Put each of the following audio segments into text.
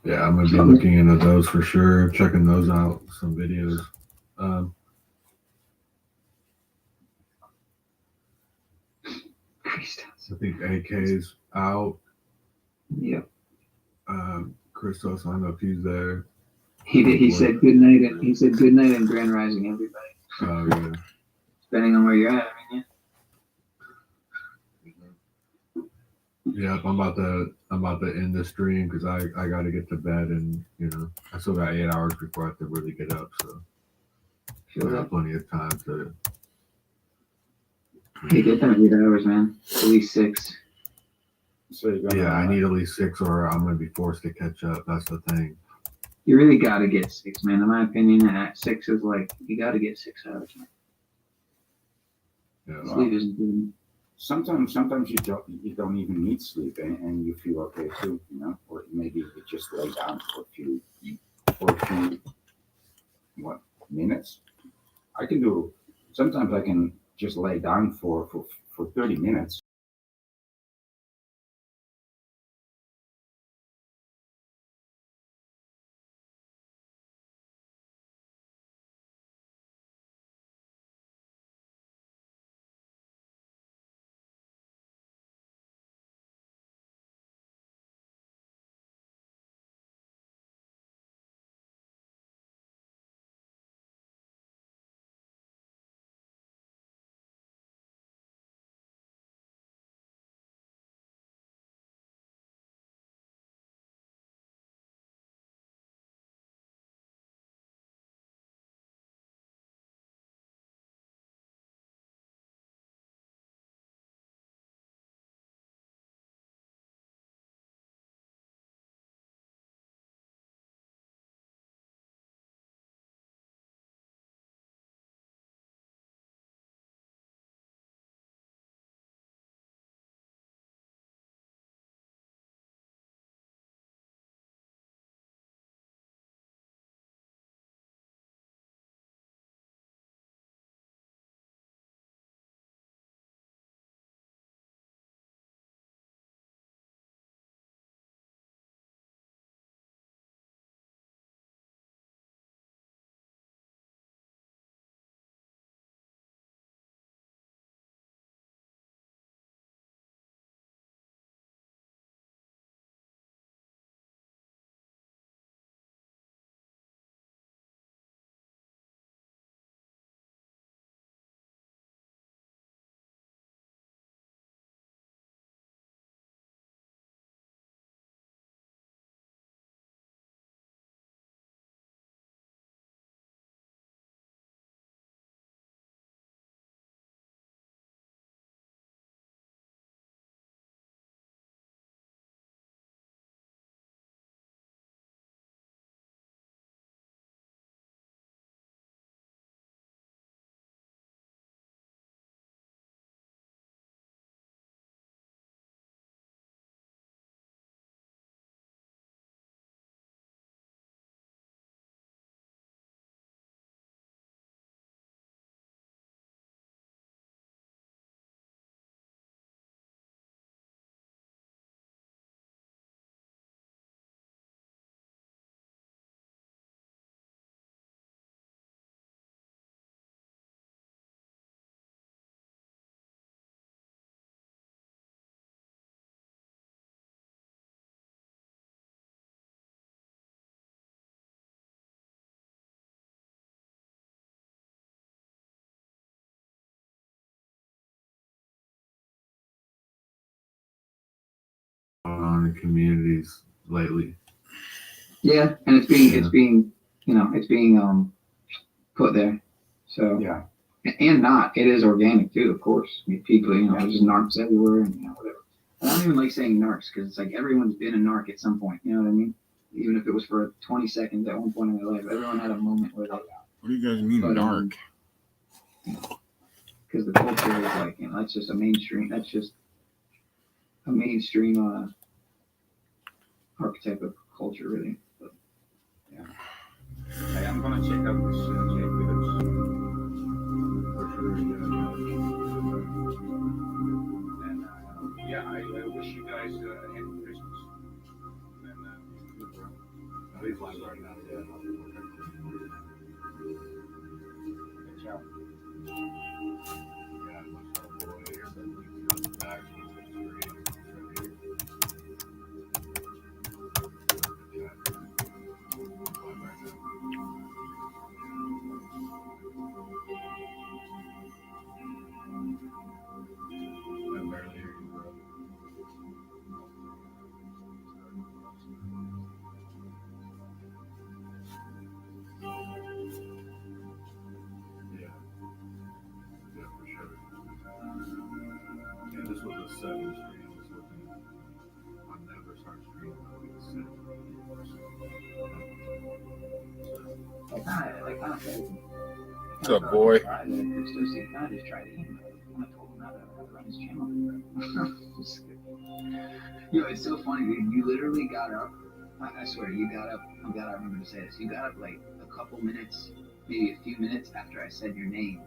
Yeah, I'm gonna be looking into those for sure, checking those out, some videos. Um, I think AK's out. Yep. Christos, I don't know if he's there. He did. He said good night. He said good night and grand rising, everybody. Oh yeah. Depending on where you're at, I mean, Yep, I'm about to end the stream because I got to get to bed and I still got 8 hours before I have to really get up, so yeah. Feel I that? have plenty of time to. Hey, get them 8 hours, man. At least 6. So you're gonna, Yeah, I need at least 6, or I'm gonna be forced to catch up. That's the thing. You really gotta get 6, man. In my opinion, at 6 is like you gotta get 6 hours, man. Yeah. Sleep is important. sometimes you don't even need sleep, and you feel okay too, or maybe you just lay down for a few what minutes. I can do. Sometimes I can just lay down for 30 minutes. On in communities lately. Yeah, and it's being put there. So Yeah. and not it is organic too, of course. I mean, people, there's just narcs everywhere and whatever. I don't even like saying narcs because it's like everyone's been a narc at some point. You know what I mean? Even if it was for 20 seconds at one point in their life, everyone had a moment where they. What do you guys mean, But, narc? Because the culture is like, that's just a mainstream. That's just a mainstream archetype of culture, really. But, Hey, I'm gonna check out this J Phillips. For sure, and yeah, I wish you guys a happy Christmas. And, good, bro. Like right now, yeah. Good job. Yeah, my son boy here said he comes back from the stream. I barely hear you, bro. Yeah. Yeah, for sure. Yeah, this was a 7 stream. This wasn't. I never start streaming with a 7. Like kind of crazy. What's up, boy? Kind of just tried it. I told him how to run his channel. Just kidding. You know, it's so funny, dude. You literally got up. I swear, you got up. I'm glad I remember to say this. You got up like a couple minutes, maybe a few minutes after I said your name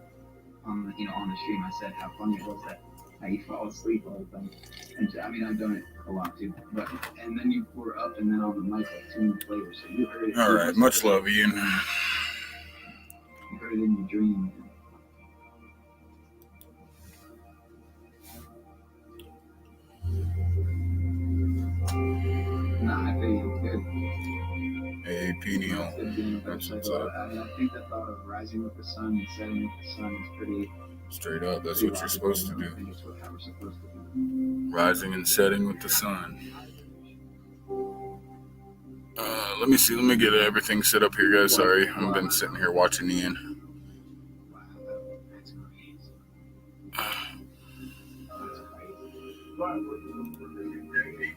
on the, on the stream. I said how funny it was that how you fall asleep all the time. And I mean, I've done it a lot too. But and then you were up and then on the mic like 2 minutes later, so you heard it. All right, much love, Ian. You heard it in your dream. Nah, I think it's good. Hey, Peniel. It's good being a That's what's vegetable. up. I mean, I think the thought of rising with the sun and setting with the sun is pretty. Straight up, that's pretty what you're logical, supposed to I do. think it's what we're supposed to do. Rising and setting with the sun. Let me see. Let me get everything set up here, guys. Sorry, I've been sitting here watching Ian. Wow, that's crazy. That's crazy.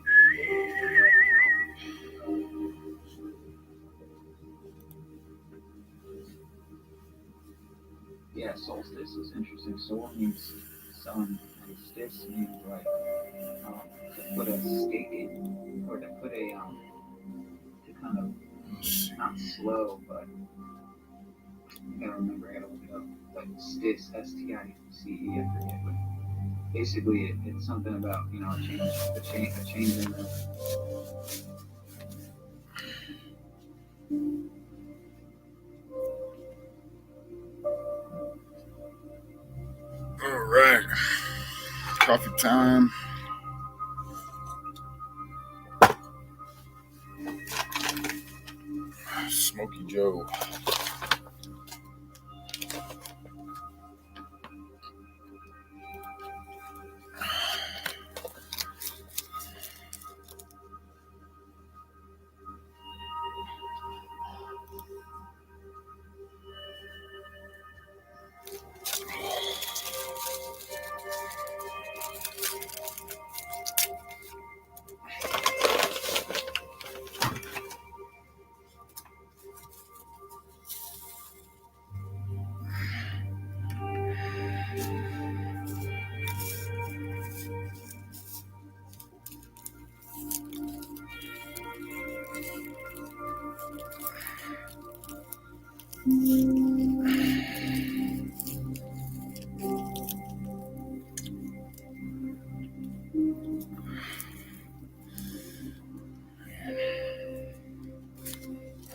Yeah, solstice is interesting. Sol means sun, and stis means like to put a stake in, or to put a to kind of Let's see. not slow, but I gotta remember. I gotta look it up. But stis, STICE, I forget. But basically, it's something about a change in the. All right, coffee time. Smoky Joe.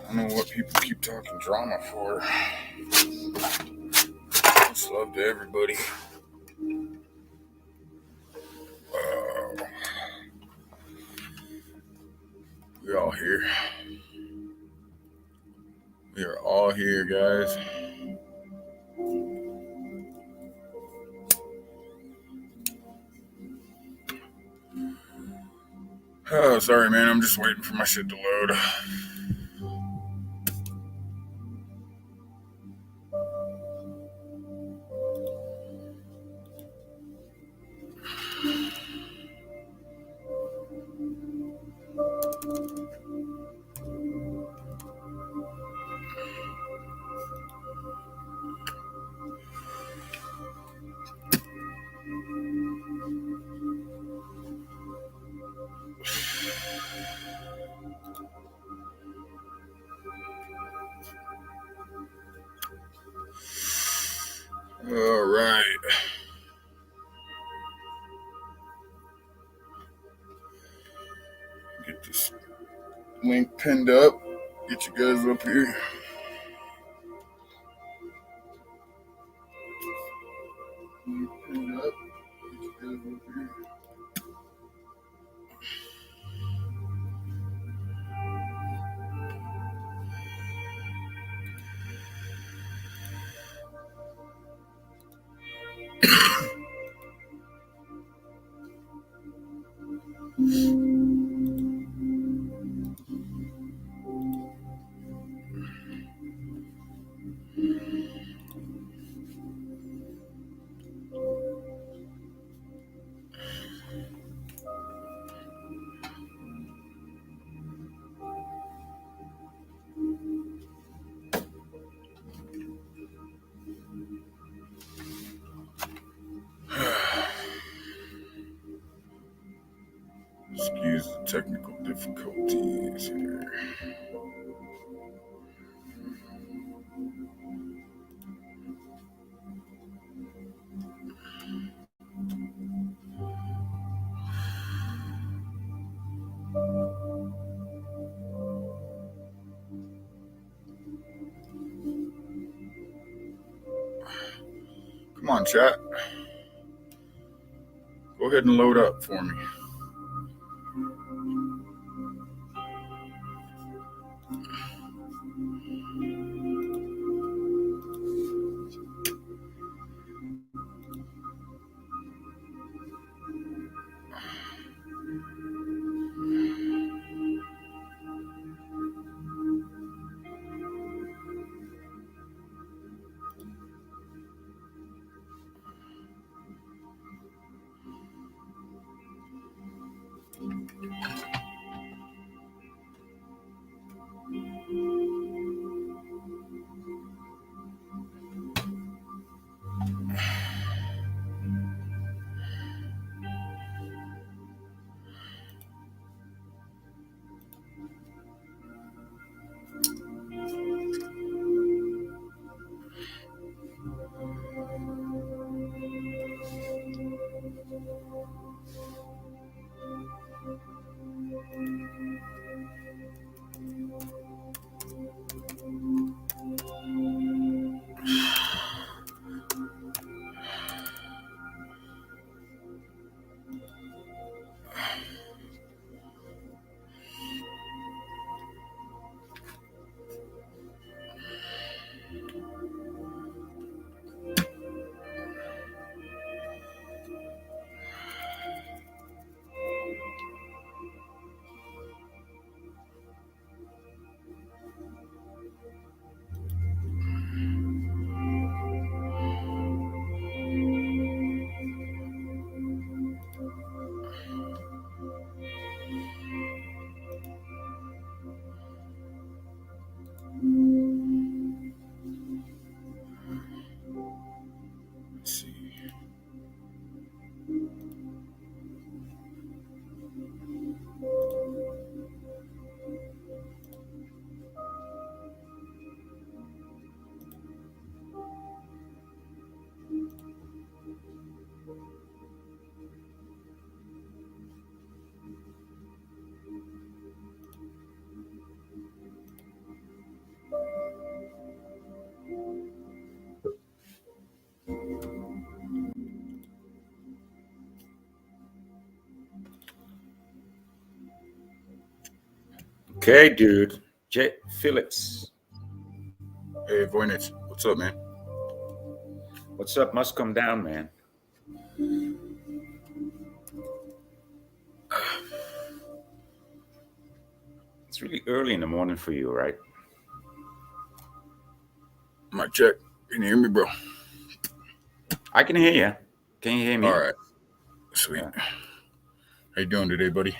I don't know what people keep talking drama for. Much love to everybody. We're all here. We are all here, guys. Oh, sorry, man. I'm just waiting for my shit to load. All right. Get this link pinned up. Get you guys up here. Excuse the technical difficulties here. Come on, chat. Go ahead and load up for me. Let's see. Okay, dude. Jay Phillips. Hey, Voynich, what's up, man? What's up? Must come down, man. It's really early in the morning for you, right? Mic check. Can you hear me, bro? I can hear you. Can you hear me? All right. Sweet. Yeah. How you doing today, buddy?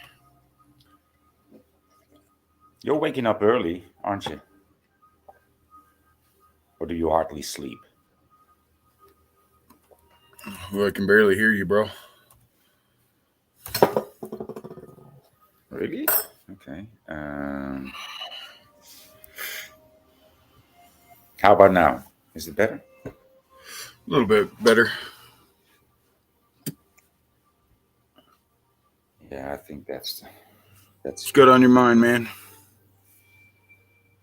You're waking up early, aren't you? Or do you hardly sleep? Well, I can barely hear you, bro. Really? Okay. How about now? Is it better? A little bit better. Yeah, I think that's What's good on your mind, man?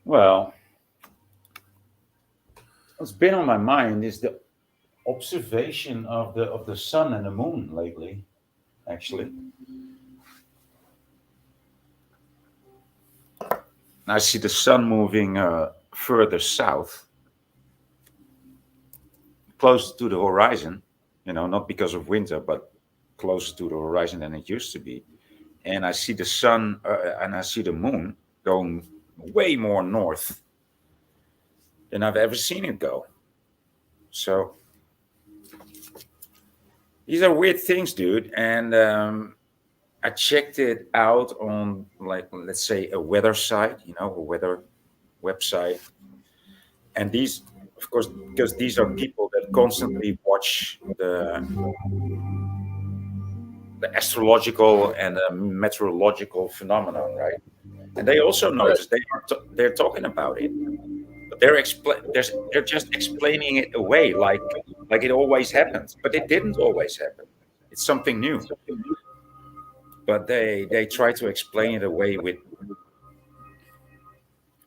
Well, what's been on my mind is the observation of the sun and the moon lately. Actually, I see the sun moving further south, closer to the horizon. Not because of winter, but closer to the horizon than it used to be. And I see the sun and I see the moon going way more north than I've ever seen it go. So these are weird things, dude. And I checked it out on, like, let's say a weather site, a weather website. And these, of course, because these are people that constantly watch the astrological and meteorological phenomenon, right? And they also notice they're talking about it, but they're just explaining it away like it always happens, but it didn't always happen. It's something new, but they try to explain it away with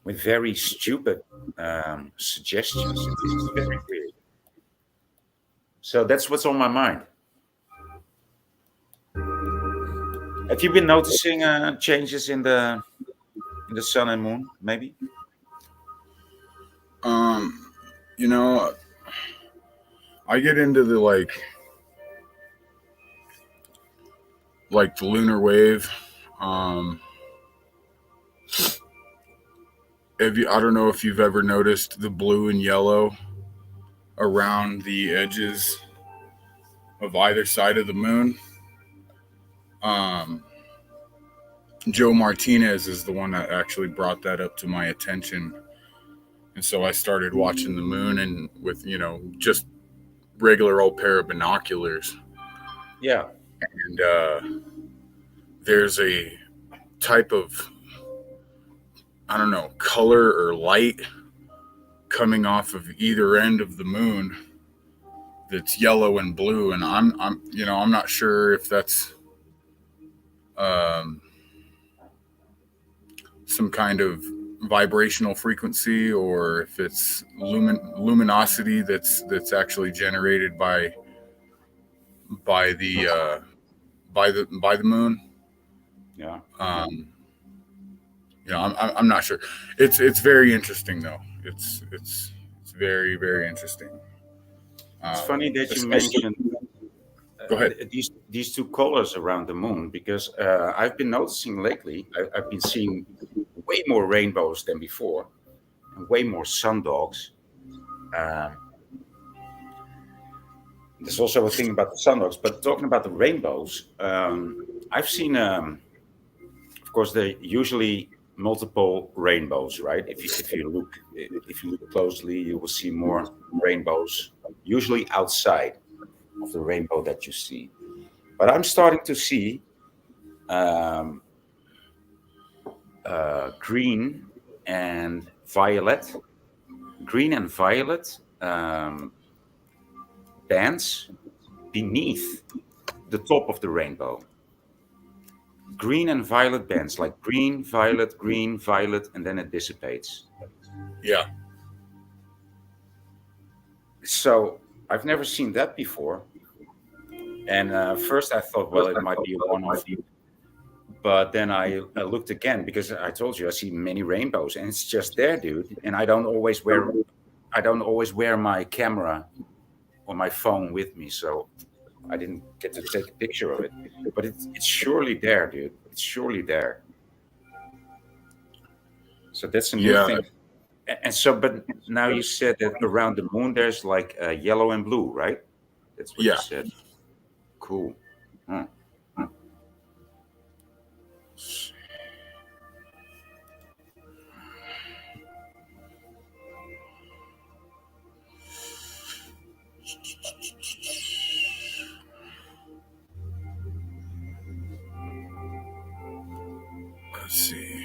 very stupid suggestions. It's very weird. So that's what's on my mind. Have you been noticing changes in the sun and moon? Maybe. You know, I get into the like the lunar wave. I don't know if you've ever noticed the blue and yellow around the edges of either side of the moon. Joe Martinez is the one that actually brought that up to my attention. And so I started watching the moon and with, just regular old pair of binoculars. Yeah. And there's a type of, I don't know, color or light coming off of either end of the moon that's yellow and blue. And I'm not sure if that's some kind of vibrational frequency or if it's luminosity that's actually generated by the moon. Yeah. I'm not sure. It's very interesting though. It's very, very interesting. It's funny that you mentioned Go ahead. these two colors around the moon, because I've been noticing lately, I've been seeing way more rainbows than before and way more sun dogs. There's also a thing about the sun dogs, but talking about the rainbows, I've seen, of course, they're usually multiple rainbows, right? If you look closely, you will see more rainbows, usually outside of the rainbow that you see. But I'm starting to see green and violet bands beneath the top of the rainbow. Green and violet bands, like green, violet, and then it dissipates. Yeah. So I've never seen that before. And first I thought, well, it might be one of you. But then I looked again, because I told you I see many rainbows, and it's just there, dude. And I don't always wear my camera or my phone with me, so I didn't get to take a picture of it. But it's surely there, dude. It's surely there. So that's a new thing. And so, but now you said that around the moon there's like yellow and blue, right? That's what you said. Cool. Huh. Let's see.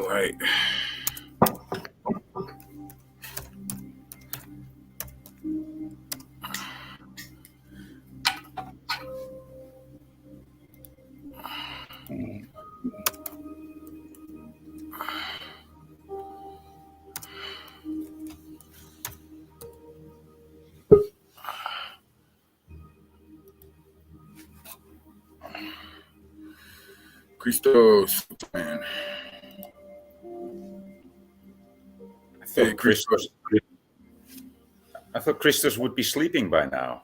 Right. Christos, man. I thought Hey, Christos. I thought Christos would be sleeping by now.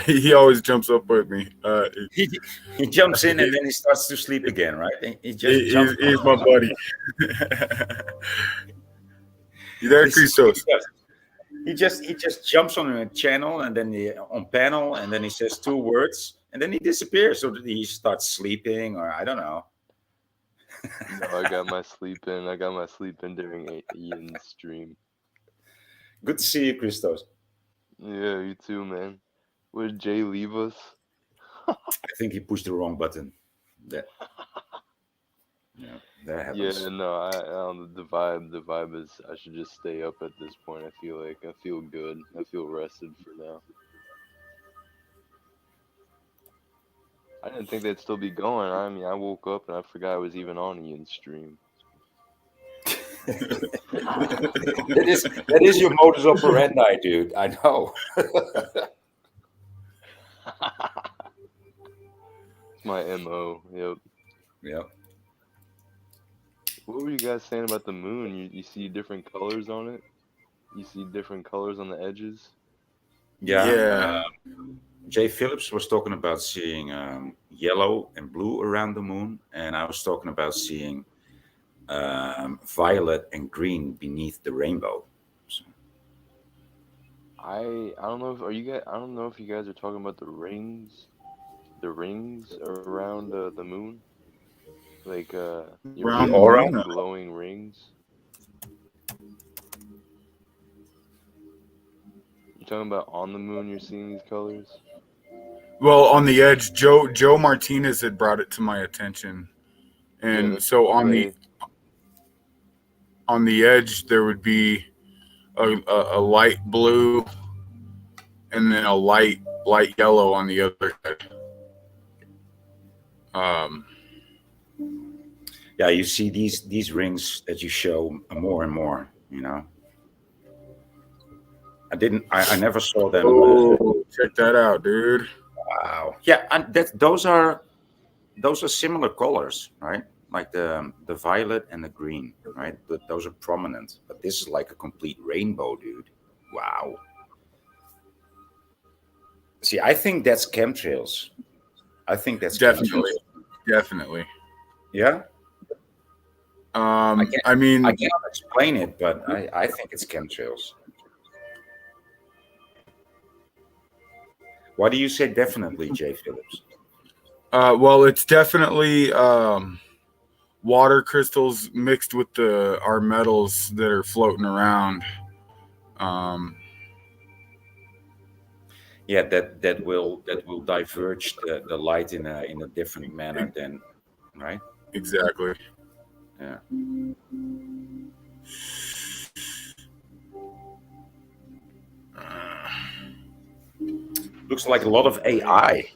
He always jumps up with me. He jumps in and then he starts to sleep again, right? He just jumps. He's my buddy. You there, Christos? He just jumps on a channel and then on panel and then he says 2 words and then he disappears. So that he starts sleeping or I don't know. No, I got my sleep in. I got my sleep in during Ian's stream. Good to see you, Christos. Yeah, you too, man. Where did Jay leave us? I think he pushed the wrong button. That happens. Yeah, no, the vibe is I should just stay up at this point. I feel good. I feel rested for now. I didn't think they'd still be going. I mean, I woke up and I forgot I was even on Ian's stream. that is your modus operandi, dude. I know. It's my MO. Yep. Yep. What were you guys saying about the moon? You see different colors on it? You see different colors on the edges? Yeah. Jay Phillips was talking about seeing yellow and blue around the moon, and I was talking about seeing violet and green beneath the rainbow. So. I don't know if I don't know if you guys are talking about the rings around the moon, like Around the aura? moon? glowing rings. You talking about on the moon? You're seeing these colors? Well, on the edge, Joe Martinez had brought it to my attention, and Yeah, so on they- the edge there would be a light blue, and then a light yellow on the other side. Yeah, you see these rings that you show more and more. You know, I never saw them. Oh, check that out, dude! Wow. Yeah, and those are similar colors, right? Like the violet and the green, right? Those are prominent. But this is like a complete rainbow, dude. Wow. See, I think that's chemtrails. I think that's Definitely. chemtrails. Yeah. I I mean, cannot explain it, but I think it's chemtrails. Why do you say definitely, Jay Phillips? well, it's definitely water crystals mixed with our metals that are floating around. Yeah, that will diverge the light in a different manner than, right? Exactly. Yeah. Looks like a lot of AI.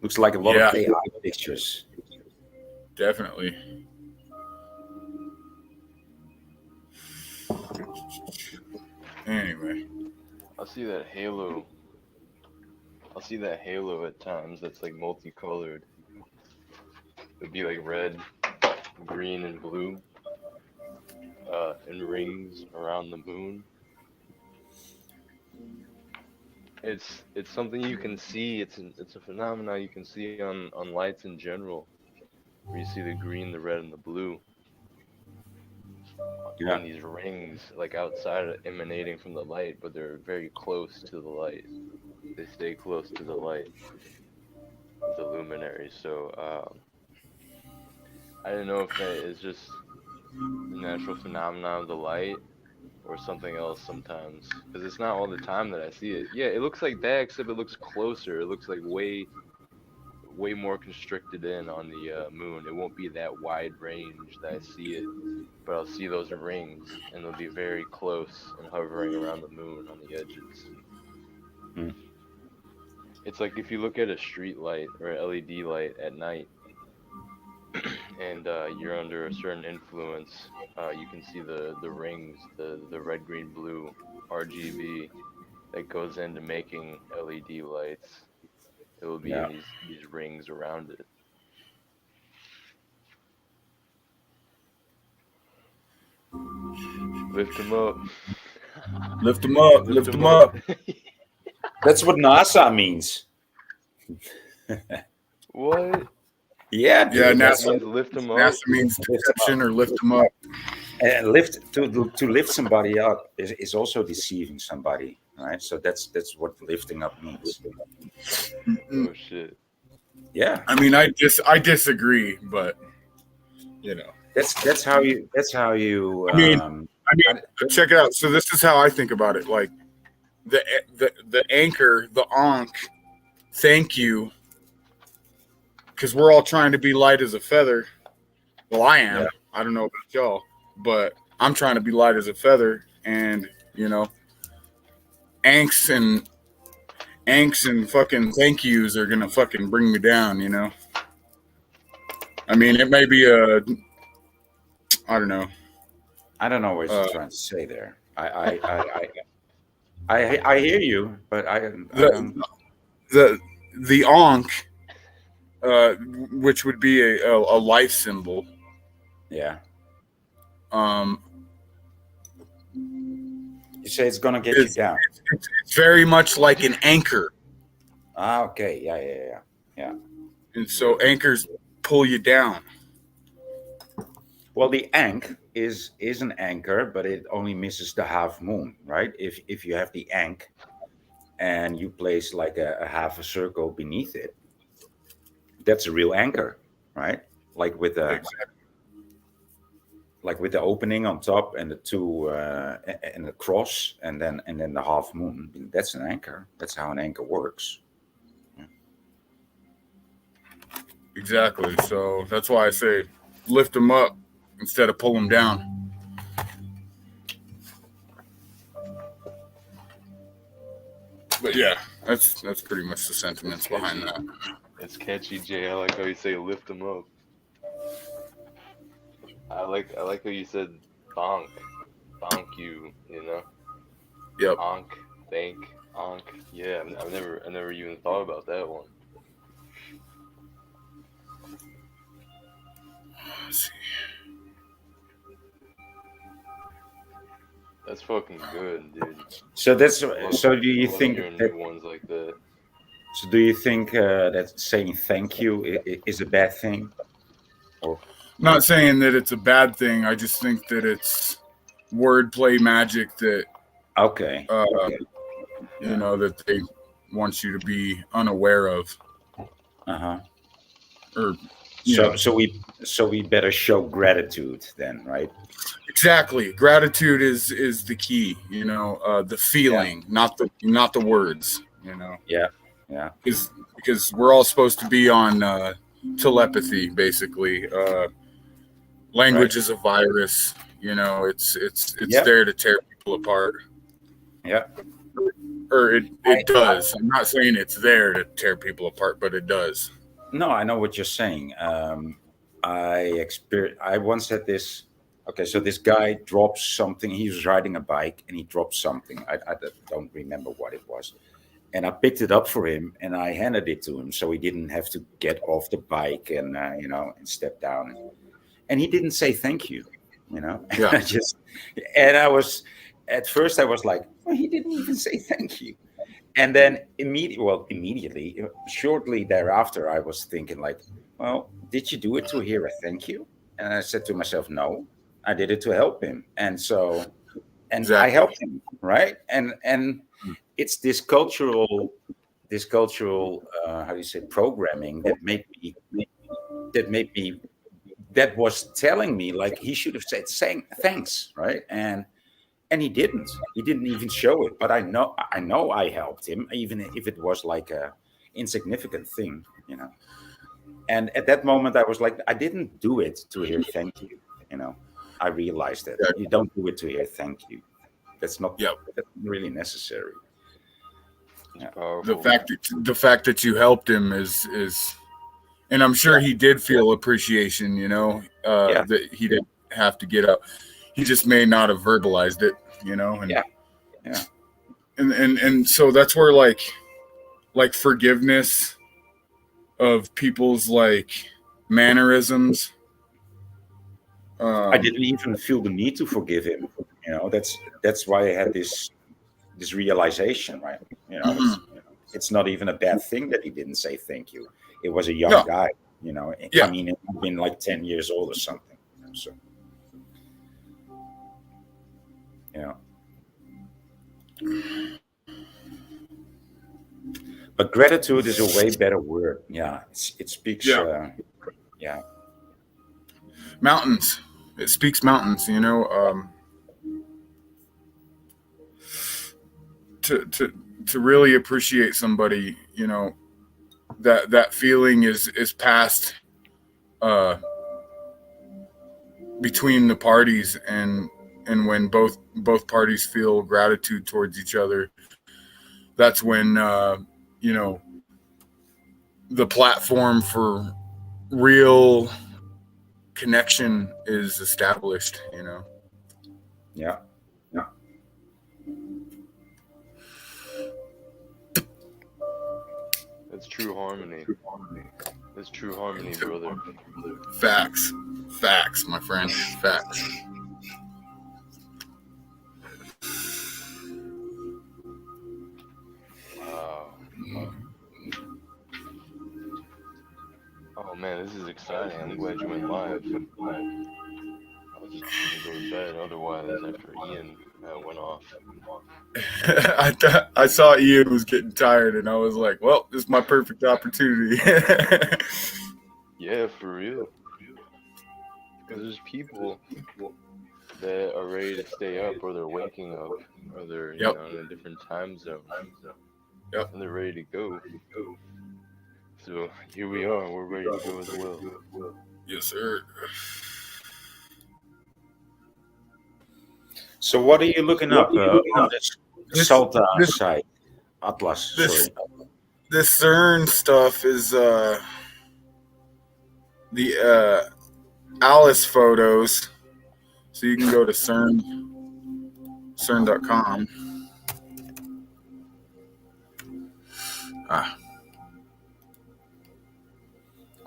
Looks like a lot of AI pictures. Definitely. Anyway. I'll see that halo at times that's like multicolored. It'd be like red, green, and blue, and rings around the moon. It's something you can see. It's a phenomenon you can see on lights in general, where you see the green, the red, and the blue. Yeah. And these rings, like outside, emanating from the light, but they're very close to the light. They stay close to the light, the luminaries. So I don't know if that is just the natural phenomenon of the light or something else sometimes, because it's not all the time that I see it. Yeah, it looks like that, except it looks closer. It looks like way more constricted in on the moon. It won't be that wide range that I see it, but I'll see those rings, and they'll be very close and hovering around the moon on the edges. Hmm. It's like if you look at a street light or an LED light at night, and you're under a certain influence, you can see the rings, the red, green, blue RGB that goes into making LED lights. It will be in these rings around it. Lift him up. Lift them up. Lift them up. That's what NASA means. What? Yeah, dude, Yeah, that's That means lift him up. NASA means deception or lift them up. and lift to lift somebody up is also deceiving somebody, right? So that's what lifting up means. Oh shit. Yeah, I mean, I disagree, but you know. that's how you. I mean, check it out. So this is how I think about it. Like the anchor, the ankh, thank you, because we're all trying to be light as a feather. Well, I am. Yeah. I don't know about y'all, but I'm trying to be light as a feather, and you know, ankhs and fucking thank yous are gonna fucking bring me down. You know. I mean, it may be I don't know. I don't know what you're trying to say there. I hear you, but I don't. The ankh, which would be a life symbol. Yeah, Um, you say it's gonna get you down. it's very much like an anchor, Ah, okay, yeah. and so anchors pull you down. Well, the ankh is an anchor, but it only misses the half moon, right? If you have the ankh and you place like a half a circle beneath it, that's a real anchor, right? Like with the opening on top and the two and the cross and then the half moon. That's an anchor. That's how an anchor works. Exactly. So that's why I say lift them up instead of pull them down. But yeah, that's pretty much the sentiments behind that. It's catchy, Jay. I like how you say lift him up. I like how you said bonk. Bonk you, you know? Yep. Onk, thank, onk. Yeah, I never even thought about that one. Let's see. That's fucking good, dude. So that's I love- so. Do you I love think hearing that? new ones like that? So do you think that saying thank you is a bad thing? Or Not saying that it's a bad thing. I just think that it's wordplay magic that okay, you know that they want you to be unaware of, uh-huh. or you know. So we better show gratitude then, right? Exactly. Gratitude is the key. You know, the feeling, not the words. You know. Yeah. Because we're all supposed to be on telepathy, basically. Language is a virus. You know, it's Yeah. there to tear people apart. Yeah. Or it does. I'm not saying it's there to tear people apart, but it does. No, I know what you're saying. I once had this. Okay, so this guy drops something. He was riding a bike and he dropped something. I don't remember what it was. And I picked it up for him and I handed it to him so he didn't have to get off the bike and and step down. And he didn't say thank you, you know. Yeah. I was at first I was like, well, he didn't even say thank you. And then immediately, shortly thereafter, I was thinking like, well, did you do it to hear a thank you? And I said to myself, no, I did it to help him. And so, and Exactly. I helped him, right? And it's this cultural, how do you say, programming that was telling me like he should have said thanks, right? And he didn't even show it, but I know I helped him, even if it was like a insignificant thing, you know. And at that moment I was like, I didn't do it to hear thank you, you know. I realized that you don't do it to hear thank you. That's not that's really necessary. It's powerful. The fact that you helped him is and I'm sure he did feel appreciation, you know, that he didn't have to get up. He just may not have verbalized it, you know. And, And so that's where like forgiveness of people's like mannerisms. I didn't even feel the need to forgive him. You know, that's why I had this realization, right? You know, it's not even a bad thing that he didn't say thank you. It was a young No. guy, you know. Yeah. I mean, it had been like 10 years old or something. So, you know. But gratitude is a way better word. Yeah, it speaks. Yeah. Yeah, Mountains. It speaks mountains, you know. To really appreciate somebody, you know, that feeling is passed between the parties, and when both parties feel gratitude towards each other, that's when you know, the platform for real connection is established, you know. yeah. That's true harmony. That's true harmony, brother. Facts, my friend, facts. Wow. Oh man, this is exciting. I'm glad you went live. I was just gonna go to bed otherwise after Ian went off. I saw Ian was getting tired, and I was like, well, this is my perfect opportunity. Yeah, for real. Because there's people that are ready to stay up, or they're waking up, or they're you know, in a different time zone. Yep. And they're ready to go. So here we are. We're ready to go as well. Yes, sir. So what are you looking up on this Salta site? Atlas, sorry. This CERN stuff is the Alice photos. So you can go to CERN.com. I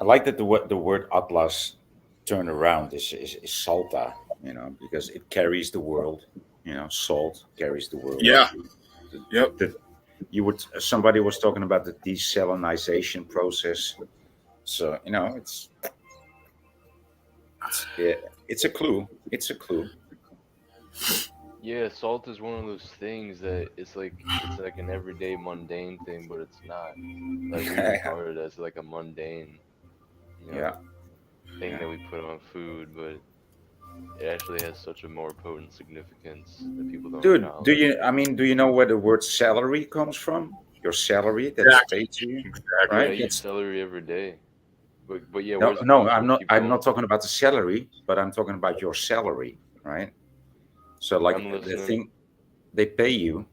like that the word Atlas turned around is Salta, you know, because it carries the world. You know, salt carries the world. Yeah. Yep. Somebody was talking about the desalinization process. So, you know, it's a clue. It's a clue. Yeah, salt is one of those things that it's like an everyday mundane thing, but it's not. Like we regard it as like a mundane, you know, thing that we put on food, but it actually has such a more potent significance that people don't Dude, acknowledge. do you know where the word salary comes from? Your salary that's paid to you, Exactly. right? Yeah, I eat celery every day. But yeah, No, where's it no, come I'm from? not. Keep I'm going. not talking about the salary, but I'm talking about your salary, right? So, like I'm the listening. thing they pay you,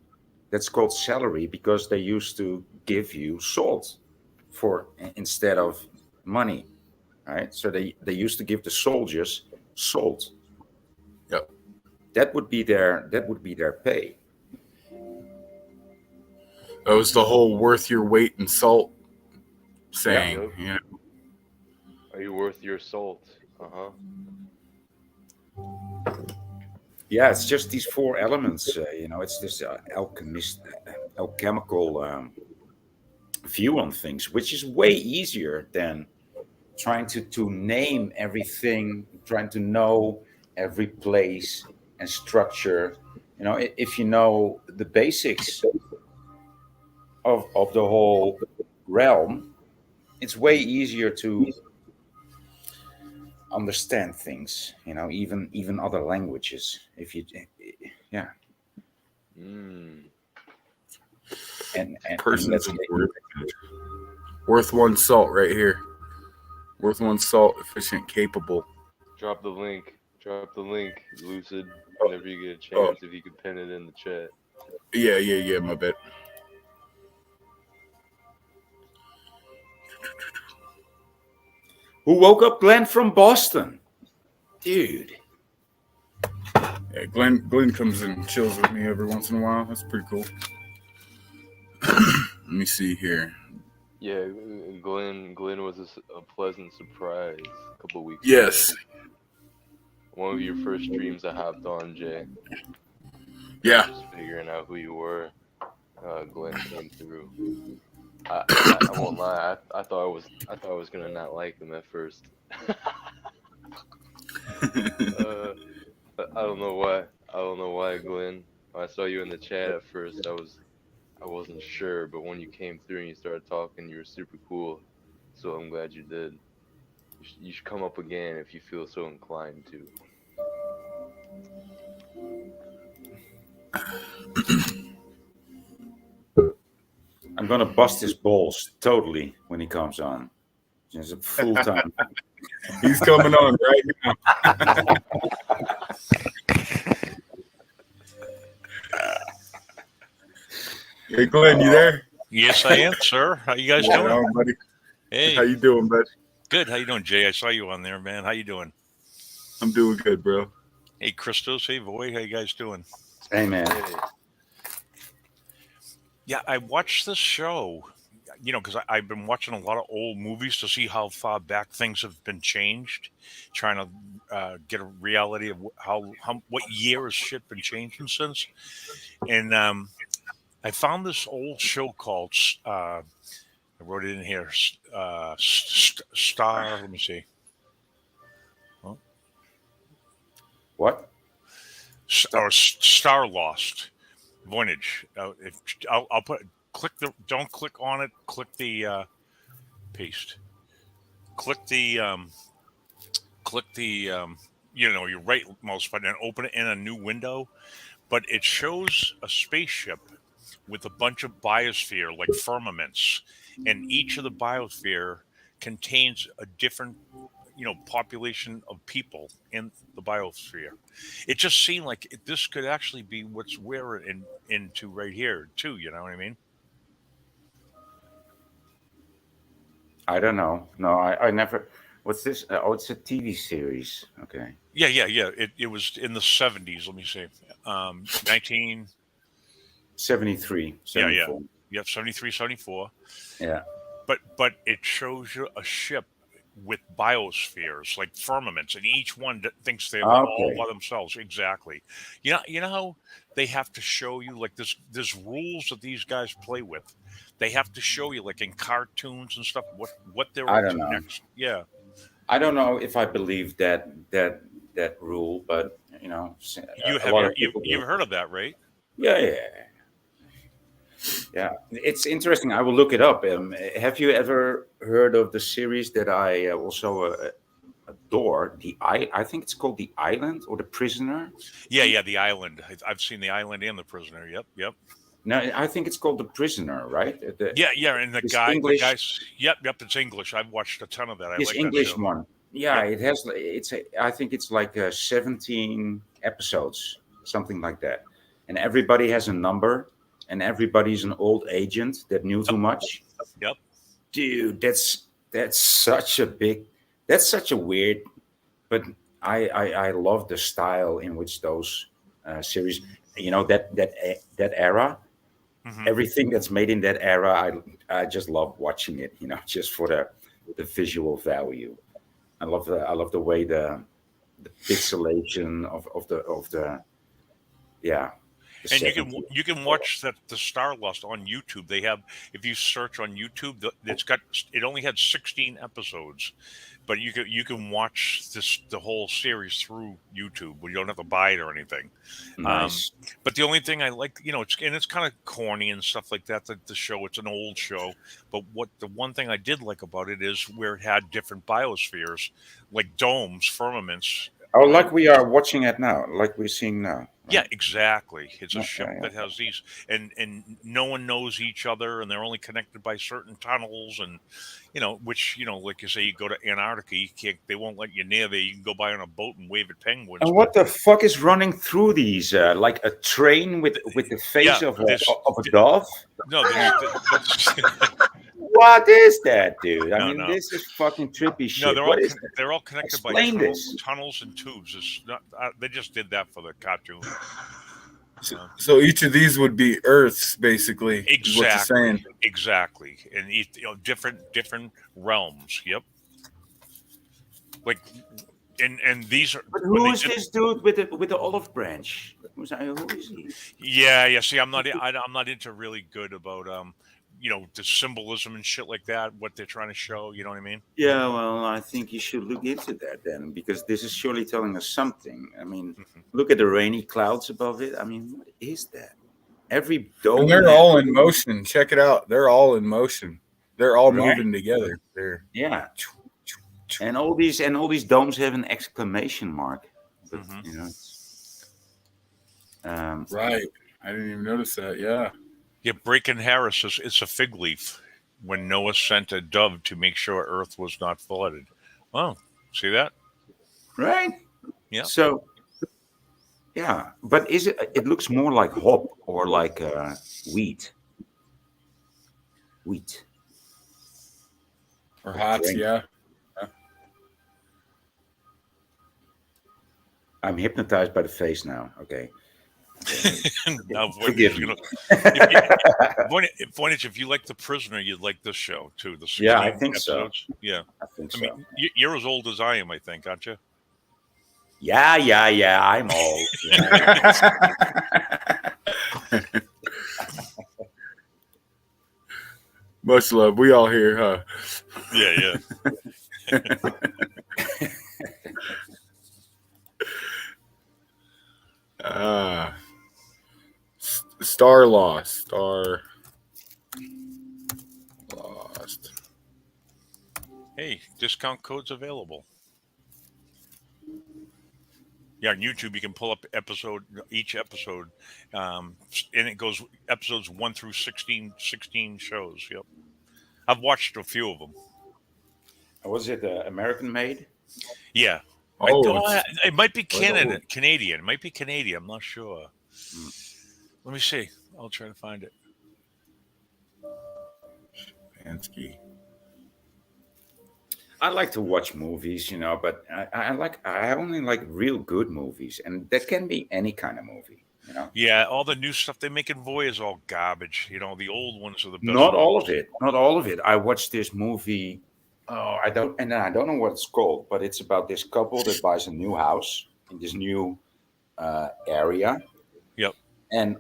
that's called salary because they used to give you salt instead of money, right? So they used to give the soldiers salt. Yep. That would be their pay. That was the whole worth your weight in salt saying. Yep. You know? Are you worth your salt? Uh-huh. Yeah, it's just these four elements. You know, it's this alchemical view on things, which is way easier than trying to name everything, trying to know every place and structure. You know, if you know the basics of the whole realm, it's way easier to understand things. You know, even other languages. If you, yeah. Mm. And Persons let's of get worth one salt right here. Worth one salt, efficient, capable. Drop the link. Drop the link, Lucid. Whenever you get a chance, if you could pin it in the chat. Yeah, my bad. Who woke up Glenn from Boston? Dude. Yeah, Glenn comes and chills with me every once in a while. That's pretty cool. Let me see here. Yeah, Glenn was a pleasant surprise a couple weeks Yes. ago one of your first streams I hopped on, Jay. Yeah. Just figuring out who you were. Glenn came through. I won't lie. I thought I was gonna not like him at first. I don't know why. I don't know why, Glenn. When I saw you in the chat at first, I wasn't sure, but when you came through and you started talking, you were super cool. So I'm glad you did. You should come up again if you feel so inclined to. I'm gonna bust his balls totally when he comes on. Just a full time. He's coming on right now. Hey, Glenn, you there? Yes, I am, sir. How you guys Right doing? on, buddy. Hey, How you doing, bud? good. How you doing, Jay? I saw you on there, man. How you doing? I'm doing good, bro. Hey, Christos. Hey, Void. How you guys doing? Hey man. Hey, Yeah, I watched this show, because I've been watching a lot of old movies to see how far back things have been changed, trying to get a reality of how what year has shit been changing since. And I found this old show called, I wrote it in here, Star, let me see. What? Or Star Lost Voyage. I'll don't click on it. Click the paste. Click the your right mouse button and open it in a new window. But it shows a spaceship with a bunch of biosphere like firmaments, and each of the biosphere contains a different population of people in the biosphere. It just seemed like this could actually be what's we're into right here too. You know what I mean? I don't know. No, I never. What's this? Oh, it's a TV series. Okay. Yeah. It was in the 70s. Let me see. 19. 73, 74. Yeah. 73, 74. Yeah. But it shows you a ship with biospheres like firmaments, and each one thinks they're all by themselves. Exactly. You know how they have to show you like there's rules that these guys play with. They have to show you like in cartoons and stuff what they're I up don't to know. next. Yeah. I don't know if I believe that rule, but You a have lot of people you've do. heard of that, right? Yeah. It's interesting. I will look it up. Have you ever heard of the series that I also adore? I think it's called The Island or The Prisoner. Yeah. The Island. I've seen The Island and The Prisoner. Yep. No, I think it's called The Prisoner, right? Yeah. And the This guy, English- the guys. Yep. It's English. I've watched a ton of that. I This like English that show. one. Yeah, it has. I think it's like 17 episodes, something like that, and everybody has a number, and everybody's an old agent that knew too much. Yep. Dude, that's such a weird, but I love the style in which those series, that era, Mhm. everything that's made in that era, I just love watching it, just for the visual value. I love the way the pixelation of the yeah. the And 70s. you can watch the Starlust on YouTube. They have, if you search on YouTube, it only had 16 episodes, but you can watch the whole series through YouTube. You don't have to buy it or anything. Nice. But the only thing I like, it's kind of corny and stuff like that. The show, it's an old show, but the one thing I did like about it is where it had different biospheres, like domes, firmaments. Oh, like we are watching it now, like we're seeing now. Yeah, exactly. It's a Okay, ship that has these, and no one knows each other, and they're only connected by certain tunnels, and which like you say, you go to Antarctica, they won't let you near there. You can go by on a boat and wave at penguins. And what the fuck is running through these? Like a train with the face Yeah, of a dove? No, What is that, dude? I No, mean, no. this is fucking trippy shit. no, they're all connected by Explain this. tunnels and tubes. It's not. They just did that for the cartoon. So each of these would be Earths, basically. Is what you're saying. Exactly, and different realms. Yep. Like and these are But when who they is did- this dude with the olive branch? Who is he? Yeah. See, I'm not into really good about the symbolism and shit like that. What they're trying to show. You know what I mean? Yeah, well, I think you should look into that then, because this is surely telling us something. I mean, Mhm. look at the rainy clouds above it. I mean, what is that? Every dome. And they're has- all in motion. Check it out. They're all in motion. They're all Right. moving together. They're Yeah, and all these domes have an exclamation mark. But Mhm. you know, right. I didn't even notice that. Yeah. Yeah. Breaking Harris says it's a fig leaf when Noah sent a dove to make sure Earth was not flooded. Oh, see that? right. Yeah. So yeah, but is it? It looks more like hop or like wheat. Wheat. Or hots. Drink. Yeah. I'm hypnotized by the face now. Okay. Now, Forgive me. Voynich, if you like The Prisoner, you'd like this show too. The 16 Yeah, I think so. episodes. Yeah. I think I so. mean, you're as old as I am, I think, aren't you? Yeah. I'm old. Yeah. Much love. We all here, huh? Yeah. Star lost. Star lost. Hey, discount codes available. Yeah, on YouTube you can pull up each episode, and it goes episodes 1 through 16 shows. Yep, I've watched a few of them. Was it American made? Yeah, Oh, it might be old. Canadian. It might be Canadian. I'm not sure. Let me see. I'll try to find it. Pansky. I like to watch movies, but I only like real good movies, and that can be any kind of movie. Yeah, all the new stuff they make in Voy is all garbage. The old ones are the best. Not all of it. Not all of it. I watched this movie. Oh, I don't know what it's called, but it's about this couple that buys a new house in this new area. Yep. And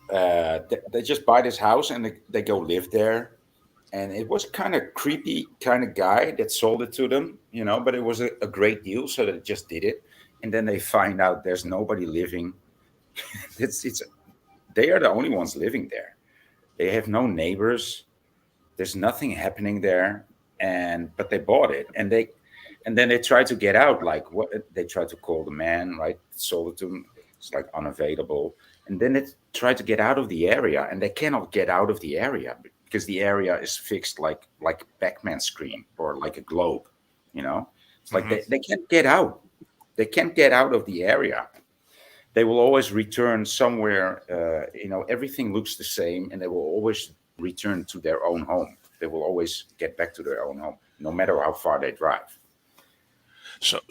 they just buy this house and they go live there. And it was kind of creepy kind of guy that sold it to them, but it was a great deal, so they just did it. And then they find out there's nobody living. They are the only ones living there. They have no neighbors. There's nothing happening there. But they bought it, and then they try to get out. Like what they try to call the man, right? Sold it to them. It's like unavailable. And then they try to get out of the area, and they cannot get out of the area because the area is fixed like Pac-Man screen or like a globe. It's like they can't get out. They can't get out of the area. They will always return somewhere. Everything looks the same, and they will always return to their own home. They will always get back to their own home, no matter how far they drive. So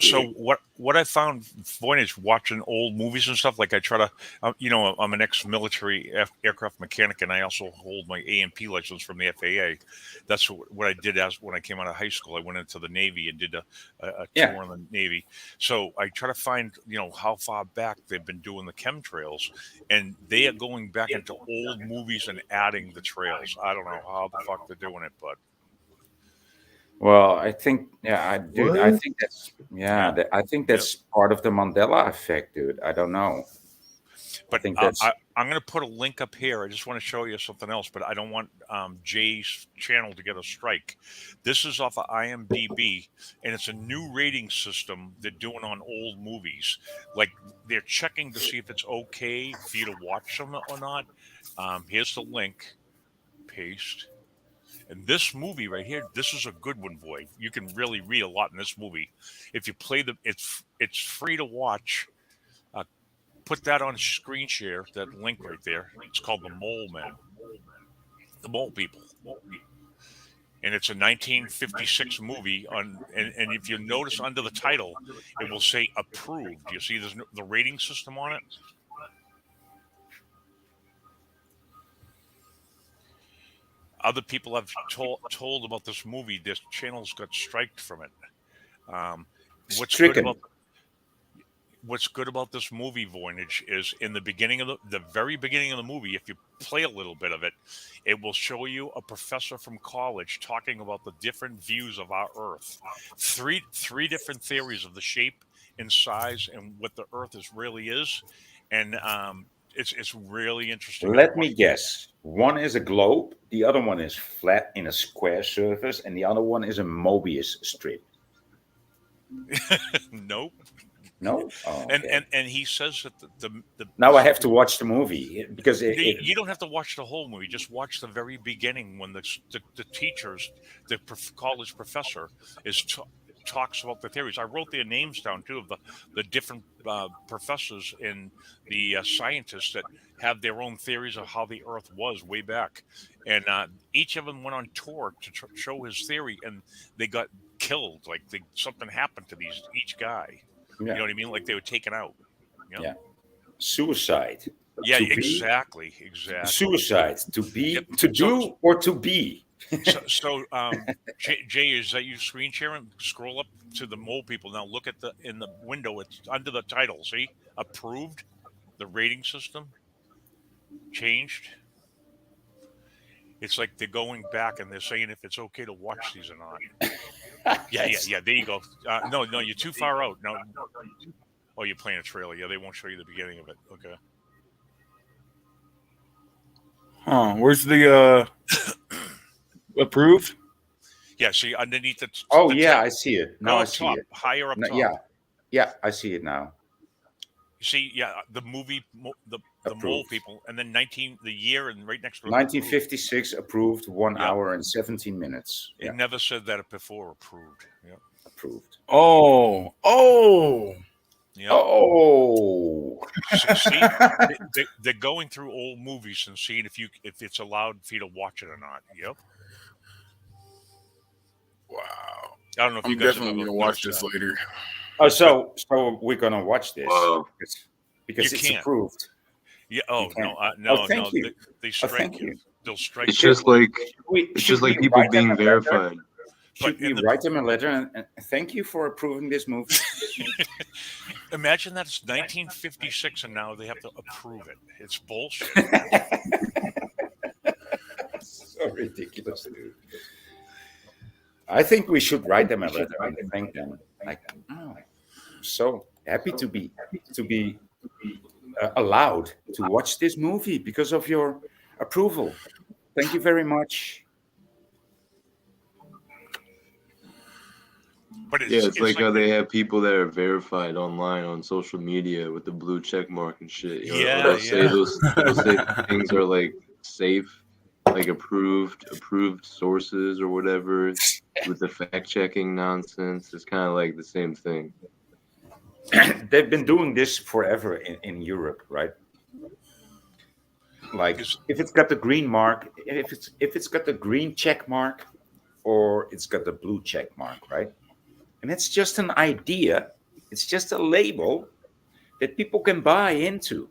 what I found Voynich watching old movies and stuff, like I try to, I'm an ex-military aircraft mechanic, and I also hold my A&P license from the FAA. That's what I did when I came out of high school. I went into the Navy and did a tour in the Navy. So I try to find, how far back they've been doing the chemtrails, and they are going back into old movies and adding the trails. I don't know how the fuck they're doing it, but. Well, I think, I think that's, I think that's part of the Mandela effect, dude. I don't know. But I think that's. I'm going to put a link up here. I just want to show you something else, but I don't want Jay's channel to get a strike. This is off of IMDb, and it's a new rating system they're doing on old movies. Like they're checking to see if it's okay for you to watch them or not. Here's the link. Paste. And this movie right here, this is a good one, boy. You can really read a lot in this movie. If you play it's free to watch. Put that on screen share, that link right there. It's called The Mole Men. The Mole People. And it's a 1956 movie and if you notice under the title, it will say approved. You see there's the rating system on it? Other people have told about this movie. This channel's got striked from it. Um, what's good Stricken. about what's good about this movie Voynich is in the beginning of the very beginning of the movie, if you play a little bit of it, it will show you a professor from college talking about the different views of our Earth. Three different theories of the shape and size and what the Earth really is, and it's really interesting. Let me guess. One is a globe, the other one is flat in a square surface, and the other one is a Mobius strip. Nope. No? Oh, okay. And he says that the Now I have to watch the movie because you don't have to watch the whole movie. Just watch the very beginning when the teachers, college professor talks about the theories. I wrote their names down too of the different professors and the scientists that have their own theories of how the Earth was way back, and each of them went on tour to show his theory, and they got killed. Like something happened to each guy. Yeah. You know what I mean? Like they were taken out. You know? Yeah. Suicide. Yeah, To be- exactly. Suicide. To be, Yep. to do, or to be. So Jay, is that you screen sharing? Scroll up to the mole people. Now look at in the window. It's under the title. See, approved. The rating system changed. It's like they're going back and they're saying if it's okay to watch these or not. Yeah. There you go. No, you're too far out. No. Oh, you're playing a trailer. Yeah, they won't show you the beginning of it. Okay. Huh? Where's the approved? Yeah. See underneath the. Oh, the yeah, tab- I see it. go Now I up see top, it. higher up No, top. yeah, I see it now. You see, yeah, the movie, the mole Approved. people, and then the year, and right next to it. 1956 approved, 1 Yeah. hour and 17 minutes. It Yeah, never said that before. Approved. Yeah. approved. Oh. Yeah. Oh. See, they're going through old movies and seeing if it's allowed for you to watch it or not. Yep. Wow. I don't know if I'm you guys definitely have gonna watch this noticed that. later. Oh, so we're gonna watch this Wow. because You it's can't. approved. Yeah. Oh You can't. no, thank you. They strike thank you. you. They'll strike It's you. just like Should it's just we like people write them being a letter? verified. But Should we in the- write them a letter and thank you for approving this movie? Imagine that it's 1956 and now they have to approve it. It's bullshit. So ridiculous, dude. I think we should write them a letter and thank them. Like, oh, I'm so happy to be allowed to watch this movie because of your approval. Thank you very much. But Yeah, it's like how they have people that are verified online on social media with the blue check mark and shit. You know, Yeah, they'll say yeah. they'll say things are like safe, like approved sources or whatever, with the fact checking nonsense. It's kind of like the same thing. They've been doing this forever in Europe, right? Like if it's got the green mark, if it's got the green check mark, or it's got the blue check mark, right? And it's just an idea. It's just a label that people can buy into.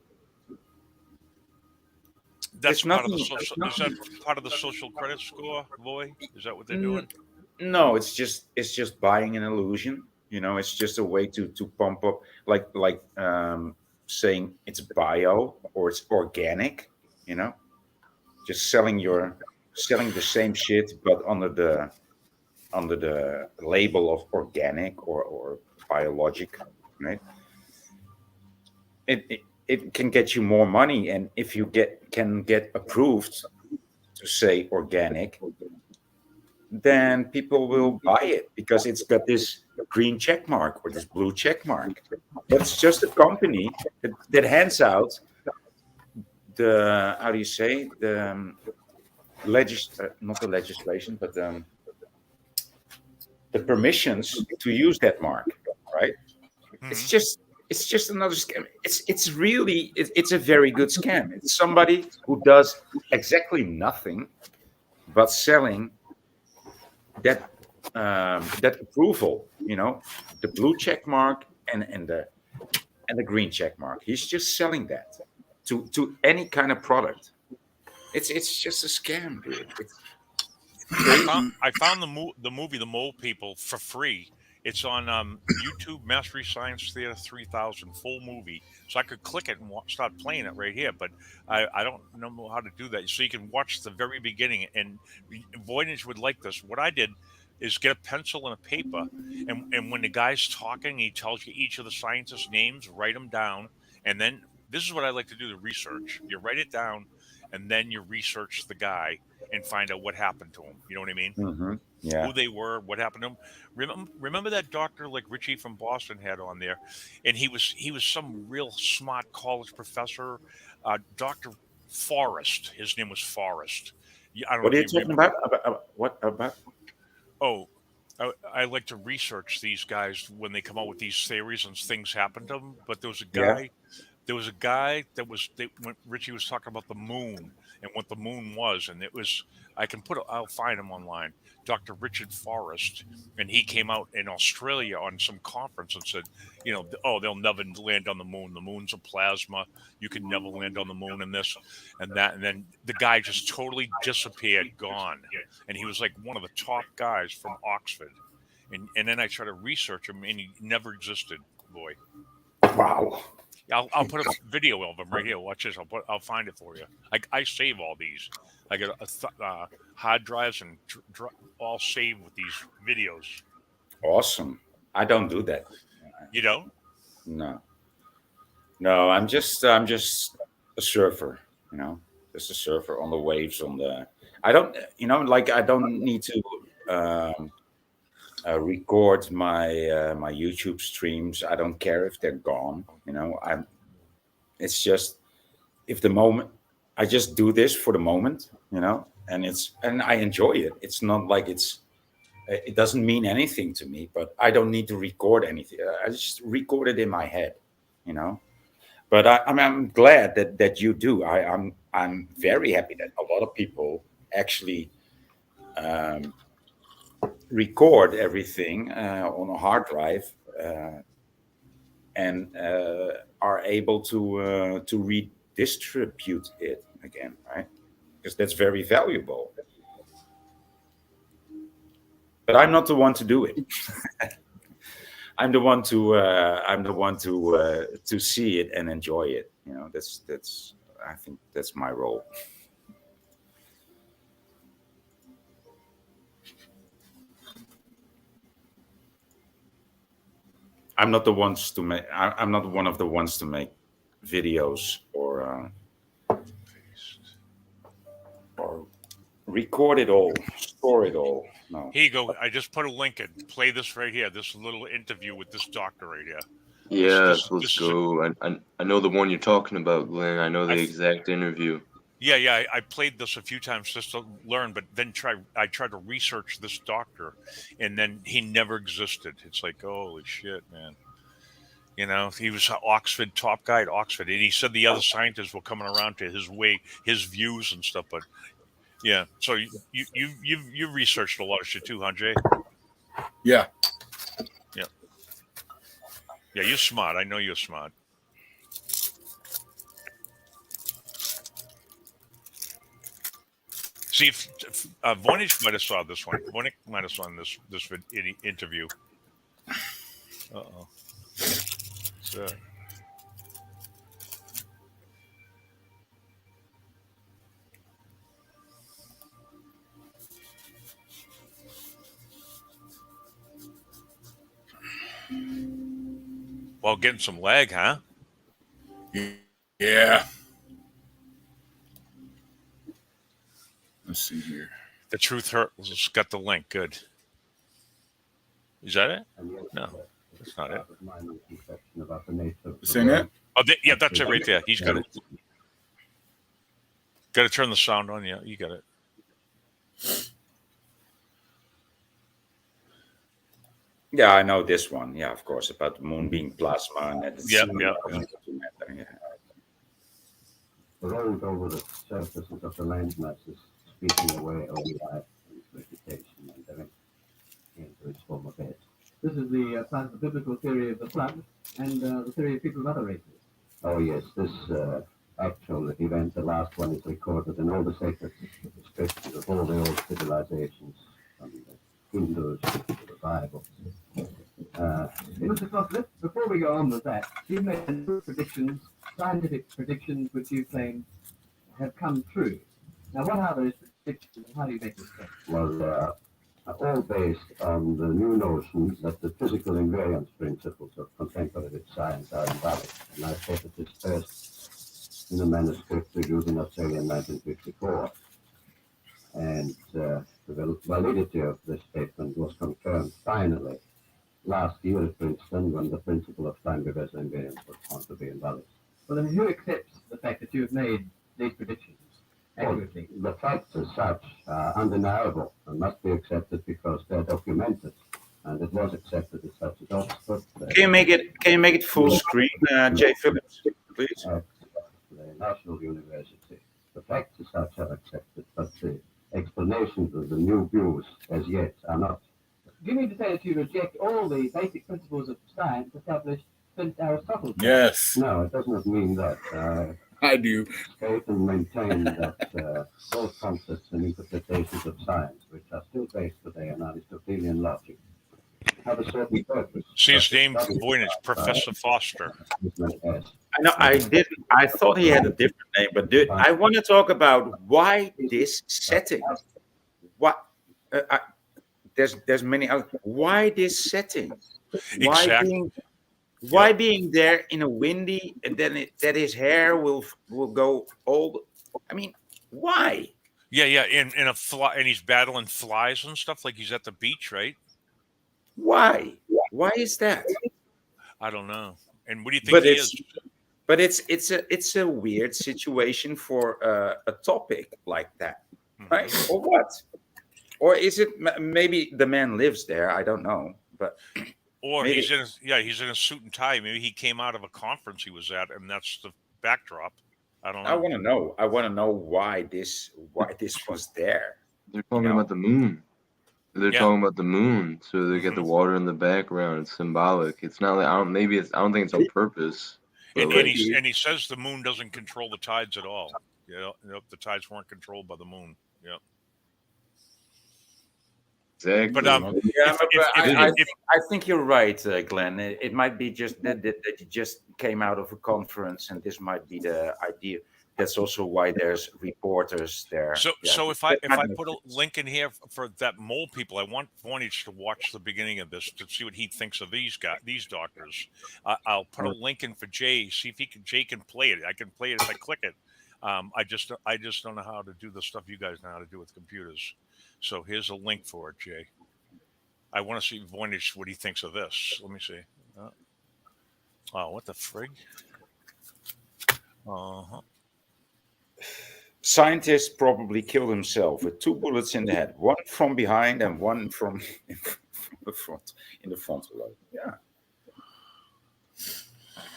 That's It's part of the nothing- social. Is that part of the social credit score, boy? Is that what they're doing? No, it's just buying an illusion. You know, it's just a way to pump up, like saying it's bio or it's organic. You know, just selling the same shit, but under the label of organic or biologic, right? It can get you more money, and if you can get approved to say organic, then people will buy it because it's got this green check mark or this blue check mark. But it's just a company that hands out the, how do you say, the not the legislation, but the permissions to use that mark, right? Mhm. It's just another scam. It's really a very good scam. It's somebody who does exactly nothing but selling that approval, you know, the blue check mark and the green check mark. He's just selling that to any kind of product. It's just a scam, dude. I found the movie The Mole People for free. It's on YouTube, Mastery Science Theater 3000, full movie. So I could click it and start playing it right here, but I don't know how to do that. So you can watch the very beginning, and Voynich would like this. What I did is get a pencil and a paper, and when the guy's talking, he tells you each of the scientists' names, write them down, and then this is what I like to do, the research. You write it down, and then you research the guy and find out what happened to him. You know what I mean? Mm-hmm. Yeah. Who they were, what happened to them. Remember that doctor like Richie from Boston had on there, and he was some real smart college professor, Dr. Forrest. His name was Forrest. I don't What know are if you you talking remember. about? What about? Oh, I like to research these guys when they come out with these theories and things happen to them. But there was a Yeah. guy. There was a guy that was when Richie was talking about the moon and what the moon was, and it was I'll find him online, Dr. Richard Forrest, and he came out in Australia on some conference and said, oh, they'll never land on the moon. The moon's a plasma. You can never land on the moon, and this and that. And then the guy just totally disappeared, gone, and he was like one of the top guys from Oxford. And then I tried to research him, and he never existed. Boy. Wow. I'll put a video of them right here. Watch this. I'll find it for you. I save all these. I got hard drives and all saved with these videos. Awesome. I don't do that. You don't? No. No, I'm just a surfer, just a surfer on the waves I don't need to record my YouTube streams. I don't care if they're gone. It's just if the moment I just do this for the moment, and I enjoy it. It's not like it doesn't mean anything to me, but I don't need to record anything. I just record it in my head, But I'm glad that you do. I'm very happy that a lot of people actually record everything on a hard drive and are able to redistribute it again, right? Because that's very valuable. But I'm not the one to do it. I'm the one to see it and enjoy it. That's I think that's my role. I'm not I'm not one of the ones to make videos or record it all, store it all. No. Here you go. I just put a link in. Play this right here. This little interview with this doctor right here. Yes, let's go. I know the one you're talking about, Glenn. I know the exact interview. Yeah. I played this a few times just to learn, but then I tried to research this doctor, and then he never existed. It's like, holy shit, man. He was an Oxford top guy at Oxford, and he said the other scientists were coming around to his views and stuff. But yeah, so you researched a lot of shit too, huh, Jay? Yeah. Yeah, you're smart. I know you're smart. See, if Voynich might have saw this one. Voynich might have saw this interview. Uh-oh. So. Well, getting some lag, huh? Yeah. Let's see here. The Truth Hurts got the link. Good. Is that it? No, that's not it. This ain't it? Oh, yeah, that's it right there. He's got it. Got to turn the sound on. Yeah, you got it. Yeah, I know this one. Yeah, of course, about the moon being plasma and that it's Yeah. The road over the surfaces of the land masses, sweeping away all life and vegetation and then into its former bed. This is the part of the biblical theory of the flood and the theory of people of other races. Oh yes, this actual event, the last one, is recorded in all the sacred scriptures of all the old civilizations, from the Hindus to the Bible. It was because before we go on with that, you've made predictions, scientific predictions, which you claim have come true. Now, what are those predictions, and how do you make this claim? Well, all based on the new notions that the physical invariance principles of contemporary science are invalid. And I stated this first in a manuscript produced in Australia in 1954. And the validity of this statement was confirmed finally last year at Princeton when the principle of time reversal invariance was found to be invalid. Well, then who accepts the fact that you have made these predictions accurately? Well, the facts as such are undeniable and must be accepted because they're documented. And it was accepted as such at Oxford. Can you make it full screen, Jay Phillips, please? At the National University. The facts as such are accepted, but the explanations of the new views as yet are not. Do you mean to say that you reject all the basic principles of science established since Aristotle? Yes, No, it does not mean that. I do. State and maintain that those concepts and interpretations of science, which are still based today on Aristotelian logic, have a certain purpose. See his name, Voynich, Professor Foster. I know I didn't. I thought he had a different name, but I want to talk about why this setting. What there's many other. Why this setting? Why Exactly. Why being there in a windy and then that his hair will go old? I mean, why? Yeah, in a fly, and he's battling flies and stuff like he's at the beach, right? Why? Why is that? I don't know. And what do you think But he it's is? but it's a weird situation for a topic like that, right? Or what? Or is it maybe the man lives there? I don't know, but. Or maybe. he's in a suit and tie. Maybe he came out of a conference he was at, and that's the backdrop. I don't know. I want to know. I want to know why this was there. They're talking about the moon. They're Yeah. talking about the moon, so they get the water in the background. It's symbolic. It's not like I don't think it's on purpose. But And, like, and he says the moon doesn't control the tides at all. The tides weren't controlled by the moon. Yeah. exactly. But Yeah, if- I think you're right, Glenn. It might be just that you just came out of a conference, and this might be the idea. That's also why there's reporters there. So Yeah. so if I put a link in here for that mole people, I want Voynich to watch the beginning of this to see what he thinks of these doctors. I'll put a link in for Jay. See if Jay can play it. I can play it if I click it. I just don't know how to do the stuff you guys know how to do with computers. So here's a link for it, Jay. I want to see Voynich what he thinks of this. Let me see. Oh, what the frig? Uh-huh. Scientist probably killed himself with 2 bullets in the head, one from behind and one from the front, in the frontal lobe. Yeah,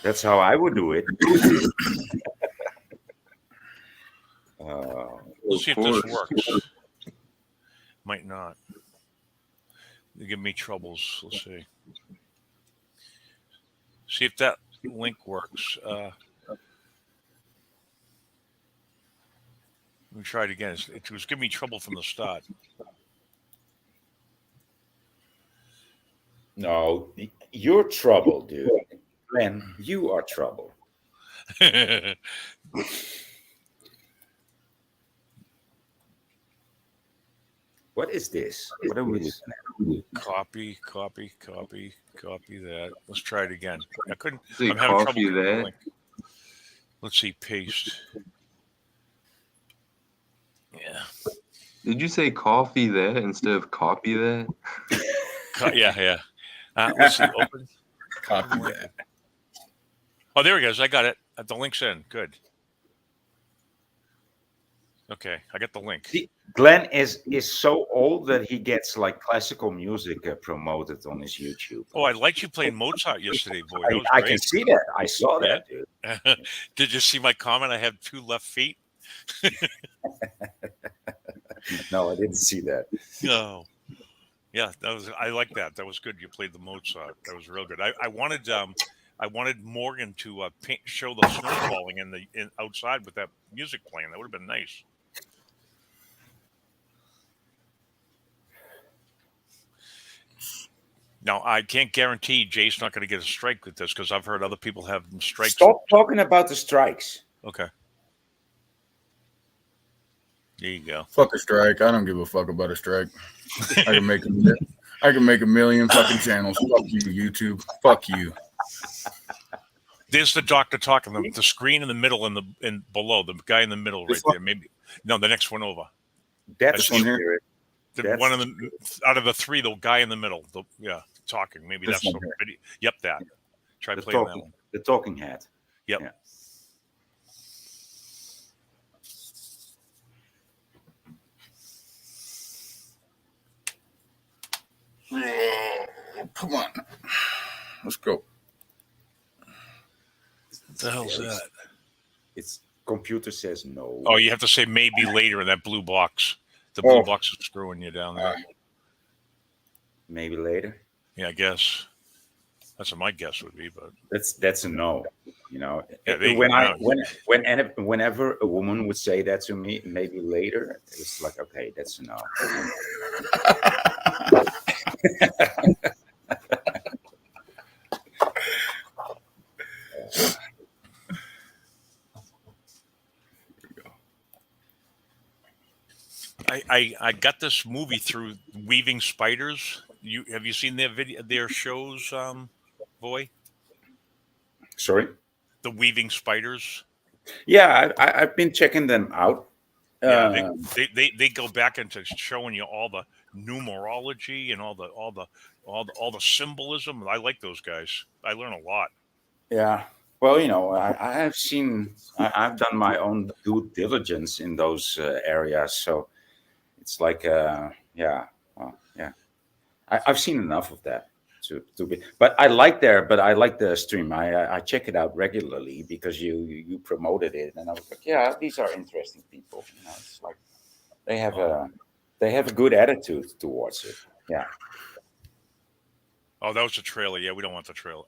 that's how I would do it. Let's see if this works. Might not. They give me troubles. Let's see. See if that link works. Let me try it again. It was giving me trouble from the start. No, you're trouble, dude. Glenn, you are trouble. What is this? What are we looking at? Copy that. Let's try it again. I couldn't. Say I'm having trouble coffee getting the that. link. Let's see. Paste. Yeah. Did you say coffee that instead of copy that? Yeah. Let's see. Open. Copy that. Oh, there he goes. I got it. The link's in. Good. Okay, I got the link. Glenn is so old that he gets like classical music promoted on his YouTube. Oh, I liked you playing Mozart yesterday, boy. That was I great. can see that. I saw that, dude. Did you see my comment? I have 2 left feet. No, I didn't see that. No. Yeah, I like that. That was good. You played the Mozart. That was real good. I wanted Morgan to show the snow falling in outside with that music playing. That would have been nice. Now, I can't guarantee Jay's not going to get a strike with this because I've heard other people have strikes. Stop talking about the strikes. Okay. There you go. Fuck a strike. I don't give a fuck about a strike. I can make a million fucking channels. Fuck you, YouTube. Fuck you. There's the doctor talking. The screen in the middle and below the guy in the middle right there. Maybe no, the next one over. That's This one here? One of the out of the three, the guy in the middle. Talking. Maybe This that's one the here. video. Yep, that. Try the playing that talking, one. the talking head. Yep. Yeah. Come on. Let's go. What the hell's that? It's computer says no. Oh, you have to say maybe later in that blue box. The blue box is screwing you down there. Maybe later. Yeah, I guess. That's what my guess would be, but That's a no. You know, Yeah, they- whenever a woman would say that to me, maybe later, it's like, okay, that's a no. I got this movie through Weaving Spiders. Have you seen their shows, boy? Sorry. The Weaving Spiders. Yeah, I've been checking them out. Yeah, they go back into showing you all the numerology and all the symbolism. I like those guys. I learn a lot. Yeah. Well, you know, I've done my own due diligence in those areas. So it's like, yeah. I've seen enough of that to be, but I like the stream. I check it out regularly because you promoted it, and I was like, yeah, these are interesting people. You know, it's like they have a good attitude towards it. Yeah. Oh, that was the trailer. Yeah, we don't want the trailer.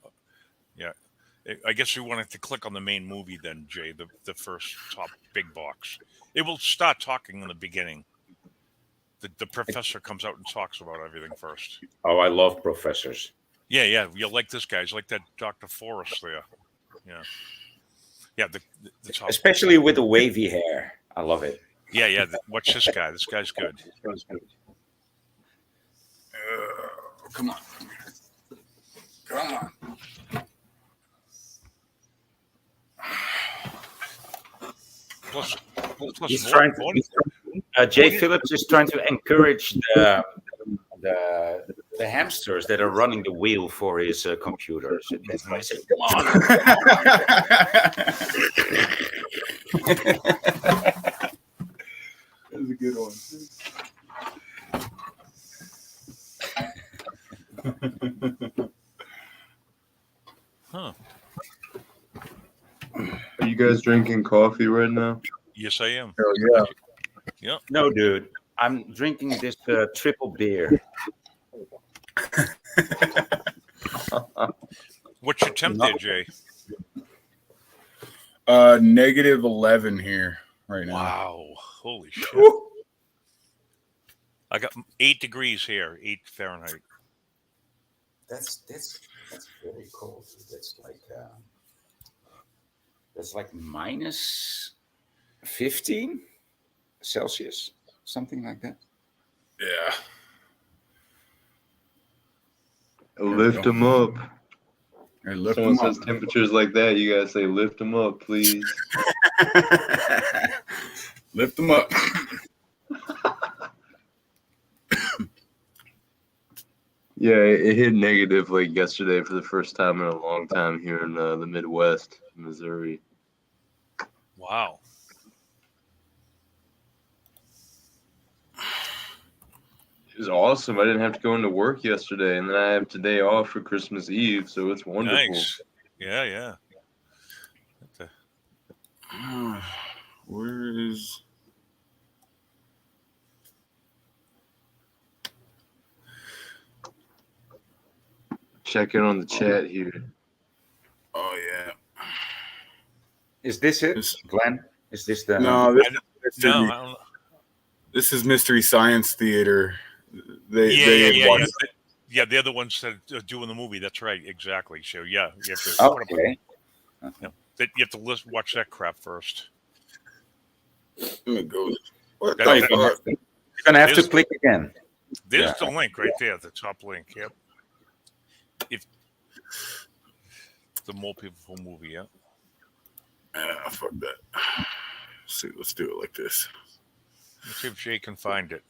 Yeah. I guess we wanted to click on the main movie then, Jay, the first top big box. It will start talking in the beginning. The professor comes out and talks about everything first. Oh, I love professors. Yeah. You'll like this guy. He's like that Dr. Forrest there. Yeah. Yeah, the top. Especially with the wavy hair. I love it. Yeah. Watch this guy. This guy's good. Come on. Come on. Plus He's trying to, Jay Phillips is trying to encourage the hamsters that are running the wheel for his computer. So that's why I said, come on. That's a good one. Huh. Are you guys drinking coffee right now? Yes, I am. Hell yeah. No, dude. I'm drinking this triple beer. What's your temp there, Jay? Negative 11 here right now. Wow. Holy shit. Woo. I got 8 degrees here, 8 Fahrenheit. That's very cold. That's like minus 15 Celsius, something like that. Yeah. Lift them up. Hey, lift Someone them up. says temperatures like that, you gotta say lift them up, please. Lift them up. Yeah, it hit negative like yesterday for the first time in a long time here in the Midwest, Missouri. Wow. It was awesome. I didn't have to go into work yesterday, and then I have today off for Christmas Eve, so it's wonderful. Nice. Yeah. Where is... Check in on the chat here. Oh, yeah. Is this it, This- Glenn? Is this the... No, No, I don't know. this is Mystery Science Theater. Yeah. Yeah, they're the ones that are doing the movie. That's right, exactly. So yeah, you have to put up, Okay. you have to watch that crap first. Let me go. What That- the that- fuck? You're gonna have to There's- click again. There's Yeah. the link right there, the top link. Yep. If the More Beautiful movie, yeah. Fuck that. See, let's do it like this. Let's see if Jay can find it.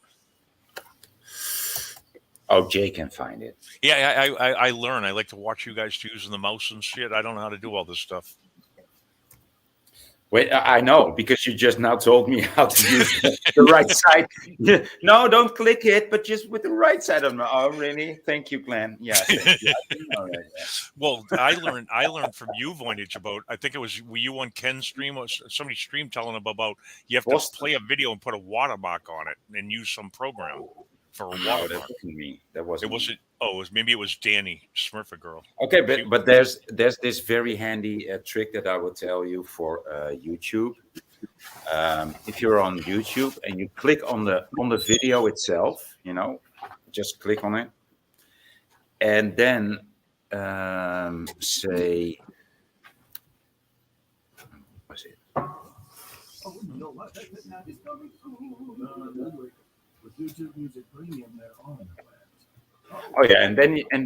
Oh, Jay can find it. Yeah, I learn. I like to watch you guys using the mouse and shit. I don't know how to do all this stuff. Wait, I know because you just now told me how to use the right side. No, don't click it, but just with the right side of my. Oh, really? Thank you, Glenn. Yeah. Thank you. I didn't know that, yeah. Well, I learned from you, Voynich, about, I think it was, were you on Ken's stream or somebody stream telling him about you have to Was- play a video and put a watermark on it and use some program for a No, that watermark. wasn't me. That It wasn't. wasn't. Oh, maybe it was Danny Smurfer girl. Okay, but there's this very handy trick that I will tell you for YouTube. If you're on YouTube and you click on the video itself, just click on it, and then say, what's it? With YouTube Music Premium, they're on the plans. Oh yeah, and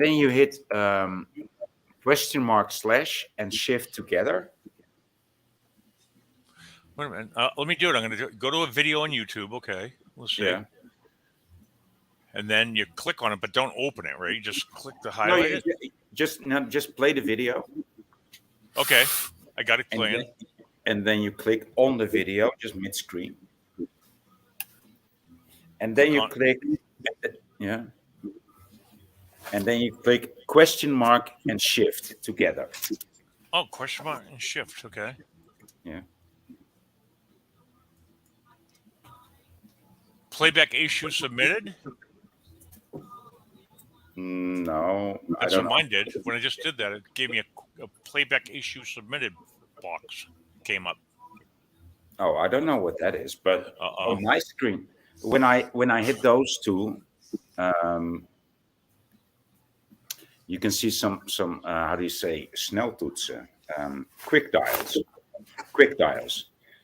then you hit question mark / and shift together. Wait a minute. Let me do it. I'm going to go to a video on YouTube. Okay. We'll see. Yeah. And then you click on it, but don't open it, right? You just click the No, highlight it. just play the video. Okay. I got it And playing. then you click on the video, just mid screen. And then you click, yeah. And then you click question mark and shift together. Oh, question mark and shift. Okay. Yeah. Playback issue submitted. No, I That's don't what know. mine did. When I just did that, it gave me a playback issue submitted box came up. Oh, I don't know what that is, but Uh-oh. on my screen, when I hit those two, you can see some how do you say sneltoetsen, quick dials.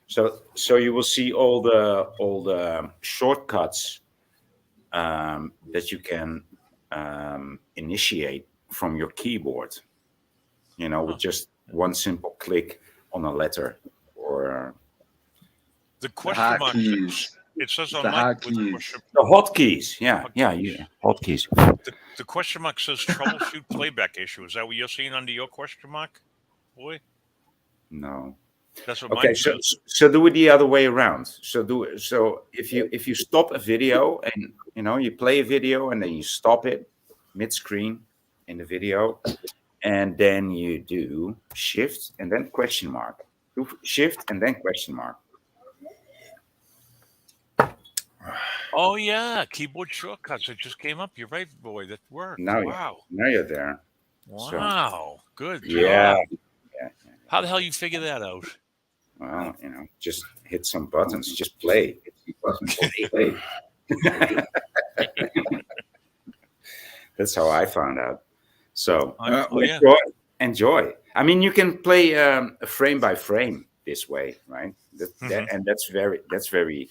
So you will see all the shortcuts that you can initiate from your keyboard. With just one simple click on a letter or The The question mark. hotkeys. It says on The my with the hotkeys. question, the hotkeys. Yeah, hotkeys. the question mark says troubleshoot playback issue. Is that what you're seeing under your question mark, boy? No. That's what Okay, mine so says. so do it the other way around. So if you stop a video and you play a video and then you stop it mid-screen in the video, and then you do shift and then question mark. Do shift and then question mark. Oh yeah, keyboard shortcuts. It just came up. You're right, boy. That worked. Now Wow. you're there. Wow. Good job. Yeah. How the hell you figure that out? Well, just hit some buttons, just play. Hey, That's how I found out. So Oh, yeah. enjoy. I mean, you can play frame by frame this way, right? Mhm. And that's very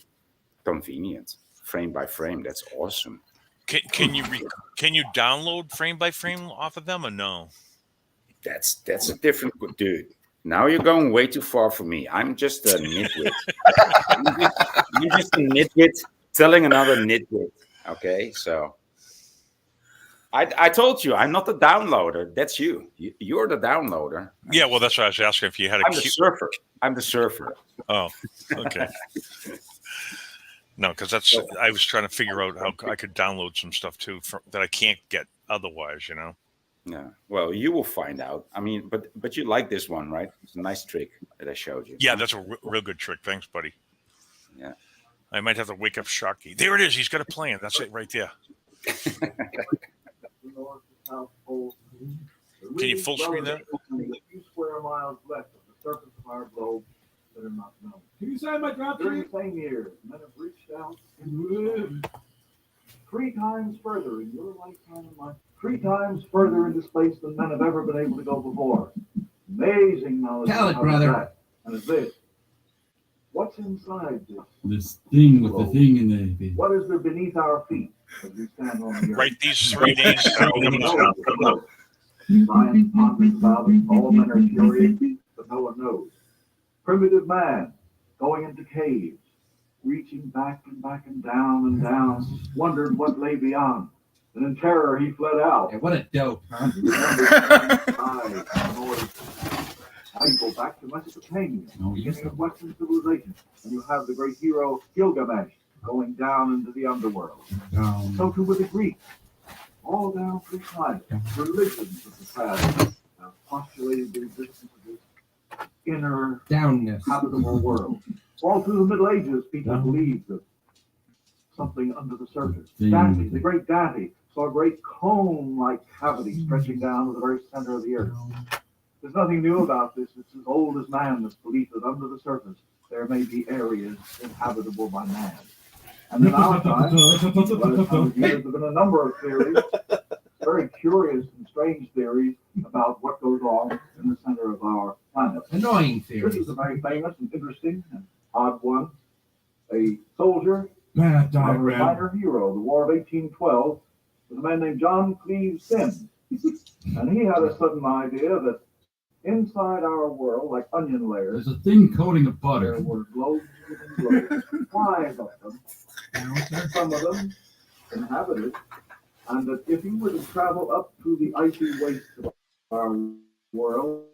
convenient. Frame by frame, that's awesome. Can you download frame by frame off of them or no? That's a different dude. Now you're going way too far for me. I'm just a nitwit. I'm just a nitwit telling another nitwit. Okay, so. I told you I'm not the downloader. That's you. You're the downloader. Yeah, well, that's what I was asking. If you had a I'm the surfer. I'm the surfer. Oh, okay. No, because I was trying to figure out how I could download some stuff too that I can't get otherwise. Yeah. Well, you will find out. I mean, but you like this one, right? It's a nice trick that I showed you. Yeah, that's a real good trick. Thanks, buddy. Yeah. I might have to wake up Sharky. There it is. He's got a plan. That's it right there. Can you full screen that? A few square miles left of the surface of our globe that are not known. Can you say my drop during the same years, men have reached out and lived 3 times further in your lifetime and mine. 3 times further into space than men have ever been able to go before. Amazing knowledge. Tell it, of brother. that. And it's this. What's inside this? This thing with the thing in the. What is there beneath our feet as we stand on the earth? Write these 3 names down. Science ponders about it. All men are curious, but no one knows. Primitive man going into caves, reaching back and down, wondered what lay beyond. And in terror, he fled out. Yeah, what a dope, huh? He remembered eyes and noise. Now you go back to Mesopotamia, No, you beginning of Western civilization, and you have the great hero Gilgamesh going down into the underworld. So too with the Greeks. All down through time, religions of the past have postulated the existence of this inner downness, habitable world. All through the Middle Ages, people believed that something under the surface. Dante, the great Dante, saw a great cone-like cavity stretching down to the very center of the earth. There's nothing new about this. It's as old as man, this belief that under the surface there may be areas inhabitable by man. And in our time, there's been a number of theories, very curious and strange theories about what goes on in the center of our planet. Annoying This theory. is a very famous and interesting and odd one. A soldier, Bad a diagram. minor hero, the War of 1812, was a man named John Cleves Sims. And he had a sudden idea that inside our world, like onion layers, There's a thin coating of there butter. were globes within globes, 5 of them, some of them inhabited, and that if you were to travel up through the icy wastes of our world,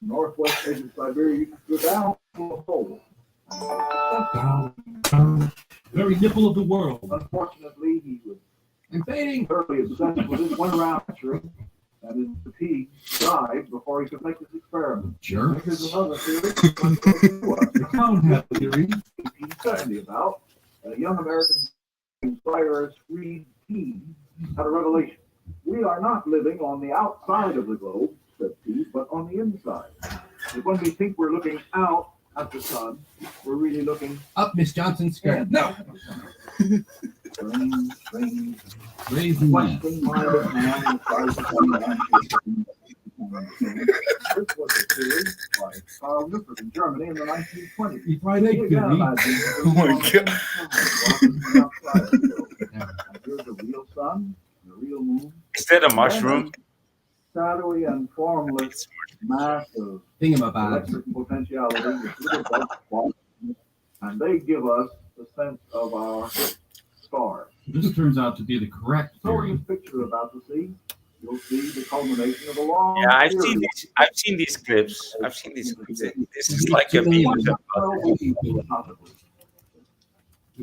northwest edge of Siberia, you could go down to a hole. Very nipple of the world. Unfortunately, he was I'm fading. thoroughly obsessed with his one round archery, and his fatigue died before he could make his experiment. Jerk. Here's another theory. The clown hat theory. 1870 about, a young American named Cyrus Reed Pease had a revelation. We are not living on the outside of the globe, said Pease, but on the inside. And when we think we're looking out at the sun, we're really looking Up Miss Johnson's skirt. No. strange, Raising man. question-minded man tries to find answers. This was a theory by Carl Lippert in Germany in the 1920s. He fried egg He theory. imagined Oh my God. And here's the real sun, the real moon, Is that a mushroom? shadowy and formless mass of Thingamabob. electric potentiality with little bugs walking, and they give us the sense of our stars. This turns out to be the correct So in theory. this picture you're about to see, you'll see the culmination of a long Yeah, I've series. seen these. I've seen these clips. This is like a meme.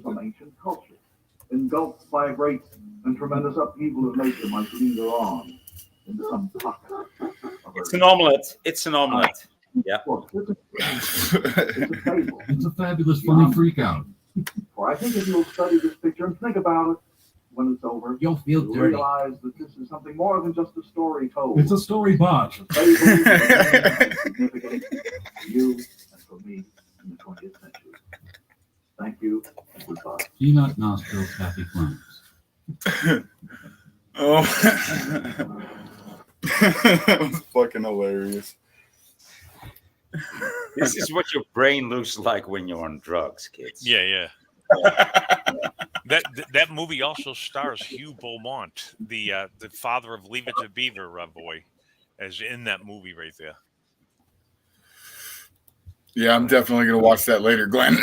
From ancient culture, engulfed by great and tremendous upheaval of nature, might linger on into some pocket of It's earth. an omelet. It's an omelet. Yeah. Look, it's a fable. It's a fabulous, funny freak out. For I think if you'll study this picture and think about it when it's over, You'll feel you'll dirty. realize that this is something more than just a story told. It's a story bot. A fable that is significant for you and for me in the 20th century. Thank you and goodbye. Peanut nostrils, happy clowns. Oh, that was fucking hilarious. This is what your brain looks like when you're on drugs, kids. Yeah. That movie also stars Hugh Beaumont, the father of Leave It to Beaver boy, as in that movie right there. Yeah, I'm definitely gonna watch that later, Glenn.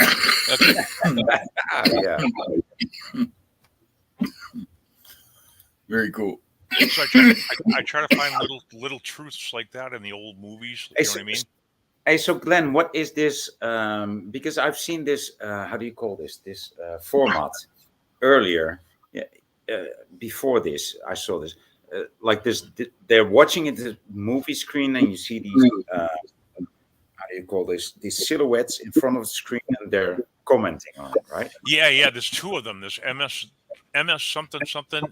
Yeah. Very cool. So I try to find little truths like that in the old movies. You know what I mean? Hey, so Glenn, what is this? Because I've seen this. How do you call this? This format earlier. Yeah, before this, I saw this. Like this, they're watching it the movie screen, and you see these. How do you call this? These silhouettes in front of the screen, and they're commenting on it, right? Yeah. There's 2 of them. There's MS something,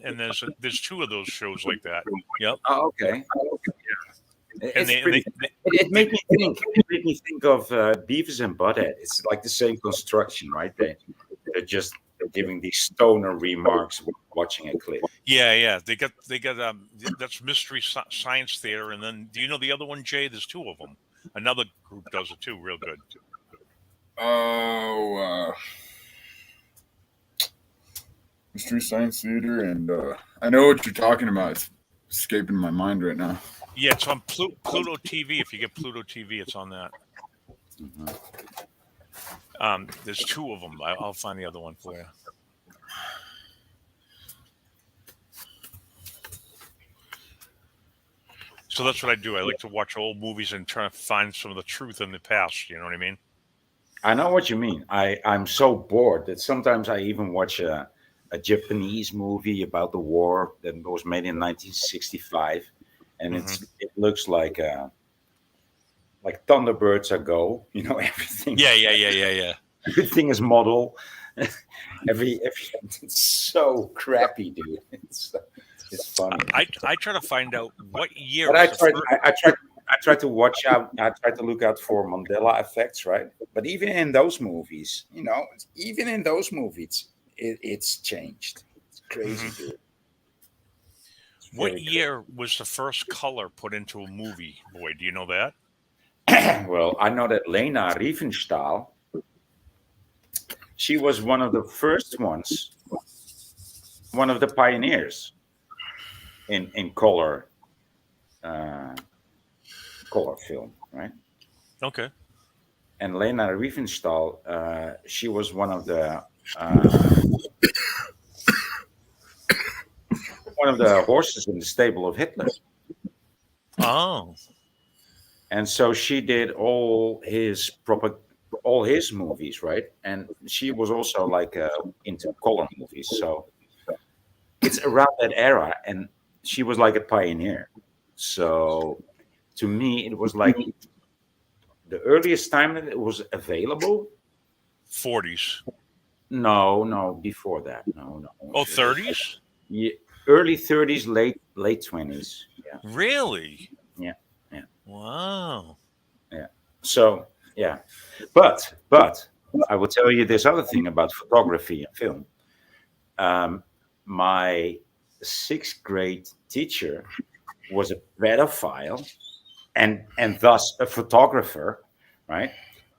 and there's 2 of those shows like that. Yep. Oh, okay. And It made me think. It made me think of Beavis and Butthead. It's like the same construction, right? They're just giving these stoner remarks while watching a clip. Yeah. They got that's Mystery Science Theater, and then do you know the other one, Jay? There's two of them. Another group does it too, real good. Oh, Mystery Science Theater, and I know what you're talking about. It's escaping my mind right now. Yeah, it's on Pluto TV. If you get Pluto TV, it's on that. There's two of them. I'll find the other one for you. So that's what I do. I like to watch old movies and try to find some of the truth in the past. You know what I mean? I know what you mean. I'm so bored that sometimes I even watch a Japanese movie about the war that was made in 1965, and it looks like Thunderbirds Go. You know, everything. Yeah. Everything is model. It's so crappy, dude. It's funny. I try to find out what year. But I try to watch out. I try to look out for Mandela effects, right? But even in those movies, it's changed. It's crazy, dude. What year was the first color put into a movie, Boy? Do you know that? Well, I know that Lena Riefenstahl, she was one of the first ones, one of the pioneers in color film, right? Okay. And Lena Riefenstahl, she was one of the horses in the stable of Hitler. Oh. And so she did all his movies, right? And she was also like into color movies. So it's around that era, and she was like a pioneer. So to me, it was like the earliest time that it was available. 40s. No, before that. No. Oh, 30s? Yeah, early 30s, late 20s. Yeah. Really? Yeah. Wow. Yeah. So yeah, but I will tell you this other thing about photography and film. My 6th grade teacher was a pedophile and thus a photographer, right?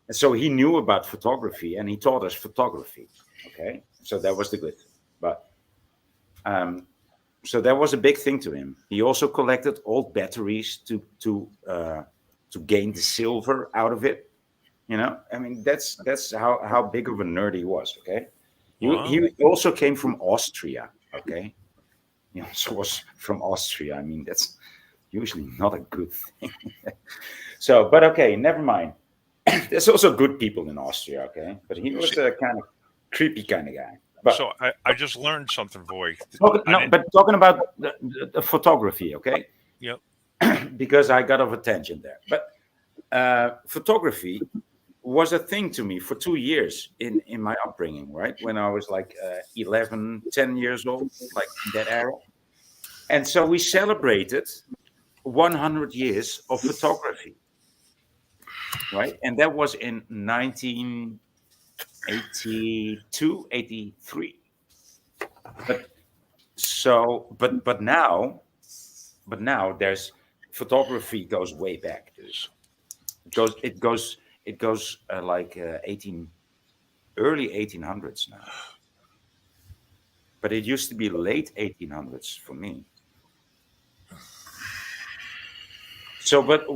And so he knew about photography and he taught us photography. Okay, so that was the good thing. But so that was a big thing to him. He also collected old batteries to gain the silver out of it. You know, I mean, that's how big of a nerd he was. Okay, he also came from Austria. Okay, he also was from Austria. I mean, that's usually not a good thing. So, but okay, never mind. There's also good people in Austria. Okay, but he was a kind of creepy kind of guy. But, so I just learned something, Boy. But talking about the photography, okay? Yep. Because I got off a tangent there. But photography was a thing to me for 2 years in my upbringing, right? When I was like 11, 10 years old, like that era. And so we celebrated 100 years of photography, right? And that was in 1982, 83. But now there's photography goes way back. It goes like early 1800s now. But it used to be late 1800s for me. So what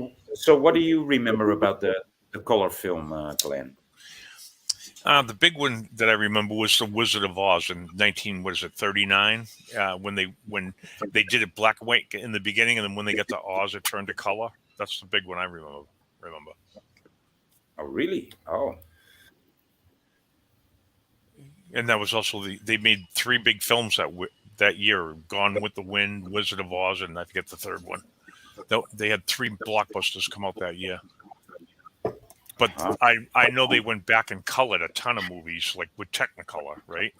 do you remember about the color film, Glenn? The big one that I remember was The Wizard of Oz in 39, when they did it black and white in the beginning, and then when they got to Oz, it turned to color. That's the big one I remember. Oh, really? Oh. And that was also they made 3 big films that year: Gone with the Wind, Wizard of Oz, and I forget the third one. They had 3 blockbusters come out that year. But I know they went back and colored a ton of movies, like with Technicolor, right?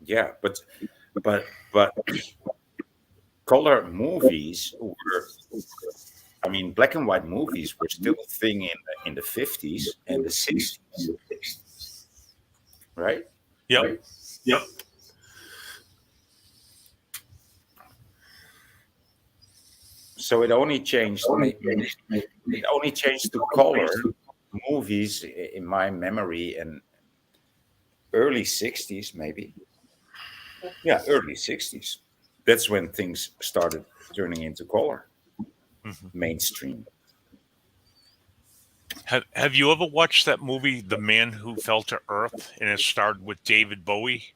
Yeah, but color movies were, I mean, black and white movies were still a thing in the 50s and the 60s, right? Yep. Right? Yep. So it only changed. It only changed to color movies in my memory in early '60s, maybe. Yeah, early '60s. That's when things started turning into color, Mhm. mainstream. Have you ever watched that movie, The Man Who Fell to Earth, and it starred with David Bowie?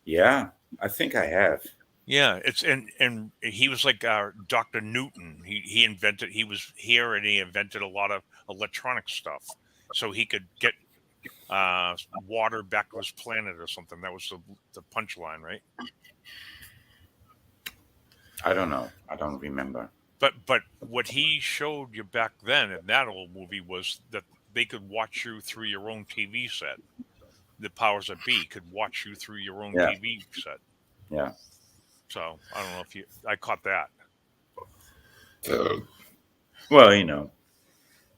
Yeah, I think I have. Yeah, it's and he was like Dr. Newton. He was here and he invented a lot of electronic stuff, so he could get water back to his planet or something. That was the punchline, right? I don't know. I don't remember. But what he showed you back then in that old movie was that they could watch you through your own TV set. The powers that be could watch you through your own Yeah. TV set. Yeah. So I don't know if I caught that. Well,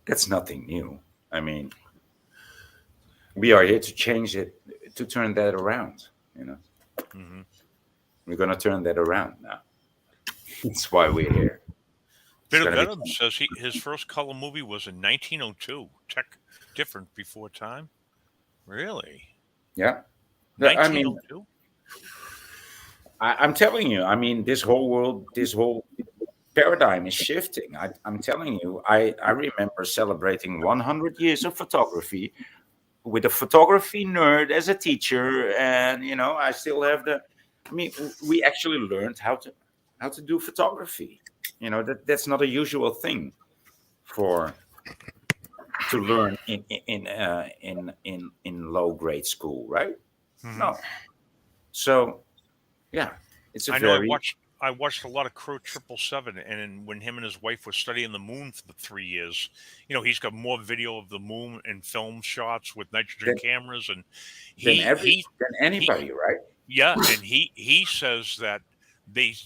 that's nothing new. I mean, we are here to change it, to turn that around. Hmm. We're going to turn that around now. That's why we're here. Bit of gonna be Venom says his first color movie was in 1902. Check different before time. Really? Yeah. I mean, 1902? I'm telling you, I mean, this whole world, this whole paradigm is shifting. I'm telling you, I remember celebrating 100 years of photography with a photography nerd as a teacher. And, I still have we actually learned how to do photography. That's not a usual thing to learn in low grade school, right? Mhm. No. So, yeah, it's a I know very I watched a lot of Crow 777, and when him and his wife were studying the moon for the 3 years, he's got more video of the moon and film shots with nitrogen Than- cameras, and than he anybody, right? yeah, and he says that they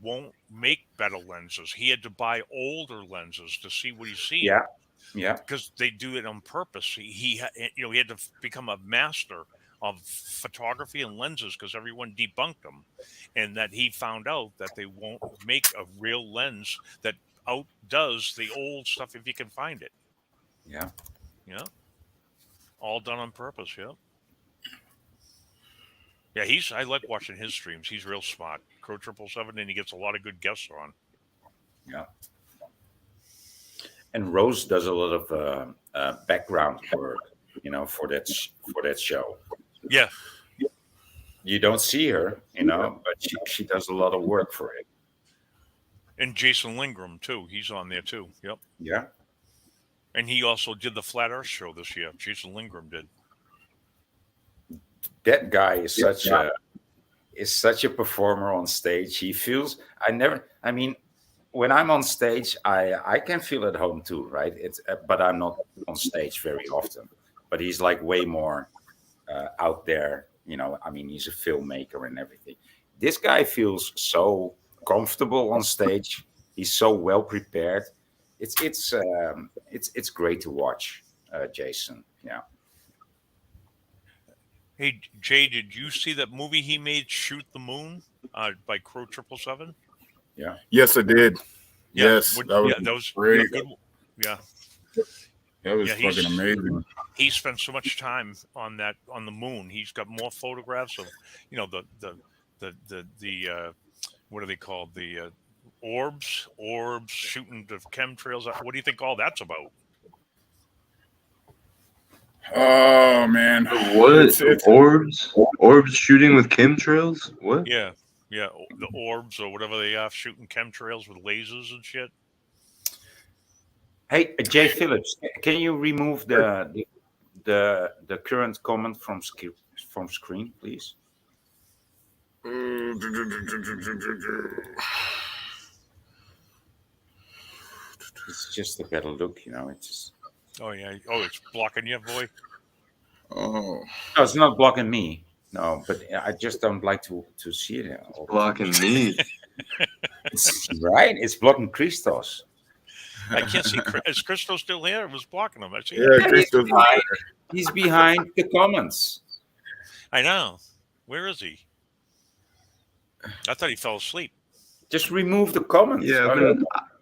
won't make better lenses. He had to buy older lenses to see what he's seeing. Yeah, yeah, Because they do it on purpose. He had to become a master of photography and lenses because everyone debunked them, and that he found out that they won't make a real lens that outdoes the old stuff if you can find it. yeah. All done on purpose. Yeah. I like watching his streams. He's real smart. Crow 777, and he gets a lot of good guests on. Yeah. And Rose does a lot of background work, for that show. Yeah. You don't see her, but she does a lot of work for it. And Jason Lingram too. He's on there too. Yep. Yeah. And he also did the Flat Earth show this year. Jason Lingram did. That guy is such a performer on stage. He feels when I'm on stage, I can feel at home too, right? But I'm not on stage very often. But he's like way more out there, he's a filmmaker and everything. This guy feels so comfortable on stage. He's so well prepared. It's great to watch, Jason. Yeah. Hey Jay, did you see that movie he made, Shoot the Moon, by Crow 777? Yeah. Yes, I did. Yeah, Yes, that was great. good. Yeah. That was Yeah, fucking amazing. He spent so much time on the moon. He's got more photographs of, the what are they called? The orbs shooting the chemtrails. What do you think all that's about? Oh man, What? Orbs shooting with chemtrails? What? Yeah, the orbs or whatever they are shooting chemtrails with lasers and shit. Hey, Jay Phillips, can you remove the current comment from screen, please? It's just a better look, It's just... Oh yeah. Oh, it's blocking you, boy. Oh, No, it's not blocking me. No, but I just don't like to see it. Blocking me. Right? It's blocking Christos. I can't see. Is Christo still here? It was blocking him. I see. yeah, Christopher. He's behind the comments. I know. Where is he? I thought he fell asleep. Just remove the comments. Yeah,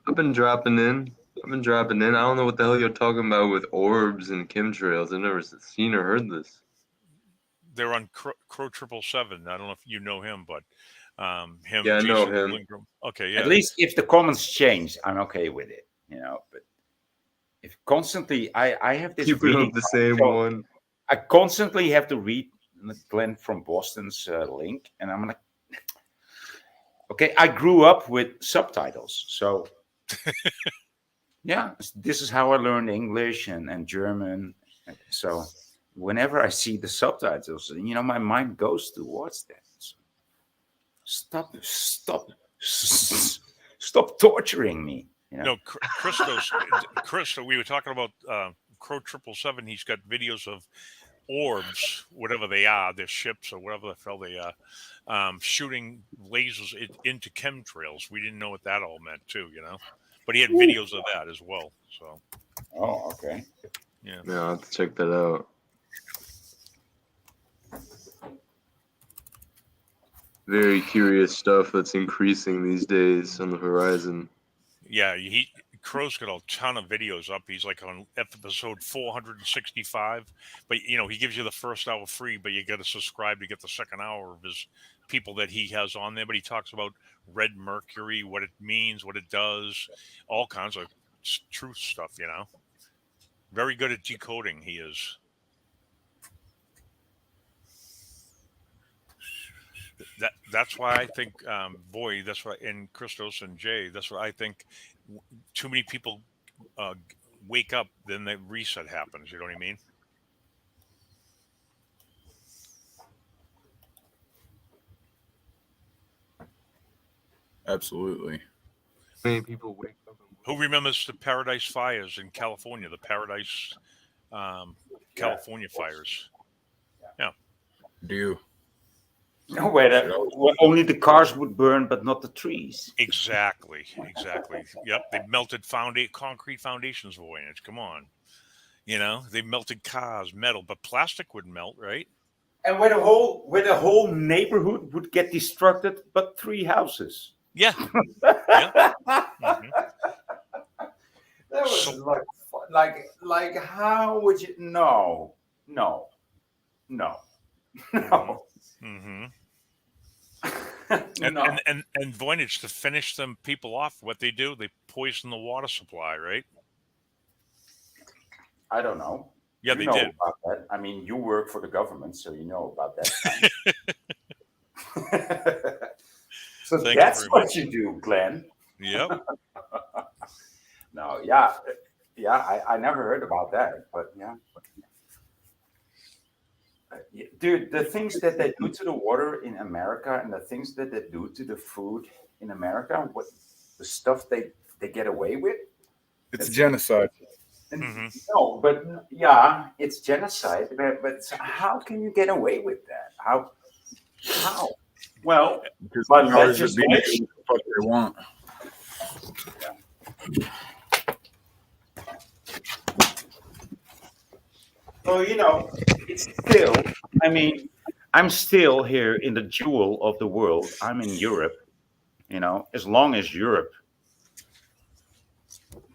I've been dropping in. I don't know what the hell you're talking about with orbs and chemtrails. I've never seen or heard this. They're on Crow 777. I don't know if you know him, but him. Yeah, I know Jason him. Lindgren. Okay, yeah. At least if the comments change, I'm okay with it. But if constantly, I have this You put reading up the same so one. I constantly have to read Glenn from Boston's link, and I'm gonna. Okay, I grew up with subtitles, so yeah, this is how I learned English and German. So whenever I see the subtitles, my mind goes towards that. So stop torturing me. No, Chris, we were talking about Crow 777. He's got videos of orbs, whatever they are, they're ships or whatever the hell they are, shooting lasers into chemtrails. We didn't know what that all meant, too, But he had videos of that as well. So. Oh, okay. Yeah. I'll have to check that out. Very curious stuff that's increasing these days on the horizon. Yeah, Crow's got a ton of videos up. He's like on episode 465, but he gives you the first hour free, but you got to subscribe to get the second hour of his people that he has on there. But he talks about red mercury, what it means, what it does, all kinds of truth stuff. Very good at decoding. He is. That's why I think, that's why, and Christos and Jay, that's why I think too many people wake up, then the reset happens. You know what I mean? Absolutely. Many people wake up. Who remembers the Paradise fires in California? The Paradise, California fires. Yeah. Do you? No, where only the cars would burn, but not the trees. Exactly. Yep, they melted concrete foundations, Voyage. Come on, they melted cars, metal, but plastic would melt, right? And where the whole neighborhood would get destructed, but 3 houses. Yeah. Yeah. Mm-hmm. That was like how would you? No. Mm-hmm. No. And Voynich, to finish them people off, what they do, they poison the water supply, right? I don't know. Yeah, you they did. About that. I mean, you work for the government, so you know about that. So Thank that's you what much. you do, Glenn. Yep. No, yeah, I never heard about that, but yeah. Dude, the things that they do to the water in America and the things that they do to the food in America, what the stuff they get away with. It's genocide. Mm-hmm. No, but yeah, it's genocide. But how can you get away with that? How? Well, Because but powers let's that be just- do what they want. So, it's still, I mean, I'm still here in the jewel of the world. I'm in Europe, as long as Europe.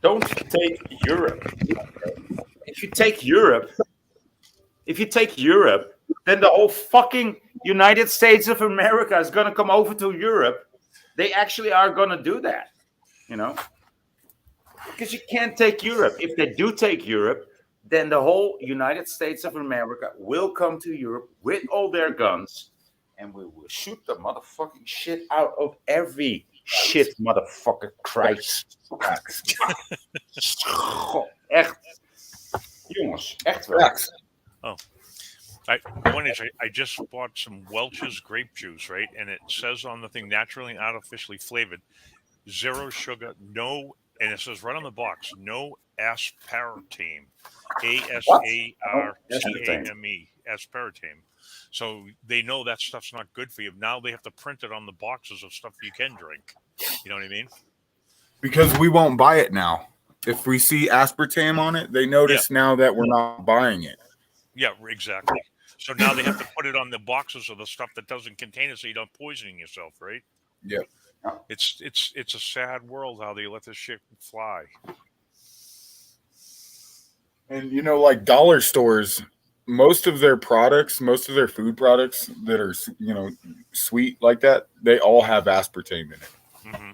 Don't take Europe. If you take Europe, then the whole fucking United States of America is going to come over to Europe. They actually are going to do that, because you can't take Europe. If they do take Europe, then the whole United States of America will come to Europe with all their guns, and we will shoot the motherfucking shit out of every shit motherfucker Christ. Echt. Jongens, echt wel. Oh. One is I just bought some Welch's grape juice, right? And it says on the thing, naturally and artificially flavored, 0 sugar, no, and it says right on the box, no aspartame. ASARTAME, aspartame. So they know that stuff's not good for you. Now they have to print it on the boxes of stuff you can drink. You know what I mean? Because we won't buy it now. If we see aspartame on it, they notice now that we're not buying it. Yeah, exactly. So now they have to put it on the boxes of the stuff that doesn't contain it, so you're not poisoning yourself, right? Yep. It's a sad world how they let this shit fly. And like dollar stores, most of their products, most of their food products that are sweet like that, they all have aspartame in it. Mm-hmm.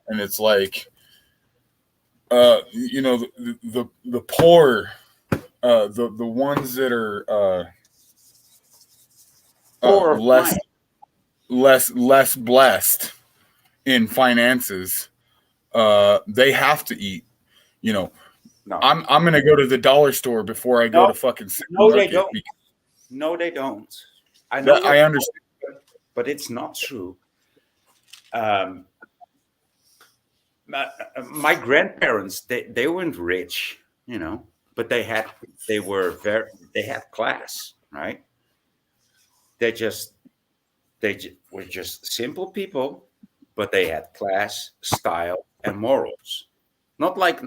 And it's like, the poor, the ones that are Or less blessed in finances, they have to eat. no, I'm gonna go to the dollar store before I go No. to fucking no, they supermarket don't. because No, they don't. I know, I understand. but it's not true. My grandparents, they weren't rich, but they had class, right? Were just simple people, but they had class, style, and morals. Not like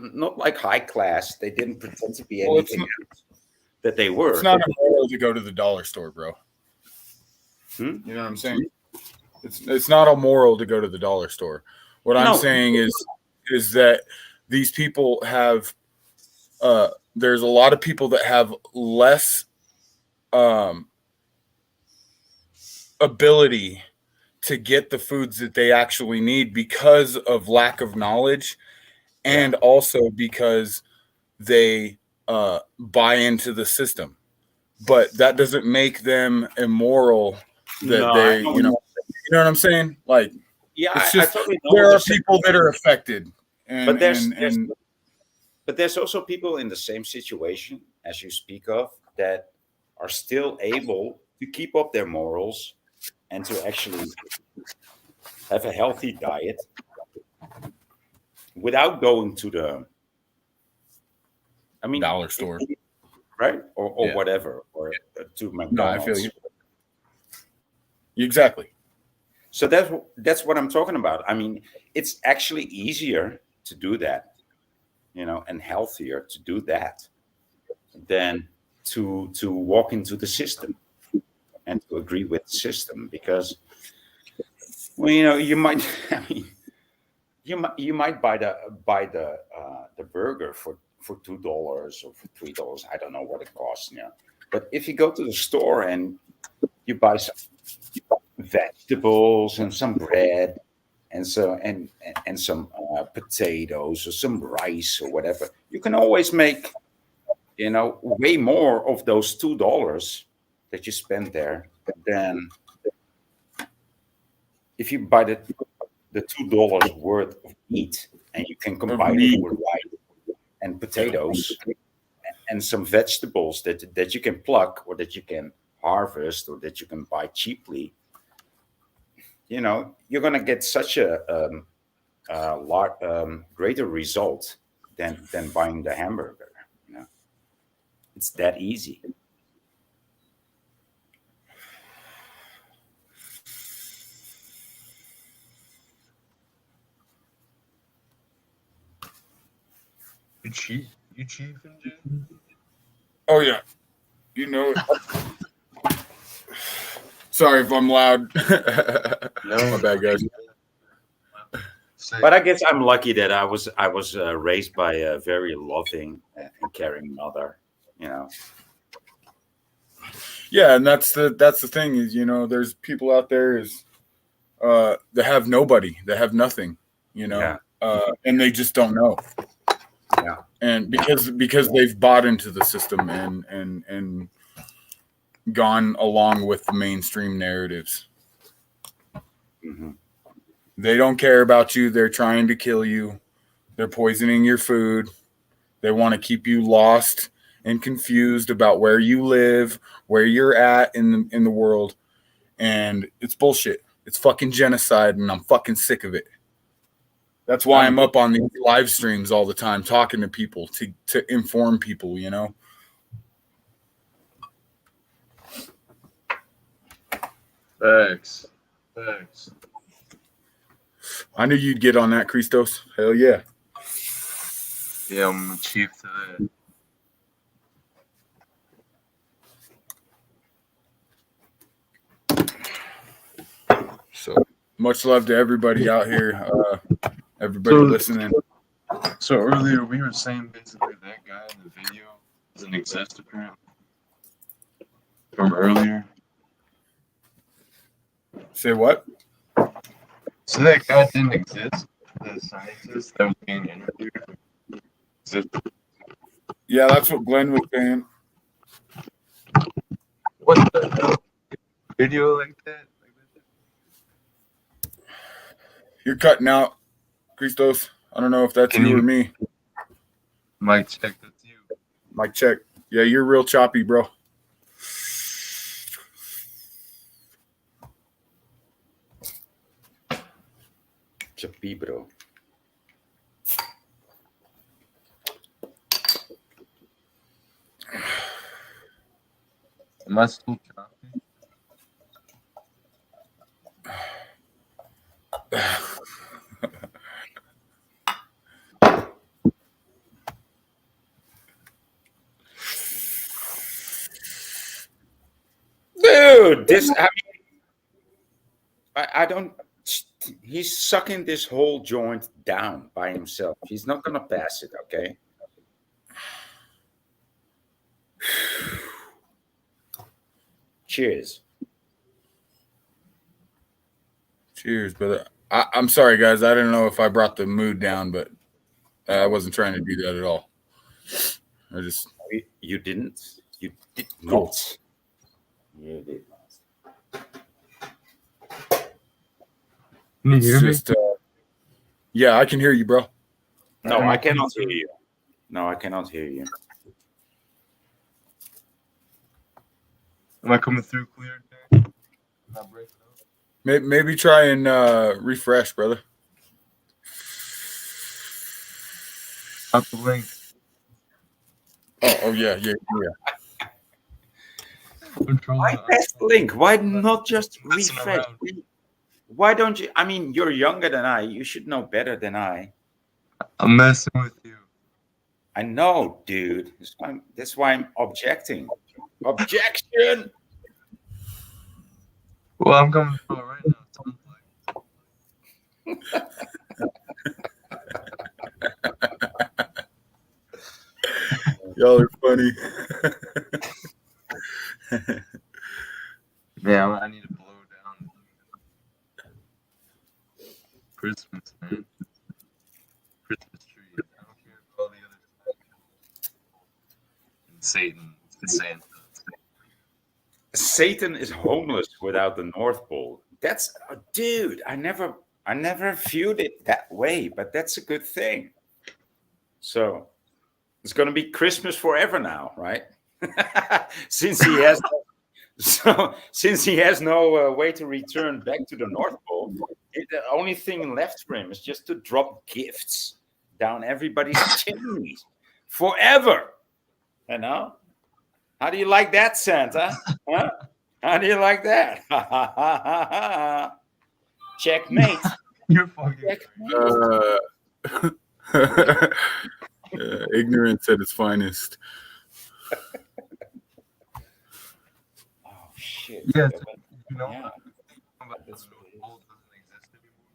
high class. They didn't pretend to be Well, it's anything else that they were. It's not immoral to go to the dollar store, bro. Hmm? You know what I'm saying? It's not immoral to go to the dollar store. What I'm No. saying is that these people have there's a lot of people that have less ability to get the foods that they actually need because of lack of knowledge, and also because they buy into the system. But that doesn't make them immoral. That No, they, you know what I'm saying? Like, Yeah, it's I just totally know there what are you're saying. people that are affected, and But and there's also people in the same situation as you speak of that are still able to keep up their morals and to actually have a healthy diet without going to the dollar store, right? Or Yeah. whatever, or to McDonald's. No, I feel you. Exactly. So that's what I'm talking about. I mean, it's actually easier to do that, and healthier to do that than to walk into the system and to agree with the system, because you might you might buy the burger for $2 or for $3. I don't know what it costs now. But if you go to the store and you buy some vegetables and some bread and some potatoes or some rice or whatever, you can always make way more of those $2 that you spend there than if you buy the $2 worth of meat, and you can combine it with rice and potatoes and some vegetables that you can pluck or that you can harvest or that you can buy cheaply. You're going to get such a lot greater result than buying the hamburger. It's that easy. You chiefing, Jim? Oh yeah, it. Sorry if I'm loud. No, My bad, guys. But I guess I'm lucky that I was raised by a very loving and caring mother. Yeah, and that's the thing is, there's people out there that have nobody, that have nothing, and they just don't know. Yeah. And because they've bought into the system and gone along with the mainstream narratives. Mm-hmm. They don't care about you. They're trying to kill you. They're poisoning your food. They want to keep you lost and confused about where you live, where you're at in the world. And it's bullshit. It's fucking genocide, and I'm fucking sick of it. That's why I'm up on these live streams all the time, talking to people to inform people, Facts. I knew you'd get on that, Christos. Hell yeah. Yeah, I'm a chief to that. Much love to everybody out here. Everybody listening. So earlier we were saying basically that guy in the video doesn't exist apparently. From earlier. Say what? So that guy didn't exist. The scientist that was being interviewed. Yeah, that's what Glenn was saying. What the hell? Video like that? You're cutting out, Christos. I don't know if that's Can you or you- me. Mike, check that's you. Mike, check. Yeah, you're real choppy, bro. Choppy, bro. Am I still choppy? Dude, this, I mean, I don't, he's sucking this whole joint down by himself. He's not going to pass it, okay? Cheers. Cheers, brother. I'm sorry, guys. I didn't know if I brought the mood down, but I wasn't trying to do that at all. I just You didn't? You did Cool. not. You did not. Can you it's hear me? just yeah, I can hear you, bro. No, I cannot hear you. No, I cannot hear you. Am I coming through clear? Am I breaking up? Maybe try and refresh, brother. Up the link. Oh yeah. Why press the link? Why not just Messing refresh? around. Why don't you? I mean, you're younger than I. You should know better than I. I'm messing with you. I know, dude. That's why I'm objecting. Objection! Well, I'm coming through it right now. It sounds like. Y'all are funny. Yeah, I need to blow down Christmas, man. Christmas tree. I don't care about all the other stuff. And Satan. And Santa. Satan is homeless without the North Pole. That's, dude. I never viewed it that way, but that's a good thing. So it's going to be Christmas forever now, right? since he has no way to return back to the North Pole, the only thing left for him is just to drop gifts down everybody's chimneys forever. You know? How do you like that, Santa? Huh? How do you like that? Checkmate. You're fucking. Checkmate. Ignorance at its finest. Oh shit. Yes. You know, Yeah. about this world doesn't exist anymore.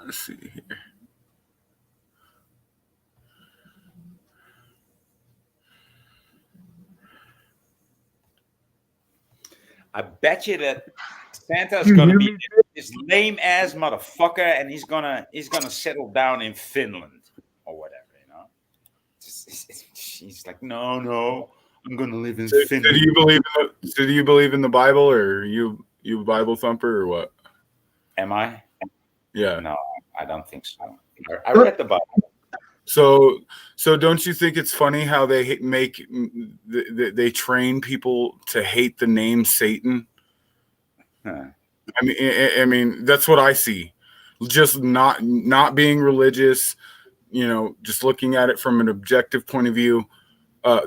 Let's see here. I bet you that Santa's gonna be this lame ass motherfucker, and he's gonna settle down in Finland or whatever, you know. He's like, no, I'm gonna live in So Finland. do you believe in the Bible, or you a Bible thumper, or what? Am I? Yeah. No, I don't think so. I read the Bible. So don't you think it's funny how they they train people to hate the name Satan? Huh. I mean that's what I see. Just not being religious, just looking at it from an objective point of view.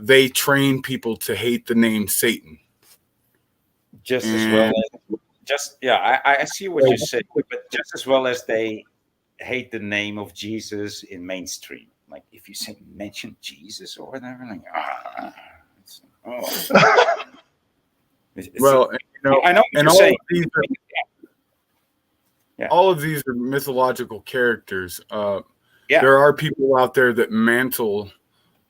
They train people to hate the name Satan. Just I see what you say, but just as well as they hate the name of Jesus in mainstream. Like if you say mention Jesus or whatever, like Well, I know what and you're all saying. of these are, Yeah. all of these are mythological characters. Yeah. There are people out there that mantle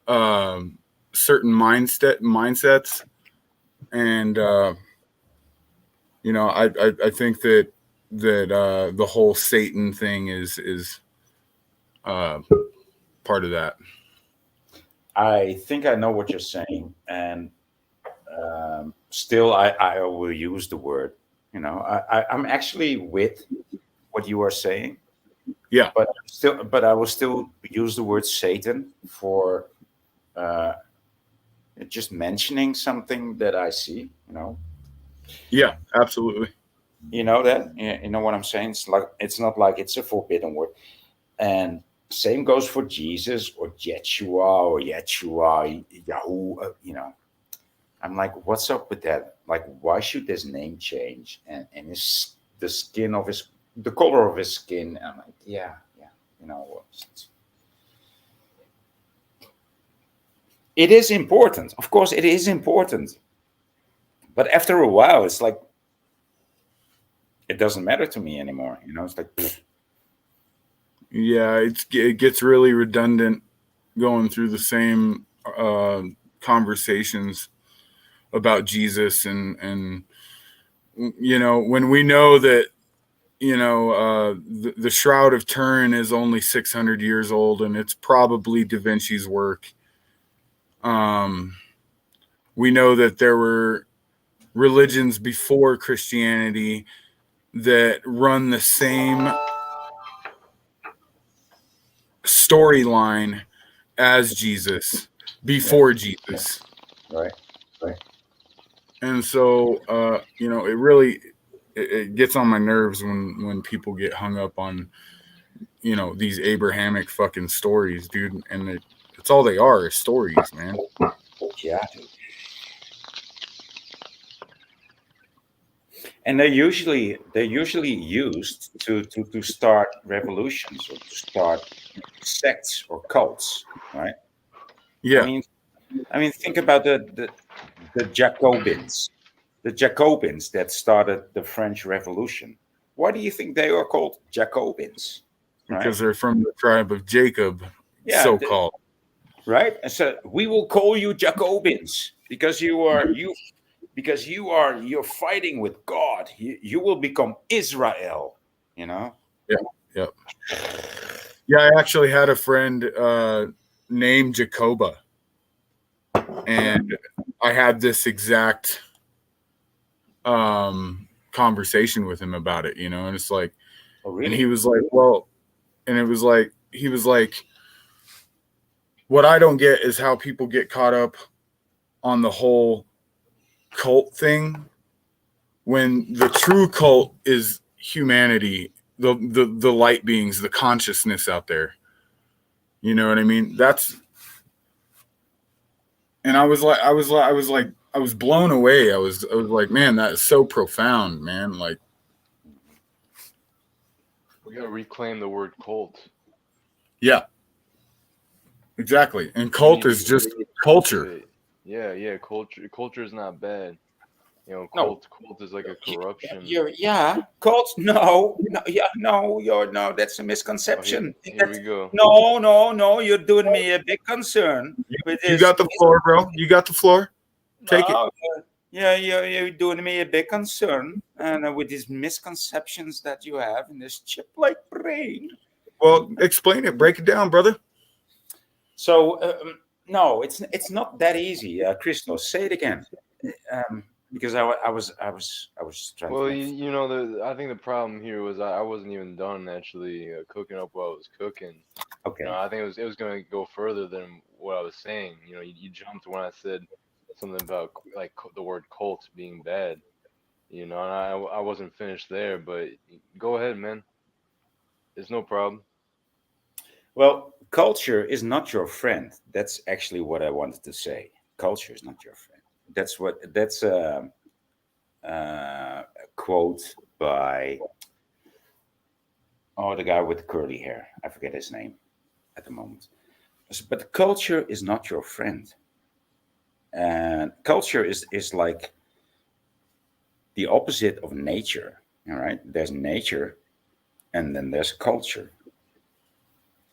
certain mindsets, and I think that the whole Satan thing is part of that. I think I know what you're saying, and still, I will use the word. I'm actually with what you are saying. Yeah. But I will still use the word Satan for just mentioning something that I see. Yeah, absolutely. You know that. You know what I'm saying? It's not like it's a forbidden word, and same goes for Jesus or Yeshua or Yahoo. I'm like, what's up with that? Like, why should his name change? And the color of his skin. I'm like, yeah. It is important. Of course, it is important. But after a while, it's like, it doesn't matter to me anymore. It's like, pfft. Yeah, it gets really redundant going through the same conversations about Jesus, and when we know that the Shroud of Turin is only 600 years old, and it's probably Da Vinci's work. We know that there were religions before Christianity that run the same storyline as Jesus before Jesus. Right. And so, it really it gets on my nerves when people get hung up on, these Abrahamic fucking stories, dude. And it's all they are is stories, man. Yeah. And they're usually used to start revolutions or to start sects or cults, right? Yeah. I mean, think about the Jacobins, that started the French Revolution. Why do you think they are called Jacobins? Because they're from the tribe of Jacob, so-called. Right? And so we will call you Jacobins because you're fighting with God. You will become Israel. Yeah. Yeah. Yeah, I actually had a friend named Jacoba, and I had this exact conversation with him about it, and it's like, oh, really? And he was like, well, and it was like, he was like, what I don't get is how people get caught up on the whole cult thing when the true cult is humanity, the light beings, the consciousness out there. You know what I mean? And I was blown away. I was like, man, that is so profound, man. Like, we gotta reclaim the word cult. yeah, exactly. And cult is just culture. Yeah. Culture is not bad. Cult is like a corruption. Cult. No, that's a misconception. Here we go. No, you're doing me a big concern. You got the floor, bro. You got the floor. Take it. Yeah, you're doing me a big concern, and with these misconceptions that you have in this chip-like brain. Well, explain it. Break it down, brother. So, no, it's not that easy. Christo, say it again. Because I was trying. Well, I think the problem here was I wasn't even done actually cooking up what I was cooking. Okay. I think it was going to go further than what I was saying. You jumped when I said something about like the word cult being bad. And I wasn't finished there, but go ahead, man. It's no problem. Well, culture is not your friend. That's actually what I wanted to say. Culture is not your friend. quote by the guy with the curly hair. I forget his name at the moment. But culture is not your friend. And culture is like the opposite of nature. All right. There's nature and then there's culture.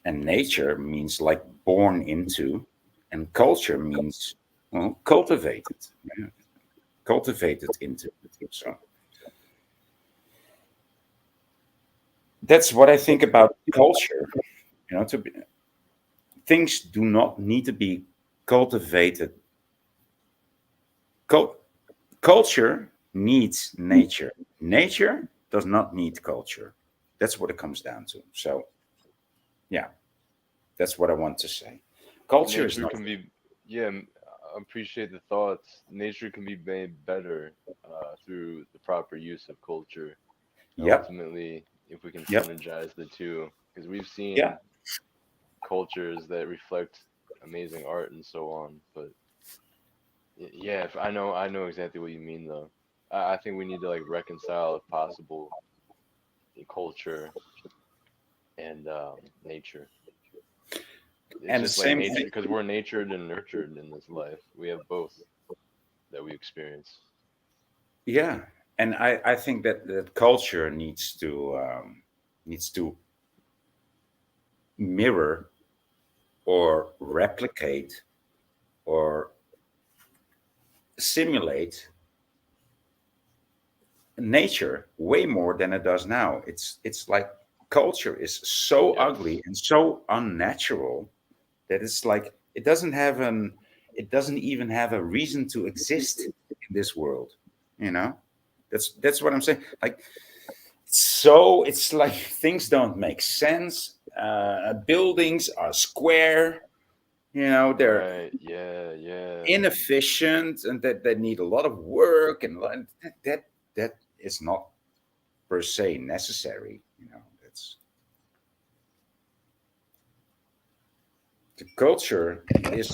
And nature means like born into, and culture means, well, cultivated. Yeah. Cultivated into. So that's what I think about culture. Things do not need to be cultivated. Culture needs nature. Nature does not need culture. That's what it comes down to. So, yeah, that's what I want to say. Culture is Nature not. can be, yeah, I appreciate the thoughts. Nature can be made better through the proper use of culture. Yep. Ultimately, if we can Yep. synergize the two, because we've seen Yeah. cultures that reflect amazing art and so on. But yeah, if I know exactly what you mean though. I think we need to like reconcile, if possible, culture and nature. It's And just like same nature, thing. because we're natured and nurtured in this life. We have both that we experience. Yeah, and I think that culture needs to mirror or replicate or simulate nature way more than it does now. It's like culture is so Yes. ugly and so unnatural that it's like it doesn't even have a reason to exist in this world. You know, that's what I'm saying. Like, so it's like things don't make sense. Buildings are square. They're Right. Yeah. inefficient and that they need a lot of work and that is not per se necessary. That's the culture is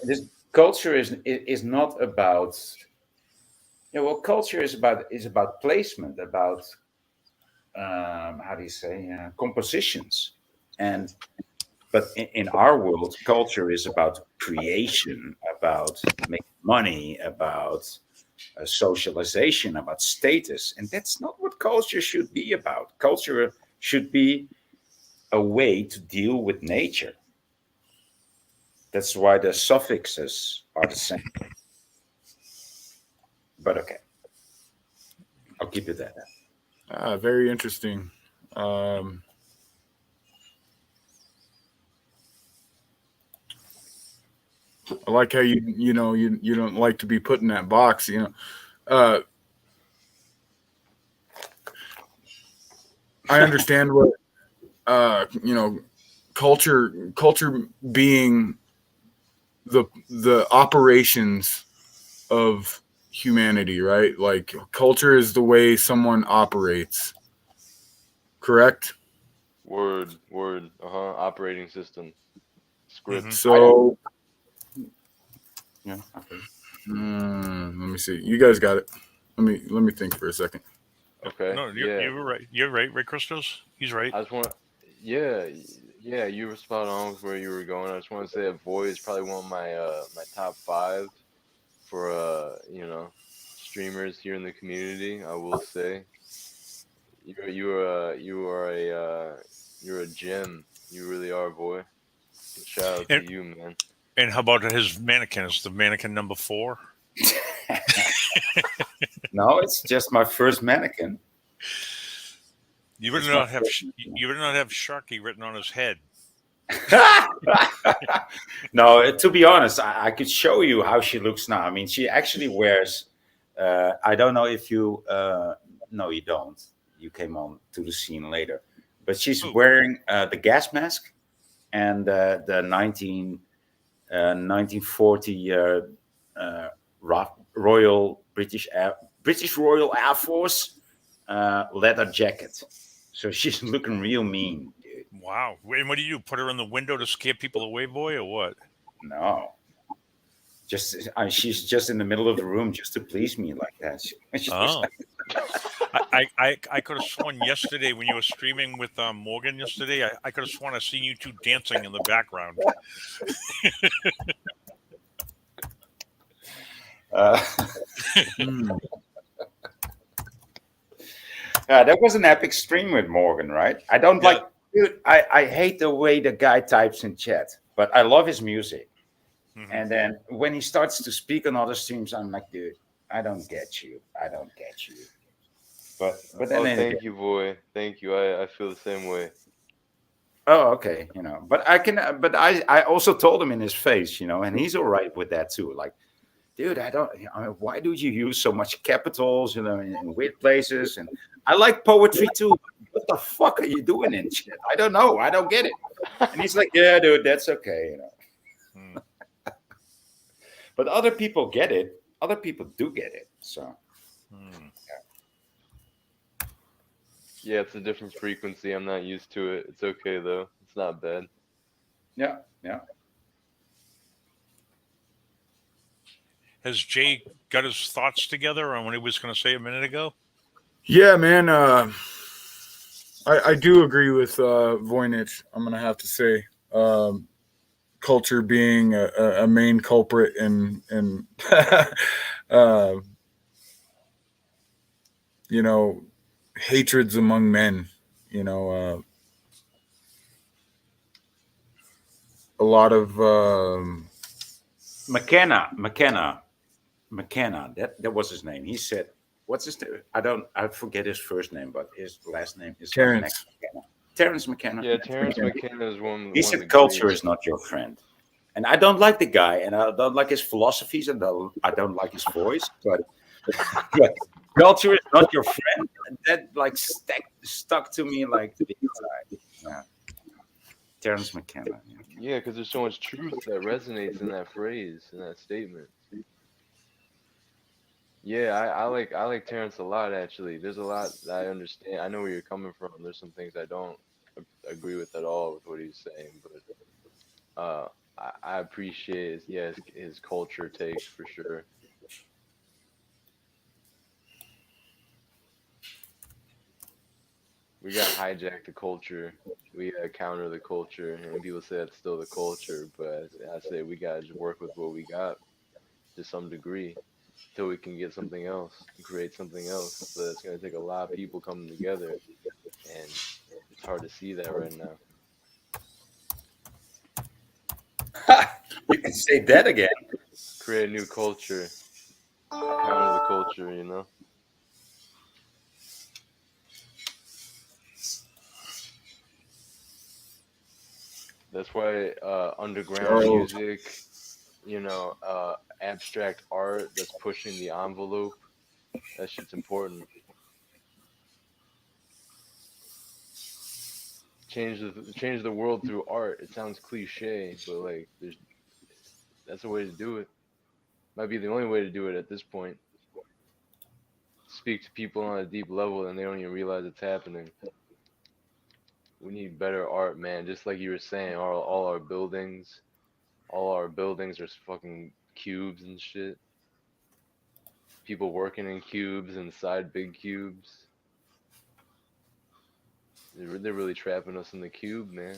this culture is not about culture is about placement, about how do you say compositions. And but in our world, culture is about creation, about making money, about socialization, about status. And that's not what culture should be about. Culture should be a way to deal with nature. That's why the suffixes are the same. But okay, I'll keep it at that. Very interesting. Um, I like how you don't like to be put in that box. Uh, I understand what culture being the operations of humanity, right? Like culture is the way someone operates. Correct? Word. Operating system. Script. So Yeah. Okay. let me see. You guys got it. Let me think for a second. Okay. No, Yeah. you're right. You're right, Ray Christos. He's right. I just want, yeah, you were spot on with where you were going. I just want to say that Void is probably one of my top 5 for streamers here in the community. I will say, you're a gem. You really are, boy. Shout out to you, man. And how about his mannequin? Is the mannequin number 4? No, it's just my first mannequin. You would It's not my have first you would not have Sharky written on his head. No, to be honest, I could show you how she looks now. I mean, she actually wears. I don't know if you. No, you don't. You came on to the scene later, but she's wearing the gas mask and the 1940 Royal British Royal Air Force leather jacket. So she's looking real mean, dude. Wow. And what do you do? Put her in the window to scare people away, boy, or what? No. She's just in the middle of the room just to please me like that. She's Oh. like- I could have sworn yesterday when you were streaming with Morgan yesterday, I could have sworn I seen you two dancing in the background. Hmm. That was an epic stream with Morgan, right? I don't Yeah. like, dude. I hate the way the guy types in chat, but I love his music. Mhm. And then when he starts to speak on other streams, I'm like, dude, I don't get you. I don't get you. But then Oh, again- thank you, boy. Thank you. I feel the same way. oh, okay, but I can, but I also told him in his face, and he's all right with that too. Like, dude, I don't, why do you use so much capitals, in weird places? And I like poetry too. What the fuck are you doing in shit? I don't know. I don't get it. And he's like, yeah, dude, that's okay, Hmm. But other people get it. Other people do get it. So Hmm. Yeah, it's a different frequency. I'm not used to it. It's okay though. It's not bad. yeah. Has Jay got his thoughts together on what he was going to say a minute ago? Yeah, man. I do agree with Voynich. I'm gonna have to say, culture being a main culprit in hatreds among men. A lot of McKenna. That was his name. He said, "What's his name? I forget his first name, but his last name is Terrence. McKenna. Terrence McKenna. Yeah, Terrence McKenna is one. He one of said the culture greats. is not your friend, and I don't like the guy, and I don't like his philosophies, and I don't like his voice, but culture is not your friend. That like stuck to me like the inside. Yeah. Terrence McKenna. Yeah. Yeah, because there's so much truth that resonates in that phrase, in that statement. Yeah, I like Terrence a lot actually. There's a lot that I understand. I know where you're coming from. There's some things I don't agree with at all with what he's saying, but I appreciate his culture takes for sure. We got hijacked the culture. We gotta counter the culture, and people say it's still the culture, but I say we gotta just work with what we got to some degree till we can get something else and create something else. But it's gonna take a lot of people coming together, and it's hard to see that right now. You can say that again. Create a new culture, counter the culture, you know. That's why underground music, abstract art that's pushing the envelope, that shit's important. Change the world through art. It sounds cliche, but like that's a way to do it. Might be the only way to do it at this point. Speak to people on a deep level and they don't even realize it's happening. We need better art, man. Just like you were saying, all our buildings are fucking cubes and shit. People working in cubes inside big cubes. They're really trapping us in the cube, man.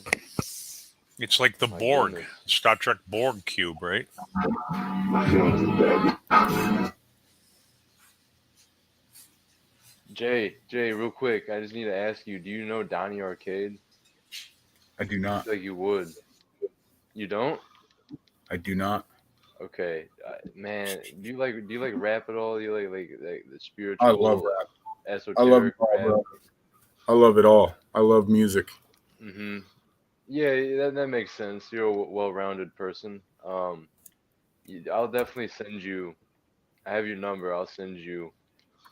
It's like the My Borg, goodness. Star Trek Borg cube, right? Jay, real quick, I just need to ask you, do you know Donnie Arcade? I do I not. feel like you would. You don't? I do not. Okay, man. Do you like rap at all? Do you like the spiritual? I love rap. Esoteric I love it all, rap? bro. I love it all. I love music. Mm-hmm. Yeah, that makes sense. You're a well-rounded person. I'll definitely send you. I have your number. I'll send you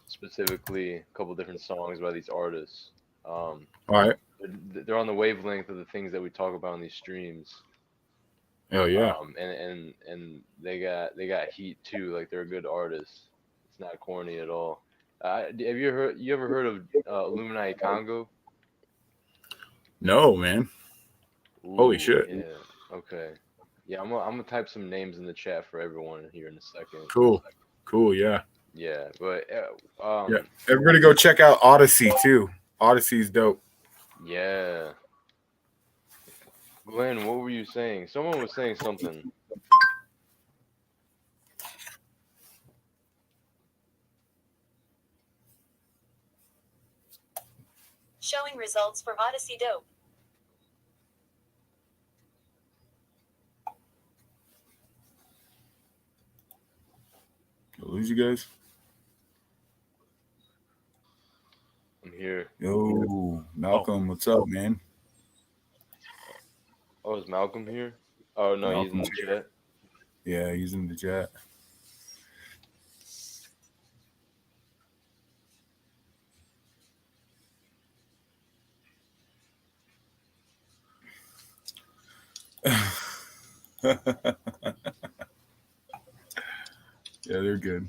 specifically a couple different songs by these artists. All right. They're on the wavelength of the things that we talk about in these streams. Hell yeah. And they got heat too. Like they're good artists. It's not corny at all. Have you ever heard of Illuminati Congo? No, man. Holy Ooh, shit. Yeah. Okay. Yeah, I'm gonna type some names in the chat for everyone here in a second. Cool. Yeah. Yeah, but Yeah, everybody go check out Odyssey too. Odyssey's dope. yeah. Glenn, what were you saying? Someone was saying something. Showing results for Odyssey Dope. Did I lose you guys? I'm here. Yo, Malcolm, what's up, man? Oh, is Malcolm here? Oh no, he's in the Malcolm's chat. Yeah, he's in the chat. Yeah, they're good.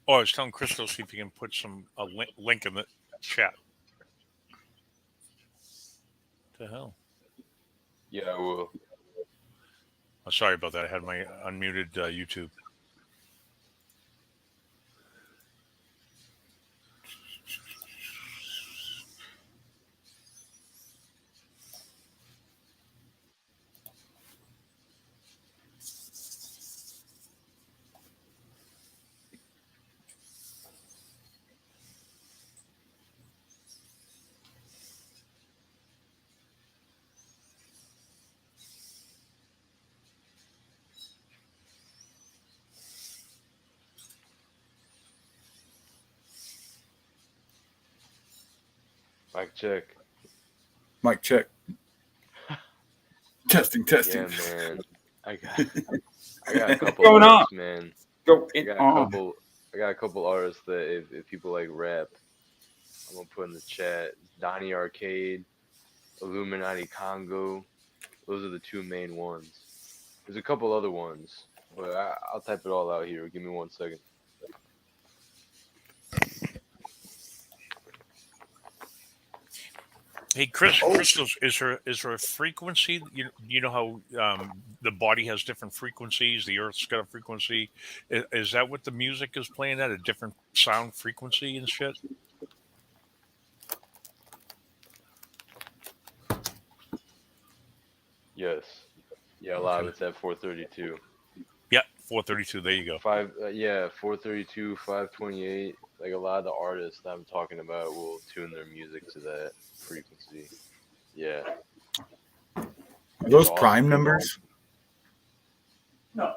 Oh, I was telling Crystal, see if you can put a link in the chat. What the hell? Yeah, I will. Oh, sorry about that. I had my unmuted YouTube. Mic check. Mic check. Testing. Yeah, man. I got a couple going on? artists, man. Go I in got on. a couple artists that if people like rap, I'm gonna put in the chat. Donnie Arcade, Illuminati Congo. Those are the two main ones. There's a couple other ones, but I'll type it all out here. Give me 1 second. Hey, Crystal, is there a frequency? You know how the body has different frequencies. The Earth's got a frequency. Is that what the music is playing at? A different sound frequency and shit? Yes. Yeah, a lot of it's at 432. Yeah, 432. There you go. 432, 528. Like a lot of the artists that I'm talking about will tune their music to that frequency. Yeah. Are those Awesome. prime numbers? No,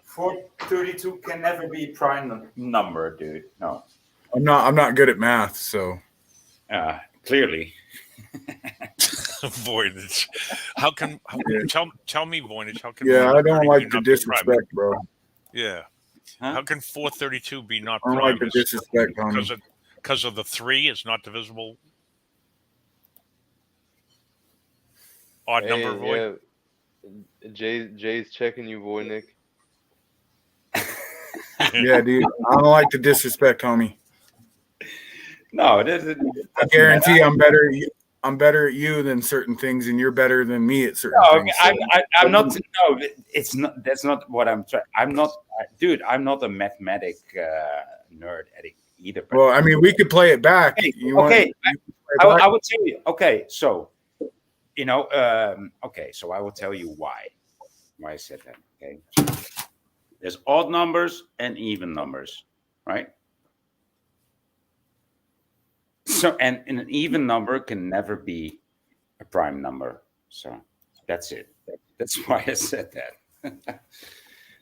432 can never be prime number, dude. No. I'm not good at math, so Clearly. Voynich. Tell me, Voynich, how can yeah, I don't 432 like to not be prime? disrespect, bro. Yeah. Huh? How can 432 be not I don't prime? like to disrespect, homie. Because of the 3 is not divisible. Odd number, Void. Yeah. Jay's checking you, Voynick. Yeah, dude. I don't like to disrespect, homie. No, I guarantee I'm better at you than certain things, and you're better than me at certain No, things. I'm not. No, it's not. That's not what I'm trying. I'm not, dude. I'm not a mathematic nerd either. But Well, I mean, we could play it back. Okay, I will tell you. Okay, so okay, so I will tell you why I said that. Okay, there's odd numbers and even numbers, right? So, and an even number can never be a prime number. So that's it. That's why I said that.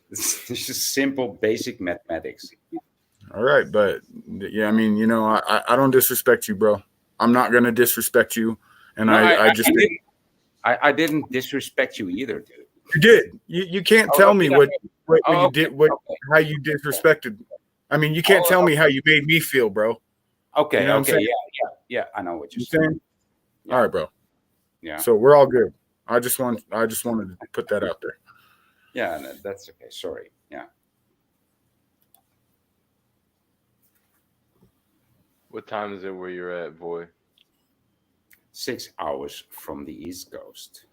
It's just simple, basic mathematics. All right, but yeah, I mean, I don't disrespect you, bro. I'm not gonna disrespect you, and No, I didn't disrespect you either, dude. You did. You can't tell me what you did, how you disrespected. I mean, you can't tell me how you made me feel, bro. Okay, You know what I'm saying? yeah. I know what you're saying. Yeah. All right, bro. Yeah. So we're all good. I just wanted to put that out there. Yeah, that's okay. Sorry. Yeah. What time is it where you're at, boy? 6 hours from the East Coast.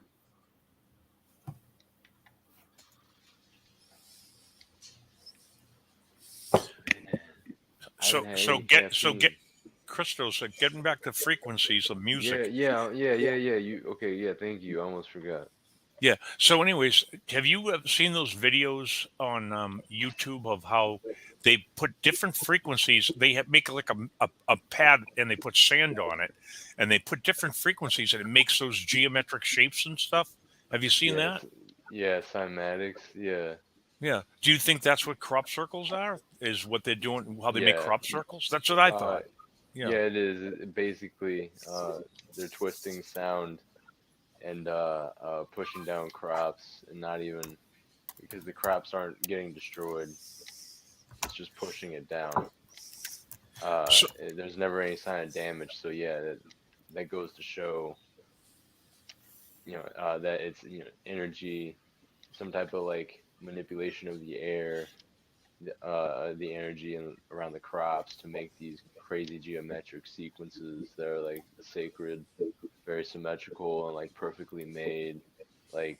haven't had any caffeine. Christo said, getting back to frequencies of music. Yeah. You okay? Yeah, thank you. I almost forgot. Yeah. So, anyways, have you seen those videos on YouTube of how they put different frequencies? They make like a pad and they put sand on it, and they put different frequencies, and it makes those geometric shapes and stuff. Have you seen that? Yeah, cymatics. Yeah. Yeah. Do you think that's what crop circles are? Is what they're doing? How they make Yeah. crop circles? That's what I thought. Yeah, it is. Basically, they're twisting sound and pushing down crops, and not even because the crops aren't getting destroyed. It's just pushing it down. There's never any sign of damage. So yeah, that goes to show, that it's energy, some type of like manipulation of the air, the energy around the crops to make these crazy geometric sequences that are like sacred, very symmetrical and like perfectly made. Like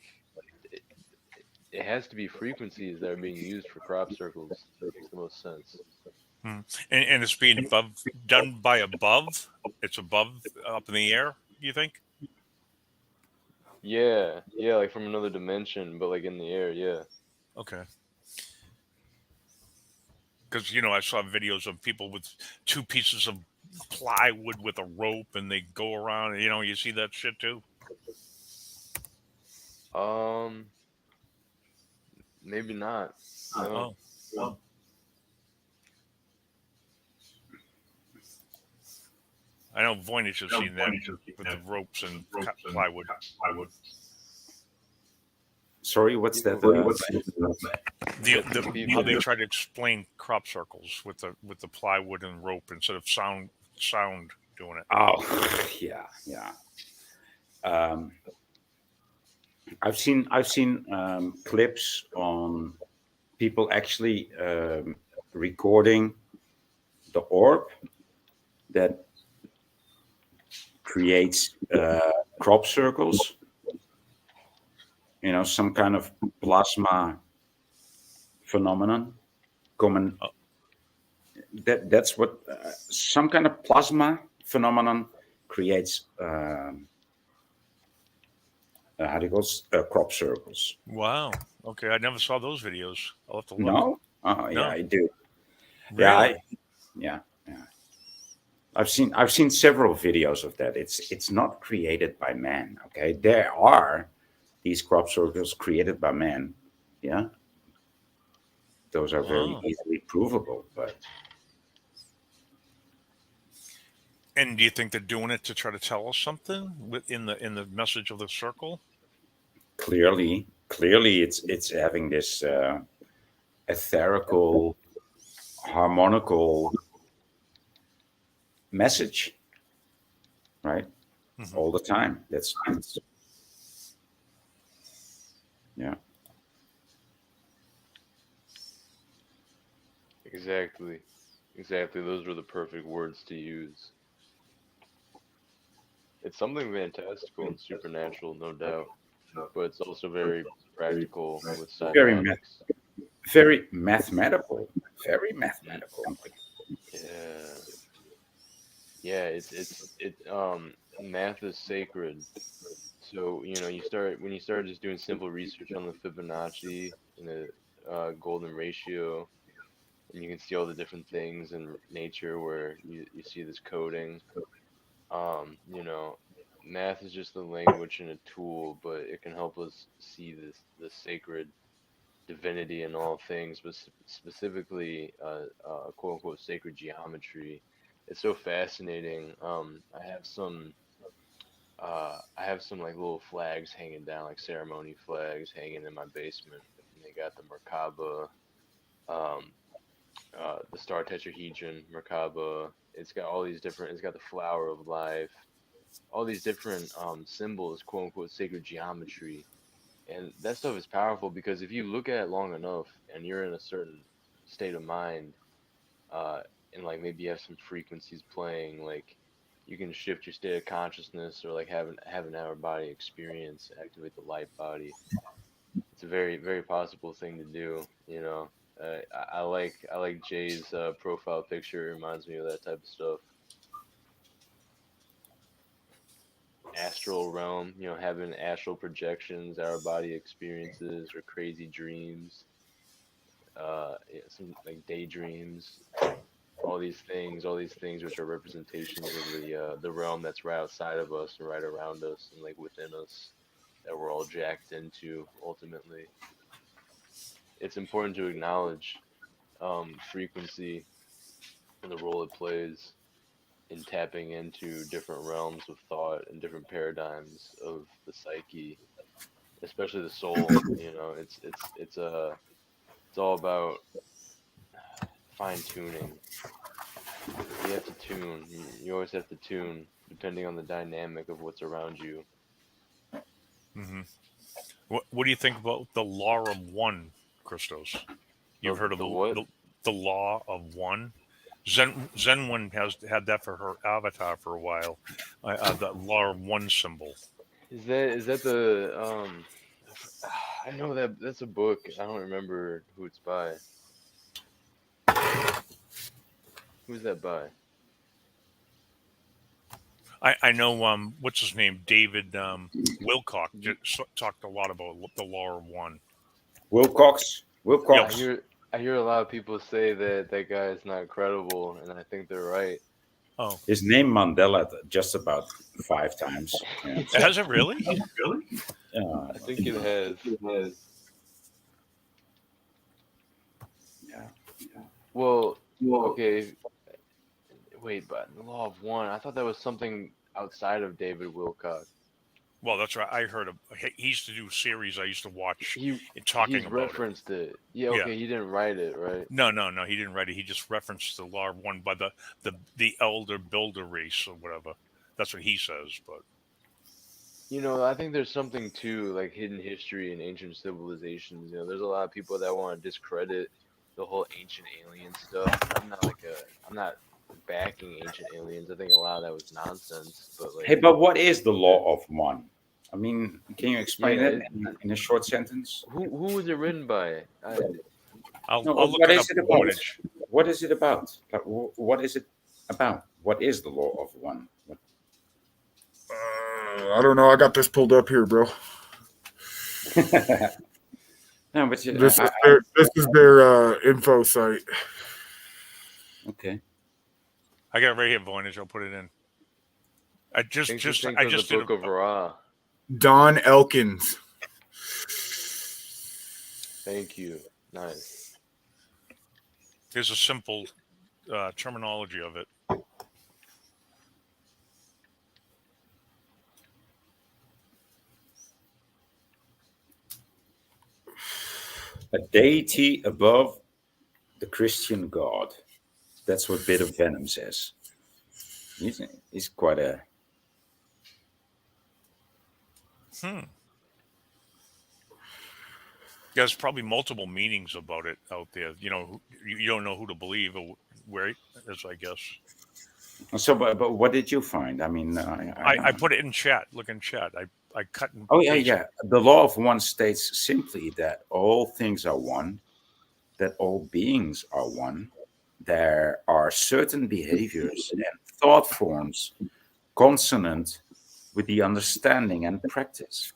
it has to be frequencies that are being used for crop circles. That makes the most sense. And it's being done by above. It's above, up in the air. You think? Yeah, like from another dimension, but like in the air. Yeah. Okay. Because I saw videos of people with 2 pieces of plywood with a rope, and they go around. You see that shit too. Maybe not. Oh. I know Voynich has seen that with the ropes and plywood. Sorry, what's that? How they try to explain crop circles with the plywood and rope instead of sound doing it. Oh, yeah. I've seen clips on people actually recording the orb that creates crop circles. Some kind of plasma phenomenon. That's what some kind of plasma phenomenon creates. How do you call it? Crop circles. Wow. Okay, I never saw those videos. I'll have to look. No? Oh, yeah, No. I do. Really? Yeah. I've seen several videos of that. It's not created by man. Okay, there are these crop circles created by man. Yeah, those are very easily provable. But And do you think they're doing it to try to tell us something in the message of the circle? clearly, it's having this etherical, harmonical message, right? Mhm. All the time. That's yeah. Exactly. Those were the perfect words to use. It's something fantastical and supernatural, no doubt, but it's also very practical with Very cymatics. very mathematical. Very mathematical. Yeah. Math is sacred. So when you start just doing simple research on the Fibonacci and the golden ratio, and you can see all the different things in nature where you see this coding. Math is just a language and a tool, but it can help us see the sacred divinity in all things, but specifically, quote unquote sacred geometry. It's so fascinating. I have some like little flags hanging down, like ceremony flags hanging in my basement. And they got the Merkaba, the star tetrahedron, Merkaba. It's got all these different. It's got the flower of life. All these different symbols, quote unquote, sacred geometry, and that stuff is powerful because if you look at it long enough and you're in a certain state of mind, and like maybe you have some frequencies playing, like you can shift your state of consciousness or like have an outer body experience, activate the light body. It's a very very possible thing to do. I like Jay's profile picture. It reminds me of that type of stuff. Astral realm, having astral projections, our body experiences, or crazy dreams, some like daydreams. All these things which are representations of the realm that's right outside of us and right around us and like within us that we're all jacked into ultimately. It's important to acknowledge frequency and the role it plays in tapping into different realms of thought and different paradigms of the psyche, especially the soul. It's all about fine tuning. You have to tune. You always have to tune, depending on the dynamic of what's around you. Hmm. What do you think about the law of one, Christos? You've heard of The what? the law of one? Zen one has had that for her avatar for a while. The law of one symbol. Is that the I know that's a book. I don't remember who it's by. Who's that by? I know what's his name, David Wilcock talked a lot about the law of one. Wilcox. I hear a lot of people say that guy is not credible, and I think they're right. Oh, His name Mandela just about 5 times. Yeah. has it really? I think it has. Yeah. Well, okay. Wait, but the law of one. I thought that was something outside of David Wilcock. Well, that's right. I heard he used to do a series I used to watch He's talking about referenced it. Yeah, okay. He didn't write it, right? No, he didn't write it. He just referenced the law of one by the elder builder race or whatever. That's what he says. But I think there's something to like hidden history and ancient civilizations. There's a lot of people that want to discredit the whole ancient alien stuff. I'm not backing ancient aliens. I think a lot of that was nonsense. But like, Hey, but what is the law of one? I mean, can you explain it in a short sentence? Who was it written by? I'll look it up. What is it about? Like, what is it about? What is the law of one? I don't know. I got this pulled up here, bro. No, but this is their info site. Okay. I got it right here, Voynich. I'll put it in. I just think I of just the did Book of Ra. Don Elkins. Thank you. Nice. Here's a simple terminology of it. A deity above the Christian God. That's what Bit of Venom says. He's quite a... There's probably multiple meanings about it out there. You don't know who to believe or where. That's I guess. So, but what did you find? I mean, I put it in chat. Look in chat. I cut. And oh yeah. The law of one states simply that all things are one, that all beings are one. There are certain behaviors and thought forms consonant with the understanding and practice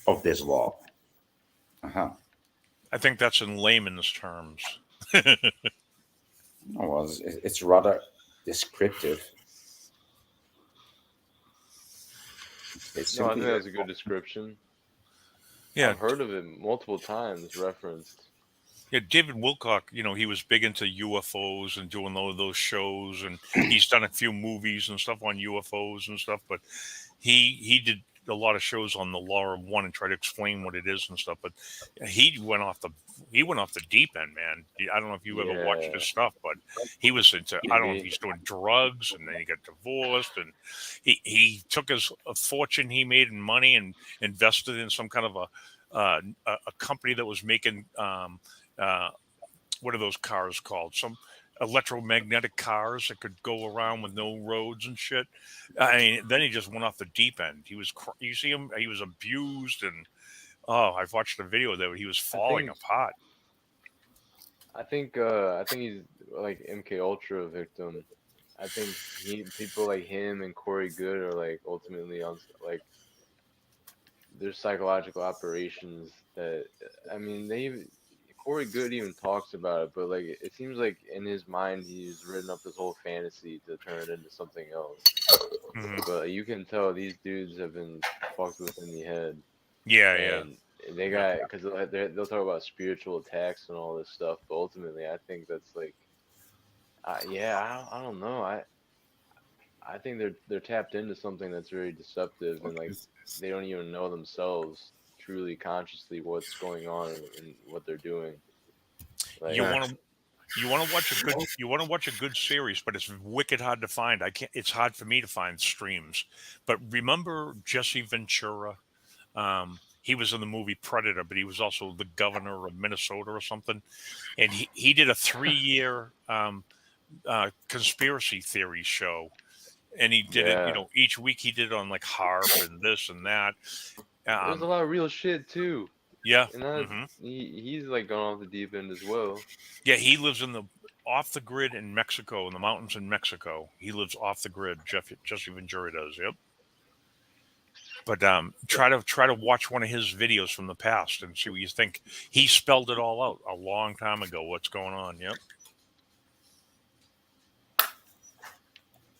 of this law. I think that's in layman's terms. Well, it's rather descriptive. I think that's a good description. Yeah, I've heard of it multiple times referenced. Yeah, David Wilcock, he was big into UFOs and doing all of those shows, and he's done a few movies and stuff on UFOs and stuff, but he did a lot of shows on the law of one and try to explain what it is and stuff, but he went off the deep end, man. I don't know if you ever watched his stuff, but he was into, I don't know if he's doing drugs, and then he got divorced, and he took his fortune he made in money and invested in some kind of a company that was making what are those cars called? Some electromagnetic cars that could go around with no roads and shit. I mean, then he just went off the deep end. He was, you see him, he was abused, and I've watched the video that he was falling apart. I think he's like MK Ultra victim. I think people like him and Corey Good are like ultimately on like there's psychological operations that I mean Corey Good even talks about it, but like it seems like in his mind he's written up this whole fantasy to turn it into something else. Mhm. But you can tell these dudes have been fucked with in the head. Yeah, And they got because they'll talk about spiritual attacks and all this stuff, but ultimately I think that's like, I don't know. I think they're tapped into something that's very deceptive and like they don't even know themselves truly consciously what's going on and what they're doing. Like, You want to watch a good series, but it's wicked hard to find. I can't. It's hard for me to find streams. But remember Jesse Ventura? He was in the movie Predator, but he was also the governor of Minnesota or something. And he did a 3-year conspiracy theory show. And he did it, yeah, each week he did it on like Harp and this and that. there's a lot of real shit too. Yeah. And that he's like gone off the deep end as well. Yeah, he lives off the grid in Mexico, in the mountains in Mexico. He lives off the grid. Jesse Ventura does. Yep. But try to watch one of his videos from the past and see what you think. He spelled it all out a long time ago. What's going on? Yep.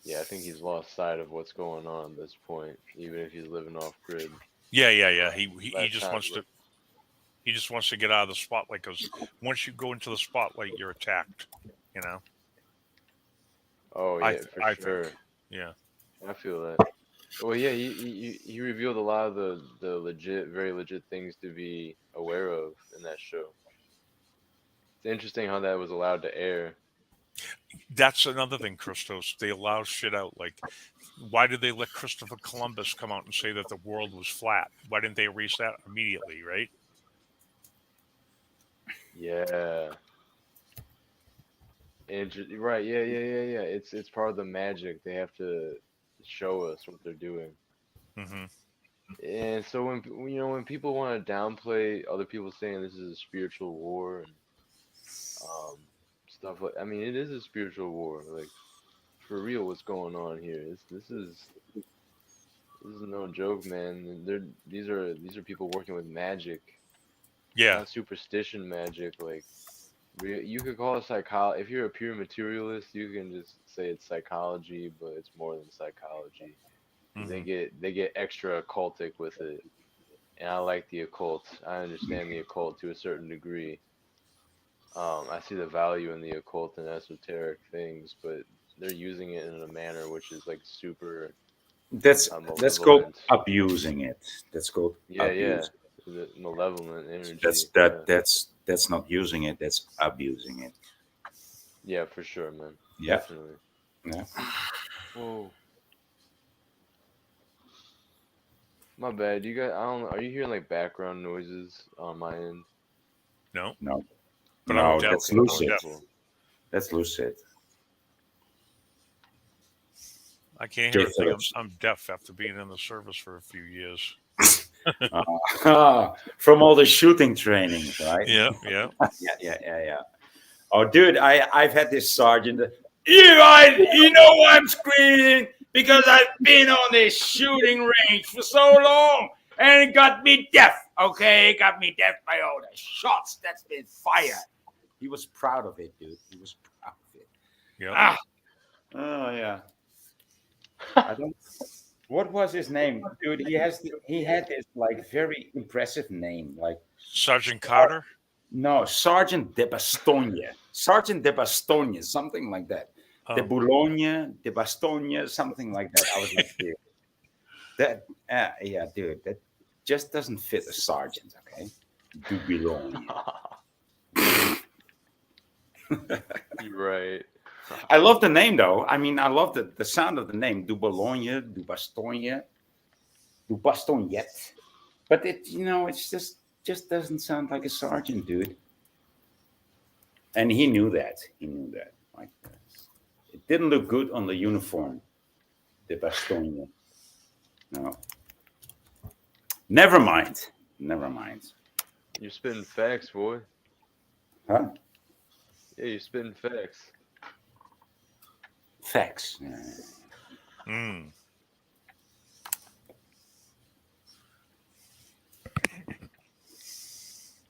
Yeah, I think he's lost sight of what's going on at this point, even if he's living off grid. Yeah. He just wants to. He just wants to get out of the spotlight because once you go into the spotlight, you're attacked. Oh yeah, for sure. Think. Yeah. I feel that. Well, yeah, he revealed a lot of the very legit things to be aware of in that show. It's interesting how that was allowed to air. That's another thing, Christos. They allow shit out. Like, why did they let Christopher Columbus come out and say that the world was flat? Why didn't they erase that immediately, right? Yeah. Right, yeah. It's part of the magic. They have to show us what they're doing. Mm-hmm. And so when people want to downplay other people saying this is a spiritual war and stuff like, I mean, it is a spiritual war. Like, for real, what's going on here? This is no joke, man. These are people working with magic. Yeah. Not superstition magic. Like, you could call it psychology. If you're a pure materialist, you can just say it's psychology, but it's more than psychology. Mm-hmm. They get extra occultic with it, and I like the occult. I understand the occult to a certain degree. I see the value in the occult and esoteric things, but they're using it in a manner which is like super. That's malevolent. called abusing it. That's called abusing. The malevolent energy. That's not using it. That's abusing it. Yeah, for sure, man. Yeah. Definitely. Yeah. Whoa. My bad. You guys, I don't know. Are you hearing like background noises on my end? No. But no, that's lucid. That's lucid. I can't hear you. I'm deaf after being in the service for a few years. From all the shooting training, right? Yeah. Yeah. Oh, dude, I've had this sergeant. You know why I'm screaming? Because I've been on this shooting range for so long, and it got me deaf. Okay, it got me deaf by all the shots that's been fired. He was proud of it, dude. He was proud of it. Yeah. Oh yeah. What was his name, dude? He had this like very impressive name, like Sergeant Carter. No, Sergeant de Bastogne. Sergeant de Bastogne, something like that. Oh. De Boulogne, de Bastogne, something like that. I was like, dude, dude, that just doesn't fit a sergeant, okay? De Boulogne. Right. I love the name, though. I mean, I love the sound of the name. Du Boulogne, du Bastogne, du Bastognette. But it's just doesn't sound like a sergeant, dude. And he knew that. Like, it didn't look good on the uniform. De Bastogne. No. Never mind. You're spitting facts, boy. Huh? Yeah, you're spitting facts. Facts. Mm.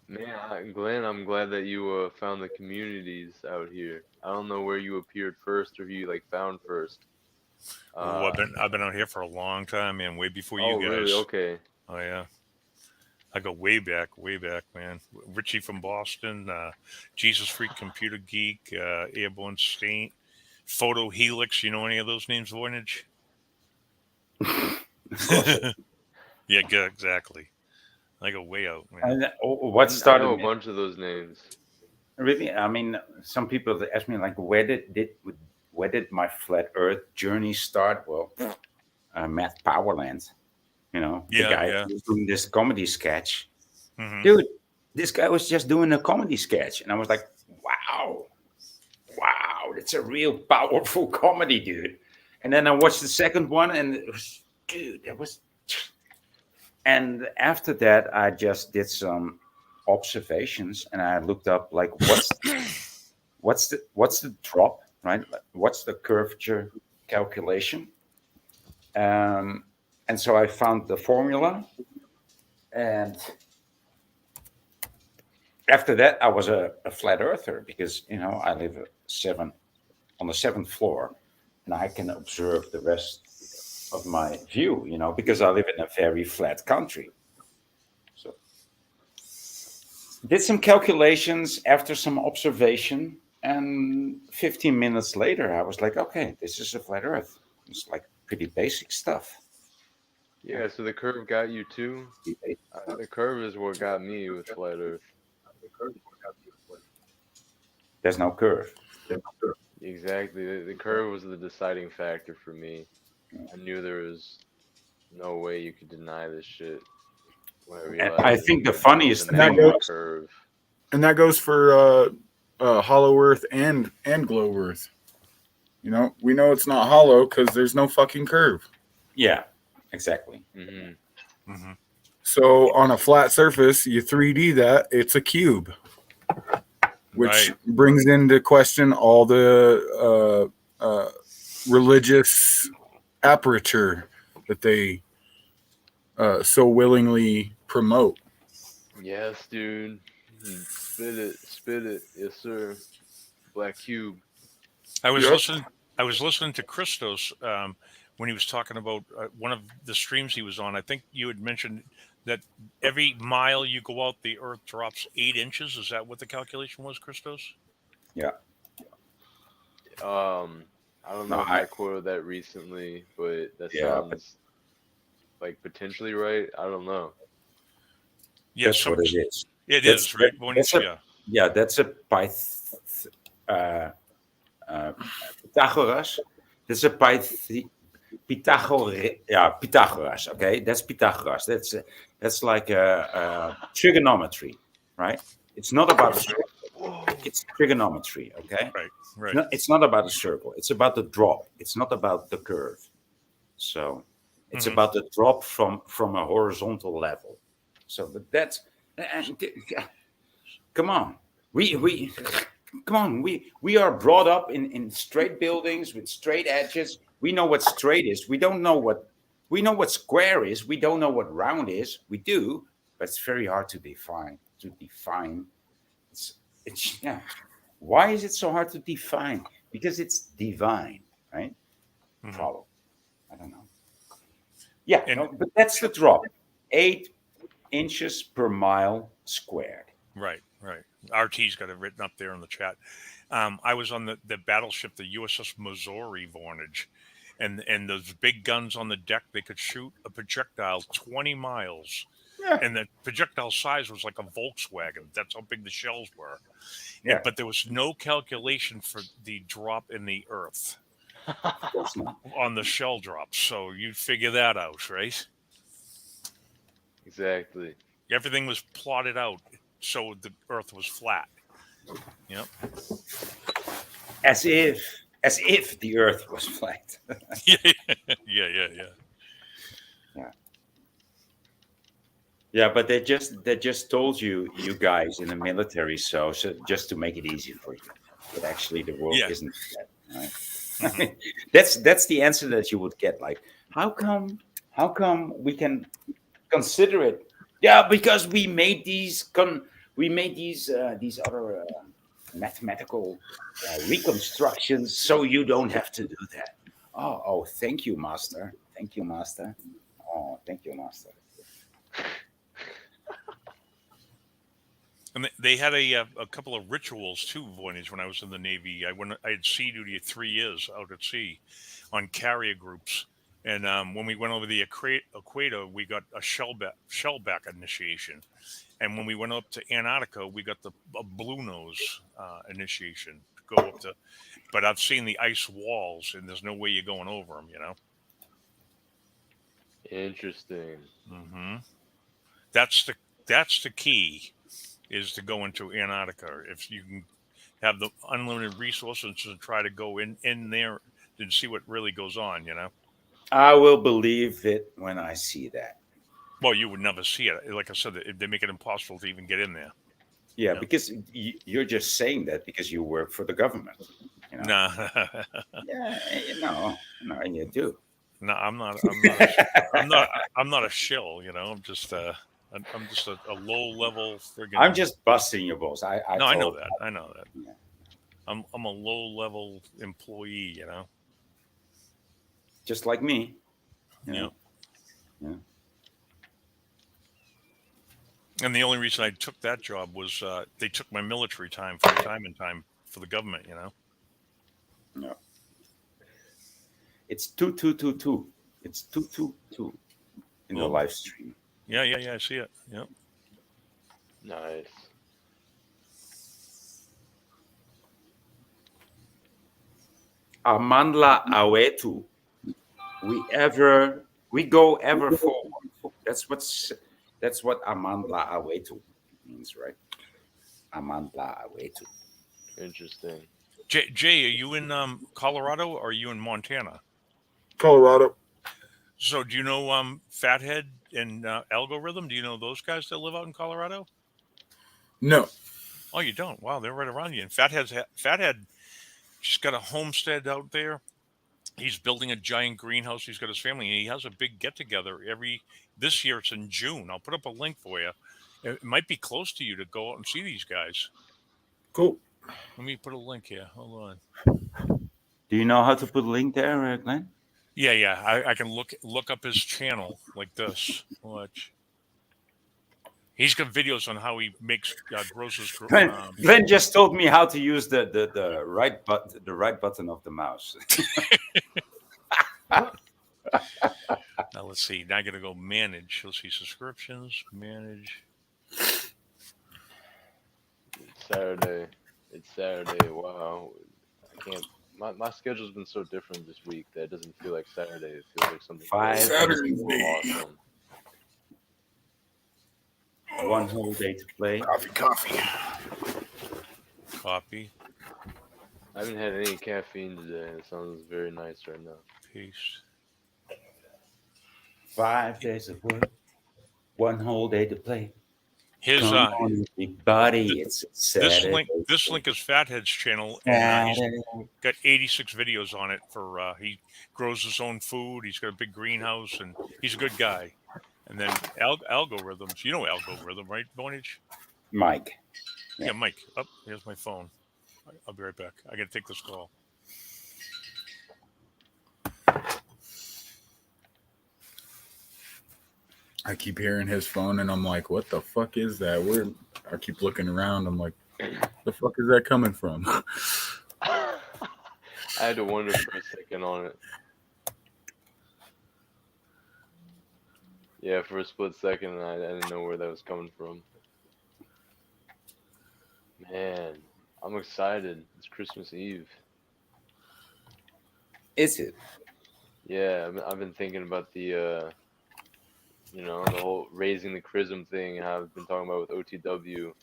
Man, Glenn, I'm glad that you found the communities out here. I don't know where you appeared first or who you like found first. Oh, I've been out here for a long time, man. Way before Oh, you guys. really? Okay. Oh yeah. I go way back, man. Richie from Boston, Jesus Freak Computer Geek, Airborne Saint, Photo Helix. You know any of those names, Voynich? Yeah, exactly. I go way out, man. And what I started know a me- bunch of those names. Really? I mean, some people they ask me like, where did my flat Earth journey start? Well, Matt Powerland, the Yeah, guy yeah. who was doing this comedy sketch. Mhm. Dude, this guy was just doing a comedy sketch, and I was like, wow, that's a real powerful comedy, dude. And then I watched the second one, and it was, dude, that was. And after that, I just did some observations, and I looked up like what's the drop, right? What's the curvature calculation? And so I found the formula, and after that, I was a flat earther because I live on the seventh floor, and I can observe the rest of my view, because I live in a very flat country. So did some calculations after some observation, and 15 minutes later, I was like, okay, this is a flat Earth. It's like pretty basic stuff. Yeah, so the curve got you too. The curve is what got me with flat Earth. There's no curve. Exactly. The curve was the deciding factor for me. I knew there was no way you could deny this shit. When And I think the realized funniest the thing magnitude was, curve. And that goes for Hollow Earth and Glow Earth. We know it's not hollow because there's no fucking curve. yeah, exactly. Mm-hmm. Mm-hmm. So on a flat surface, you 3D that, it's a cube. Which brings into question all the religious aperture that they so willingly promote. Yes, dude. Spit it. Yes, sir. Black cube. I was Yep. listening to Christos when he was talking about one of the streams he was on. I think you had mentioned that every mile you go out, the Earth drops 8 inches. Is that what the calculation was, Christos? Yeah. I don't know if I quoted that recently, but that sounds like potentially right. I don't know. Yeah, That's what it is. It is, right? Yeah, that's a Pythagoras. That's a Pythagoras. Okay, that's Pythagoras. That's like a trigonometry, right? It's not about a circle. It's trigonometry. Okay. Right. No, it's not about a circle. It's about the drop. It's not about the curve. So it's about the drop from a horizontal level. So that's come on. We are brought up in straight buildings with straight edges. We know what straight is. We know what square is. We don't know what round is. We do, but it's very hard to define. It's Why is it so hard to define? Because it's divine, right? Problem. I don't know. Yeah, but that's the drop. 8 inches per mile squared. Right. RT's got it written up there in the chat. I was on the battleship, the USS Missouri, Voynich, and those big guns on the deck, they could shoot a projectile 20 miles. Yeah. And the projectile size was like a Volkswagen. That's how big the shells were. Yeah. But there was no calculation for the drop in the Earth on the shell drop. So you figure that out, right? Exactly. Everything was plotted out so the Earth was flat. Yep. As if the Earth was flat. Yeah. Yeah, but they just told you guys in the military so just to make it easy for you. but actually the world Yeah. isn't flat. Right? Mhm. That's the answer that you would get. Like, how come we can consider it? Yeah, because we made these other mathematical reconstructions, so you don't have to do that. Oh, thank you, master. Thank you, master. Oh, thank you, master. And they had a couple of rituals too, Voynich, when I was in the Navy. I had sea duty 3 years out at sea on carrier groups. And when we went over the equator, we got a shellback initiation. And when we went up to Antarctica, we got a blue nose initiation to go up to. But I've seen the ice walls, and there's no way you're going over them, you know? Interesting. Hmm. That's the key, is to go into Antarctica. If you can have the unlimited resources and try to go in there and see what really goes on, you know? I will believe it when I see that. Well, you would never see it. Like I said, they make it impossible to even get in there. Yeah, Yeah. because you're just saying that because you work for the government. You know? No, Yeah, no, you do. no, I'm not a shill, you know. I'm just a low level friggin'. I'm just busting your balls. I know told- that. I know that. Yeah. I'm a low level employee, you know. Just like me. You Yeah. know? Yeah. And the only reason I took that job was they took my military time for time for the government, you know. No. It's 2222. It's 222 in the Well- live stream. Yeah, I see it. Yep. Nice. Amandla Awetu. We go ever forward. That's what Amandla Awetu means, right? Amandla Awetu. Interesting. Jay, are you in Colorado or are you in Montana? Colorado. So do you know Fathead and Algorithm? Do you know those guys that live out in Colorado? No. Oh, you don't? Wow, they're right around you. And Fathead just got a homestead out there. He's building a giant greenhouse. He's got his family, and he has a big get together this year. It's in June. I'll put up a link for you. It might be close to you to go out and see these guys. Cool. Let me put a link here. Hold on. Do you know how to put a link there, Glenn? Yeah. I can look up his channel like this. Watch. He's got videos on how he makes grows his. Glenn just told me how to use the right button of the mouse. Now let's see. Now I got to go manage. Let's see, subscriptions, manage. It's Saturday. Wow. I can't. My schedule's been so different this week that it doesn't feel like Saturday. It feels like something Saturday. awesome. One whole day to play. Coffee. Copy, I haven't had any caffeine today. It sounds very nice right now. paste. 5 days of work. One whole day to play. His Come on, everybody. It's Saturday. this link is Fathead's channel. And, he's Saturday. got 86 videos on it for he grows his own food. He's got a big greenhouse, and he's a good guy. And then algorithms. You know algorithm, right, Vonage? Mike. Yeah, Mike. Oh, here's my phone. I'll be right back. I got to take this call. I keep hearing his phone and I'm like, what the fuck is that? I keep looking around. I'm like, the fuck is that coming from? I had to wonder for a second on it. Yeah, for a split second, I didn't know where that was coming from. Man, I'm excited. It's Christmas Eve. Is it? Yeah, I've been thinking about the whole raising the chrism thing. How I've been talking about with OTW and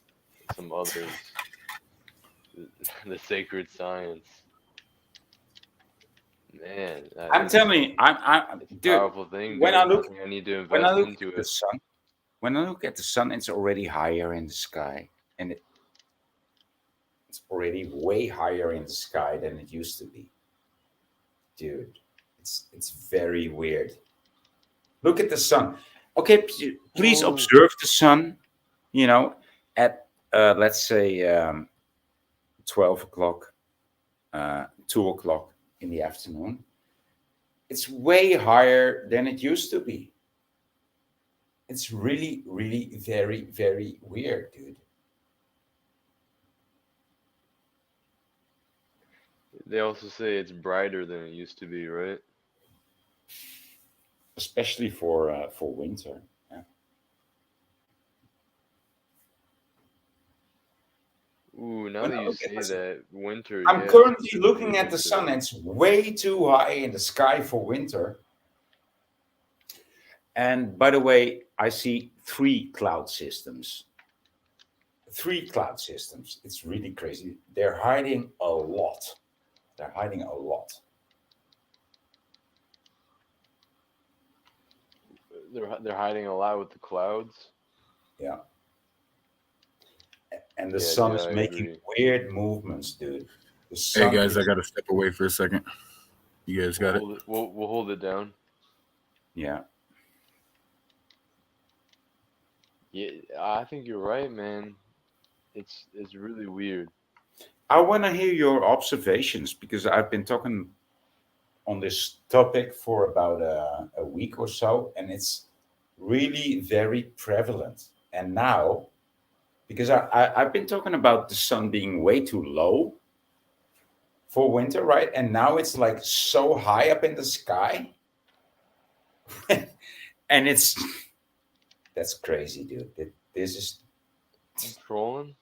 some others. The sacred science. Man, I'm telling you, it's a dude. powerful thing. When dude. I look, I need to invest when I look into at the it. sun, when I look at the sun, it's already higher in the sky, and It's already way higher in the sky than it used to be. Dude, it's very weird. Look at the sun. Okay, please Whoa. observe the sun, at let's say 12 o'clock, 2 o'clock in the afternoon. It's way higher than it used to be. It's really, really very, very weird, dude. They also say it's brighter than it used to be, right? Especially for winter. Yeah. Ooh, now When that I you look at say this- that, winter. I'm yeah, currently specifically looking at the winter. sun. It's way too high in the sky for winter. And by the way, I see 3 cloud systems. 3 cloud systems. It's really crazy. They're hiding a lot. They're hiding a lot. They're hiding a lot with the clouds. Yeah. And the Yeah, sun dude, is I making agree. weird movements, dude. The Hey sun guys, is, I gotta step away for a second. You guys got it? We'll hold it down. yeah. Yeah, I think you're right, man. It's really weird. I want to hear your observations because I've been talking on this topic for about a week or so, and it's really very prevalent. And now, because I've been talking about the sun being way too low for winter, right? And now it's like so high up in the sky. And that's crazy, dude. This is, You trolling?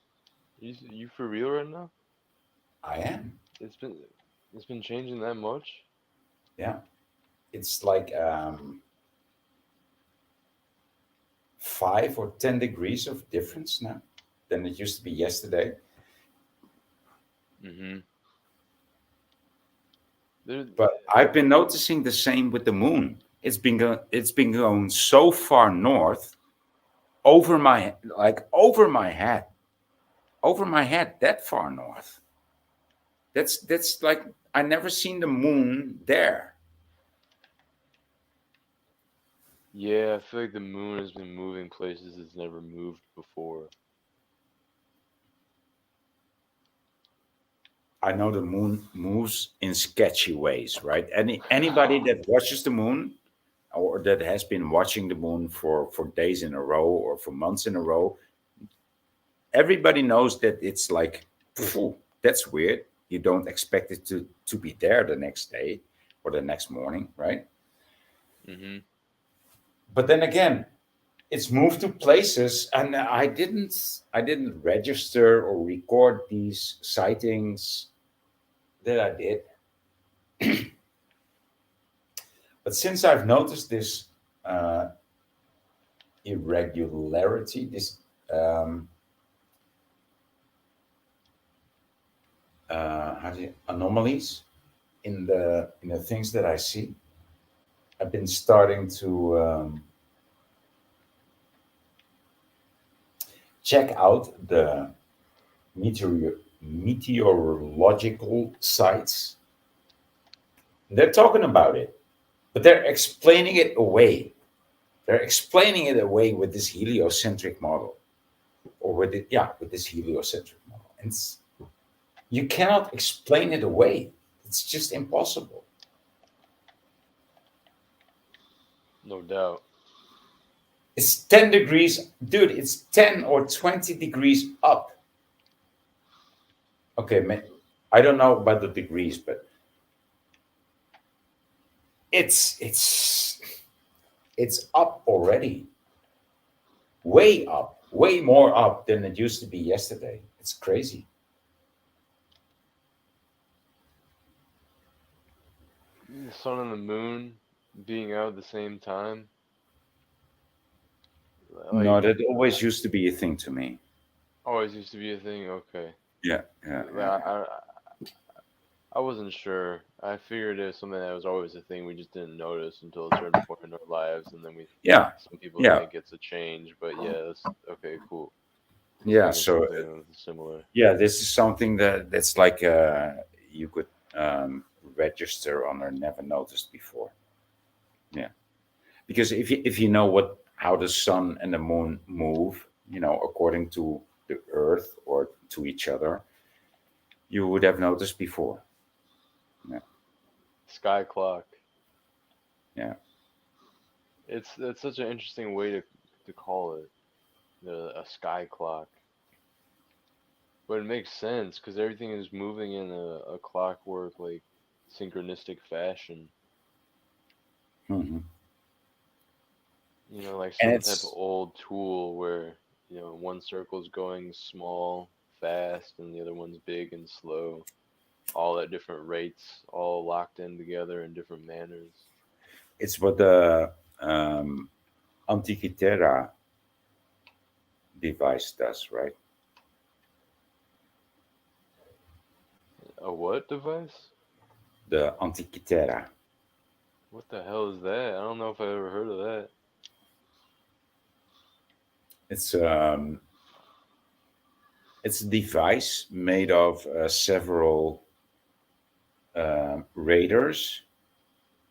You for real right now? I am. It's been changing that much? Yeah. It's like 5 or 10 degrees of difference now than it used to be yesterday. Mm-hmm. But I've been noticing the same with the moon. It's been going so far north, over my head, that far north. That's like I never seen the moon there. Yeah, I feel like the moon has been moving places it's never moved before. I know the moon moves in sketchy ways, right? Anybody that watches the moon or that has been watching the moon for days in a row or for months in a row, everybody knows that it's like, phew, that's weird. You don't expect it to be there the next day or the next morning, right? Mm-hmm. But then again, it's moved to places, and I didn't register or record these sightings that I did. But since I've noticed this irregularity, this anomalies in the things that I see, I've been starting to check out the meteorological sites. They're talking about it, but they're explaining it away. They're explaining it away with this heliocentric model, or with this heliocentric model. And you cannot explain it away. It's just impossible. No doubt. It's 10 degrees, dude. It's 10 or 20 degrees up. Okay, man, I don't know about the degrees, but it's up already. Way up, way more up than it used to be yesterday. It's crazy. The sun and the moon being out at the same time. No, that always used to be a thing to me. Always used to be a thing. Okay. Yeah. I wasn't sure. I figured it was something that was always a thing. We just didn't notice until a certain point in our lives, and then some people think it's a change. But yeah, that's okay. Cool. Yeah, Thinking so something similar. yeah, this is something that's like you could register on or never noticed before. Yeah, because if you know what how the sun and the moon move, according to the Earth or to each other, you would have noticed before. Yeah, Sky clock. yeah. It's such an interesting way to call it, a sky clock. But it makes sense because everything is moving in a clockwork, like synchronistic fashion. Hmm. Like And some type of it's old tool where, one circle's going small, fast, and the other one's big and slow, all at different rates, all locked in together in different manners. it's what the Antikythera device does, right? A what device? The Antikythera. What the hell is that? I don't know if I ever heard of that. It's it's a device made of several radars.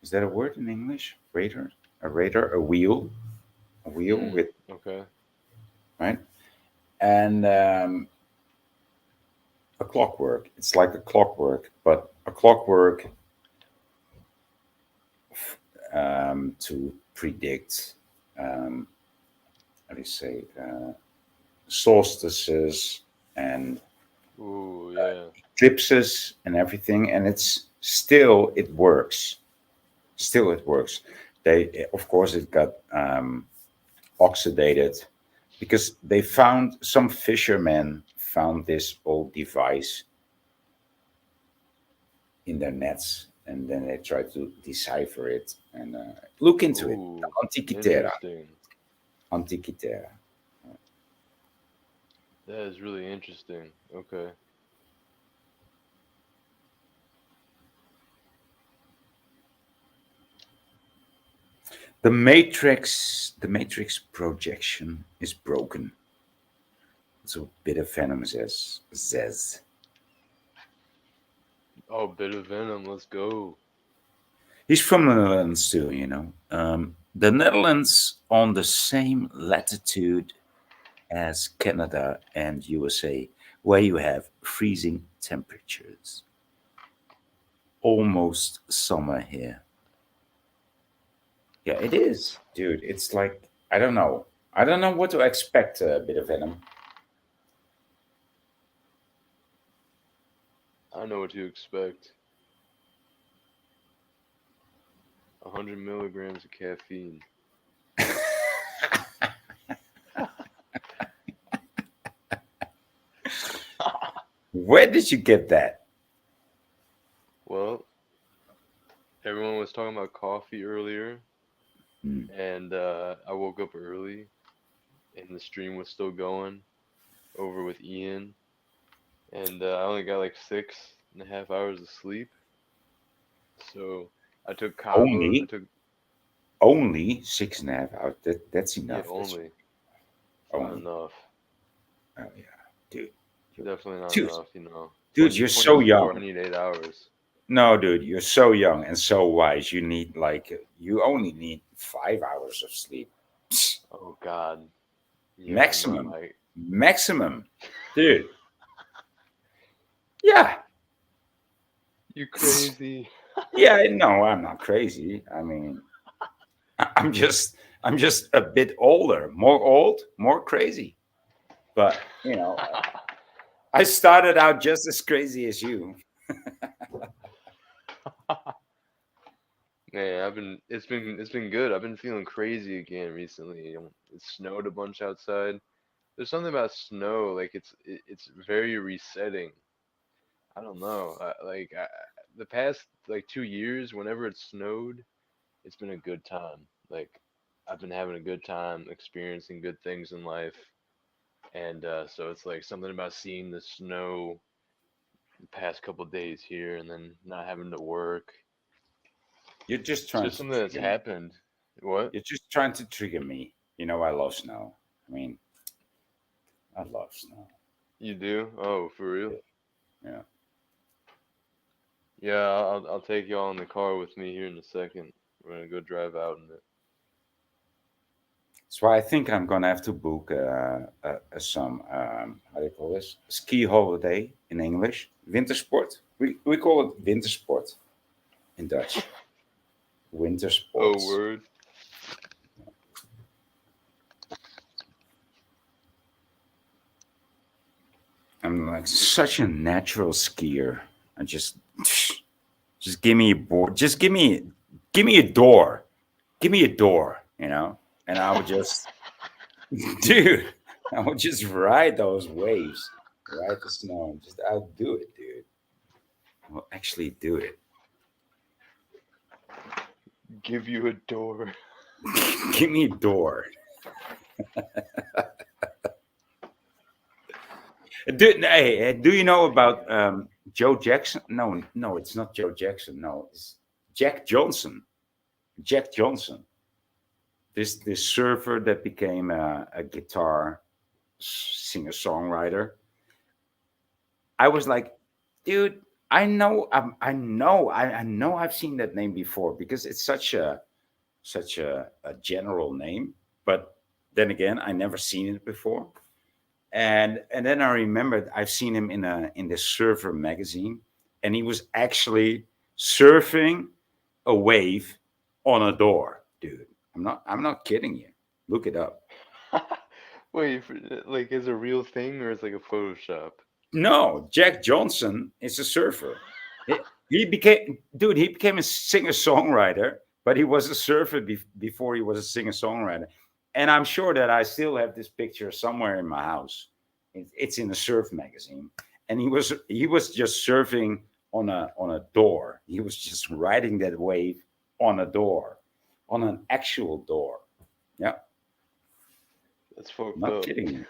Is that a word in English? Radar? A radar? A wheel with Okay. right, and a clockwork. It's like a clockwork, but a clockwork to predict. How do you say solstices and Ooh, yeah. eclipses and everything, and it works. Still, it works. They, of course, it got oxidated because some fishermen found this old device in their nets, and then they tried to decipher it and look into it. Ooh, Antikythera. interesting. Antikythera. That is really interesting. Okay. The matrix projection is broken. So bit of venom says. Oh, bit of venom. Let's go. He's from the Netherlands too, the Netherlands on the same latitude as Canada and USA, where you have freezing temperatures. Almost summer here. Yeah, it is, dude. It's like I don't know. I don't know what to expect. A bit of venom. I know what to expect. 100 milligrams of caffeine. Where did you get that? Well, everyone was talking about coffee earlier, and I woke up early, and the stream was still going over with Ian, and I only got like 6.5 hours of sleep. So I took kava. Only 6.5 hours. That's Yeah, enough. only. It's not Only. enough. Oh yeah, dude. Definitely not Dude, enough. dude, you're so 24, young. I need 8 hours. No, dude, you're so young and so wise. You only need 5 hours of sleep. Oh God. Yeah, Maximum. no, Maximum, dude. Yeah. You crazy? Yeah, no, I'm not crazy. I mean, I'm just a bit older, more old, more crazy. But I started out just as crazy as you. Man, it's been good. I've been feeling crazy again recently. It snowed a bunch outside. There's something about snow, like it's very resetting. I don't know. The past like 2 years, whenever it snowed, it's been a good time. Like I've been having a good time experiencing good things in life. And so it's like something about seeing the snow the past couple days here and then not having to work. You're just It's trying just to something that's trigger me. happened. What? You're just trying to trigger me. I love snow. I mean, I love snow. You do? Oh, for real? Yeah. Yeah, I'll take y'all in the car with me here in a second. We're gonna go drive out in it. So I think I'm gonna have to book some how do you call this, ski holiday in English, wintersport. We call it wintersport in Dutch. Winter Oh, sports. word. I'm like such a natural skier. I just give me a board. Just give me a door. Give me a door, you know, and I would just, dude, I would just ride those waves, ride the snow. I'll do it, dude. I'll actually do it. Give you a door. Give me a door. Do you know about Joe Jackson? No, it's not Joe Jackson. No, it's Jack Johnson. Jack Johnson. This surfer that became a guitar singer-songwriter. I was like, dude, I know I've seen that name before because it's such a general name. But then again, I never seen it before. And then I remembered I've seen him in the Surfer magazine, and he was actually surfing a wave on a door, dude. I'm not kidding you. Look it up. Wait, like, is it a real thing or is it like a Photoshop? No, Jack Johnson is a surfer. He became a singer-songwriter, but he was a surfer before he was a singer-songwriter. And I'm sure that I still have this picture somewhere in my house. It's in a surf magazine, and he was just surfing on a door. He was just riding that wave on a door, on an actual door. Yeah, That's fucked not up. kidding you.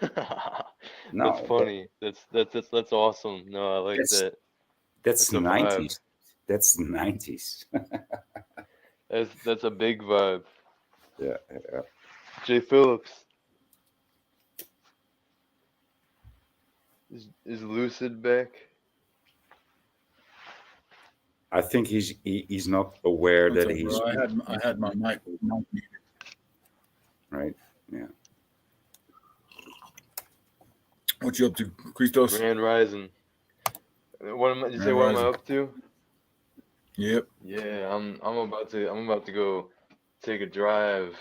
No, That's funny. That's awesome. No, I like that. That's the a vibe. 90s. That's the 90s. That's a big vibe. Yeah. Jay Phillips. Is Lucid back? I think he's not aware What's that up, he's bro? I had my mic muted. right. Yeah. What you up to, Christos? Grand Rising. What am I? You say what am I up to? Yep. Yeah, I'm about to go take a drive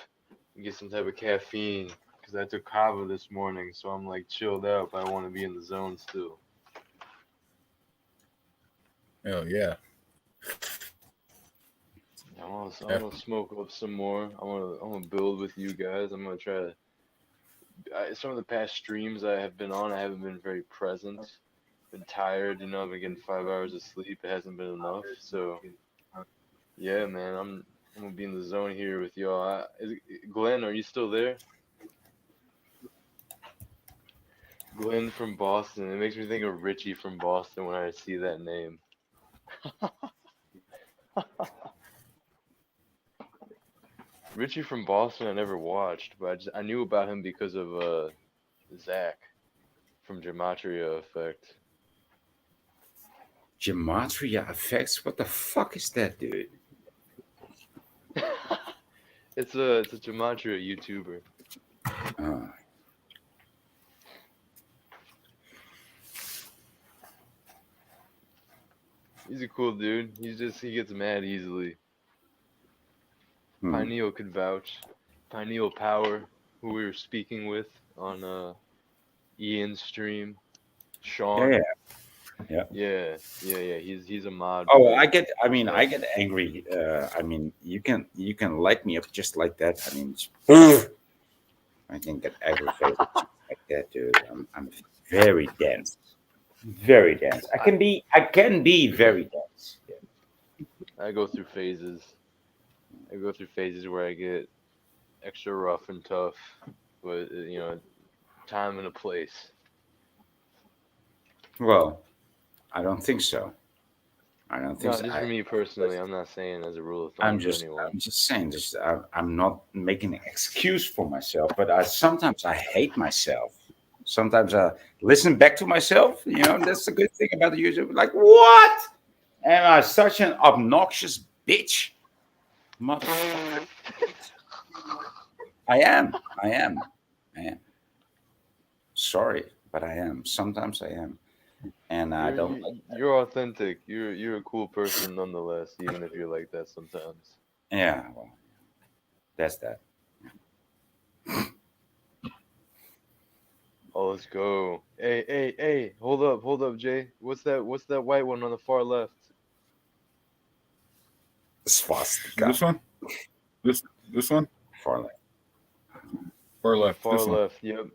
and get some type of caffeine because I took kava this morning, so I'm like chilled out, but I want to be in the zone still. Hell yeah. I'm gonna smoke up some more. I'm gonna build with you guys. I'm gonna try to. Some of the past streams I have been on, I haven't been very present. Been tired, you know. I've been getting 5 hours of sleep. It hasn't been enough. So, yeah, man, I'm gonna be in the zone here with y'all. Glenn, are you still there? Glenn from Boston. It makes me think of Richie from Boston when I see that name. Richie from Boston I never watched, but I knew about him because of Zach from Gematria Effect. Gematria Effects? What the fuck is that, dude? It's a Gematria YouTuber. He's a cool dude. He gets mad easily. Pineal could vouch. Pineal Power, who we were speaking with on Ian's stream. Sean. Yeah. He's a mod. Oh, I get angry. I mean, you can light me up just like that. I mean, I can get aggravated like that, dude. I'm very dense. Very dense. I can be very dense. Yeah. I go through phases where I get extra rough and tough, but you know, time and a place. Well, I don't think so. Just for me personally. I'm not saying as a rule of thumb. I'm just saying. I'm not making an excuse for myself, but sometimes I hate myself Sometimes I listen back to myself. You know, that's the good thing about the YouTube. Like, what? Am I such an obnoxious bitch? Motherfucker. I am. Sorry, but I am. Sometimes I am. And I don't. You're authentic. You're a cool person nonetheless, even if you're like that sometimes. Yeah, well, that's that. Oh, let's go. Hey, hold up, Jay. What's that white one on the far left? Swastika. This one? This one? Far left. Far left. Far This one. left. Yep.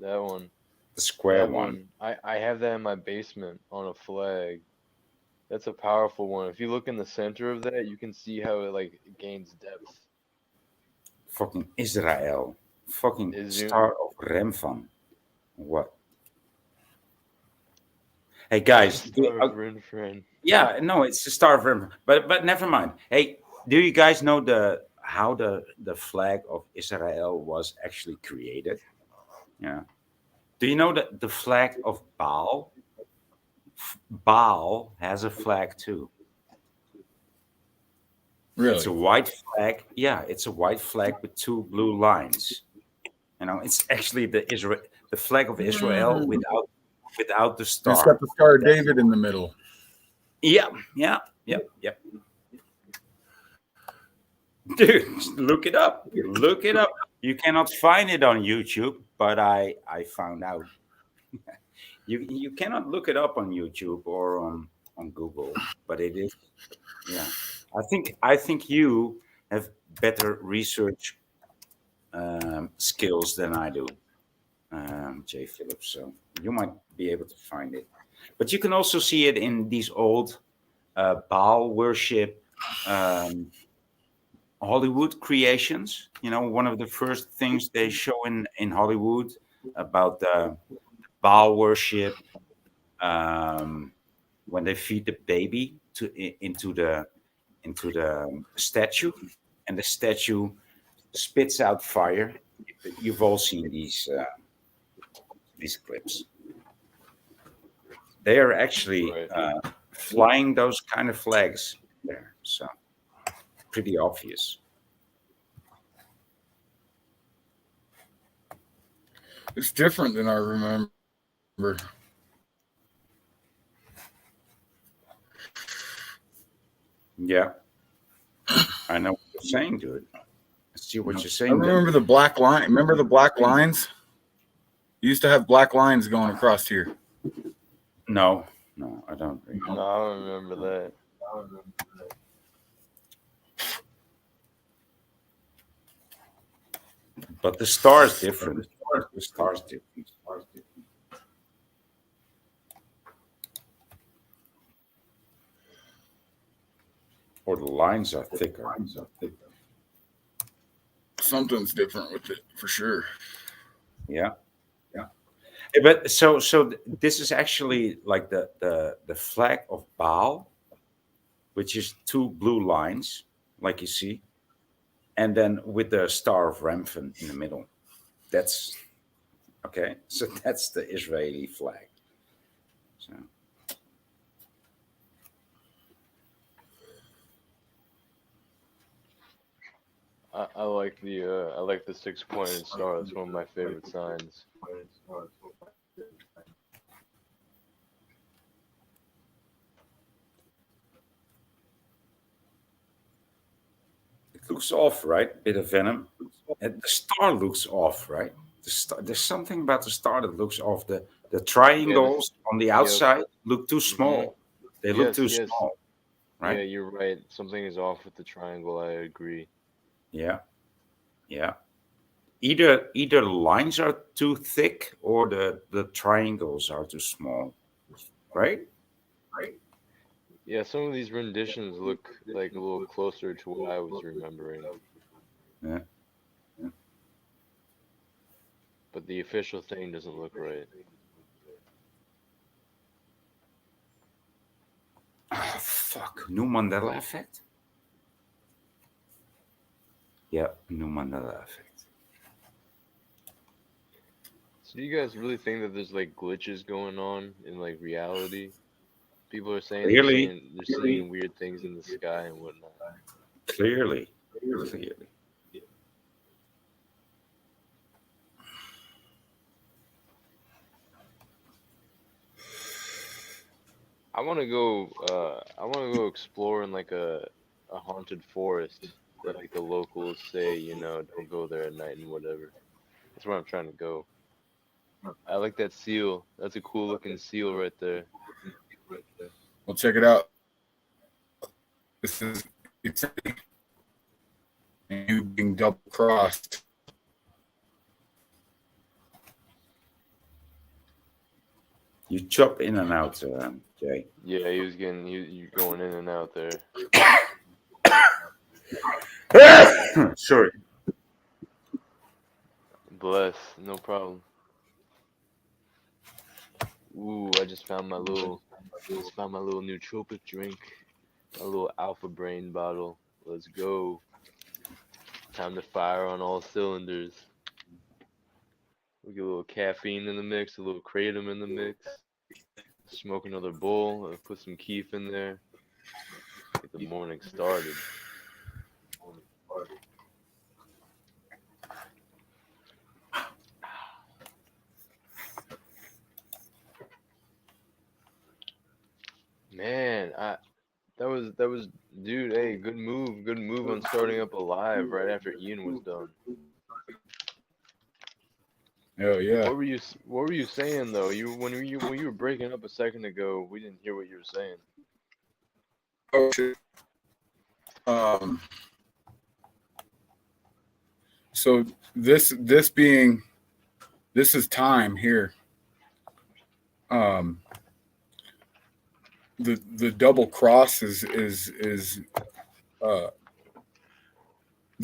That one. The square That one. I have that in my basement on a flag. That's a powerful one. If you look in the center of that, you can see how it like gains depth. Fucking Israel. Fucking Is you- Star of Remfan. What? Hey guys. Friend. Yeah, no, it's the Star of Remfan. But never mind. Hey, do you guys know how the flag of Israel was actually created? Yeah. Do you know that the flag of Baal? Baal has a flag too. Really? It's a white flag. Yeah, it's a white flag with two blue lines. You know, it's actually the flag of Israel without the star. It's got the Star of David in the middle. Yeah. Dude, look it up. Look it up. You cannot find it on YouTube, but I found out. You cannot look it up on YouTube or on Google, but it is. Yeah, I think you have better research skills than I do, Jay Phillips. So you might be able to find it, but you can also see it in these old Baal worship Hollywood creations. You know, one of the first things they show in Hollywood about the Baal worship, when they feed the baby into the statue, and the statue spits out fire. You've all seen these clips. They are actually flying those kind of flags there, so pretty obvious. It's different than I remember. Yeah, I know what you're saying, dude. I see what you're saying. I remember the black line. Remember the black lines? You used to have black lines going across here. No, I don't. No, I don't remember that. But the star is different. The star is different. Or the lines are thicker. Something's different with it for sure. Yeah. But so this is actually like the flag of Baal, which is two blue lines, like you see, and then with the Star of Remphan in the middle. That's okay. So that's the Israeli flag. So. I like the 6-pointed star. That's one of my favorite signs. It looks off, right? Bit of venom. And the star looks off, right? There's something about the star that looks off. The triangles on the outside look too small. They look too small, right? Yeah, you're right. Something is off with the triangle. I agree. Yeah. Either lines are too thick or the triangles are too small, right? Yeah, some of these renditions look like a little closer to what I was remembering. Yeah. But the official thing doesn't look right. Oh, fuck. New Mandela effect? Yeah, new Mandela effect. So do you guys really think that there's like glitches going on in like reality? People are saying Clearly. they're seeing weird things in the sky and whatnot. Clearly. I want to go. I want to go explore in like a haunted forest that like the locals say, don't go there at night and whatever. That's where I'm trying to go. I like that seal. That's a cool looking seal right there. Well, check it out. This is it's you being double crossed. You chop in and out, Jay. Yeah, he was getting you going in and out there. Sorry. Bless, no problem. Ooh, I just found my little nootropic drink, a little Alpha Brain bottle. Let's go. Time to fire on all cylinders. We get a little caffeine in the mix, a little kratom in the mix. Smoke another bowl, put some keef in there. Get the morning started. Man, that was dude, hey, good move on starting up a live right after Ian was done. Oh yeah. What were you saying though? When you were breaking up a second ago, we didn't hear what you were saying. Oh shit. So this is time here. The double cross is the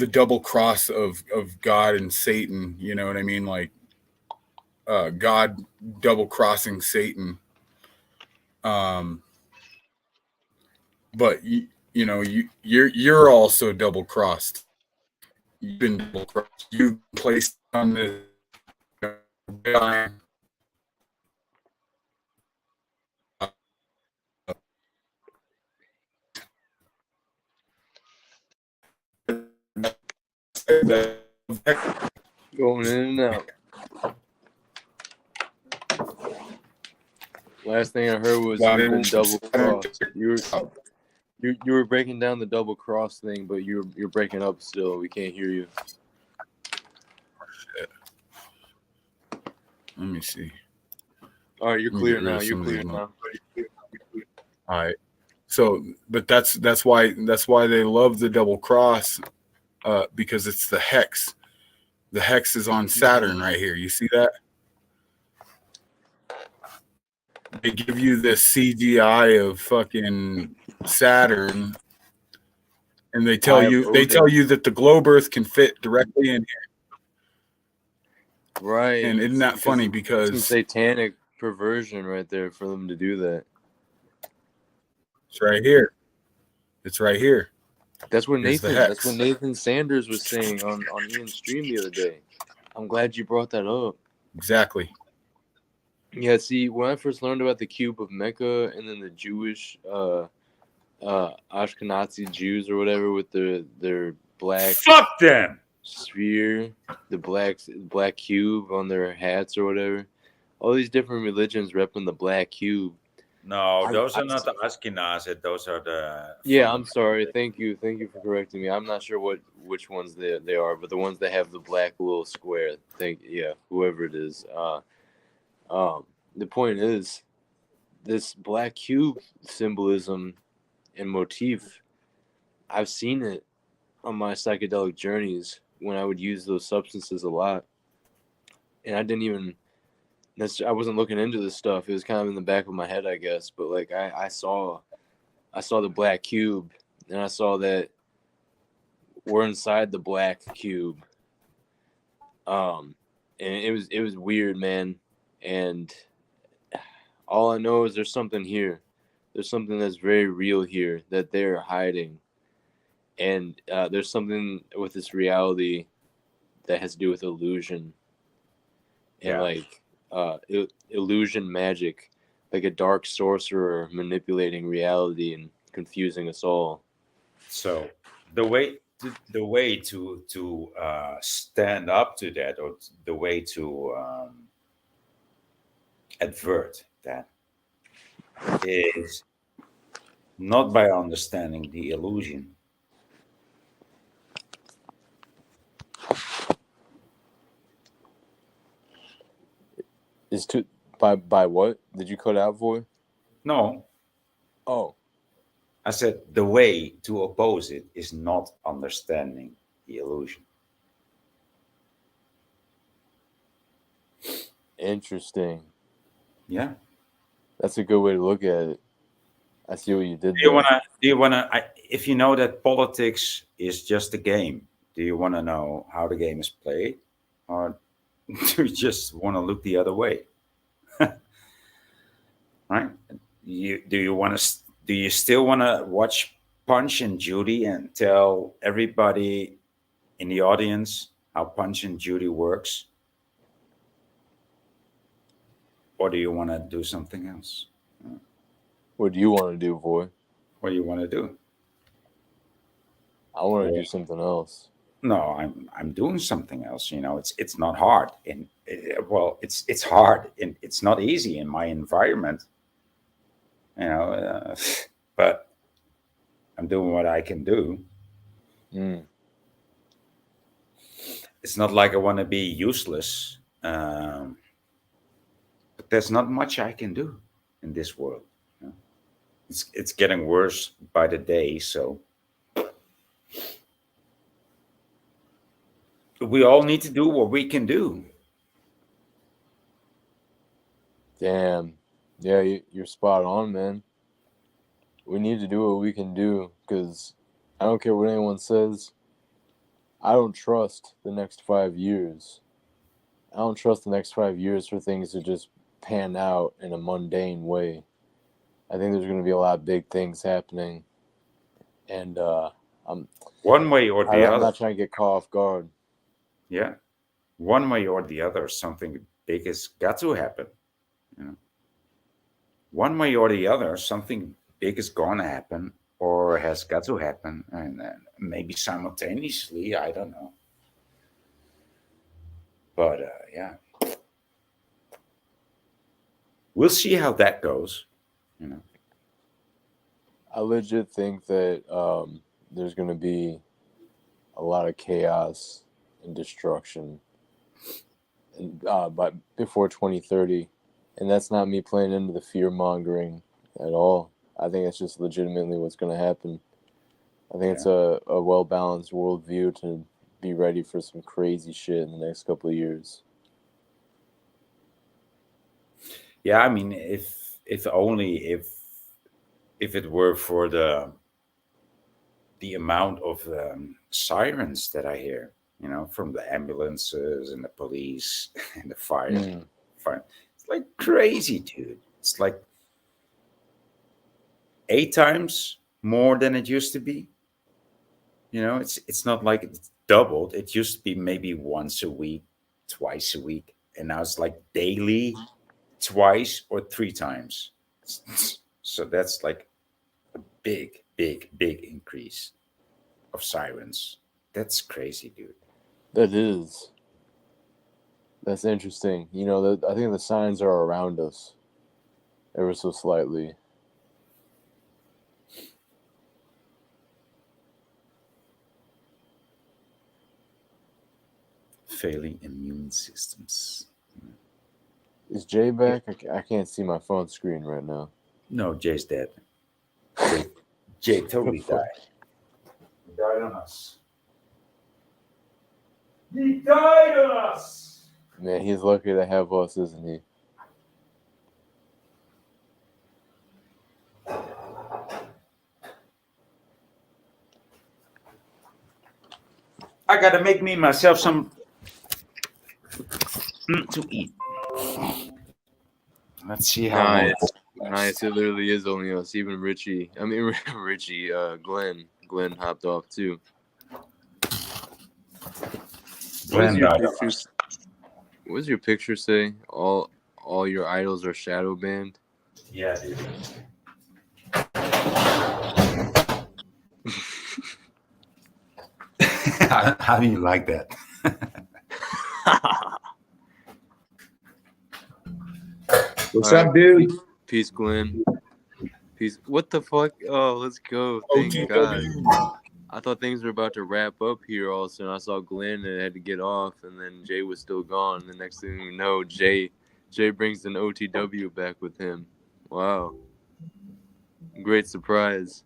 double cross of God and Satan. You know what I mean? Like God double crossing Satan. But you're also double crossed. You've been double crossed. You've been placed on the Going in and out. Last thing I heard was you've been double crossed. You were breaking down the double cross thing, but you're breaking up still. We can't hear you. Let me see. All right, you're clear now. You're clear now. All right. So, but that's why they love the double cross, because it's the hex. The hex is on Saturn right here. You see that? They give you this CGI of fucking Saturn, and they tell you that the globe Earth can fit directly in here. Right. And isn't that funny? Because some satanic perversion right there for them to do that. It's right here. It's right here. That's what Nathan Sanders was saying on Ian's stream the other day. I'm glad you brought that up. Exactly. Yeah, see, when I first learned about the cube of Mecca and then the Jewish Ashkenazi Jews or whatever with their black fuck them sphere, the black cube on their hats or whatever. All these different religions repping the black cube. No, those are not the Ashkenazi. Those are the. Yeah, I'm sorry. Thank you for correcting me. I'm not sure which ones they are, but the ones that have the black little square. Whoever it is. The point is, this black cube symbolism and motif, I've seen it on my psychedelic journeys when I would use those substances a lot, and I wasn't looking into this stuff. It was kind of in the back of my head, I guess. But like I saw the black cube, and I saw that we're inside the black cube. And it was weird, man. And all I know is there's something here. There's something that's very real here that they're hiding. And there's something with this reality that has to do with illusion. and Yeah. like illusion magic, like a dark sorcerer manipulating reality and confusing us all. So the way to stand up to that, or the way to advert that, is not by understanding the illusion. Is to by what did you cut out for? No, Oh, I said the way to oppose it is not understanding the illusion. interesting. Yeah. That's a good way to look at it. I see what you did Do you there. wanna? Do you wanna? If you know that politics is just a game, do you want to know how the game is played, or do you just want to look the other way? Right? Do you want to? Do you still want to watch Punch and Judy and tell everybody in the audience how Punch and Judy works, or do you want to do something else? What do you want to do, boy? What do you want to do? I want to Yeah. do something else. No, I'm doing something else. You know, it's not hard, and well, it's hard, and it's not easy in my environment. You know, but I'm doing what I can do. Mm. It's not like I want to be useless, but there's not much I can do in this world. You know? It's getting worse by the day, so we all need to do what we can do. Damn. Yeah, you're spot on, man. We need to do what we can do because I don't care what anyone says. I don't trust the next 5 years. I don't trust the next 5 years for things to just pan out in a mundane way. I think there's going to be a lot of big things happening. And I'm One way or the I'm other. not trying to get caught off guard. Yeah, one way or the other, something big has got to happen. You know, one way or the other, something big is going to happen or has got to happen, and maybe simultaneously. I don't know, but yeah, we'll see how that goes. You know, I legit think that there's going to be a lot of chaos and destruction and but before 2030, and that's not me playing into the fear mongering at all. I think it's just legitimately what's going to happen. I think it's a well balanced worldview to be ready for some crazy shit in the next couple of years. yeah. I mean, if only if it were for the amount of sirens that I hear, you know, from the ambulances and the police and the fire. It's like crazy, dude. It's like 8 times more than it used to be. You know, it's not like it's doubled. It used to be maybe once a week, twice a week, and now it's like daily, twice or 3 times. So that's like a big increase of sirens. That's crazy, dude. That is. That's interesting. You know, I think the signs are around us ever so slightly. Failing immune systems. Is Jay back? I can't see my phone screen right now. No, Jay's dead. Jay totally died. He died on us. He died on us. Man, he's lucky to have us, isn't he? I gotta make myself some to eat. Let's see how long. Nice. It literally is only us. Even Richie. I mean, Richie. Glenn hopped off too. Glenn died on What does your picture say? All your idols are shadow banned. Yeah, dude. How do you like that? What's All right, up, dude? Peace, Glenn. Peace. What the fuck? Oh, let's go. Thank God. I thought things were about to wrap up here all of a sudden. I saw Glenn and had to get off, and then Jay was still gone. The next thing you know, Jay brings an OTW back with him. Wow. Great surprise.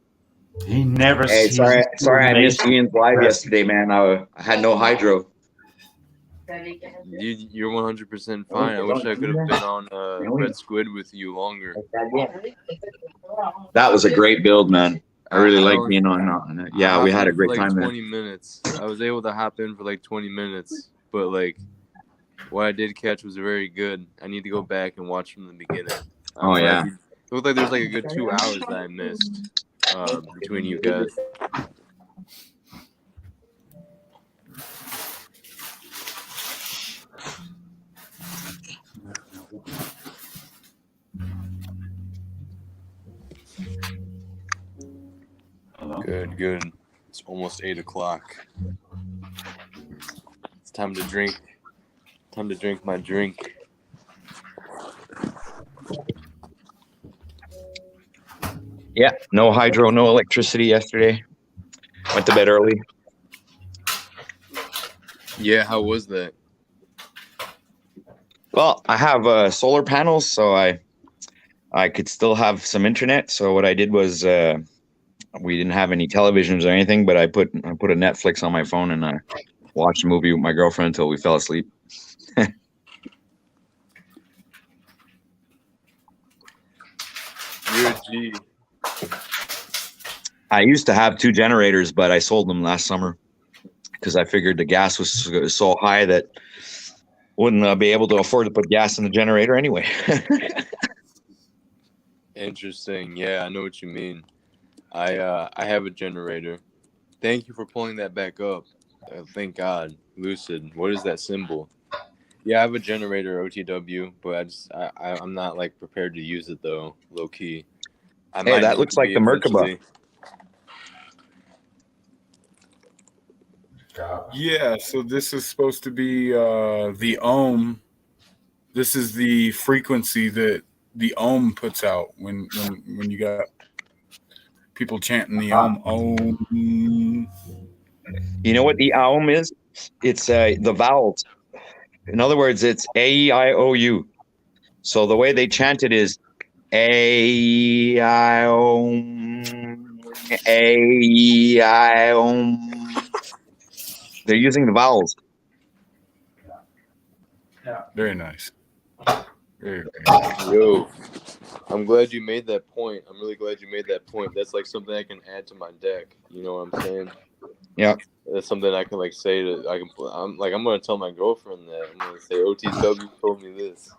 He never Hey, sees. sorry, I missed Ian's live yesterday, man. I had no hydro. You're 100% fine. I wish I could have been on Red Squid with you longer. That was a great build, man. I really like being on it. Yeah, I we hopped had a in for great like time there. 20 minutes. I was able to hop in for like 20 minutes, but like what I did catch was very good. I need to go back and watch from the beginning. Oh, yeah. It looked like there's like a good 2 hours that I missed between you guys. Good. It's almost 8 o'clock. It's time to drink. Time to drink my drink. Yeah, no hydro, no electricity yesterday. Went to bed early. Yeah, how was that? Well, I have solar panels, so I could still have some internet. So what I did was we didn't have any televisions or anything, but I put a Netflix on my phone and I watched a movie with my girlfriend until we fell asleep. You're a G. I used to have 2 generators, but I sold them last summer because I figured the gas was so high that wouldn't be able to afford to put gas in the generator anyway. Interesting. Yeah, I know what you mean. I have a generator. Thank you for pulling that back up. Thank God. Lucid. What is that symbol? Yeah, I have a generator OTW, but I'm not like prepared to use it though, low key. Hey, that looks like the Merkaba. Yeah, so this is supposed to be the ohm. This is the frequency that the ohm puts out when you got people chanting the ohm. You know what the aum is? It's the vowels. In other words, it's A-E-I-O-U. So the way they chant it is A-E-I-O-M, A-E-I-O-M. They're using the vowels. Very nice. Very Yo, I'm glad you made that point. I'm really glad you made that point. That's like something I can add to my deck. You know what I'm saying? Yeah. That's something I can like say to. I'm gonna tell my girlfriend that. I'm gonna say OTW told me this.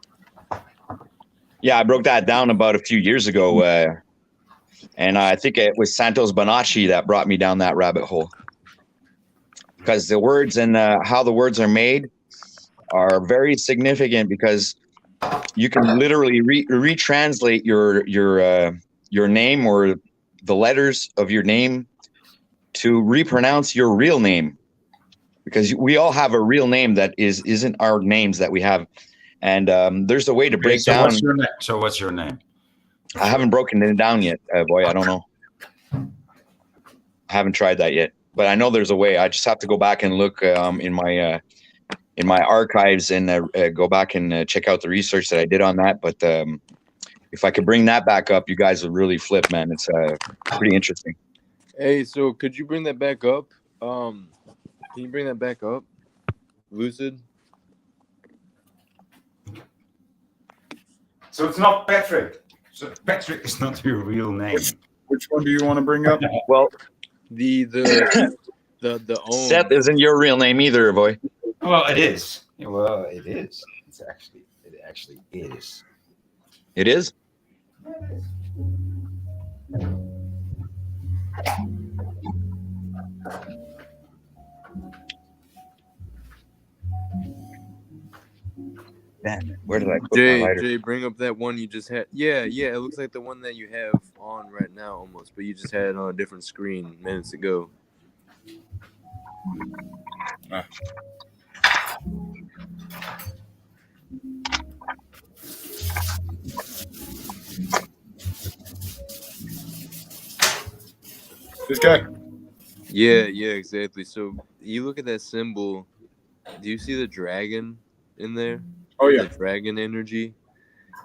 Yeah, I broke that down about a few years ago, and I think it was Santos Bonacci that brought me down that rabbit hole. Because the words and how the words are made are very significant, because you can literally retranslate your name or the letters of your name to repronounce your real name, because we all have a real name that isn't our names that we have. And there's a way to break down. What's your name? I haven't broken it down yet, boy. I don't know. I haven't tried that yet, but I know there's a way. I just have to go back and look in my archives and go back and check out the research that I did on that. But if I could bring that back up, you guys would really flip, man. It's pretty interesting. Hey, so could you bring that back up? Can you bring that back up, Lucid? So it's not Patrick. So Patrick is not your real name. Which one do you want to bring up? Well, the own. Seth isn't your real name either, boy. Well, it is. Well, it is. It actually is. It is? Damn it. Where did I put my lighter? Jay, bring up that one you just had. Yeah, it looks like the one that you have on right now almost, but you just had it on a different screen minutes ago. This guy. Yeah, exactly. So you look at that symbol. Do you see the dragon in there? Oh yeah. The dragon energy.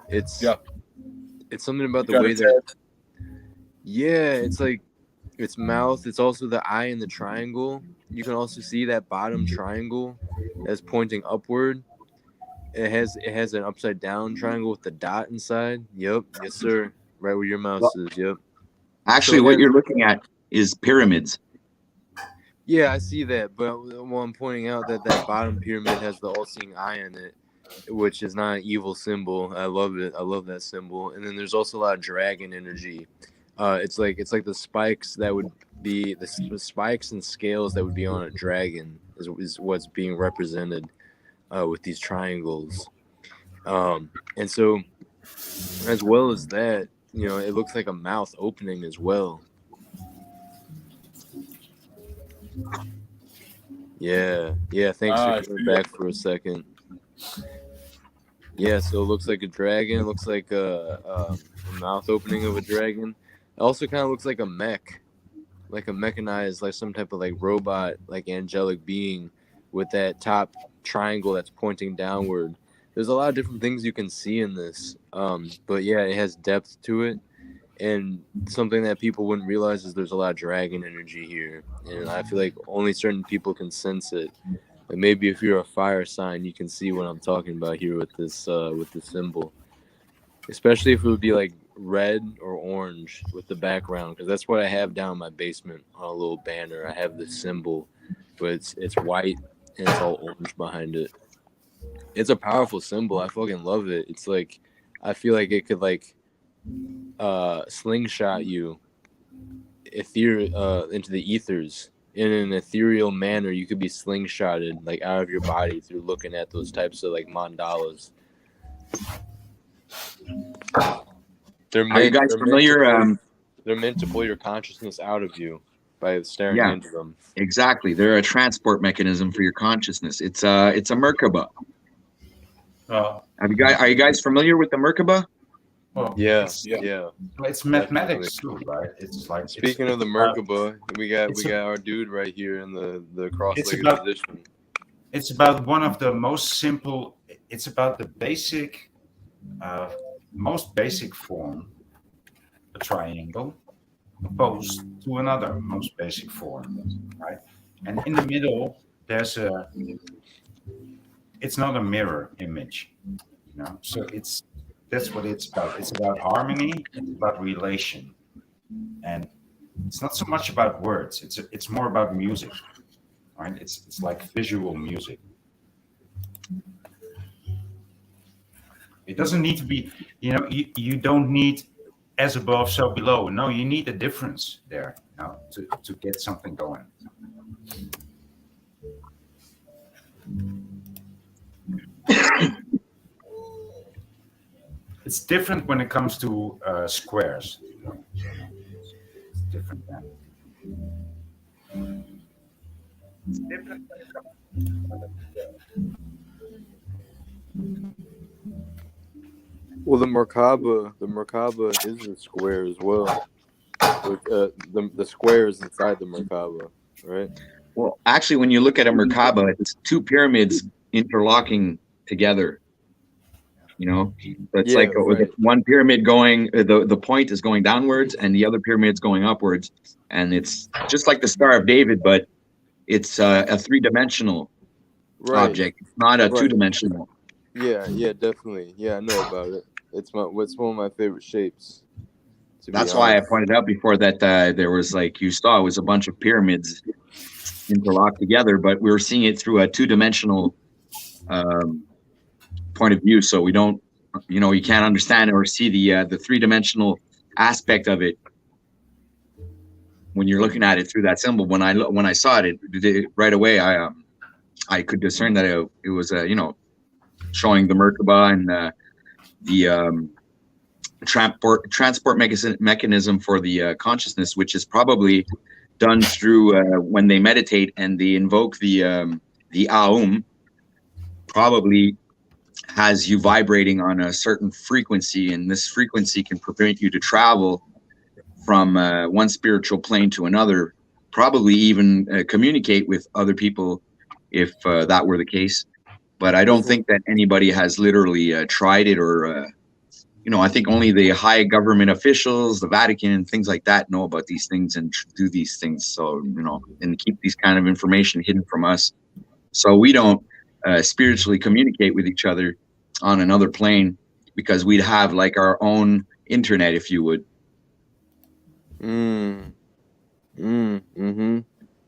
It's something about the Got way its that. Yeah, it's like its mouth. It's also the eye in the triangle. You can also see that bottom triangle that's pointing upward. It has an upside down triangle with the dot inside. Yep, yes sir. Right where your mouse is. Yep. Actually, So what you're looking at is pyramids. Yeah, I see that, but I'm pointing out that bottom pyramid has the all-seeing eye in it, which is not an evil symbol. I love it. I love that symbol. And then there's also a lot of dragon energy. It's like the spikes that would be the spikes and scales that would be on a dragon is what's being represented with these triangles. And so, as well as that, it looks like a mouth opening as well. Yeah. Thanks for coming back for a second. Yeah, so it looks like a dragon. It looks like a mouth opening of a dragon. It also kind of looks like a mech, like a mechanized, like some type of like robot, like angelic being with that top triangle that's pointing downward. There's a lot of different things you can see in this, but yeah, it has depth to it. And something that people wouldn't realize is there's a lot of dragon energy here. And I feel like only certain people can sense it. Like maybe if you're a fire sign, you can see what I'm talking about here with this symbol. Especially if it would be like red or orange with the background, because that's what I have down in my basement on a little banner. I have this symbol, but it's white and it's all orange behind it. It's a powerful symbol. I fucking love it. It's like, I feel like it could like slingshot you into the ethers in an ethereal manner. You could be slingshotted like out of your body through looking at those types of like mandalas. Are you guys familiar? They're meant to pull your consciousness out of you by staring into them. Exactly. They're a transport mechanism for your consciousness. It's a Merkaba. Are you guys familiar with the Merkaba? Well, Yeah. It's mathematics too, right? It's like Speaking of the Merkaba, we got our dude right here in the cross-legged position. It's about one of the most simple. It's about the basic, most basic form, a triangle, opposed to another most basic form, right? And in the middle, there's it's not a mirror image, So that's what it's about. It's about harmony. It's about relation, and it's not so much about words. It's more about music, right? It's like visual music. It doesn't need to be, you don't need as above, so below. No, you need a difference there, to get something going. It's different when it comes to squares. It's different then. It's different when it comes Well, the Merkaba is a square as well. With, the square is inside the Merkaba, right? Well, actually, when you look at a Merkaba, it's two pyramids interlocking together. It's like with one pyramid going, the point is going downwards, and the other pyramid's going upwards, and it's just like the Star of David, but it's a three-dimensional object. It's not a two-dimensional. Yeah, definitely. Yeah, I know about it. It's one of my favorite shapes. That's why I pointed out before that there was, like you saw, it was a bunch of pyramids interlocked together, but we were seeing it through a two-dimensional point of view. So we don't, you can't understand or see the three-dimensional aspect of it when you're looking at it through that symbol. When I saw it right away, I could discern that it was showing the Merkaba and the transport mechanism for the consciousness, which is probably done through when they meditate and they invoke the Aum, probably has you vibrating on a certain frequency, and this frequency can prevent you to travel from one spiritual plane to another, probably even communicate with other people if that were the case. But I don't think that anybody has literally tried it, or I think only the high government officials, the Vatican, and things like that know about these things and do these things. So, and keep these kind of information hidden from us. So we don't spiritually communicate with each other on another plane, because we'd have like our own internet, if you would.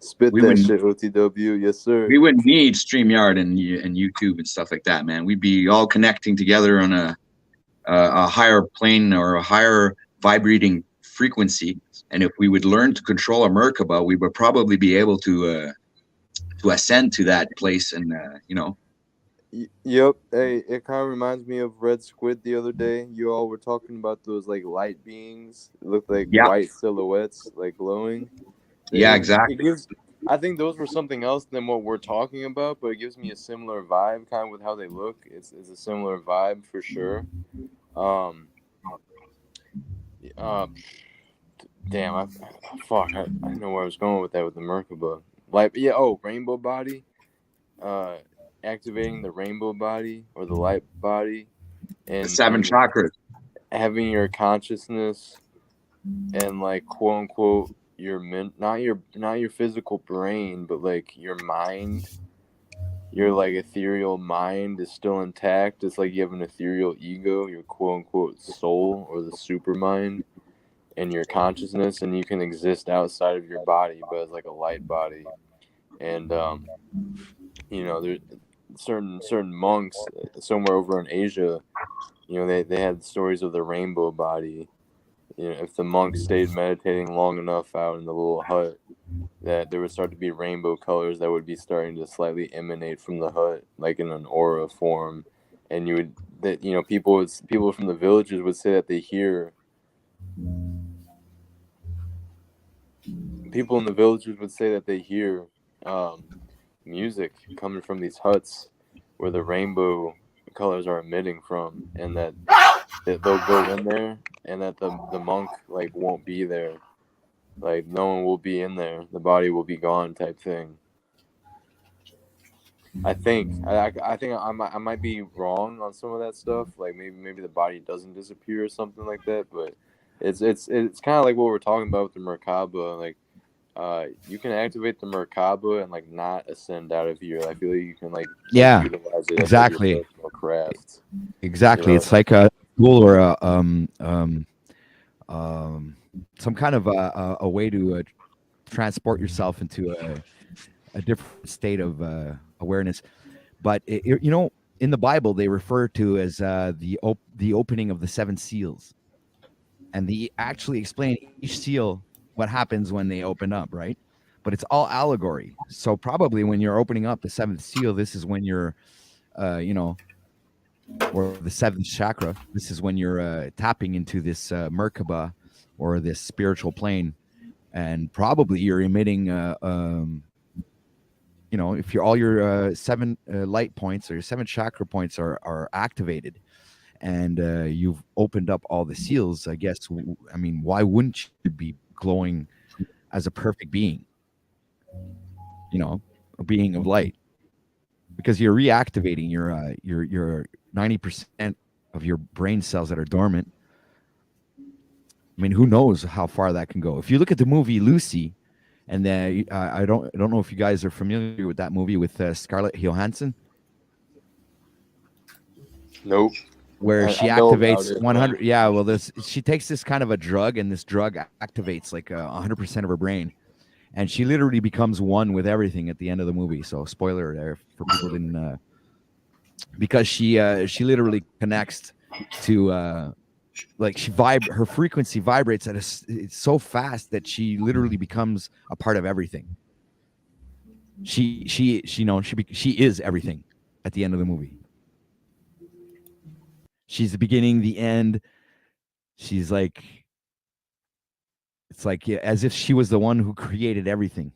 Spit that shit, OTW. Yes, sir. We wouldn't need StreamYard and YouTube and stuff like that, man. We'd be all connecting together on a higher plane or a higher vibrating frequency. And if we would learn to control our Merkaba, we would probably be able to ascend to that place and, Yep. Hey, it kind of reminds me of Red Squid the other day. You all were talking about those like light beings. It looked like white silhouettes, like glowing. Yeah, exactly. I think those were something else than what we're talking about, but it gives me a similar vibe, kind of with how they look. It's a similar vibe for sure. Damn, I know where I was going with that with the Merkaba. Like, rainbow body. Activating the rainbow body or the light body, and the 7 chakras, having your consciousness and like quote unquote not your physical brain, but like your mind, your like ethereal mind is still intact. It's like you have an ethereal ego, your quote unquote soul or the super mind, and your consciousness, and you can exist outside of your body, but as like a light body. And there's certain monks somewhere over in Asia, they had stories of the rainbow body. If the monks stayed meditating long enough out in the little hut, that there would start to be rainbow colors that would be starting to slightly emanate from the hut, like in an aura form. And people from the villages would say that they hear. People in the villages would say that they hear music coming from these huts where the rainbow colors are emitting from, and that they'll go in there, and that the monk like won't be there, like no one will be in there, the body will be gone type thing. I think I might be wrong on some of that stuff, like maybe the body doesn't disappear or something like that, but it's kind of like what we're talking about with the Merkaba. Like you can activate the Merkaba and like not ascend out of here. I feel like you can like utilize it exactly. As like your craft. Exactly. It's like a tool or some kind of a way to transport yourself into a different state of awareness. But in the Bible, they refer to as the opening of the 7 seals, and they actually explain each seal what happens when they open up, right? But it's all allegory. So probably when you're opening up the 7th seal, this is when you're, or the 7th chakra. This is when you're tapping into this Merkaba or this spiritual plane, and probably you're emitting, if all your 7 light points or your 7 chakra points are activated, and you've opened up all the seals, I guess. I mean, why wouldn't you be glowing as a perfect being, a being of light? Because you're reactivating your 90% of your brain cells that are dormant. I mean, who knows how far that can go? If you look at the movie Lucy, and I don't know if you guys are familiar with that movie with Scarlett Johansson. Nope. Where she activates 100. Yeah, well, she takes this kind of a drug, and this drug activates like 100% of her brain, and she literally becomes one with everything at the end of the movie. So, spoiler there for people who didn't, because she literally connects to her frequency vibrates it's so fast that she literally becomes a part of everything. She is everything at the end of the movie. She's the beginning, the end. She's like, it's like as if she was the one who created everything,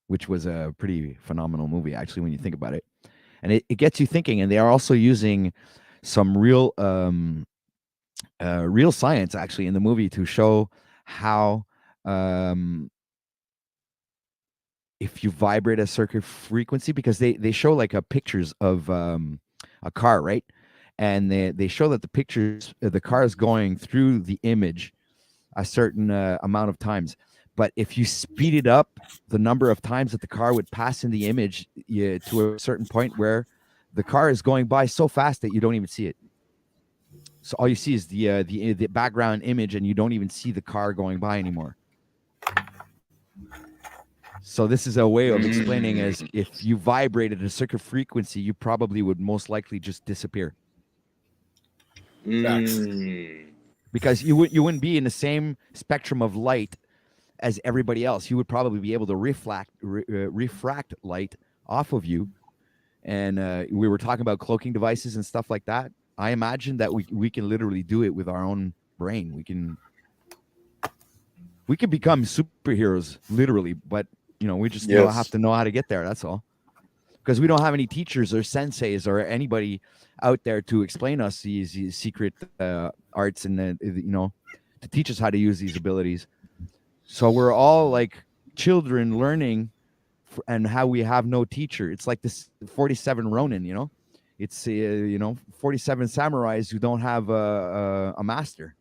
which was a pretty phenomenal movie, actually, when you think about it. And it gets you thinking. And they are also using some real science, actually, in the movie to show how if you vibrate a certain frequency, because they show like pictures of a car, right? And they show that the pictures, the car is going through the image a certain amount of times. But if you speed it up, the number of times that the car would pass in the image to a certain point where the car is going by so fast that you don't even see it. So all you see is the background image, and you don't even see the car going by anymore. So this is a way of explaining as if you vibrated a certain frequency, you probably would most likely just disappear. Because you wouldn't be in the same spectrum of light as everybody else. You would probably be able to refract light off of you. And we were talking about cloaking devices and stuff like that. I imagine that we can literally do it with our own brain. We can become superheroes, literally, but we just have to know how to get there. That's all. Because we don't have any teachers or senseis or anybody out there to explain us these secret arts and to teach us how to use these abilities. So we're all like children learning, and how we have no teacher. It's like this 47 Ronin, It's 47 samurais who don't have a master.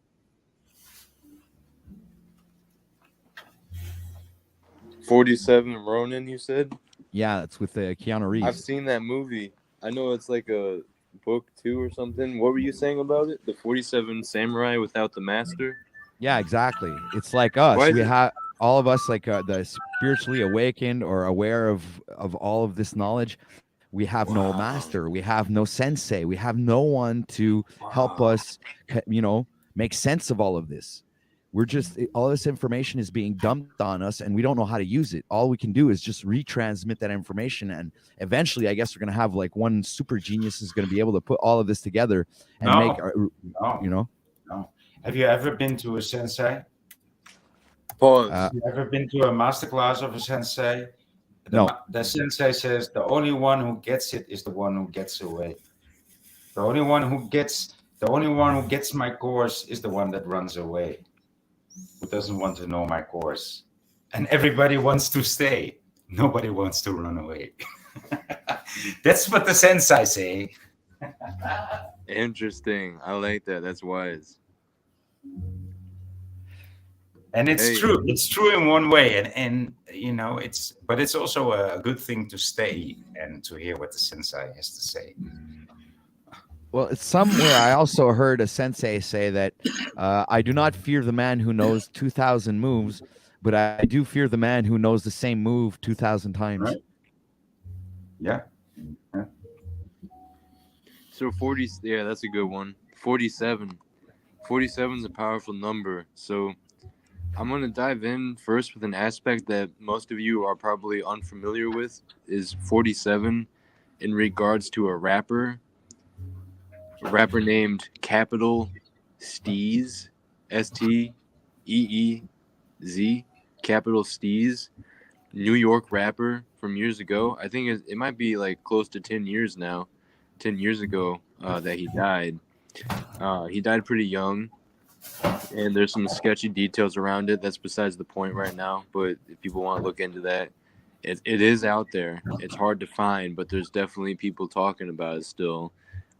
47 Ronin, you said? Yeah, that's with Keanu Reeves. I've seen that movie. I know it's like a book too or something. What were you saying about it? The 47 Samurai without the master? Yeah, exactly. It's like us. We have all of us, like the spiritually awakened or aware of all of this knowledge. We have no master. We have no sensei. We have no one to help us, make sense of all of this. We're just, all this information is being dumped on us, and we don't know how to use it. All we can do is just retransmit that information, and eventually, I guess we're going to have like one super genius is going to be able to put all of this together and make, No. Have you ever been to a sensei? Pause. Have you ever been to a masterclass of a sensei? No. The sensei says the only one who gets it is the one who gets away. The only one who gets my course is the one that runs away, who doesn't want to know my course. And everybody wants to stay. Nobody wants to run away. That's what the sensei say. Interesting. I like that. That's wise. And it's true. It's true in one way, and it's also a good thing to stay and to hear what the sensei has to say. Well, it's somewhere I also heard a sensei say that I do not fear the man who knows 2,000 moves, but I do fear the man who knows the same move 2,000 times. Right. Yeah. So 40, yeah, that's a good one. 47. 47 is a powerful number. So I'm going to dive in first with an aspect that most of you are probably unfamiliar with, is 47 in regards to a rapper named Capital Steez, Steez, Capital Steez, New York rapper from years ago. I think it might be like close to 10 years now, 10 years ago that he died. He died pretty young. And there's some sketchy details around it. That's besides the point right now. But if people want to look into that, it is out there. It's hard to find, but there's definitely people talking about it still.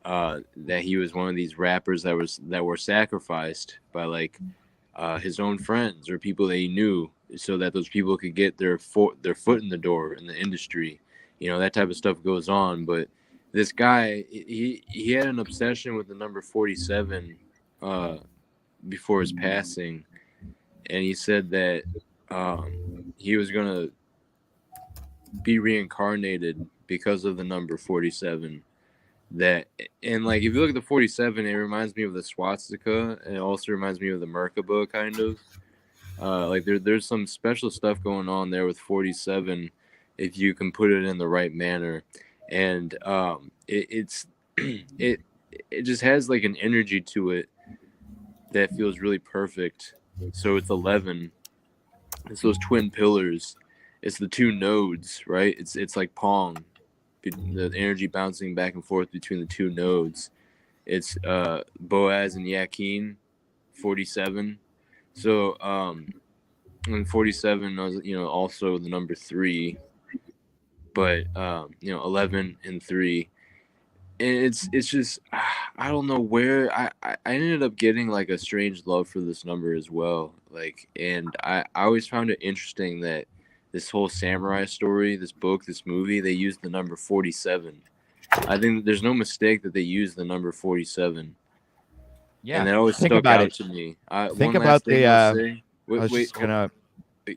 That he was one of these rappers that were sacrificed by like his own friends or people that he knew, so that those people could get their foot in the door in the industry. That type of stuff goes on. But this guy, he had an obsession with the number 47. Before his passing, and he said that he was gonna be reincarnated because of the number 47. And like if you look at the 47, it reminds me of the swastika, and it also reminds me of the Merkaba kind of. Like there's some special stuff going on there with 47 if you can put it in the right manner. and it's it just has like an energy to it that feels really perfect. So it's 11. It's those twin pillars. It's the two nodes, right? It's like Pong, the energy bouncing back and forth between the two nodes. It's Boaz and Yakin, 47. So and 47 was, also the number 3, but 11 and 3. And it's just I don't know where I ended up getting like a strange love for this number as well. Like, and I always found it interesting that this whole samurai story, this book, this movie, they used the number 47. I think there's no mistake that they used the number 47. Yeah, and that always think stuck about out it. to me. Think One about last thing the. I'll say. I was just gonna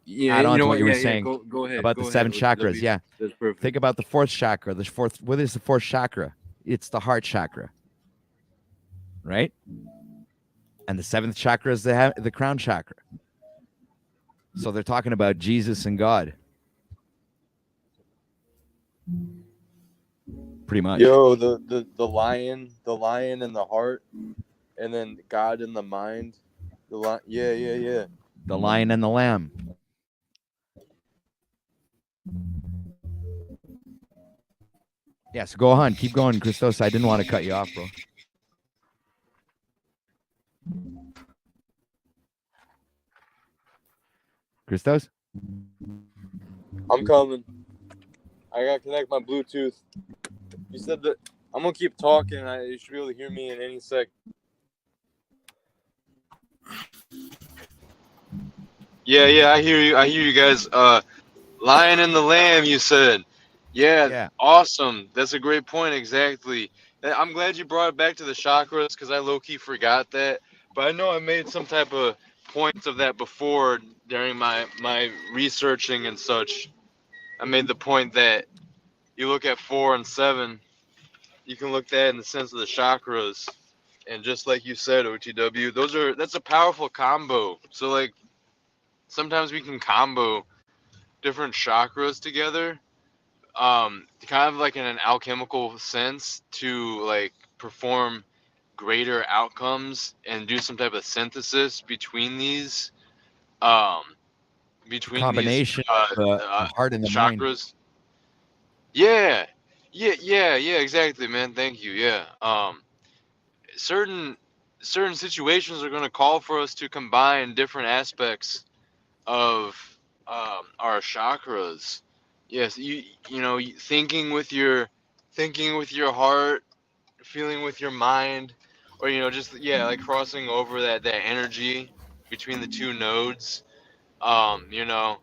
Yeah, add on you know to what you were Yeah, saying go ahead. about Go the ahead, 7 chakras. OTW. Yeah, That's perfect. think about the 4th chakra. The 4th. What is the 4th chakra? It's the heart chakra, right? And the 7th chakra is the crown chakra. So they're talking about Jesus and God. Pretty much. Yo, the lion and the heart, and then God in the mind. Yeah. The lion and the lamb. Yes, go on. Keep going, Christos. I didn't want to cut you off, bro. Christos? I'm coming. I gotta connect my Bluetooth. You said that I'm gonna keep talking. You should be able to hear me in any sec. Yeah, I hear you guys. Lion and the Lamb, you said. Yeah, awesome. That's a great point, exactly. I'm glad you brought it back to the chakras, because I low-key forgot that. But I know I made some type of points of that before during my researching and such. I made the point that you look at 4 and 7, you can look at that in the sense of the chakras. And just like you said, OTW, that's a powerful combo. So like sometimes we can combo different chakras together, kind of like in an alchemical sense, to like perform greater outcomes and do some type of synthesis between these Combination of the heart and the mind. chakras. Yeah, exactly, man. Thank you. Yeah. Certain situations are going to call for us to combine different aspects of our chakras. Yes, you know, thinking with your heart, feeling with your mind, or just like crossing over that energy between the two nodes. Another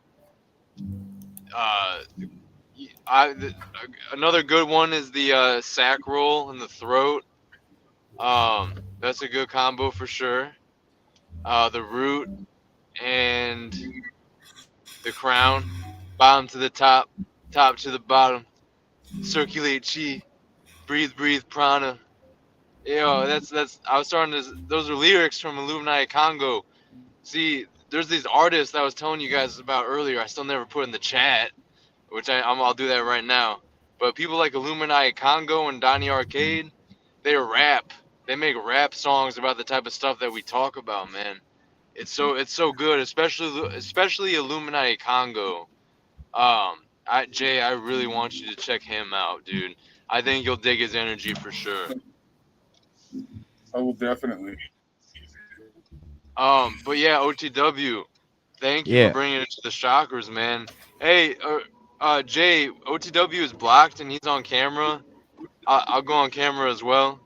good one is the sacral and the throat. That's a good combo for sure. The root and the crown, bottom to the top, top to the bottom. Circulate chi, breathe prana. That's. I was starting to. Those are lyrics from Illuminati Congo. See, there's these artists that I was telling you guys about earlier. I still never put in the chat, which I'll do that right now. But people like Illuminati Congo and Donnie Arcade, they rap. They make rap songs about the type of stuff that we talk about, man. It's so good, especially Illuminati Congo. Jay, I really want you to check him out, dude. I think you'll dig his energy for sure. I will definitely. But yeah, OTW, thank you for bringing it to the chakras, man. Hey, Jay, OTW is blocked and he's on camera. I'll go on camera as well.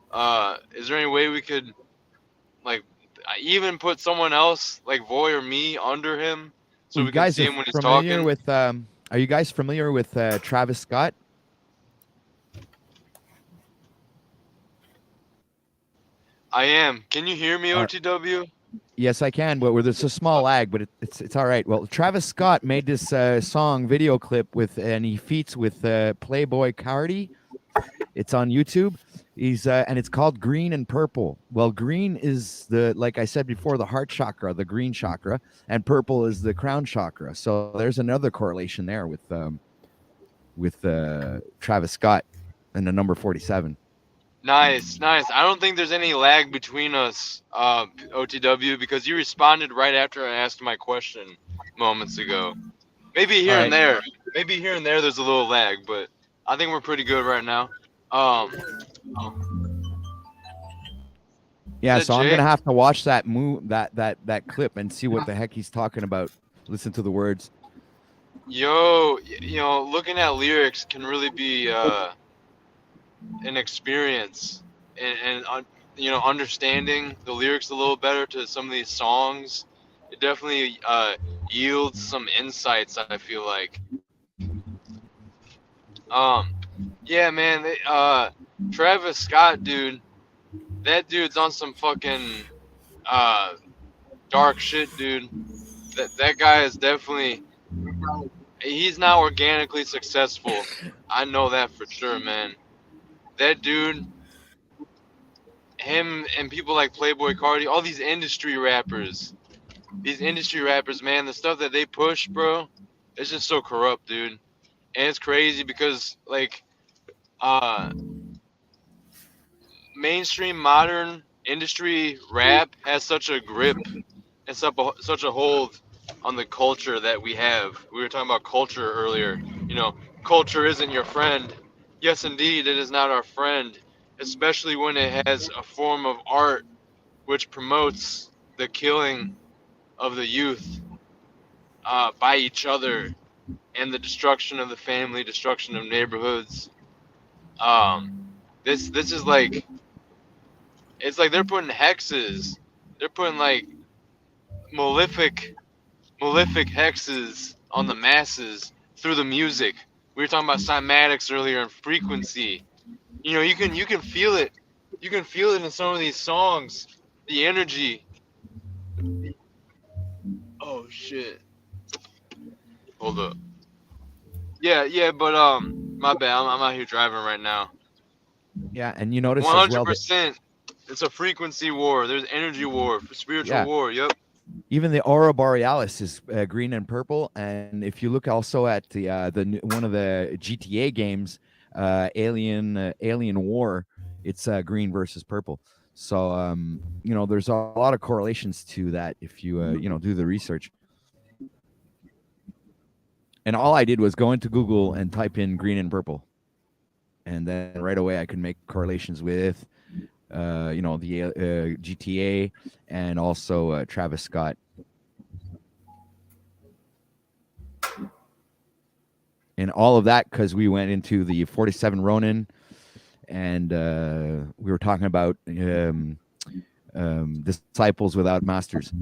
Is there any way we could, like, even put someone else, like Voy or me, under him so we can see him when he's talking? Are you guys familiar with Travis Scott? I am. Can you hear me, OTW? Yes, I can, but there's a small lag, but it's all right. Well, Travis Scott made this song video clip and he feats with Playboy Cardi. It's on YouTube. And it's called Green and Purple. Well, green is like I said before, the heart chakra, the green chakra, and purple is the crown chakra. So there's another correlation there with Travis Scott. and the number 47. Nice. I don't think there's any lag between us, OTW, because you responded right after I asked my question moments ago. Maybe here and there. Maybe here and there there's a little lag, but I think we're pretty good right now. Yeah, Is that so I'm Jay? gonna have to watch that that clip and see what the heck he's talking about. Listen to the words. Yo, looking at lyrics can really be an experience, and understanding the lyrics a little better to some of these songs, it definitely yields some insights, I feel like. Yeah, man, Travis Scott, dude, that dude's on some fucking dark shit, dude. That guy is definitely, he's not organically successful. I know that for sure, man. That dude, him and people like Playboy Cardi, all these industry rappers, man, the stuff that they push, bro, it's just so corrupt, dude. And it's crazy because, like, mainstream modern industry rap has such a grip and such a hold on the culture that we have. We were talking about culture earlier. Culture isn't your friend. Yes, indeed, it is not our friend, especially when it has a form of art which promotes the killing of the youth by each other and the destruction of the family, destruction of neighborhoods. This is like, it's like they're putting hexes, they're putting like malefic hexes on the masses through the music. We were talking about cymatics earlier and frequency. You can feel it. You can feel it in some of these songs. The energy. Oh shit. Hold up. Yeah, but my bad. I'm out here driving right now. Yeah, and you notice as well that 100%. It's a frequency war. There's energy war, spiritual Yeah. war. Yep. even the aurora borealis is green and purple. And if you look also at one of the GTA games, Alien War, it's green versus purple. So there's a lot of correlations to that if you do the research. And all I did was go into Google and type in green and purple, and then right away I could make correlations with the GTA and also Travis Scott. And all of that because we went into the 47 Ronin, and we were talking about disciples without masters.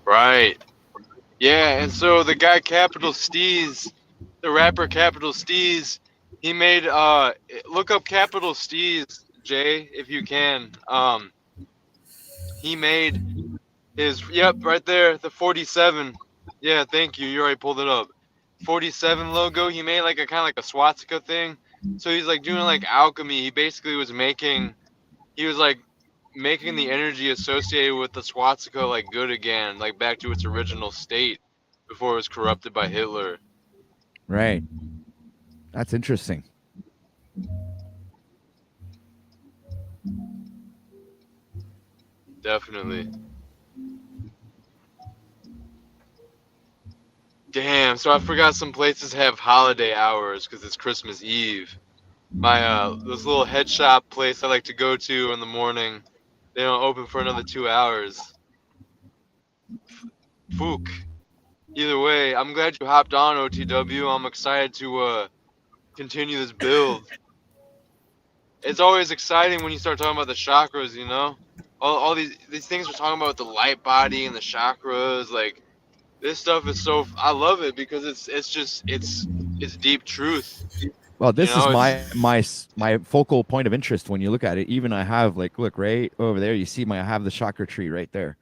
Right. Yeah, and so the guy Capital Steez, the rapper Capital Steez, he made look up Capital Steez, Jay, if you can. He made his right there, the 47. Yeah, thank you. You already pulled it up. 47 logo. He made like a kind of like a swastika thing. So he's like doing like alchemy. He basically was making the energy associated with the swastika like good again, like back to its original state before it was corrupted by Hitler. Right. That's interesting. Definitely. Damn, so I forgot some places have holiday hours because it's Christmas Eve. My this little head shop place I like to go to in the morning, they don't open for another 2 hours. Fook. Either way, I'm glad you hopped on, OTW. I'm excited to continue this build. It's always exciting when you start talking about the chakras, you know? All these things we're talking about with the light body and the chakras, like this stuff is so, I love it because it's deep truth. Well, this is my focal point of interest when you look at it. Even I have look right over there. You see I have the chakra tree right there.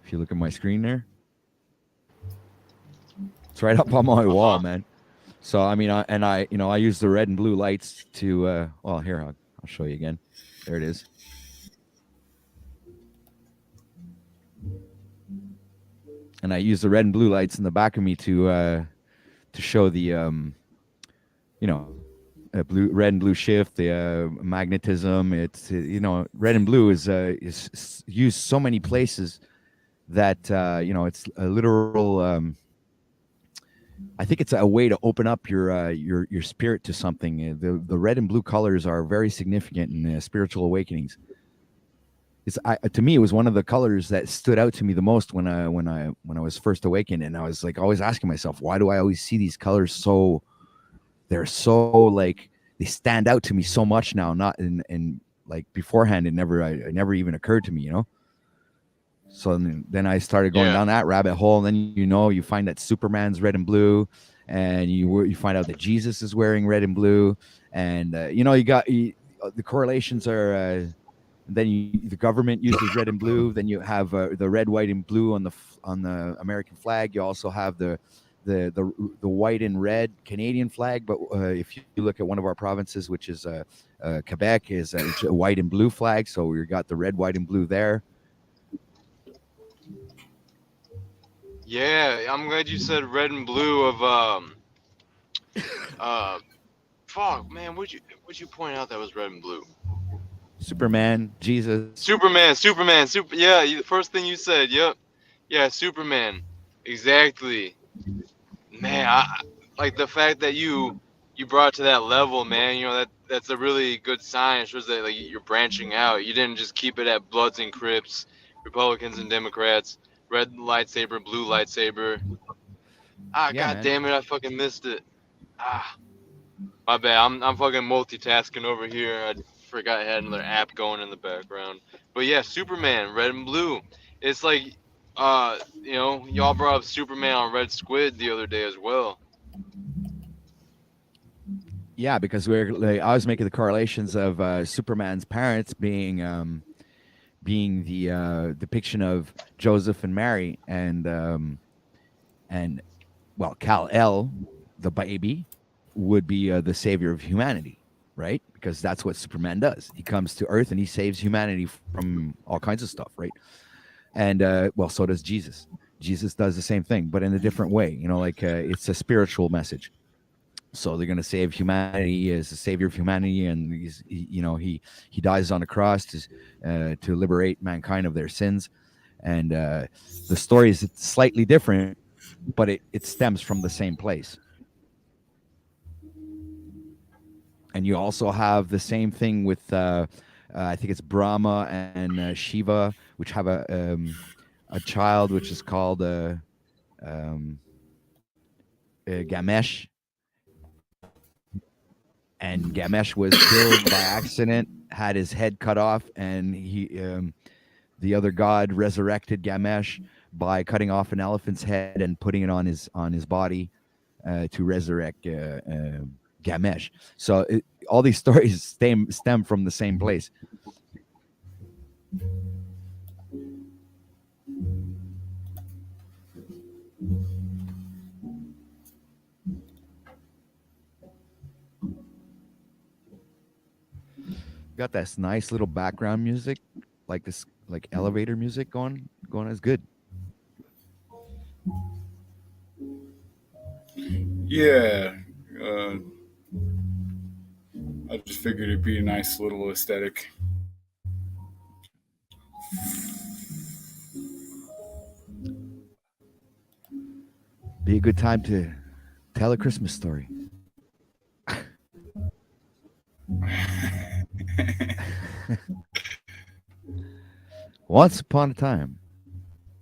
If you look at my screen there, it's right up on my wall, man. So I mean, I use the red and blue lights to. Well, here I'll show you again. There it is. and I use the red and blue lights in the back of me to show the blue, red and blue shift, the magnetism. It's red and blue is used so many places that it's a literal. I think it's a way to open up your spirit to something. The red and blue colors are very significant in spiritual awakenings. To me, it was one of the colors that stood out to me the most when I was first awakened, and I was like always asking myself, why do I always see these colors they're so like they stand out to me so much now? Not in like beforehand, it never even occurred to me, So then I started going down that rabbit hole, and then you find that Superman's red and blue, and you find out that Jesus is wearing red and blue, and you got the correlations are. Then the government uses red and blue. Then you have the red, white, and blue on the American flag. You also have the white and red Canadian flag. But if you look at one of our provinces, which is Quebec, it's a white and blue flag. So we got the red, white, and blue there. Yeah, I'm glad you said red and blue of fuck, man, would you point out that was red and blue? Superman, Jesus. Superman, yeah, the first thing you said, yep. Yeah, Superman. Exactly. Man, I like the fact that you brought it to that level, man. That's a really good sign. It shows that like you're branching out. You didn't just keep it at Bloods and Crips, Republicans and Democrats, red lightsaber, blue lightsaber. God damn it, I fucking missed it. My bad. I'm fucking multitasking over here. I forgot I had another app going in the background. But yeah, Superman, red and blue. It's like y'all brought up Superman on Red Squid the other day as well. Yeah, because I was making the correlations of Superman's parents being the depiction of Joseph and Mary, and Kal-El, the baby, would be the savior of humanity, right? Because that's what Superman does. He comes to Earth and he saves humanity from all kinds of stuff, right? And so does Jesus. Jesus does the same thing, but in a different way. It's a spiritual message. So they're going to save humanity as the savior of humanity, and he dies on the cross to liberate mankind of their sins. And the story is slightly different, but it stems from the same place. And you also have the same thing with I think it's Brahma and Shiva, which have a child which is called Ganesh. And Ganesh was killed by accident, had his head cut off, and the other god resurrected Ganesh by cutting off an elephant's head and putting it on his body to resurrect Ganesh. So all these stories stem from the same place. Got this nice little background music, like this, like elevator music going. Is good. Yeah. I just figured it'd be a nice little aesthetic. Be a good time to tell a Christmas story. Once upon a time,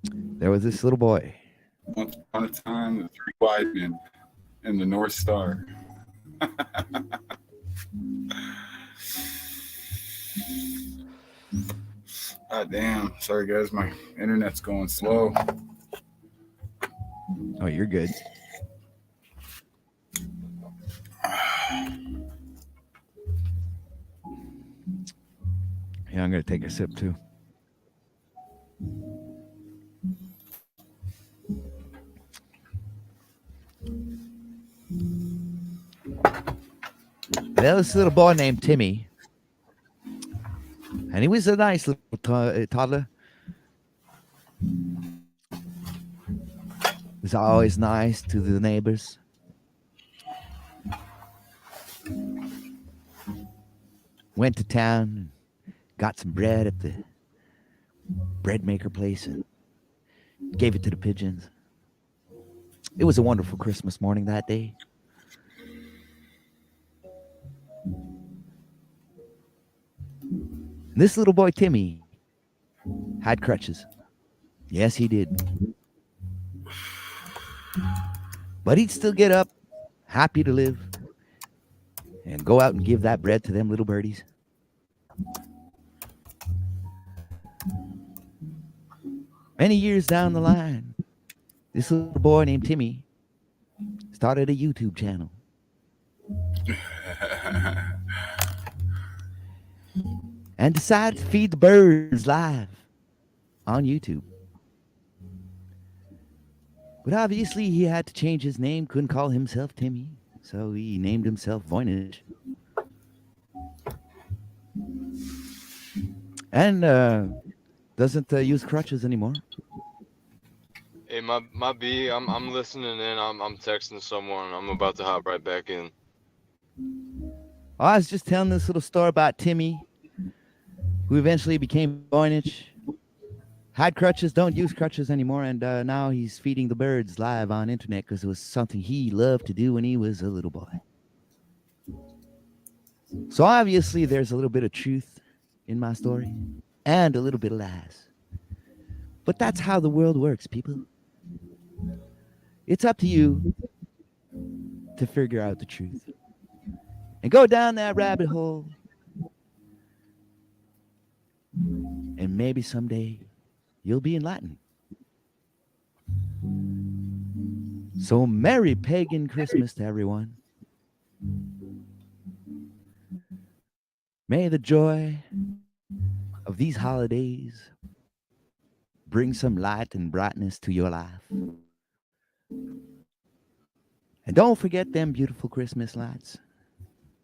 there was this little boy. Once upon a time, the three wise men and the North Star. Damn. Sorry, guys. My internet's going slow. Oh, you're good. Yeah, I'm going to take a sip too. Well, this little boy named Timmy, and he was a nice little toddler. was always nice to the neighbors. Went to town, got some bread at the bread maker place, and gave it to the pigeons. It was a wonderful Christmas morning that day. This little boy, Timmy, had crutches. Yes, he did. But he'd still get up, happy to live, and go out and give that bread to them little birdies. Many years down the line, this little boy named Timmy started a YouTube channel. And decided to feed the birds live on YouTube. But obviously he had to change his name, couldn't call himself Timmy, so he named himself Voynich. And doesn't use crutches anymore. Hey, my B, I'm listening in. I'm texting someone. I'm about to hop right back in. I was just telling this little story about Timmy, who eventually became Voynich. Had crutches, don't use crutches anymore, and now he's feeding the birds live on internet because it was something he loved to do when he was a little boy. So obviously there's a little bit of truth in my story and a little bit of lies. But that's how the world works, people. It's up to you to figure out the truth and go down that rabbit hole. And maybe someday you'll be enlightened. So Merry Pagan Christmas to everyone. May the joy of these holidays bring some light and brightness to your life. And don't forget them beautiful Christmas lights.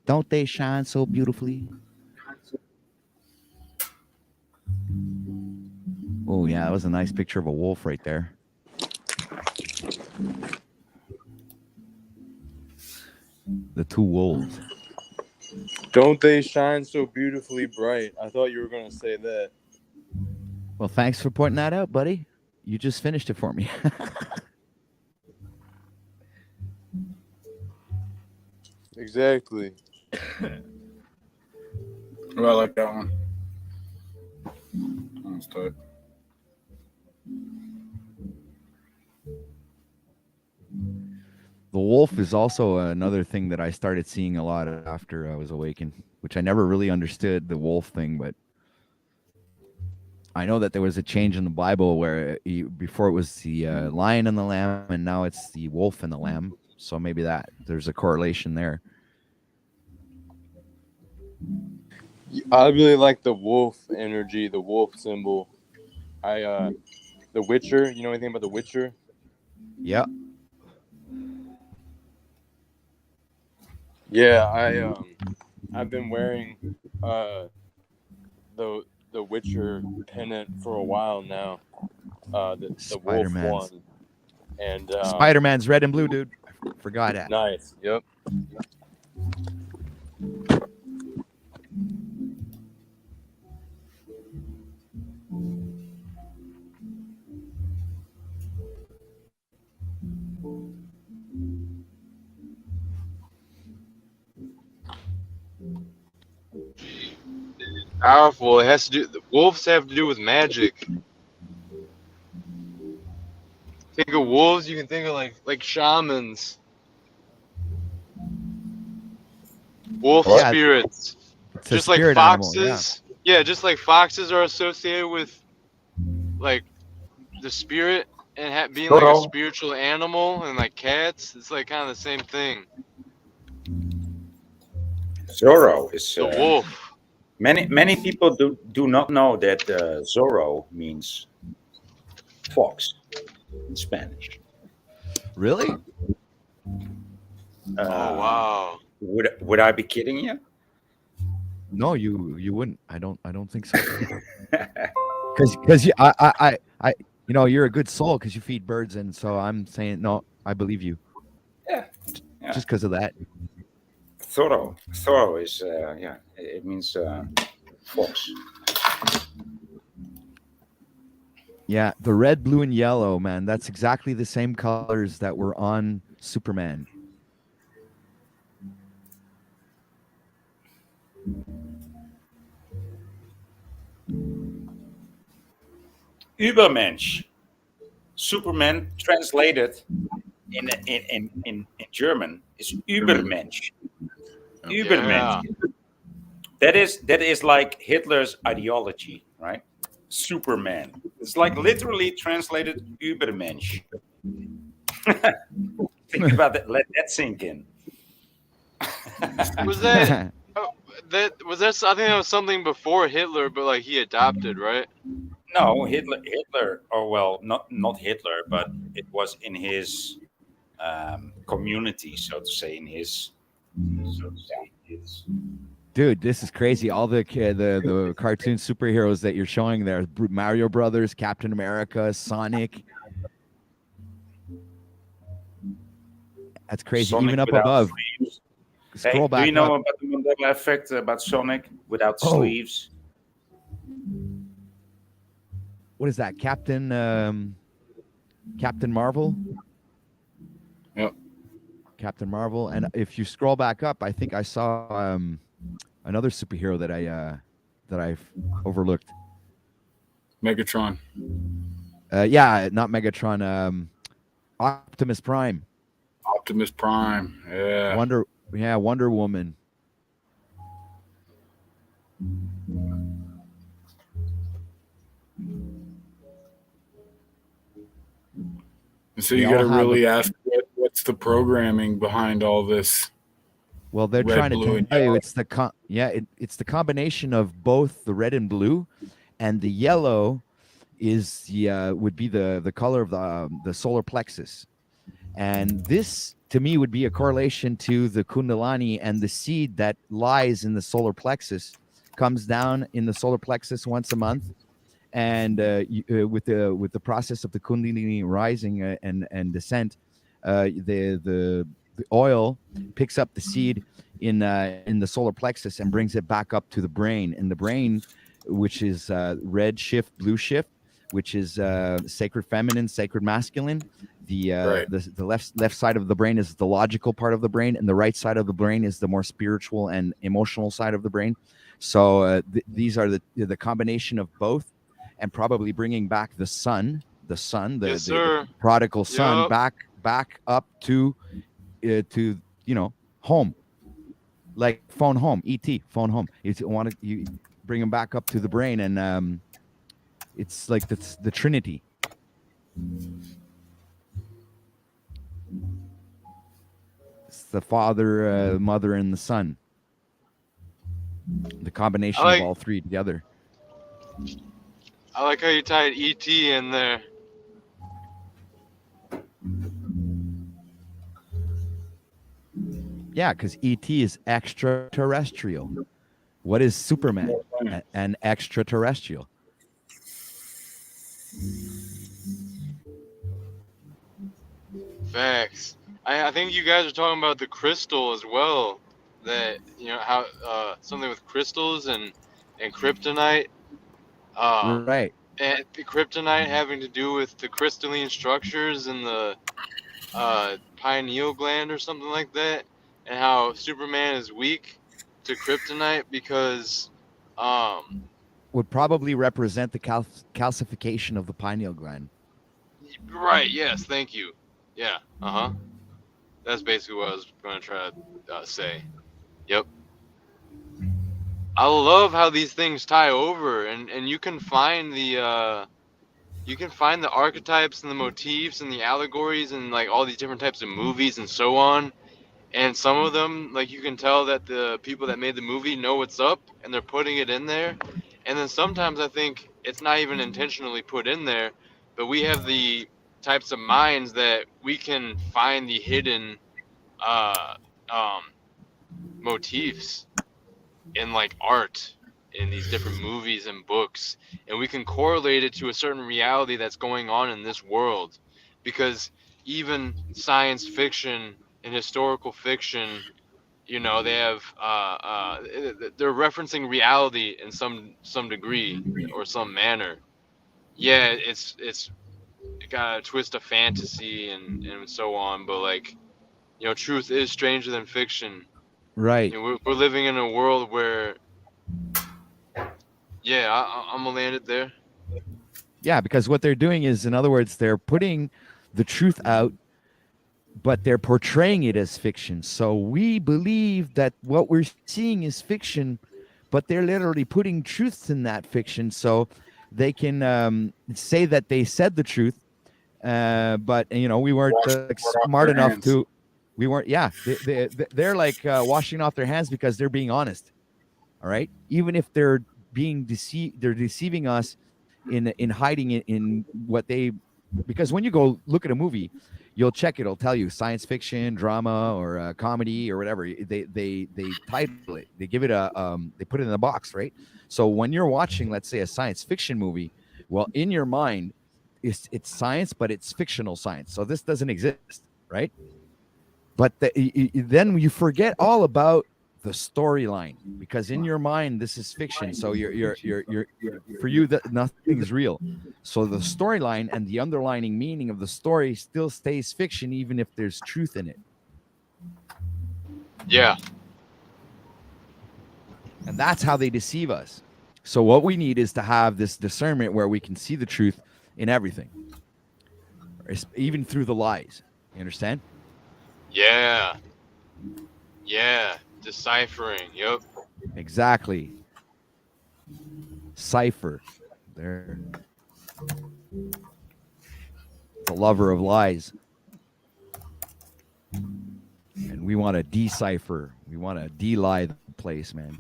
Don't they shine so beautifully? Oh, yeah, that was a nice picture of a wolf right there. The two wolves. Don't they shine so beautifully bright? I thought you were going to say that. Well, thanks for pointing that out, buddy. You just finished it for me. Exactly. Oh, I like that one. That's tight. The wolf is also another thing that I started seeing a lot after I was awakened, which I never really understood the wolf thing, but I know that there was a change in the Bible where before it was the lion and the lamb, and now it's the wolf and the lamb. So maybe that there's a correlation there. I really like the wolf energy, the wolf symbol. The Witcher. You know anything about the Witcher? Yeah. Yeah, I've been wearing the Witcher pennant for a while now. The wolf one. And Spider-Man's red and blue, dude. I forgot that. Nice. Yep. Powerful. It has to do. The wolves have to do with magic. Think of wolves. You can think of like shamans, wolf spirits, It's a just like spirit animal, foxes. Yeah, just like foxes are associated with like the spirit and being like a spiritual animal, and like cats, it's like kind of the same thing. Zorro is The wolf. Many people do not know that Zorro means fox in Spanish. Really? Oh wow! Would I be kidding you? No, you wouldn't. I don't think so. Because You know, you're a good soul because you feed birds, and so I'm saying no. I believe you. Yeah. Yeah. Just because of that. Thorough. Thorough is it means fox. Yeah, the red, blue, and yellow, man. That's exactly the same colors that were on Superman. Übermensch. Superman translated in German is Übermensch. Übermensch. That is like Hitler's ideology, right? Superman. It's like literally translated Übermensch. Think about that. Let that sink in. Was that was that? I think that was something before Hitler, but like he adopted, right? No, Hitler. Oh well, not Hitler, but it was in his community, so to say, Dude, this is crazy. All the cartoon superheroes that you're showing there: Mario Brothers, Captain America, Sonic. That's crazy. Sonic Even up without above. sleeves. Scroll Hey, back do you know up. about the Mandela effect about Sonic without Oh. sleeves? What is that? Captain Marvel? Yep. Captain Marvel. And if you scroll back up, I think I saw another superhero that I've overlooked. Megatron. Yeah, not Megatron. Optimus Prime. Optimus Prime. Yeah. Wonder Woman. And so They you got to all have really ask what's the programming behind all this. Well, they're Red, trying blue, to and tell you yellow. it's the combination of both the red and blue, and the yellow is would be the color of the solar plexus, and this to me would be a correlation to the Kundalini, and the seed that lies in the solar plexus comes down in the solar plexus once a month, and with the process of the Kundalini rising and descent, the oil picks up the seed in the solar plexus and brings it back up to the brain. And the brain, which is red shift, blue shift, which is sacred feminine, sacred masculine. The left side of the brain is the logical part of the brain, and the right side of the brain is the more spiritual and emotional side of the brain. So these are the combination of both, and probably bringing back the sun, the prodigal son, back up to home, like phone home, ET, phone home. You bring him back up to the brain, and it's like the Trinity. It's the Father, Mother, and the Son. The combination of all three together. I like how you tied ET in there. Yeah, because ET is extraterrestrial. What is Superman? An extraterrestrial. Facts. I think you guys are talking about the crystal as well. That how something with crystals and kryptonite. Right. And the kryptonite having to do with the crystalline structures in the pineal gland or something like that, and how Superman is weak to kryptonite because would probably represent the calcification of the pineal gland. Right. Yes. Thank you. Yeah. That's basically what I was going to try to say. Yep. I love how these things tie over, and you can find the archetypes and the motifs and the allegories and like all these different types of movies and so on. And some of them, like you can tell that the people that made the movie know what's up and they're putting it in there. And then sometimes I think it's not even intentionally put in there, but we have the types of minds that we can find the hidden motifs in like art, in these different movies and books, and we can correlate it to a certain reality that's going on in this world, because even science fiction and historical fiction, you know, they have they're referencing reality in some degree or some manner. Yeah, it's got a twist of fantasy and so on, but like, you know, truth is stranger than fiction. Right. You know, we're living in a world where, yeah, I'm gonna land it there. Yeah, because what they're doing is, in other words, they're putting the truth out, but they're portraying it as fiction. So we believe that what we're seeing is fiction, but they're literally putting truths in that fiction, so they can say that they said the truth, but you know, we weren't smart enough to. We weren't. Yeah, they're like washing off their hands because they're being honest. All right, even if they're being deceived, they're deceiving us in hiding it in what they. Because when you go look at a movie, you'll check, it'll tell you science fiction, drama, or comedy, or whatever. They title it, they give it a they put it in a box, right? So when you're watching, let's say, a science fiction movie, well, in your mind, it's science, but it's fictional science. So this doesn't exist, right? But then you forget all about the storyline, because in your mind this is fiction. So you're for you that nothing is real. So the storyline and the underlining meaning of the story still stays fiction, even if there's truth in it. Yeah. And that's how they deceive us. So what we need is to have this discernment where we can see the truth in everything, even through the lies. You understand? Yeah. Yeah. Deciphering. Yep. Exactly. Cipher. There. The lover of lies. And we want to decipher. We want to de-lie the place, man.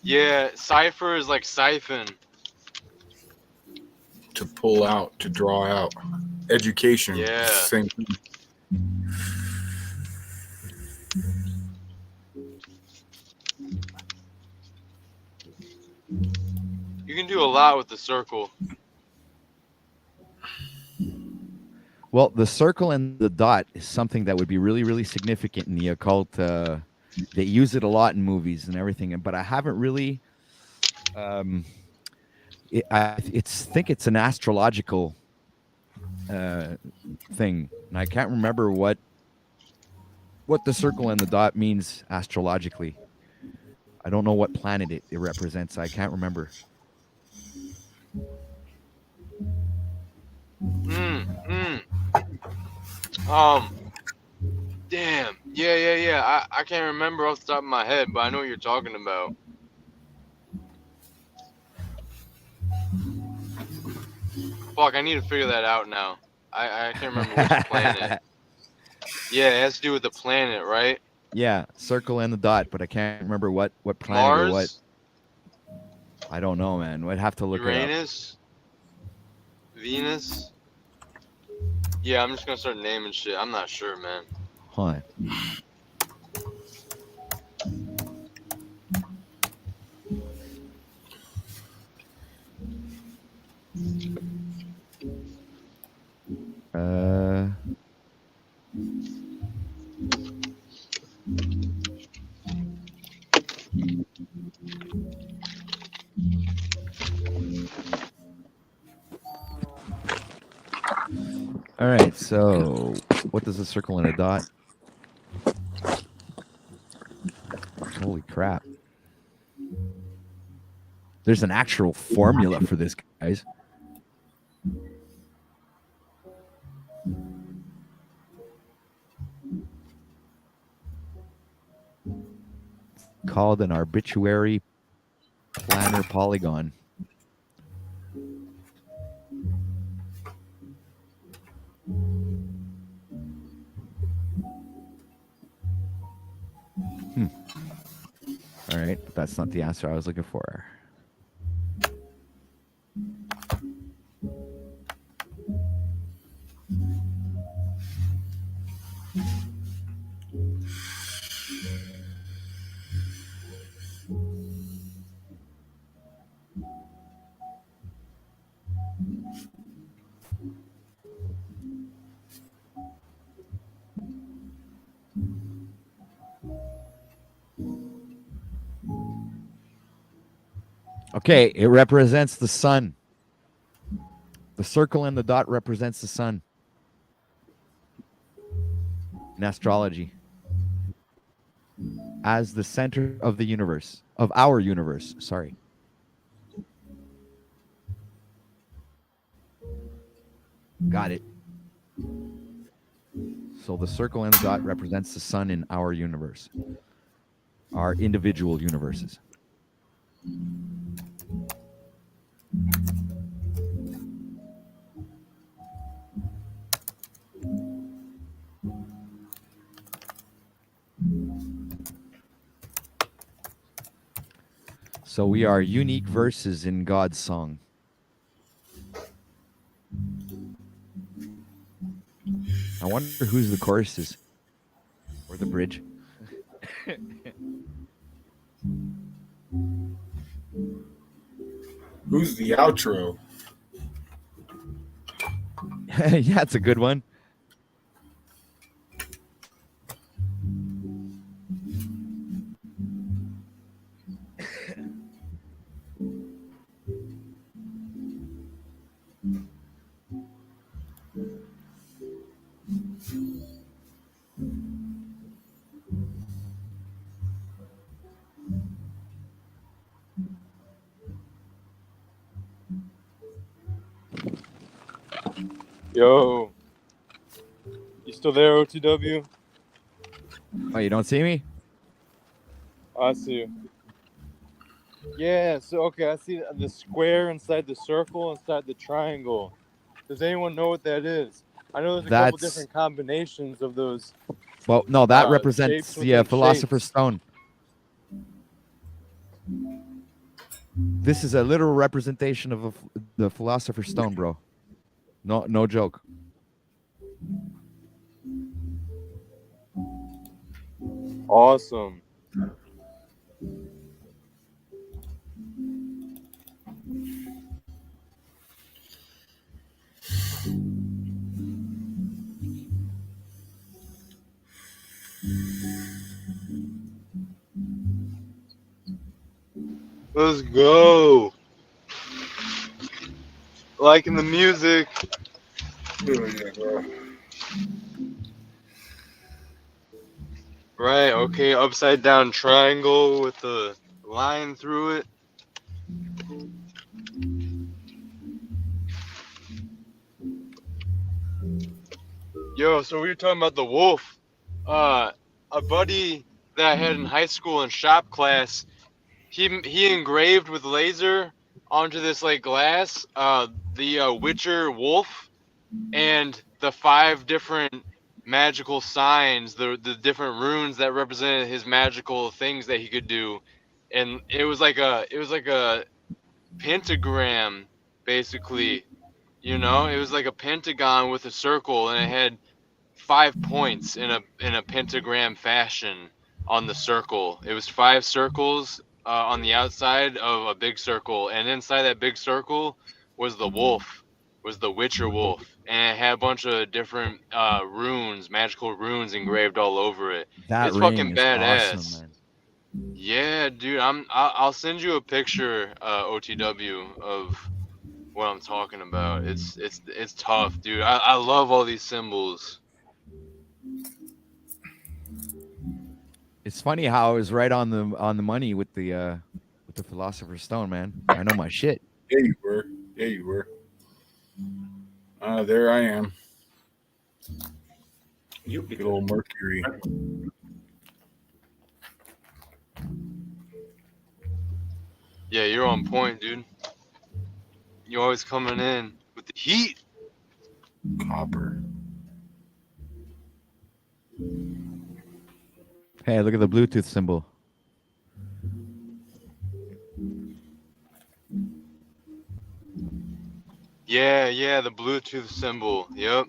Yeah, cipher is like siphon. To pull out, to draw out. Education. Yeah. Same thing. You can do a lot with the circle. Well, the circle and the dot is something that would be really, really significant in the occult. They use it a lot in movies and everything, but I haven't really. I think it's an astrological thing, and I can't remember what the circle and the dot means astrologically. I don't know what planet it represents. I can't remember. Damn. Yeah. I can't remember off the top of my head, but I know what you're talking about. Fuck, I need to figure that out now. I can't remember which planet. Yeah, it has to do with the planet, right? Yeah, circle and the dot, but I can't remember what planet Mars? or what. I don't know, man. I'd have to look Uranus? Venus? Yeah, I'm just gonna start naming shit. I'm not sure, man. it up. All right, so what does a circle and a dot? Holy crap. There's an actual formula for this, guys. Called an arbitrary planar polygon. All right, but that's not the answer I was looking for. Okay, it represents the sun. The circle and the dot represents the sun in astrology as the center of the universe, of our universe. Sorry. Got it. So the circle and the dot represents the sun in our universe, our individual universes. So we are unique verses in God's song. I wonder whose the chorus is, or the bridge. Who's the outro? Yeah, it's a good one. Yo, you still there, OTW? Oh, you don't see me? I see you. Yeah, so okay, I see the square inside the circle, inside the triangle. Does anyone know what that is? I know there's a couple That's- different combinations of those. Well, no, that shapes represents the within Philosopher's shapes. Stone. This is a literal representation of the Philosopher's Stone, bro. No joke. Awesome. Let's go. Liking the music. Right, okay, upside down triangle with the line through it. Yo, so we were talking about the wolf. A buddy that I had in high school in shop class, he engraved with laser onto this like glass the Witcher wolf and the 5 different magical signs, the different runes that represented his magical things that he could do, and it was like a pentagram basically, you know. It was like a pentagon with a circle, and it had 5 points in a pentagram fashion on the circle. It was 5 circles on the outside of a big circle, and inside that big circle was the wolf, was the Witcher wolf, and it had a bunch of different runes, magical runes engraved all over it. That It's ring fucking is badass. awesome, man. Yeah, dude, I'll send you a picture, OTW, of what I'm talking about. It's tough, dude. I love all these symbols. It's funny how I was right on the money with the Philosopher's Stone, man. I know my shit. Yeah, you were. Yeah, you were. There I am. Good old Mercury. Yeah, you're on point, dude. You're always coming in with the heat. Copper. Hey, look at the Bluetooth symbol. Yeah, the Bluetooth symbol. Yep.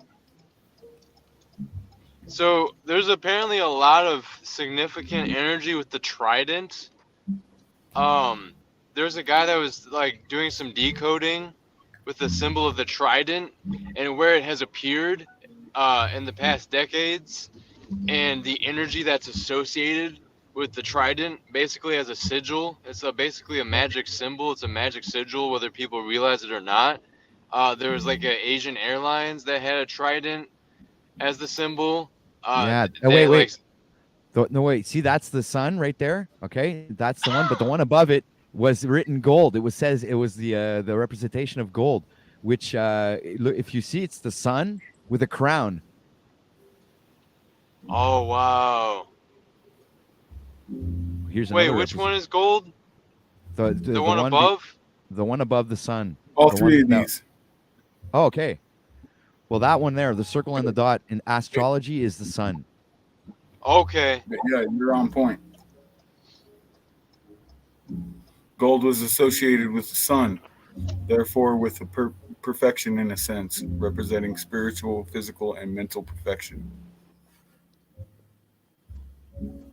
So there's apparently a lot of significant energy with the trident. There's a guy that was like doing some decoding with the symbol of the trident and where it has appeared in the past decades, and the energy that's associated with the trident basically as a sigil. It's basically a magic symbol. It's a magic sigil, whether people realize it or not. There was like a Asian Airlines that had a trident as the symbol. Yeah. They Wait. No, wait. See, that's the sun right there. Okay, that's the one. But the one above it was written gold. It says it was the representation of gold, which if you see, it's the sun with a crown. Oh wow. Here's Wait, another which one is gold? The one above? The one above the sun. All The three one of that- these. Oh, okay. Well, that one there, the circle and the dot in astrology is the sun. Okay. Yeah, you're on point. Gold was associated with the sun, therefore with the perfection in a sense, representing spiritual, physical, and mental perfection.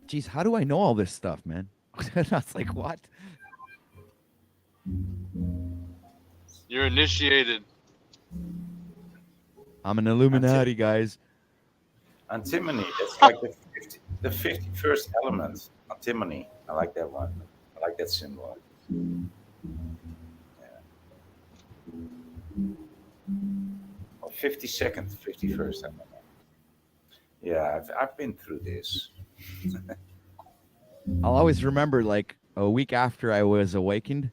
Geez, how do I know all this stuff, man? I was like, what? You're initiated. I'm an Illuminati, guys. Antimony, that's like the 51st element. Antimony, I like that one. I like that symbol. Or 52nd, 51st element. Yeah, I've been through this. I'll always remember, like, a week after I was awakened,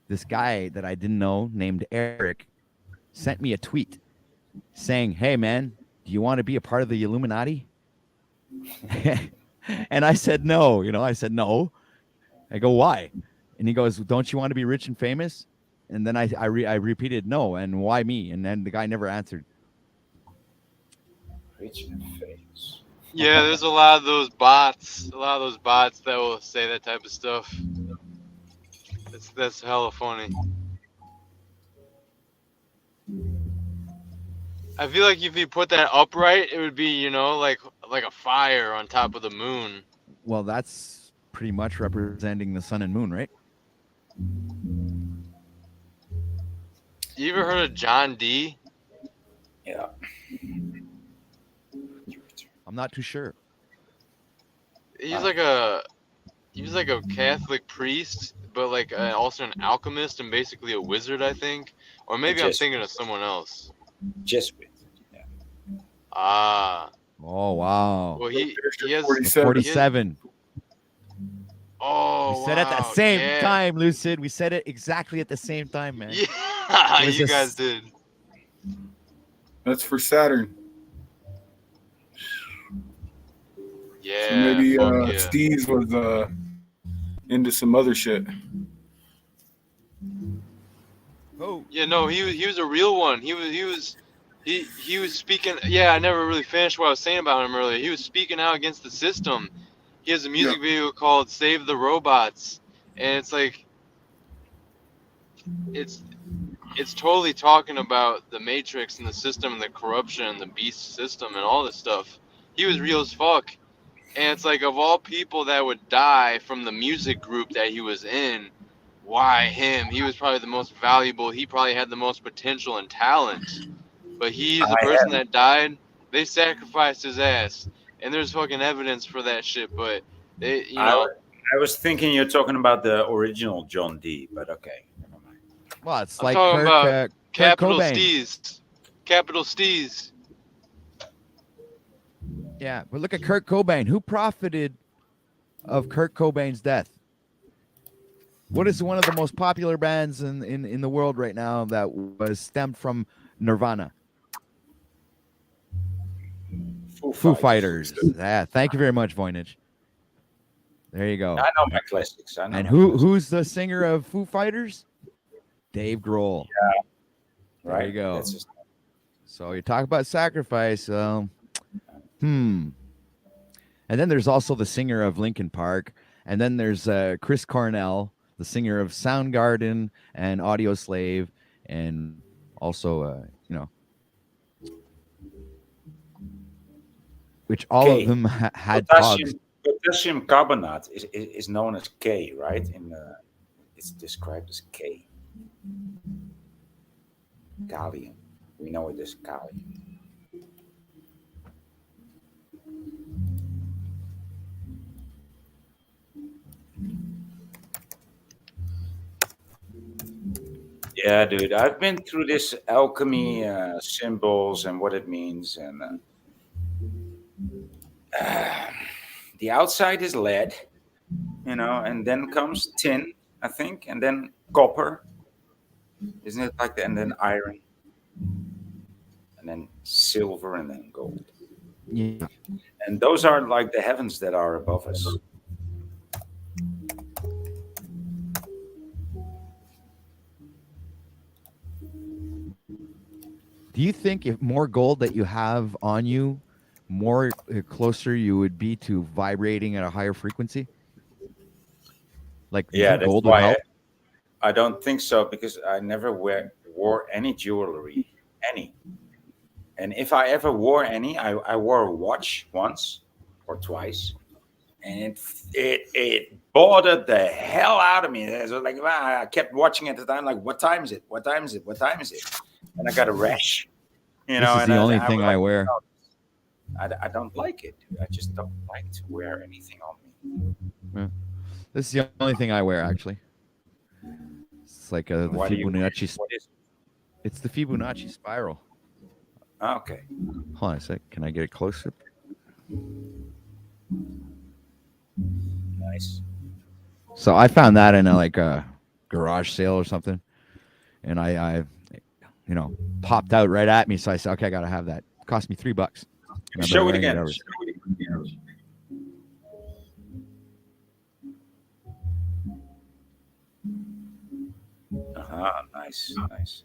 this guy that I didn't know named Eric sent me a tweet saying, "Hey, man, do you want to be a part of the Illuminati?" And I said, no. I said, no. I go, why? And he goes, don't you want to be rich and famous? And then I repeated, no. And why me? And then the guy never answered. Rich and famous. Yeah, there's a lot of those bots. A lot of those bots that will say that type of stuff. That's hella funny. I feel like if you put that upright, it would be, like a fire on top of the moon. Well, that's pretty much representing the sun and moon, right? You ever heard of John D? Yeah. I'm not too sure. He was like a Catholic priest, but like also an alchemist and basically a wizard, I think. Or maybe I'm thinking of someone else. Jesuit. Yeah. Ah. Oh, wow. Well, he has 47. Oh, we said it at the wow, same yeah. time, Lucid. We said it exactly at the same time, man. Yeah, you guys did. That's for Saturn. Yeah. So maybe fuck yeah. Steez was into some other shit. Oh. Yeah, no, he was a real one. He was speaking. Yeah, I never really finished what I was saying about him earlier. He was speaking out against the system. He has a music video called "Save the Robots," and it's like it's totally talking about the Matrix and the system and the corruption and the beast system and all this stuff. He was real as fuck, and it's like of all people that would die from the music group that he was in, why him? He was probably the most valuable. He probably had the most potential and talent. But he's the person that died. They sacrificed his ass, and there's fucking evidence for that shit. But they, I was thinking you're talking about the original John D, but okay, never mind. Well, it's I'm like talking about Kurt Capital Cobain. Steez. Capital Steez. Yeah, but look at Kurt Cobain. Who profited of Kurt Cobain's death? What is one of the most popular bands in the world right now that was stemmed from Nirvana? Foo Fighters. Yeah, thank you very much, Voynich. There you go. I know my classics. I know And my who's the singer of Foo Fighters? Dave Grohl. Yeah. There Right. you go. That's just- So you talk about sacrifice. And then there's also the singer of Linkin Park, and then there's Chris Cornell, the singer of Soundgarden and Audio Slave, and also which all K. of them had potassium, pogs. potassium carbonate is known as K, right? It's described as K. Gallium. We know it as gallium. Yeah, dude, I've been through this alchemy symbols and what it means, and the outside is lead, and then comes tin, I think, and then copper, isn't it like that? And then iron, and then silver, and then gold. Yeah. And those are like the heavens that are above us. Do you think if more gold that you have on you, more closer you would be to vibrating at a higher frequency? Like Yeah, that's gold would why help? I don't think so, because I never wore any jewelry, any. And if I ever wore any, I wore a watch once or twice, and it bothered the hell out of me. It was like, I kept watching at the time, like, what time is it? What time is it? What time is it? And I got a rash. This is the only thing I wear. I don't like it. I just don't like to wear anything on me. Yeah. This is the only thing I wear, actually. It's like the What do you wear? Fibonacci. What is it? It's the Fibonacci spiral. Okay. Hold on a sec. Can I get it closer? Nice. So I found that in a garage sale or something, and I popped out right at me. So I said, okay, I gotta have that. It cost me $3. And I've been Show it wearing again. ever Show it again. Nice, nice.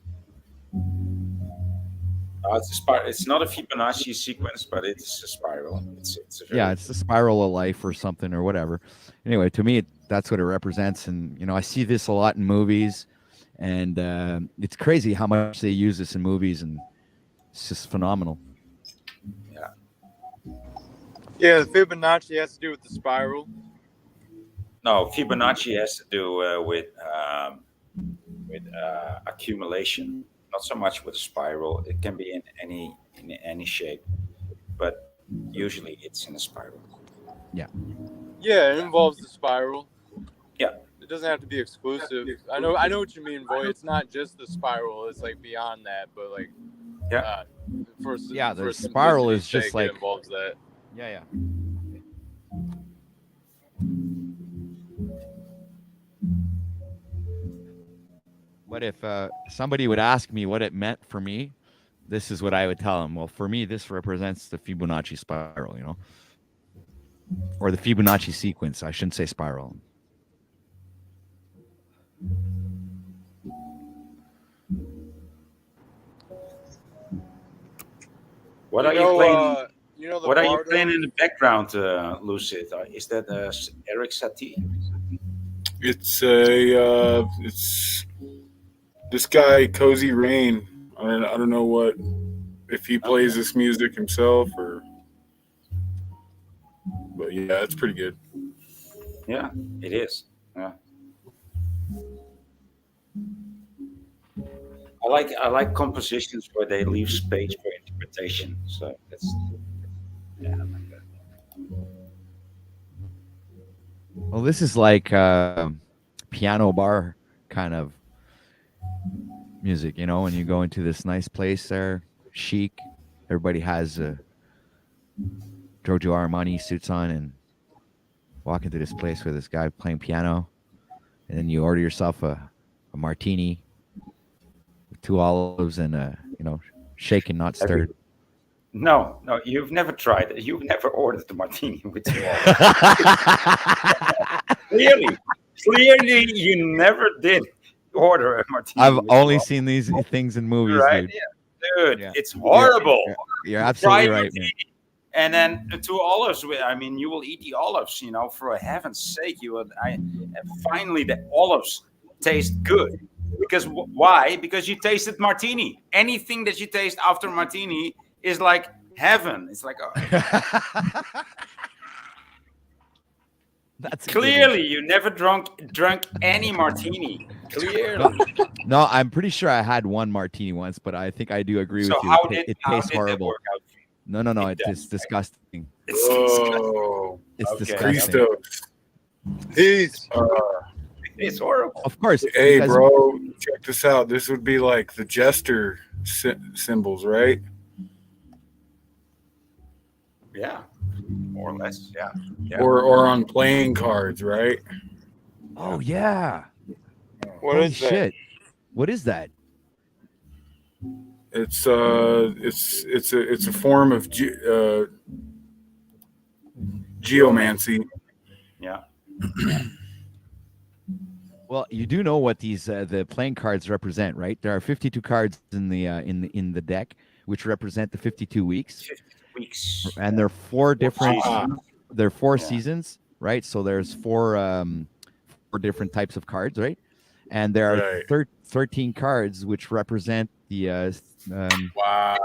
It's not a Fibonacci sequence, but it's a spiral. It's a very, it's the spiral of life or something or whatever. Anyway, to me, that's what it represents. And, I see this a lot in movies, and it's crazy how much they use this in movies, and it's just phenomenal. Yeah, the Fibonacci has to do with the spiral. No, Fibonacci has to do with accumulation. Not so much with a spiral. It can be in any shape, but usually it's in a spiral. Yeah. Yeah, it involves the spiral. Yeah. It doesn't have to be exclusive. I know what you mean, boy. It's not just the spiral. It's like beyond that, but like the for spiral is simplicity's just sake, like it involves that. Yeah. What if somebody would ask me what it meant for me? This is what I would tell them. Well, for me, this represents the Fibonacci spiral, or the Fibonacci sequence. I shouldn't say spiral. What are you playing? What are you playing in the background, Lucid? Is that Eric Satie? It's it's this guy Cozy Rain. I don't know if he plays this music himself but yeah, it's pretty good. Yeah, it is. Yeah. I like compositions where they leave space for interpretation. So that's I like that. Well, this is like piano bar kind of music, when you go into this nice place there, chic. Everybody has Giorgio Armani suits on and walk into this place with this guy playing piano, and then you order yourself a martini with 2 olives and shaken, not stirred. No, you've never tried it. You've never ordered the martini with 2 olives. Clearly, you never did order a martini. I've only seen these things in movies, right? dude. Yeah. Dude, it's horrible. You're absolutely right, martini, man. And then the 2 olives. You will eat the olives. For heaven's sake, finally the olives taste good. Because why? Because you tasted martini. Anything that you taste after martini is like heaven. It's like That's clearly you never drunk any martini. Clearly. No, I'm pretty sure I had one martini once, but I think I do agree with you. It tastes horrible. No, it's disgusting. It's disgusting. It's Okay. disgusting. Peace. It's horrible. Of course. Hey, because- bro, check this out. This would be like the jester symbols, right? Yeah, more or less. Yeah. Yeah. Or on playing cards, right? Oh yeah. What Holy is that? shit. What is that? It's a form of geomancy. Yeah. Well, you do know what these the playing cards represent, right? There are 52 cards in the deck, which represent the 52 weeks, Weeks. and there are four different. seasons. There are four Yeah. seasons, right? So there's four different types of cards, right? And there are Right. 13 cards which represent the Wow.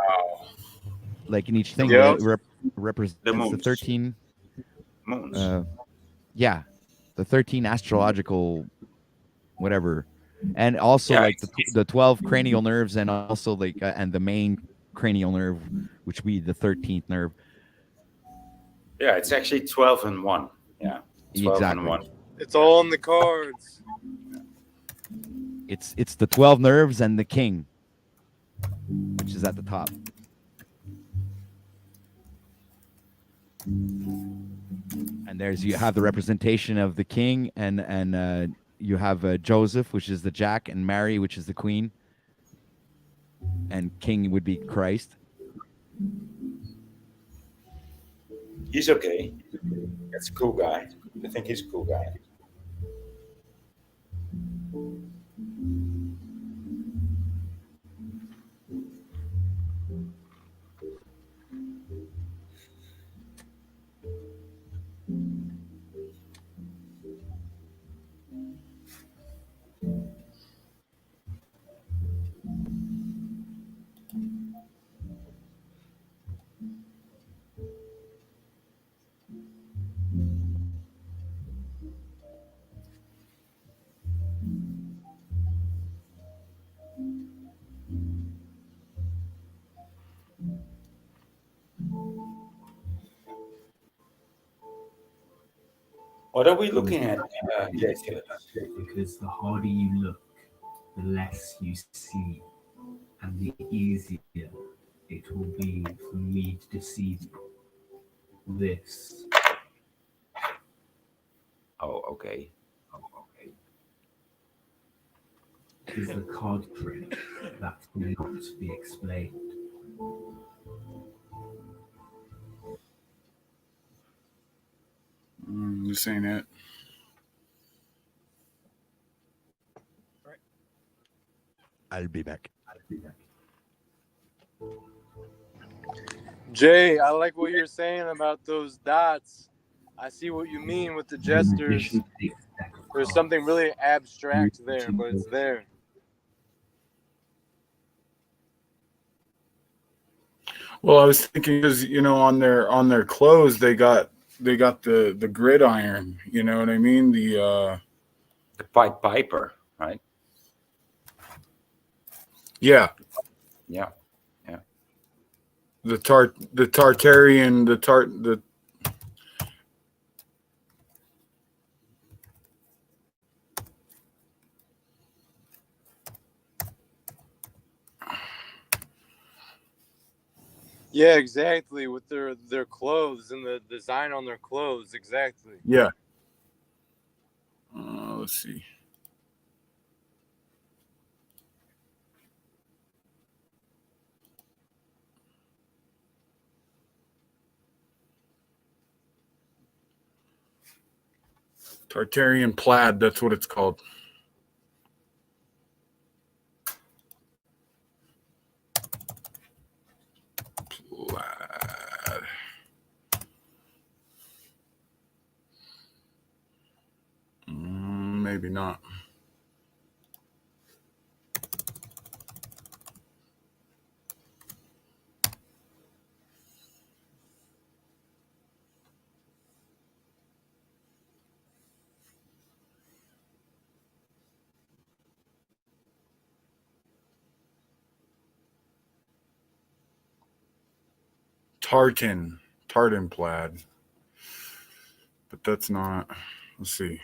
like in each thing Yep. represents The the moons. 13 Moons. yeah, the 13 astrological whatever, and also Yeah, like the 12 cranial nerves, and also like and the main cranial nerve, which be the 13th nerve. Yeah, it's actually 12 and 1. Yeah. 12 Exactly. and 1. It's all in the cards. It's the 12 nerves and the king, which is at the top. And there's you have the representation of the king, and you have Joseph, which is the jack, and Mary, which is the queen, and king would be Christ. He's okay. That's a cool guy. I think he's a cool guy. What are we looking at, Jason? Because the harder you look, the less you see, and the easier it will be for me to deceive you. This Oh, okay. is the card trick that cannot be explained. This ain't it. I'll be back. Jay, I like what you're saying about those dots. I see what you mean with the gestures. There's something really abstract there, but it's there. Well, I was thinking because on their clothes they got the gridiron. You know what I mean? The Pied Piper, right? yeah, Yeah. the Tartarian the Yeah, exactly. With their clothes and the design on their clothes, exactly. yeah. Let's see. Tartarian plaid, that's what it's called. Plaid. Maybe not. Tartan plaid, but that's not. Let's see.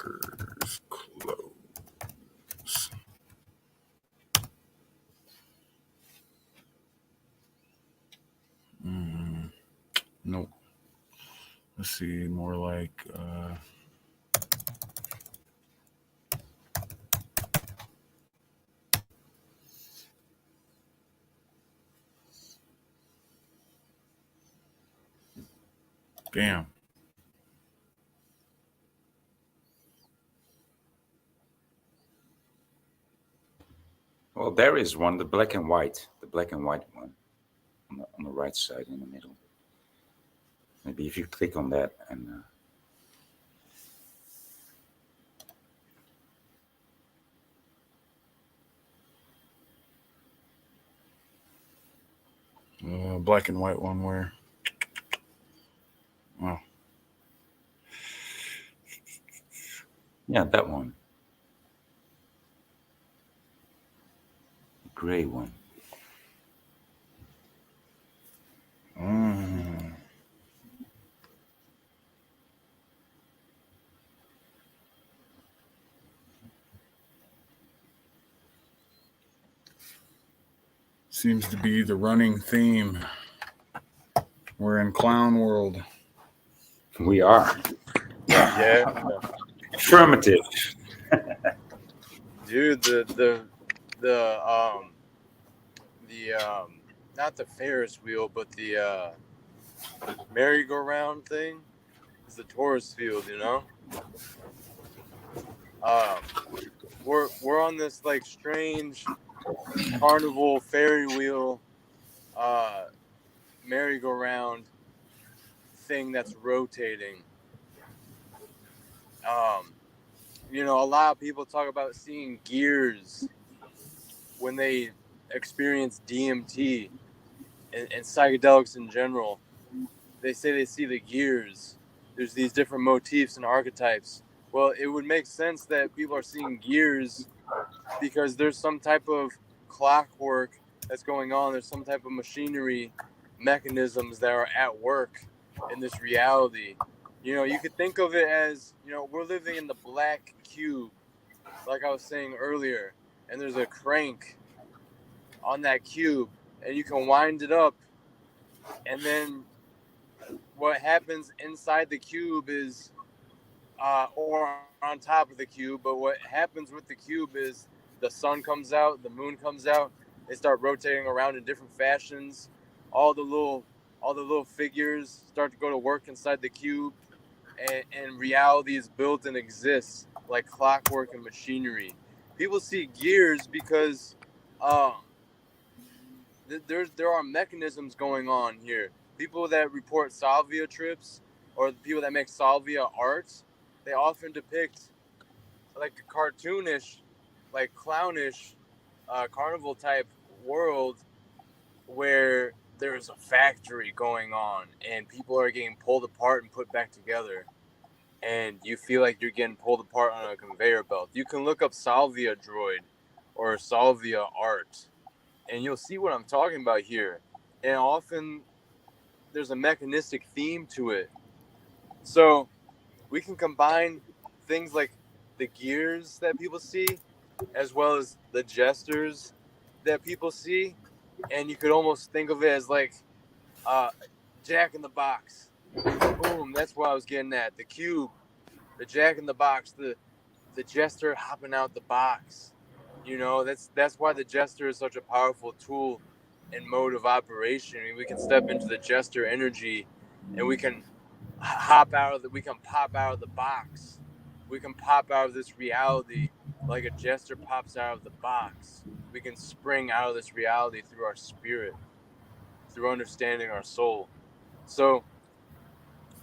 Lockers close. Nope. Let's see, more like damn. Well, there is one, the black and white one on the right side in the middle. Maybe if you click on that and black and white one where? Wow. yeah, that one. The gray one. Seems to be the running theme. We're in clown world. We are. Yeah. Affirmative. Dude, the not the Ferris wheel, but the merry-go-round thing is the tourist field, you know? We're on this like strange carnival ferry wheel merry-go-round thing that's rotating. You know, a lot of people talk about seeing gears when they experience DMT and psychedelics in general. They say they see the gears. There's these different motifs and archetypes. Well, it would make sense that people are seeing gears because there's some type of clockwork that's going on. There's some type of machinery mechanisms that are at work in this reality. You know, you could think of it as, you know, we're living in the black cube, like I was saying earlier, and there's a crank on that cube, and you can wind it up, and then what happens inside the cube is, or on top of the cube, but what happens with the cube is the sun comes out, the moon comes out, they start rotating around in different fashions. All the little figures start to go to work inside the cube, and reality is built and exists like clockwork and machinery. People see gears because there are mechanisms going on here. People that report salvia trips or the people that make salvia art, they often depict like a cartoonish, like clownish, carnival type world where there's a factory going on and people are getting pulled apart and put back together, and you feel like you're getting pulled apart on a conveyor belt. You can look up salvia droid or salvia art and you'll see what I'm talking about here. And often there's a mechanistic theme to it. So we can combine things like the gears that people see as well as the gestures that people see, and you could almost think of it as like Jack in the Box. Boom, that's what I was getting at. The cube, the Jack in the Box, the jester hopping out the box. You know, that's why the jester is such a powerful tool and mode of operation. I mean, we can step into the jester energy and we can pop out of the box. We can pop out of this reality like a jester pops out of the box. We can spring out of this reality through our spirit, through understanding our soul. So,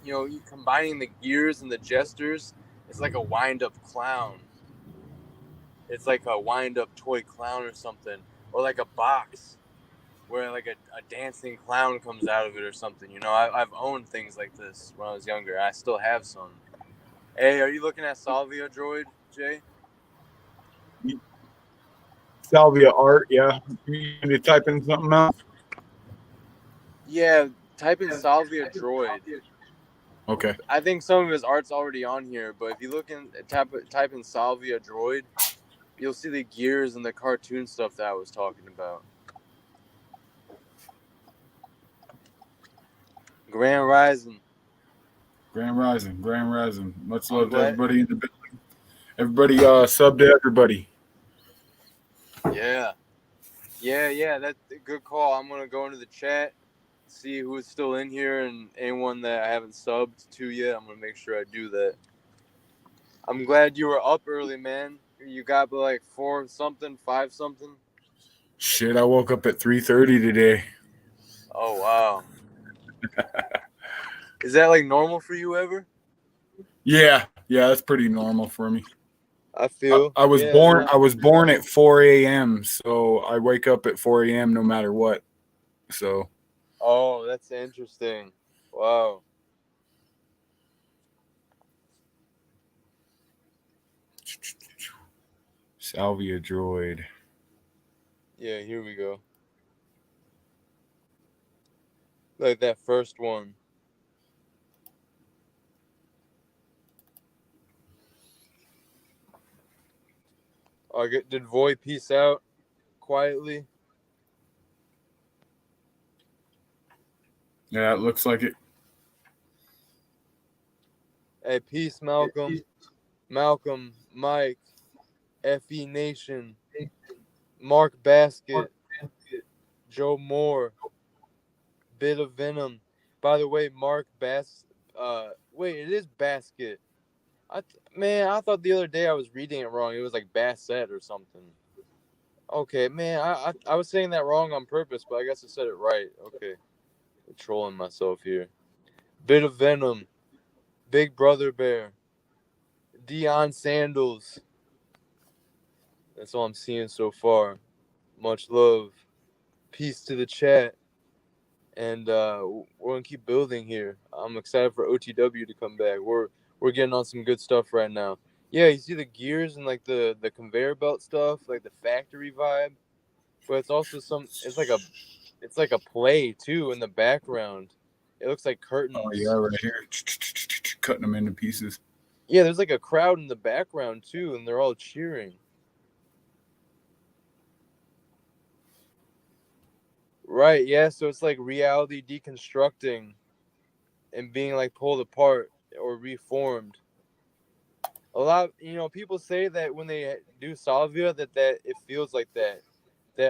you know, you combining the gears and the gestures, it's like a wind-up clown. It's like a wind-up toy clown or something, or like a box where like a dancing clown comes out of it or something. You know, I've owned things like this when I was younger. I still have some. Hey, are you looking at Salvia Droid, Jay? Salvia art, yeah. You need to type in something else. Yeah, type in Salvia Droid. Okay. I think some of his art's already on here, but if you look in type in Salvia Droid, you'll see the gears and the cartoon stuff that I was talking about. Grand Rising. Grand Rising. Grand Rising. Much I'm love to glad- everybody in the building. Everybody sub to everybody. Yeah. Yeah, that's a good call. I'm going to go into the chat, see who's still in here, and anyone that I haven't subbed to yet, I'm going to make sure I do that. I'm glad you were up early, man. You got like 4 something, 5 something. Shit, I woke up at 3:30 today. Oh, wow. Is that like normal for you ever? Yeah, that's pretty normal for me. I feel. I was yeah, born. man. I was born at 4 a.m. So I wake up at 4 a.m. no matter what. So. Oh, that's interesting. Wow. Salvia Droid. Yeah, here we go. Like that first one. Did Voy peace out quietly? Yeah, it looks like it. Hey, peace, Malcolm. Malcolm, Mike, FE Nation, Mark Basket, Joe Moore, Bit of Venom. By the way, Mark wait, it is Basket. I thought the other day I was reading it wrong. It was like Bassett or something. Okay, man, I was saying that wrong on purpose, but I guess I said it right. Okay. I'm trolling myself here. Bit of Venom, Big Brother Bear, Deion Sandals. That's all I'm seeing so far. Much love. Peace to the chat. And we're gonna keep building here. I'm excited for OTW to come back. We're getting on some good stuff right now. Yeah, you see the gears and like the conveyor belt stuff, like the factory vibe. But it's also it's like a play too in the background. It looks like curtains. Oh yeah, right here, cutting them into pieces. Yeah, there's like a crowd in the background too, and they're all cheering. Right, yeah, so it's like reality deconstructing and being like pulled apart or reformed. A lot, people say that when they do salvia that it feels like that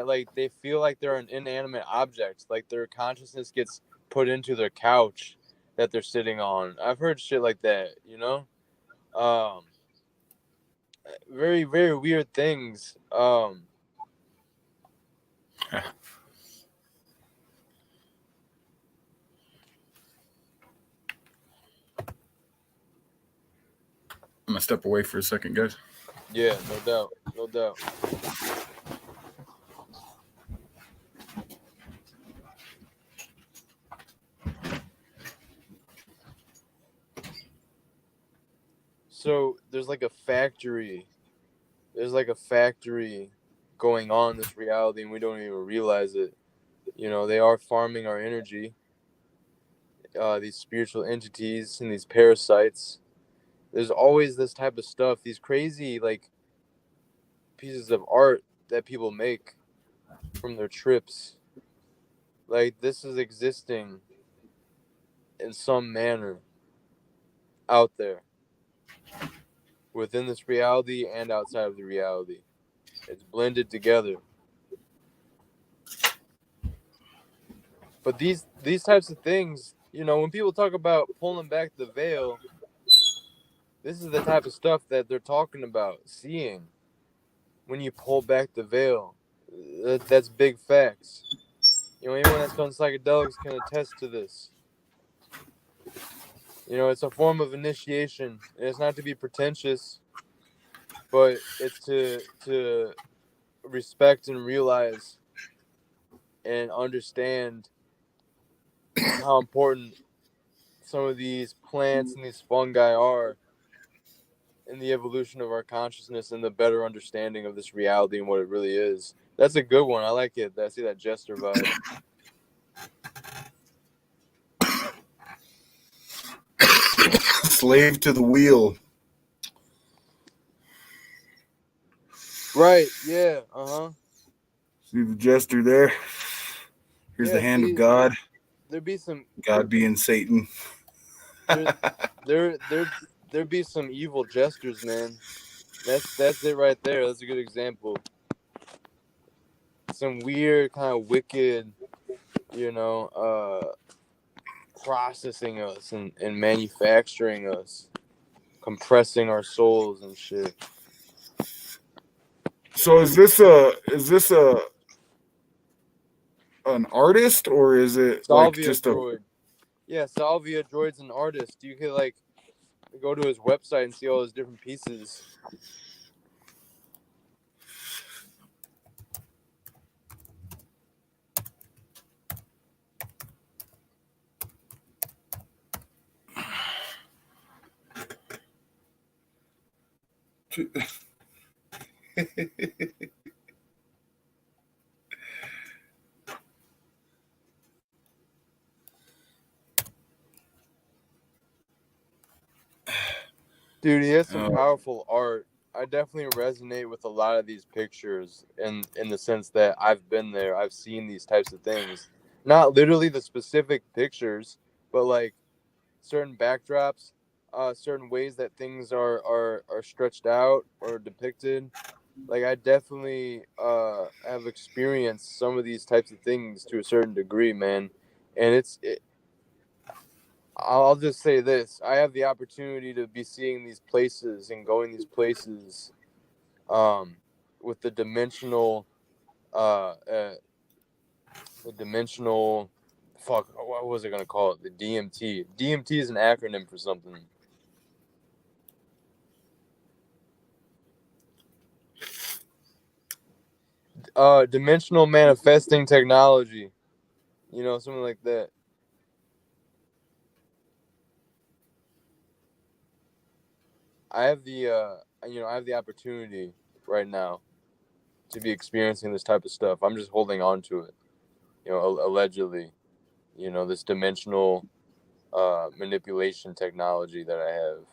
like they feel like they're an inanimate object, like their consciousness gets put into their couch that they're sitting on. I've heard shit like that, very, very weird things. I'm gonna step away for a second, guys. Yeah, no doubt. So there's like a factory. There's like a factory going on in this reality, and we don't even realize it. They are farming our energy. These spiritual entities and these parasites. There's always this type of stuff. These crazy like pieces of art that people make from their trips. Like this is existing in some manner out there. Within this reality and outside of the reality. It's blended together. But these types of things, when people talk about pulling back the veil, this is the type of stuff that they're talking about, seeing when you pull back the veil. That's big facts. Anyone that's done psychedelics can attest to this. It's a form of initiation. And it's not to be pretentious, but it's to respect and realize and understand how important some of these plants and these fungi are in the evolution of our consciousness and the better understanding of this reality and what it really is. That's a good one. I like it. I see that Jester vibe. Slave to the wheel. Right, yeah, See the jester there? Here's Yeah, the hand see, of God. there'd be some God being Satan. there'd be some evil jesters, man. That's it right there. That's a good example. Some weird kind of wicked, processing us and manufacturing us, compressing our souls and shit. So is this an artist, or is it like Salvia just a Droid. Yeah, Salvia Droid's an artist. You could like go to his website and see all his different pieces. Dude, he has some powerful art. I definitely resonate with a lot of these pictures in the sense that I've been there. I've seen these types of things. Not literally the specific pictures, but like certain backdrops, certain ways that things are stretched out or depicted. Like I definitely have experienced some of these types of things to a certain degree, man. And I'll just say this: I have the opportunity to be seeing these places and going these places, with the dimensional, fuck, what was I gonna call it? The DMT. DMT is an acronym for something. Dimensional manifesting technology. Something like that. I have the opportunity right now to be experiencing this type of stuff. I'm just holding on to it. Allegedly, this dimensional manipulation technology that I have.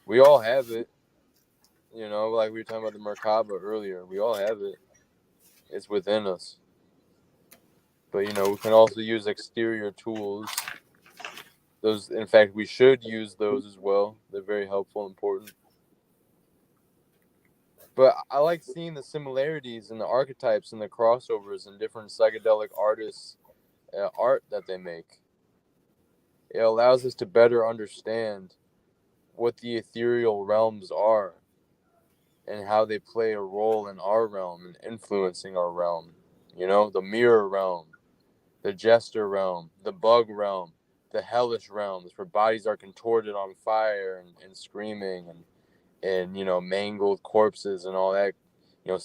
We all have it. Like we were talking about the Merkaba earlier. We all have it. It's within us. But we can also use exterior tools. Those, in fact, we should use those as well. They're very helpful and important. But I like seeing the similarities and the archetypes and the crossovers and different psychedelic artists' art that they make. It allows us to better understand what the ethereal realms are and how they play a role in our realm and influencing our realm. The mirror realm, the jester realm, the bug realm, the hellish realms where bodies are contorted on fire and screaming and mangled corpses and all that,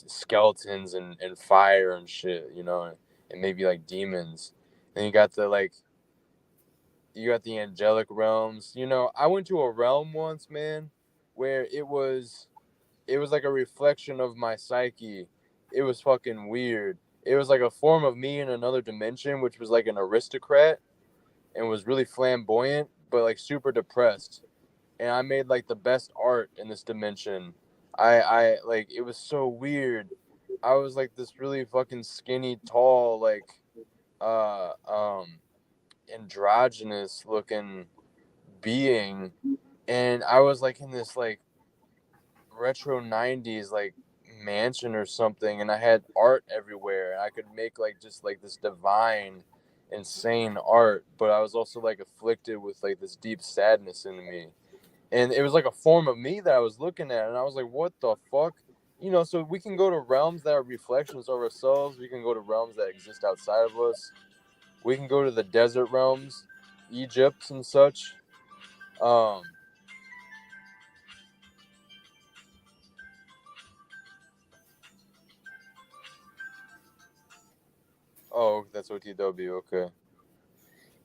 skeletons and fire and shit, and maybe like demons. Then you got the angelic realms. I went to a realm once, man, where it was like a reflection of my psyche. It was fucking weird. It was like a form of me in another dimension, which was like an aristocrat and was really flamboyant, but like super depressed. And I made like the best art in this dimension. I like, it was so weird. I was like this really fucking skinny, tall, like androgynous looking being, and I was like in this like retro 90s like mansion or something, and I had art everywhere and I could make like just like this divine insane art, but I was also like afflicted with like this deep sadness in me. And it was like a form of me that I was looking at, and I was like, what the fuck? So we can go to realms that are reflections of ourselves. We can go to realms that exist outside of us. We can go to the desert realms, Egypt and such. Oh, that's OTW, okay.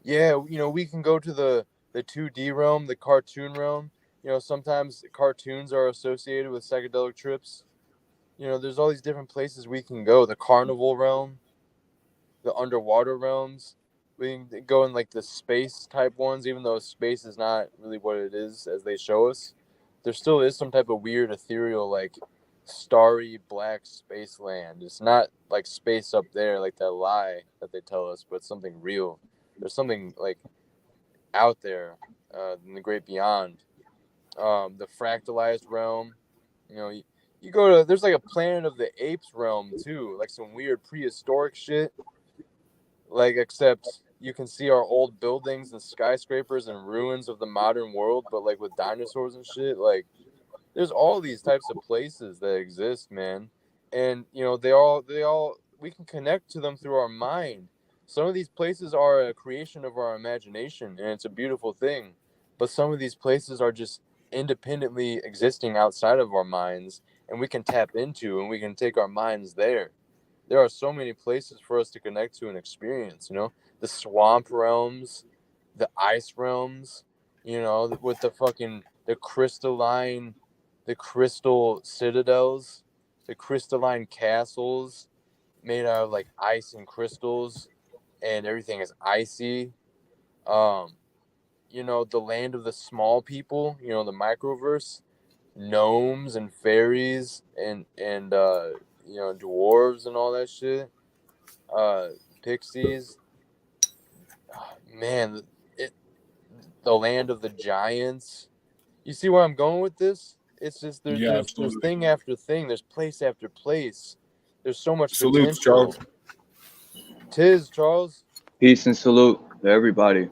Yeah, we can go to the 2D realm, the cartoon realm. Sometimes cartoons are associated with psychedelic trips. There's all these different places we can go. The carnival realm, the underwater realms. We can go in like the space type ones, even though space is not really what it is as they show us. There still is some type of weird ethereal, like starry black space land. It's not like space up there, like that lie that they tell us, but something real. There's something like out there in the great beyond. The fractalized realm. You know, you go to, there's like a Planet of the Apes realm too, like some weird prehistoric shit. Like, except you can see our old buildings and skyscrapers and ruins of the modern world, but like with dinosaurs and shit. Like, there's all these types of places that exist, man. And you know, they all we can connect to them through our mind. Some of these places are a creation of our imagination, and it's a beautiful thing. But some of these places are just independently existing outside of our minds, and we can tap into, and we can take our minds there. There are so many places for us to connect to and experience, you know, the swamp realms, the ice realms, you know, with the crystal citadels, the crystalline castles made out of like ice and crystals, and everything is icy. You know, the land of the small people, you know, the microverse, gnomes and fairies and you know, dwarves and all that shit, pixies, man, the land of the giants. You see where I'm going with this? It's just there's thing after thing, there's place after place. There's so much Salutes, potential. Charles. Tis, Charles. Peace and salute to everybody.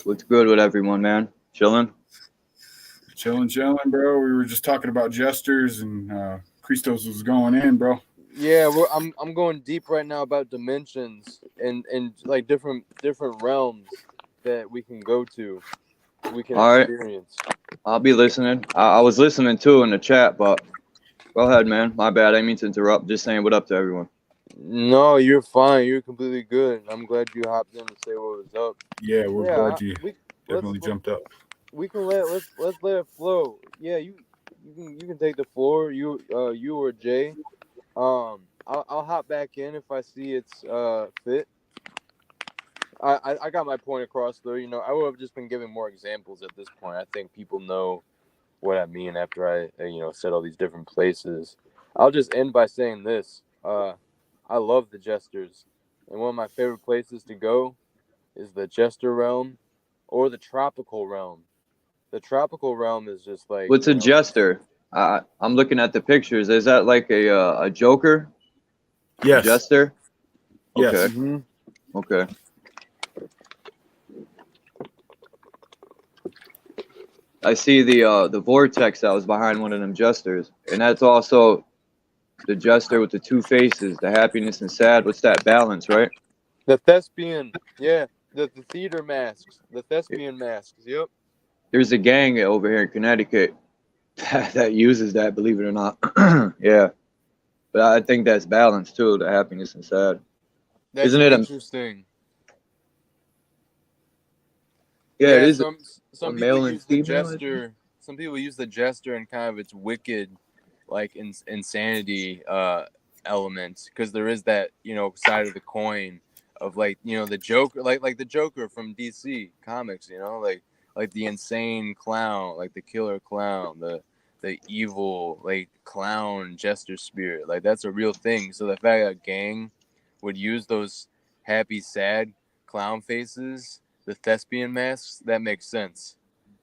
What's good with everyone, man? Chilling? Chilling, bro. We were just talking about jesters, and Christos was going in, bro. Yeah, I'm going deep right now about dimensions and like different realms that we can go to, we can All right. experience. I'll be listening. I was listening too in the chat, but go ahead, man. My bad. I didn't mean to interrupt. Just saying what up to everyone. No, you're fine. You're completely good. I'm glad you hopped in to say what was up. Yeah, we're glad you definitely jumped up. We can let's let it flow. Yeah, you can take the floor. You or Jay. I'll hop back in if I see it's fit. I got my point across though. You know, I would have just been giving more examples at this point. I think people know what I mean after I said all these different places. I'll just end by saying this. I love the jesters, and one of my favorite places to go is the jester realm or the tropical realm. The tropical realm is just like, What's a jester? I'm looking at the pictures. Is that like a joker? Yes. Jester? Yes. Okay. Mm-hmm. Okay. I see the vortex that was behind one of them jesters, and that's also the jester with the two faces, the happiness and sad. What's that balance, right? The thespian, yeah, the theater masks, the thespian masks. Yep. There's a gang over here in Connecticut that uses that, believe it or not. Yeah, but I think that's balance too, the happiness and sad. That's Isn't it interesting? Yeah, it is. Some male people and use the female, jester. Some people use the jester and kind of its wicked, like insanity elements, because there is that side of the coin of like the Joker, like the Joker from DC Comics, like the insane clown, like the killer clown, the evil like clown jester spirit, like that's a real thing. So the fact that a gang would use those happy, sad clown faces, the thespian masks, that makes sense,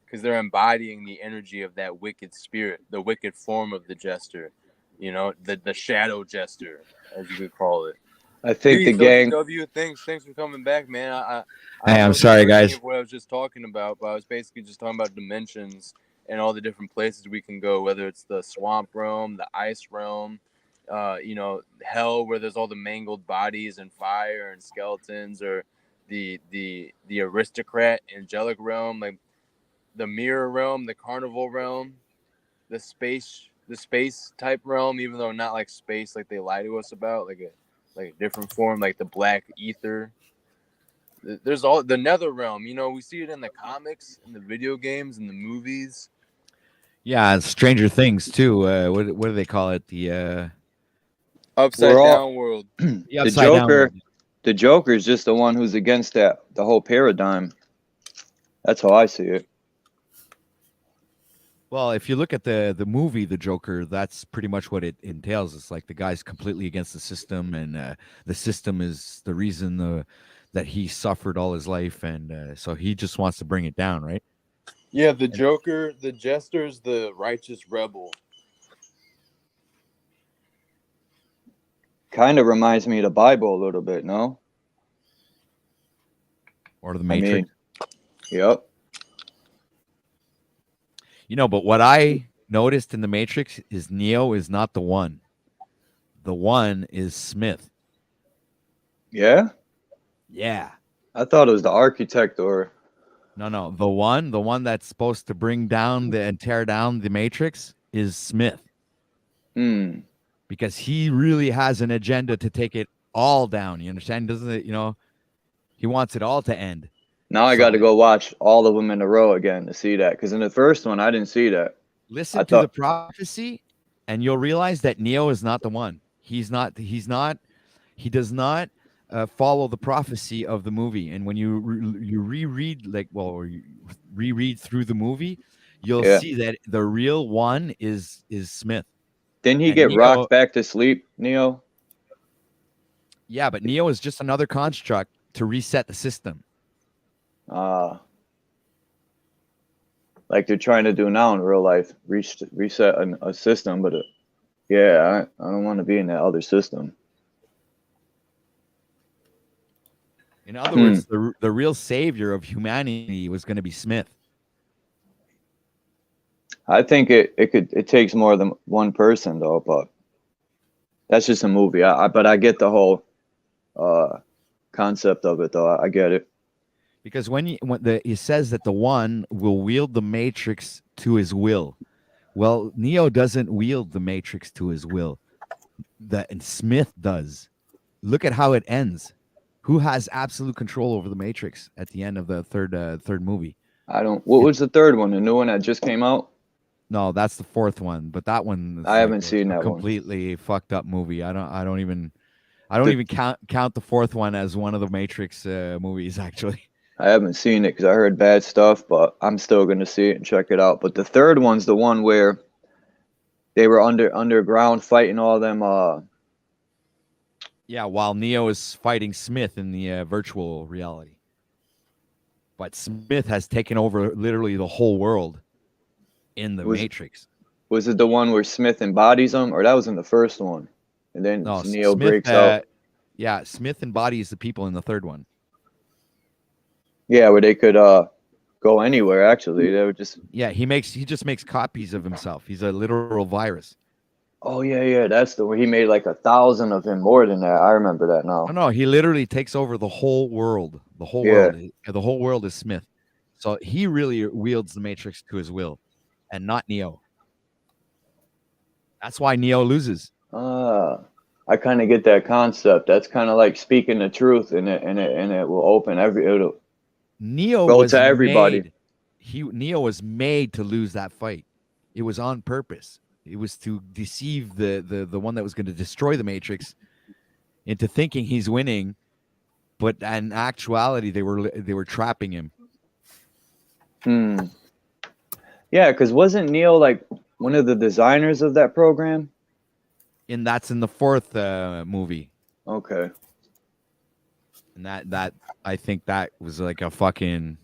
because they're embodying the energy of that wicked spirit, the wicked form of the jester, the shadow jester, as you could call it. I think the gang. W, thanks for coming back, man. Hey, I'm sorry, guys. What I was just talking about, but I was basically just talking about dimensions and all the different places we can go, whether it's the swamp realm, the ice realm, hell, where there's all the mangled bodies and fire and skeletons, or the aristocrat angelic realm, like the mirror realm, the carnival realm, the space type realm, even though not like space like they lie to us about, like a different form, like the black ether. There's all the nether realm, we see it in the comics, in the video games, in the movies. Yeah, and Stranger Things too. What do they call it? The upside down world. The Joker. the Joker is just the one who's against the whole paradigm. That's how I see it. Well, if you look at the movie, The Joker, that's pretty much what it entails. It's like the guy's completely against the system, and the system is the reason that he suffered all his life, and so he just wants to bring it down, right? Yeah, the Joker, the Jester's the righteous rebel. Kind of reminds me of the Bible a little bit, no? Or the Matrix. Yep. You know, but what I noticed in the Matrix is Neo is not the one. The one is Smith. Yeah? Yeah. I thought it was the architect or... No. The one that's supposed to bring down and tear down the Matrix is Smith. Because he really has an agenda to take it all down. You understand? Doesn't it? You know, he wants it all to end. Now I got to go watch all of them in a row again to see that. Because in the first one, I didn't see that. Listen to the prophecy, and you'll realize that Neo is not the one. He does not follow the prophecy of the movie. And when you reread, reread through the movie, you'll see that the real one is Smith. Didn't he get rocked back to sleep, Neo? Yeah, but Neo is just another construct to reset the system. Like they're trying to do now in real life, reset a system, but I don't want to be in that other system. In other words, the real savior of humanity was going to be Smith. I think it takes more than one person though, but that's just a movie. But I get the whole concept of it though. I get it. Because when it says that the one will wield the Matrix to his will, well, Neo doesn't wield the Matrix to his will. And Smith does. Look at how it ends. Who has absolute control over the Matrix at the end of the third movie? What was the third one? The new one that just came out? No, that's the fourth one. But that one, I haven't seen that one. Completely fucked up movie. I don't even count the fourth one as one of the Matrix movies. Actually, I haven't seen it because I heard bad stuff, but I'm still gonna see it and check it out. But the third one's the one where they were underground fighting all them. Yeah, while Neo is fighting Smith in the virtual reality, but Smith has taken over literally the whole world in the Matrix. Was it the one where Smith embodies them, or that was in the first one, and then Neo breaks out? Yeah, Smith embodies the people in the third one. Yeah, where they could go anywhere. Actually, they would just. Yeah, he just makes copies of himself. He's a literal virus. Oh yeah, that's the where he made like 1,000 of him, more than that. I remember that now. No, he literally takes over the whole world. The whole world. The whole world is Smith. So he really wields the Matrix to his will, and not Neo. That's why Neo loses. I kind of get that concept. That's kind of like speaking the truth, and it will open Neo go was to everybody. Neo was made to lose that fight. It was on purpose. It was to deceive the one that was going to destroy the Matrix into thinking he's winning, but in actuality they were trapping him. Yeah, because wasn't Neo like one of the designers of that program? And that's in the fourth movie. Okay. And that I think that was like a fucking,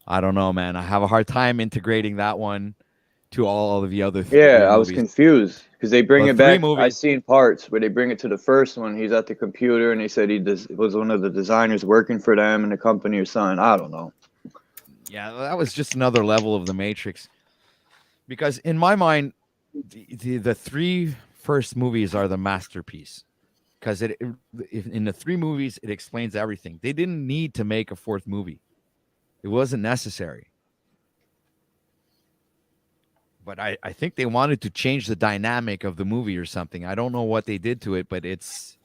I don't know, man. I have a hard time integrating that one to all of the other. I was confused because they bring it back. I seen parts where they bring it to the first one. He's at the computer and he said was one of the designers working for them in the company or something. I don't know. Yeah, that was just another level of the Matrix. Because in my mind, the three first movies are the masterpiece. Because in the three movies, it explains everything. They didn't need to make a fourth movie. It wasn't necessary. But I think they wanted to change the dynamic of the movie or something. I don't know what they did to it, but it's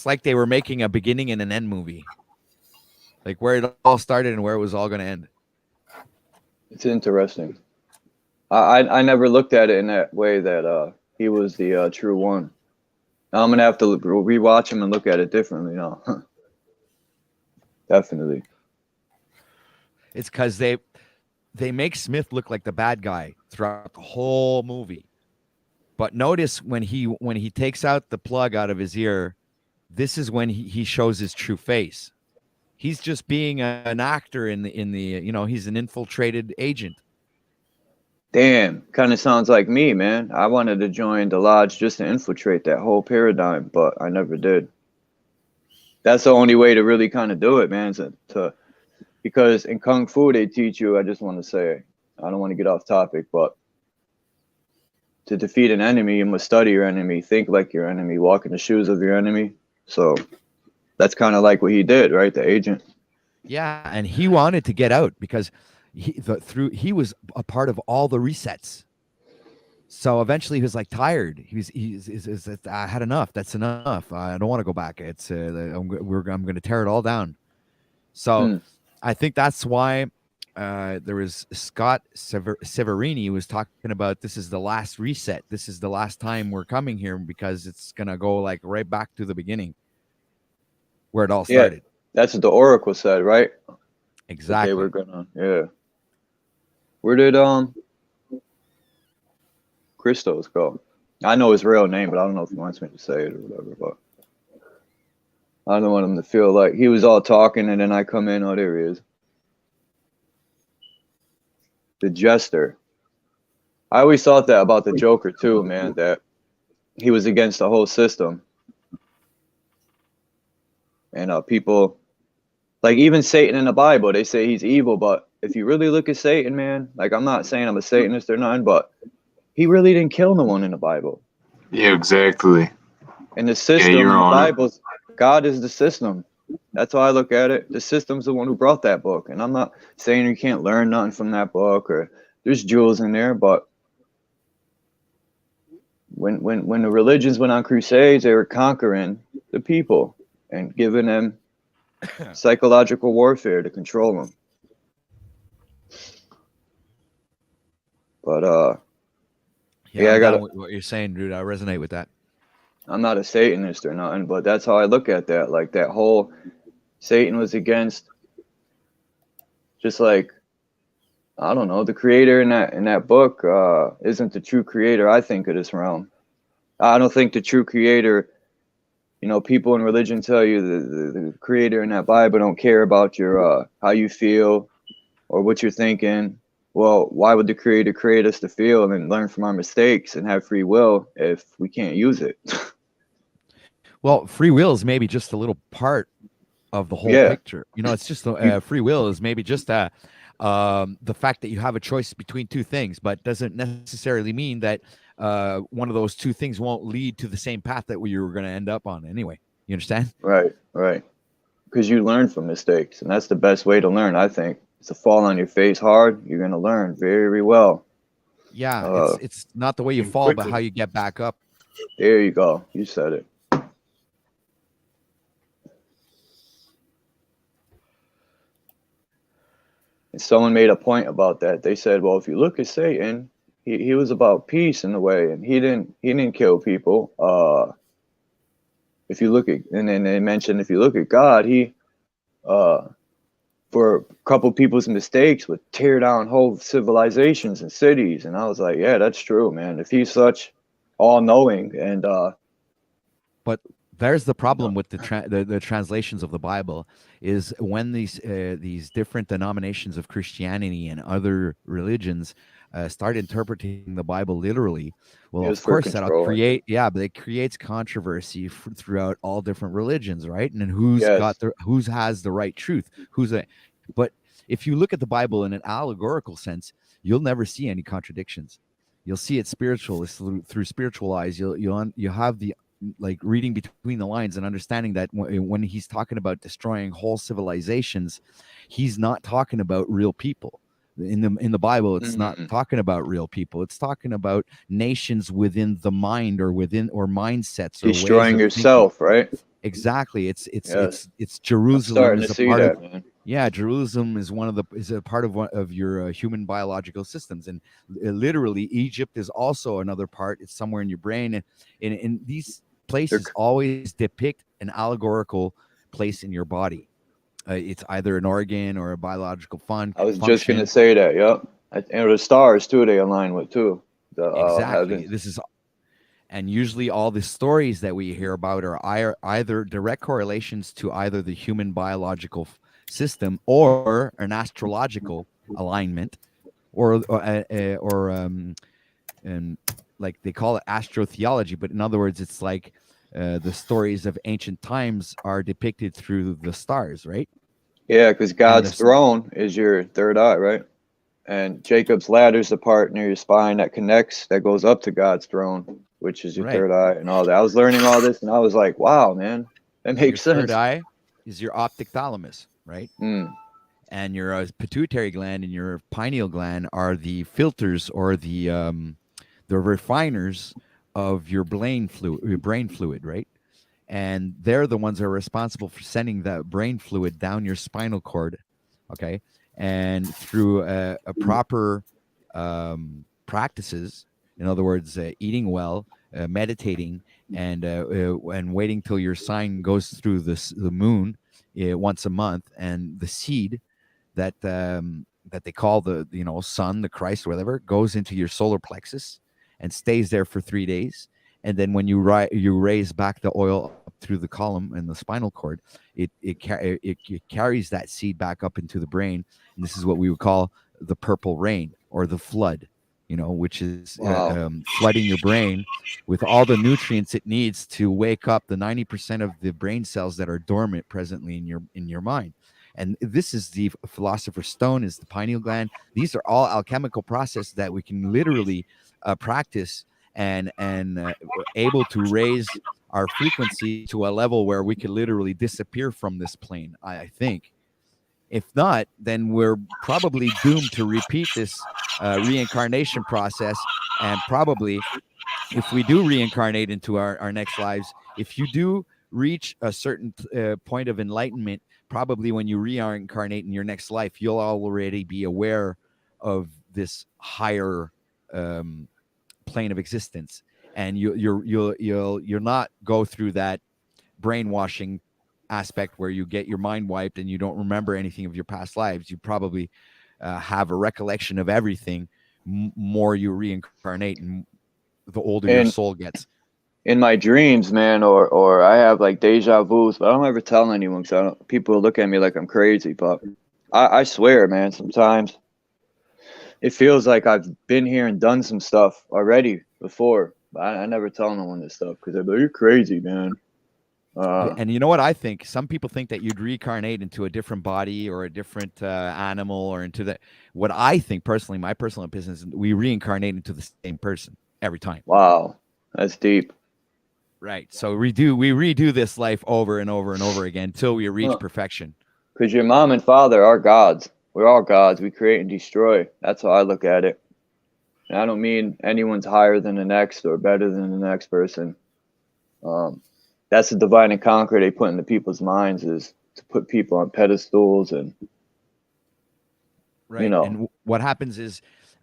like they were making a beginning and an end movie. Like where it all started and where it was all going to end. It's interesting. I never looked at it in that way that he was the true one. I'm gonna have to rewatch them and look at it differently now. Definitely. It's because they make Smith look like the bad guy throughout the whole movie. But notice when he takes out the plug out of his ear, this is when he shows his true face. He's just being an actor in the he's an infiltrated agent. Damn, kind of sounds like me, man. I wanted to join the lodge just to infiltrate that whole paradigm, but I never did. That's the only way to really kind of do it, man. Because in Kung Fu they teach you, I just want to say, I don't want to get off topic, but to defeat an enemy, you must study your enemy, think like your enemy, walk in the shoes of your enemy. So that's kind of like what he did, right? The agent. Yeah, and he wanted to get out because he was a part of all the resets. So eventually he was like tired. He's I had enough. That's enough. I don't want to go back. It's I'm going to tear it all down. So I think that's why there was Scott Severini was talking about this is the last reset. This is the last time we're coming here because it's going to go like right back to the beginning where it all started. Yeah, that's what the Oracle said, right? Exactly. They were gonna, yeah. Where did Christos go? I know his real name, but I don't know if he wants me to say it or whatever. But I don't want him to feel like he was all talking and then I come in. Oh, there he is. The Jester. I always thought that about the Joker too, man. That he was against the whole system. And people, like even Satan in the Bible, they say he's evil. But if you really look at Satan, man, like I'm not saying I'm a Satanist or nothing, but he really didn't kill no one in the Bible. Yeah, exactly. And the system in the Bible, God is the system. That's how I look at it. The system's the one who brought that book. And I'm not saying you can't learn nothing from that book or there's jewels in there, but when the religions went on crusades, they were conquering the people and giving them psychological warfare to control them. But I got what you're saying, dude. I resonate with that. I'm not a Satanist or nothing, but that's how I look at that. Like that whole Satan was against, just like, I don't know, the creator in that book isn't the true creator, I think, of this realm. I don't think the true creator, people in religion tell you the creator in that Bible don't care about your how you feel or what you're thinking. Well, why would the creator create us to feel and learn from our mistakes and have free will if we can't use it? Well, free will is maybe just a little part of the whole picture. It's just free will is maybe just the fact that you have a choice between two things, but doesn't necessarily mean that one of those two things won't lead to the same path that you were going to end up on anyway. You understand? Right. Because you learn from mistakes, and that's the best way to learn, I think. It's to fall on your face hard. You're going to learn very well. Yeah, it's not the way you fall, but how you get back up. There you go. You said it. And someone made a point about that. They said, well, if you look at Satan, he was about peace in a way, and he didn't kill people. If you look at, and then they mentioned if you look at God, he for a couple people's mistakes would tear down whole civilizations and cities. And I was like, yeah, that's true, man. If he's such all-knowing and but there's the problem with the translations of the Bible is when these different denominations of Christianity and other religions start interpreting the Bible literally. Well, of course, that'll create, but it creates controversy throughout all different religions, right? And then who has the right truth? But if you look at the Bible in an allegorical sense, you'll never see any contradictions. You'll see it spiritual. It's through spiritual eyes. You have the like reading between the lines and understanding that when he's talking about destroying whole civilizations, he's not talking about real people. In the Bible, it's not talking about real people. It's talking about nations within the mind or mindsets. Or destroying yourself, right? Exactly. It's Jerusalem. I'm starting to see that, man. Yeah, Jerusalem is a part of your human biological systems, and literally Egypt is also another part. It's somewhere in your brain, and these places always depict an allegorical place in your body. It's either an organ or a biological I was function. just gonna say that. Yep. And the stars too. They align with too. The Exactly. heavens. This is, and usually all the stories that we hear about are either direct correlations to either the human biological system or an astrological alignment, or and like they call it astrotheology, but in other words, it's like the stories of ancient times are depicted through the stars, right? Yeah, because God's throne is your third eye, right? And Jacob's ladder is the part near your spine that connects, that goes up to God's throne, which is your third eye and all that. I was learning all this, and I was like, wow, man, that makes sense. Third eye is your optic thalamus, right? And your pituitary gland and your pineal gland are the filters or the refiners of your brain fluid, right? And they're the ones that are responsible for sending that brain fluid down your spinal cord, okay? And through a proper practices, in other words, eating well, meditating, and waiting till your sign goes through the moon once a month, and the seed that they call the sun, the Christ, or whatever, goes into your solar plexus and stays there for 3 days. And then when you raise back the oil up through the column and the spinal cord, it carries that seed back up into the brain. And this is what we would call the purple rain or the flood, which is flooding your brain with all the nutrients it needs to wake up the 90% of the brain cells that are dormant presently in your mind. And this is the philosopher's stone, is the pineal gland. These are all alchemical processes that we can literally practice and able to raise our frequency to a level where we could literally disappear from this plane, I think. If not, then we're probably doomed to repeat this reincarnation process. And probably, if we do reincarnate into our next lives, if you do reach a certain point of enlightenment, probably when you reincarnate in your next life, you'll already be aware of this higher plane of existence, and you'll not go through that brainwashing aspect where you get your mind wiped and you don't remember anything of your past lives. You probably have a recollection of everything. More you reincarnate, and the older your soul gets. In my dreams, man, or I have like deja vus, but I don't ever tell anyone because people look at me like I'm crazy. But I swear, man, sometimes it feels like I've been here and done some stuff already before, but I never tell no one this stuff because they're like, "You're crazy, man." And you know what I think? Some people think that you'd reincarnate into a different body or a different animal or into the. What I think personally, my personal opinion is, we reincarnate into the same person every time. Wow, that's deep. Right. So we redo this life over and over and over again until we reach perfection. Because your mom and father are gods. We're all gods. We create and destroy. That's how I look at it. And I don't mean anyone's higher than the next or better than the next person. That's the divide and conquer they put into people's minds, is to put people on pedestals and right. And what happens is,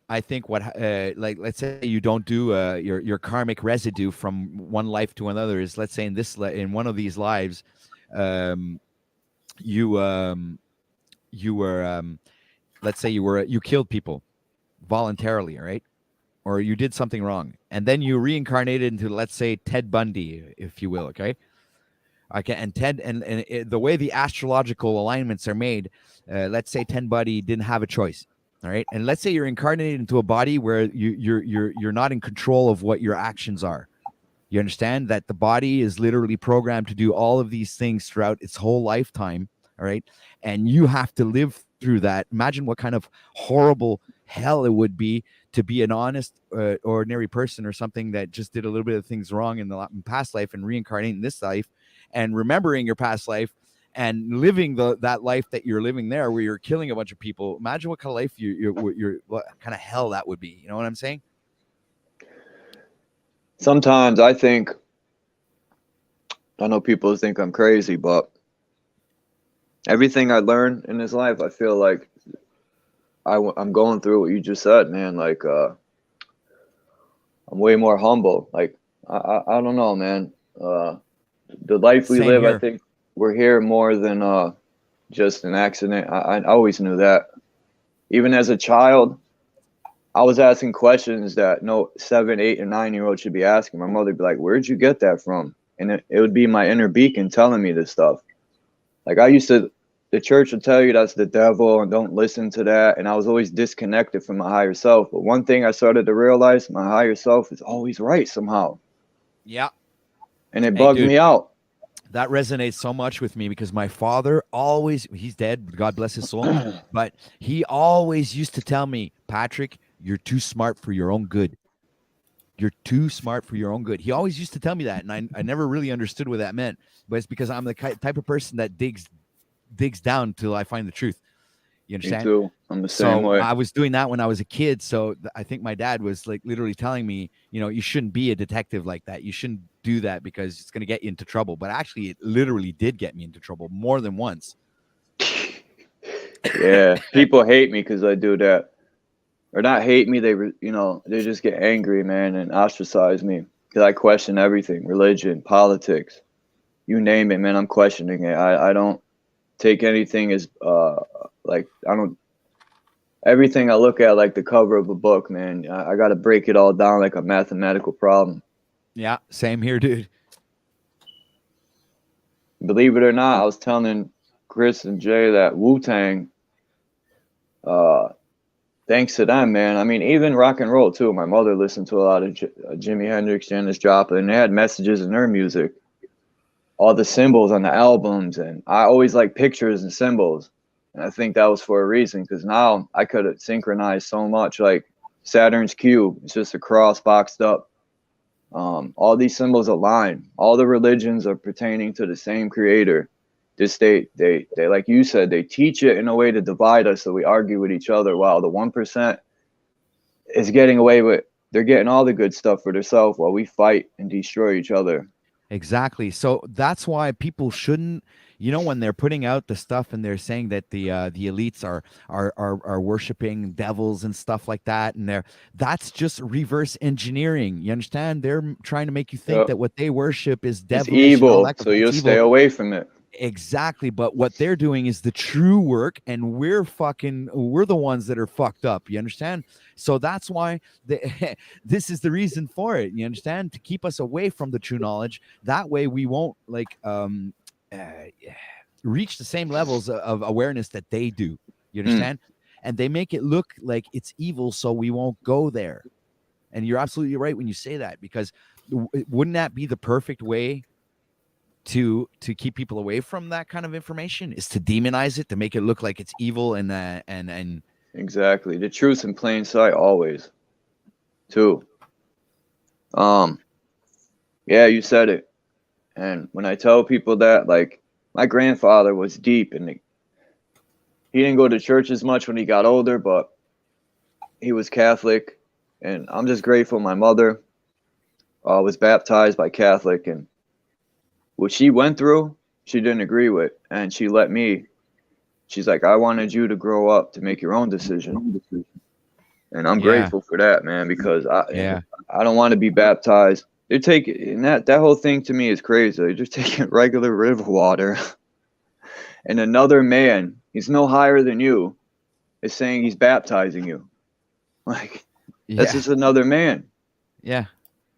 I think like let's say you don't do your karmic residue from one life to another, is, let's say in one of these lives, you were let's say you killed people voluntarily, right? Or you did something wrong, and then you reincarnated into, let's say, Ted Bundy, if you will, okay? And Ted, and the way the astrological alignments are made, let's say Ted Bundy didn't have a choice. All right. And let's say you're incarnated into a body where you're not in control of what your actions are. You understand that the body is literally programmed to do all of these things throughout its whole lifetime. All right. And you have to live through that. Imagine what kind of horrible hell it would be to be an honest, ordinary person or something that just did a little bit of things wrong in the past life and reincarnate in this life and remembering your past life and living that life that you're living there, where you're killing a bunch of people. Imagine what kind of life what kind of hell that would be. You know what I'm saying? Sometimes I know people think I'm crazy, but everything I learned in this life, I feel like I'm going through what you just said, man. Like, I'm way more humble. Like, I don't know, man. The life we Same live, I here. think we're here more than just an accident. I always knew that. Even as a child, I was asking questions that no 7, 8, and 9-year-old should be asking. My mother would be like, "Where'd you get that from?" And it would be my inner beacon telling me this stuff. Like the church would tell you that's the devil and don't listen to that. And I was always disconnected from my higher self. But one thing I started to realize, my higher self is always right somehow. Yeah. And it Hey, bugged dude. me out. That resonates so much with me because my father always, he's dead, God bless his soul, but he always used to tell me, Patrick, you're too smart for your own good. You're too smart for your own good. He always used to tell me that, and I never really understood what that meant, but it's because I'm the type of person that digs down till I find the truth. You Me understand? too. I'm the same So way. I was doing that when I was a kid. So I think my dad was like literally telling me, you shouldn't be a detective like that. You shouldn't do that because it's going to get you into trouble. But actually, it literally did get me into trouble more than once. Yeah, people hate me because I do that, or not hate me. They just get angry, man, and ostracize me because I question everything: religion, politics, you name it, man. I'm questioning it. I don't take anything as everything I look at like the cover of a book, man. I got to break it all down like a mathematical problem. Yeah, same here, dude. Believe it or not, I was telling Chris and Jay that Wu-Tang, thanks to them, man. I mean, even rock and roll too. My mother listened to a lot of Jimi Hendrix, Janis Joplin, and they had messages in their music. All the symbols on the albums, and I always like pictures and symbols. And I think that was for a reason, because now I could have synchronized so much, like Saturn's cube. It's just a cross boxed up. All these symbols align. All the religions are pertaining to the same creator. Just they like you said, they teach it in a way to divide us, so we argue with each other. While the 1% is getting away with, they're getting all the good stuff for themselves, while we fight and destroy each other. Exactly. So that's why people shouldn't, when they're putting out the stuff and they're saying that the elites are worshiping devils and stuff like that, and that's just reverse engineering. You understand? They're trying to make you think that what they worship is It's devilish and all evil, that so stuff. you'll It's stay evil. away from it. Exactly, but what they're doing is the true work, and we're the ones that are fucked up. You understand? So that's why this is the reason for it. You understand? To keep us away from the true knowledge. That way, we won't reach the same levels of awareness that they do. You understand? And they make it look like it's evil, so we won't go there. And you're absolutely right when you say that, because wouldn't that be the perfect way to keep people away from that kind of information, is to demonize it, to make it look like it's evil and exactly. The truth's in plain sight always. Too. Yeah, you said it. And when I tell people that, like, my grandfather was deep, and he didn't go to church as much when he got older, but he was Catholic, and I'm just grateful my mother was baptized by Catholic, and what she went through, she didn't agree with, and she let me. She's like, I wanted you to grow up to make your own decision. And I'm grateful for that, man, because I don't want to be baptized. They're taking, and that whole thing to me is crazy. They're just taking regular river water, and another man, he's no higher than you, is saying he's baptizing you. Like, that's just another man. Yeah,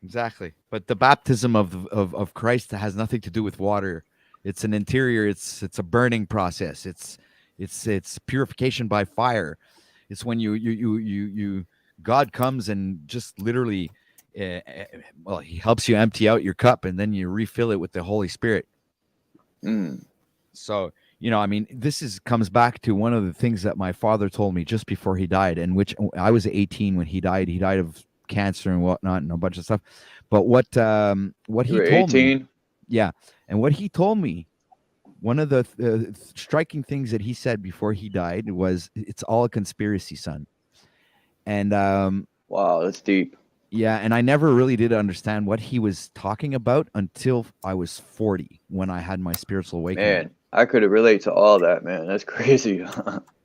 exactly. But the baptism of Christ has nothing to do with water. It's an interior. It's a burning process. It's purification by fire. It's when you God comes and just literally, he helps you empty out your cup, and then you refill it with the Holy Spirit. So, I mean, this comes back to one of the things that my father told me just before he died, and which I was 18 when he died. He died of cancer and whatnot and a bunch of stuff. But what he told 18? me, and what he told me, one of the striking things that he said before he died was, "It's all a conspiracy, son." And wow, that's deep. Yeah, and I never really did understand what he was talking about until I was 40, when I had my spiritual awakening. Man, I could relate to all that, man. That's crazy.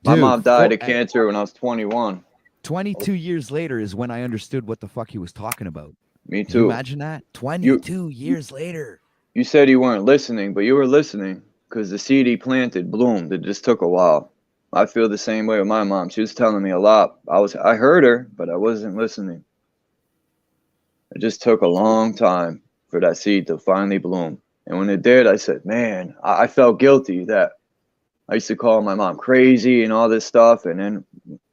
My mom died of cancer when I was 21. 22 years later is when I understood what the fuck he was talking about. Me Can you too. imagine that? 22 years later. You said you weren't listening, but you were listening because the seed he planted bloomed. It just took a while. I feel the same way with my mom. She was telling me a lot. I heard her, but I wasn't listening. It just took a long time for that seed to finally bloom. And when it did, I said, man, I felt guilty that I used to call my mom crazy and all this stuff. And then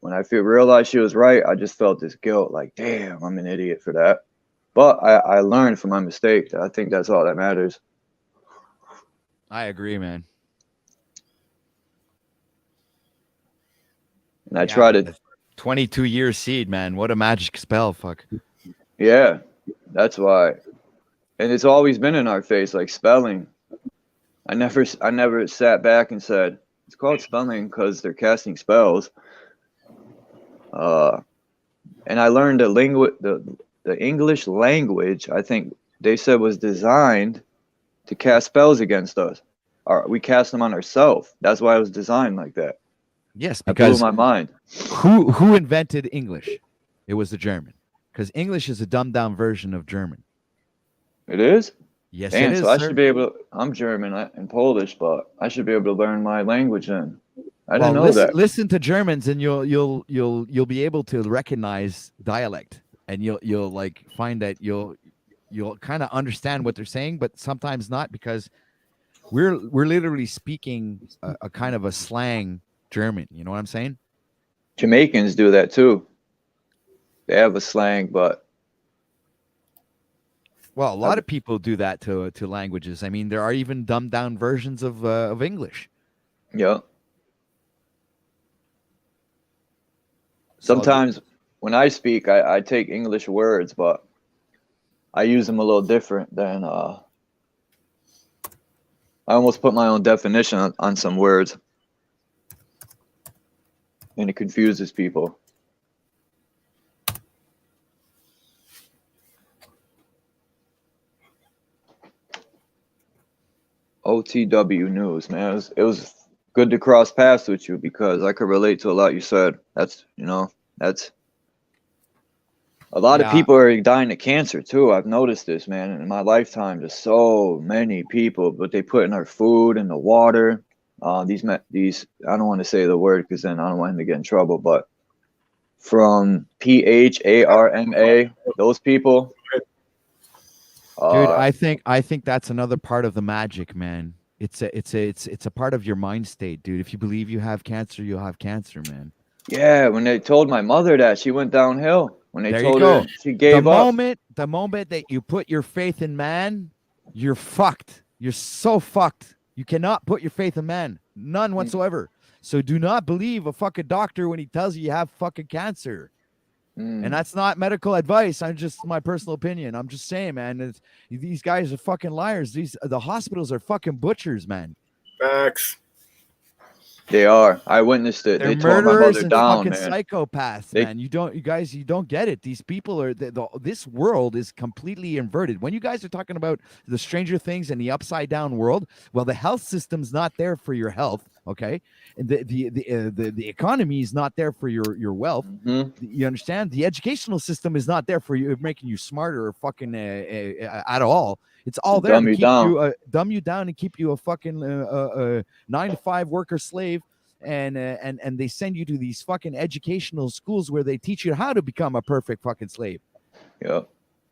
when I realized she was right, I just felt this guilt, like, damn, I'm an idiot for that. But I learned from my mistake. I think that's all that matters. I agree, man. And I try to 22 year seed, man. What a magic spell. Fuck. Yeah, that's why. And it's always been in our face, like spelling. I never sat back and said, it's called spelling because they're casting spells. And I learned the English language, I think they said was designed to cast spells against us. We cast them on ourselves. That's why it was designed like that. Yes, That blew because my mind. Who invented English? It was the German. Because English is a dumbed down version of German. It is? Yes, Damn, it is. so I sir. should be able to, I'm German and Polish, but I should be able to learn my language then. I didn't know listen, that. Listen to Germans, and you'll be able to recognize dialect, and you'll like find that you'll kind of understand what they're saying, but sometimes not, because we're literally speaking a kind of a slang German. You know what I'm saying? Jamaicans do that too. They have a slang, but well, a lot of people do that to languages. I mean, there are even dumbed down versions of English. yeah. Sometimes when I speak, I take English words, but I use them a little different than I almost put my own definition on some words, and it confuses people. OTW News, man. It was good to cross paths with you because I could relate to a lot you said. That's a lot of people are dying of cancer too. I've noticed this, man. In my lifetime, just so many people, but they put in our food and the water. These I don't want to say the word because then I don't want him to get in trouble, but from PHARMA, those people. Dude, I think that's another part of the magic, man. It's a part of your mind state, dude. If you believe you have cancer, you'll have cancer, man. Yeah, when they told my mother that, she went downhill. When they There told you go. her, she gave up. The moment that you put your faith in man, you're fucked. You're so fucked. You cannot put your faith in man. None whatsoever. So do not believe a fucking doctor when he tells you have fucking cancer. And that's not medical advice. I'm just my personal opinion. I'm just saying, man. These guys are fucking liars. The hospitals are fucking butchers, man. Facts. They are. I witnessed it. They're They tore my murderers mother and down, fucking man. psychopaths, They- man. You don't get it. These people are this world is completely inverted. When you guys are talking about the Stranger Things and the upside down world, well, the health system's not there for your health, okay? And the economy is not there for your wealth. You understand? The educational system is not there for you, making you smarter or fucking at all. It's all there Dumb to you keep down. you dumb you down and keep you a fucking 9-to-5 worker slave. And they send you to these fucking educational schools where they teach you how to become a perfect fucking slave. Yeah.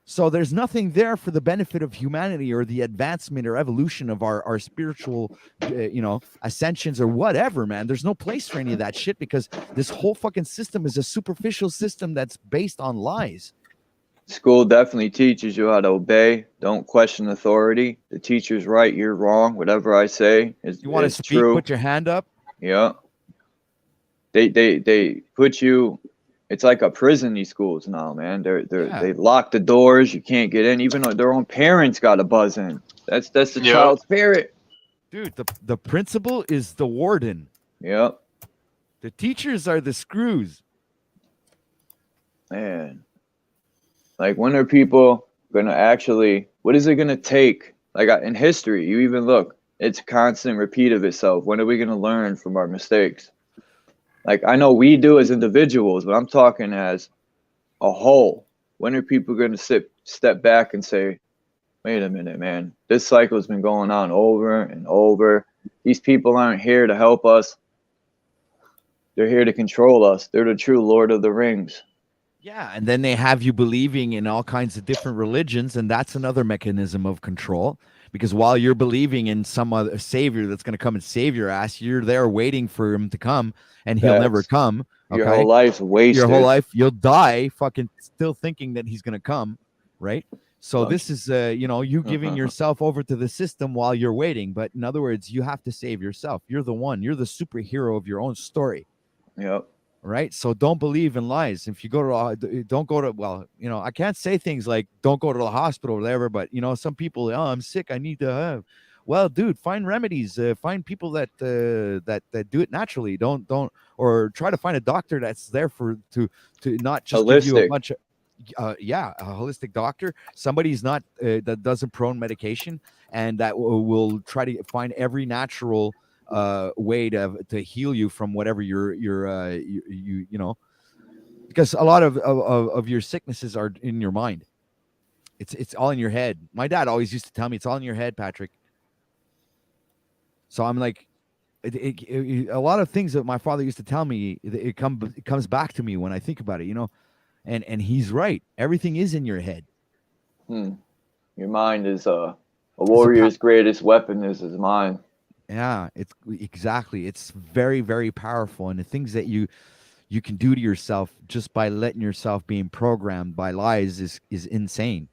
So there's nothing there for the benefit of humanity or the advancement or evolution of our spiritual, ascensions or whatever, man. There's no place for any of that shit because this whole fucking system is a superficial system that's based on lies. School definitely teaches you how to obey. Don't question authority. The teacher's right, you're wrong. Whatever I say is You want to is speak? true. Put your hand up. Yeah. They put you. It's like a prison. These schools now, man. They lock the doors. You can't get in. Even though their own parents got to buzz in. That's the child spirit. Dude, the principal is the warden. Yep. The teachers are the screws. Man. Like, when are people gonna actually? What is it gonna take? Like, in history, you even look. It's a constant repeat of itself. When are we gonna learn from our mistakes? Like, I know we do as individuals, but I'm talking as a whole. When are people gonna sit step back and say, wait a minute, man, this cycle has been going on over and over. These people aren't here to help us. They're here to control us. They're the true Lord of the Rings. Yeah, and then they have you believing in all kinds of different religions, and that's another mechanism of control. Because while you're believing in some other savior that's going to come and save your ass, you're there waiting for him to come, and he'll never come. Your whole life's wasted. Your whole life, you'll die fucking still thinking that he's going to come, right? So this is, you giving yourself over to the system while you're waiting. But in other words, you have to save yourself. You're the one. You're the superhero of your own story. Yep. Right. So don't believe in lies. If you go to, don't go to, well, I can't say things like don't go to the hospital or whatever, but some people, oh, I'm sick, I need to have. Well, dude, find remedies. Find people that do it naturally. Don't or try to find a doctor that's there to not just give you a bunch of a holistic doctor. Somebody's not that doesn't prone medication and that will try to find every natural way to heal you from whatever because a lot of your sicknesses are in your mind. It's all in your head. My dad always used to tell me it's all in your head, Patrick. So I'm like, a lot of things that my father used to tell me, it comes back to me when I think about it, and he's right. Everything is in your head. Your mind is a warrior's greatest weapon is his mind. Yeah, it's exactly. It's very, very powerful, and the things that you can do to yourself just by letting yourself being programmed by lies is insane.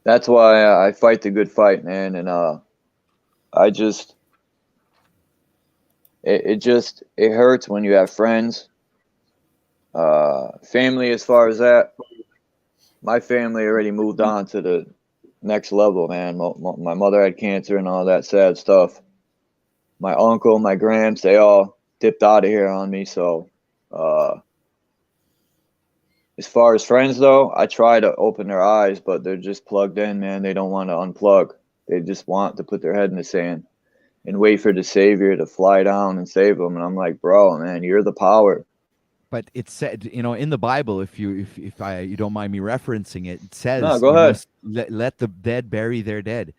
That's why I fight the good fight, man, and it hurts when you have friends, family. As far as that, my family already moved on to the next level, man. My mother had cancer and all that sad stuff. My uncle, my gramps, they all dipped out of here on me. So, as far as friends, though, I try to open their eyes, but they're just plugged in, man. They don't want to unplug. They just want to put their head in the sand and wait for the savior to fly down and save them. And I'm like, bro, man, you're the power. But it said, in the Bible, if you don't mind me referencing it, it says, no, go ahead. Let the dead bury their dead.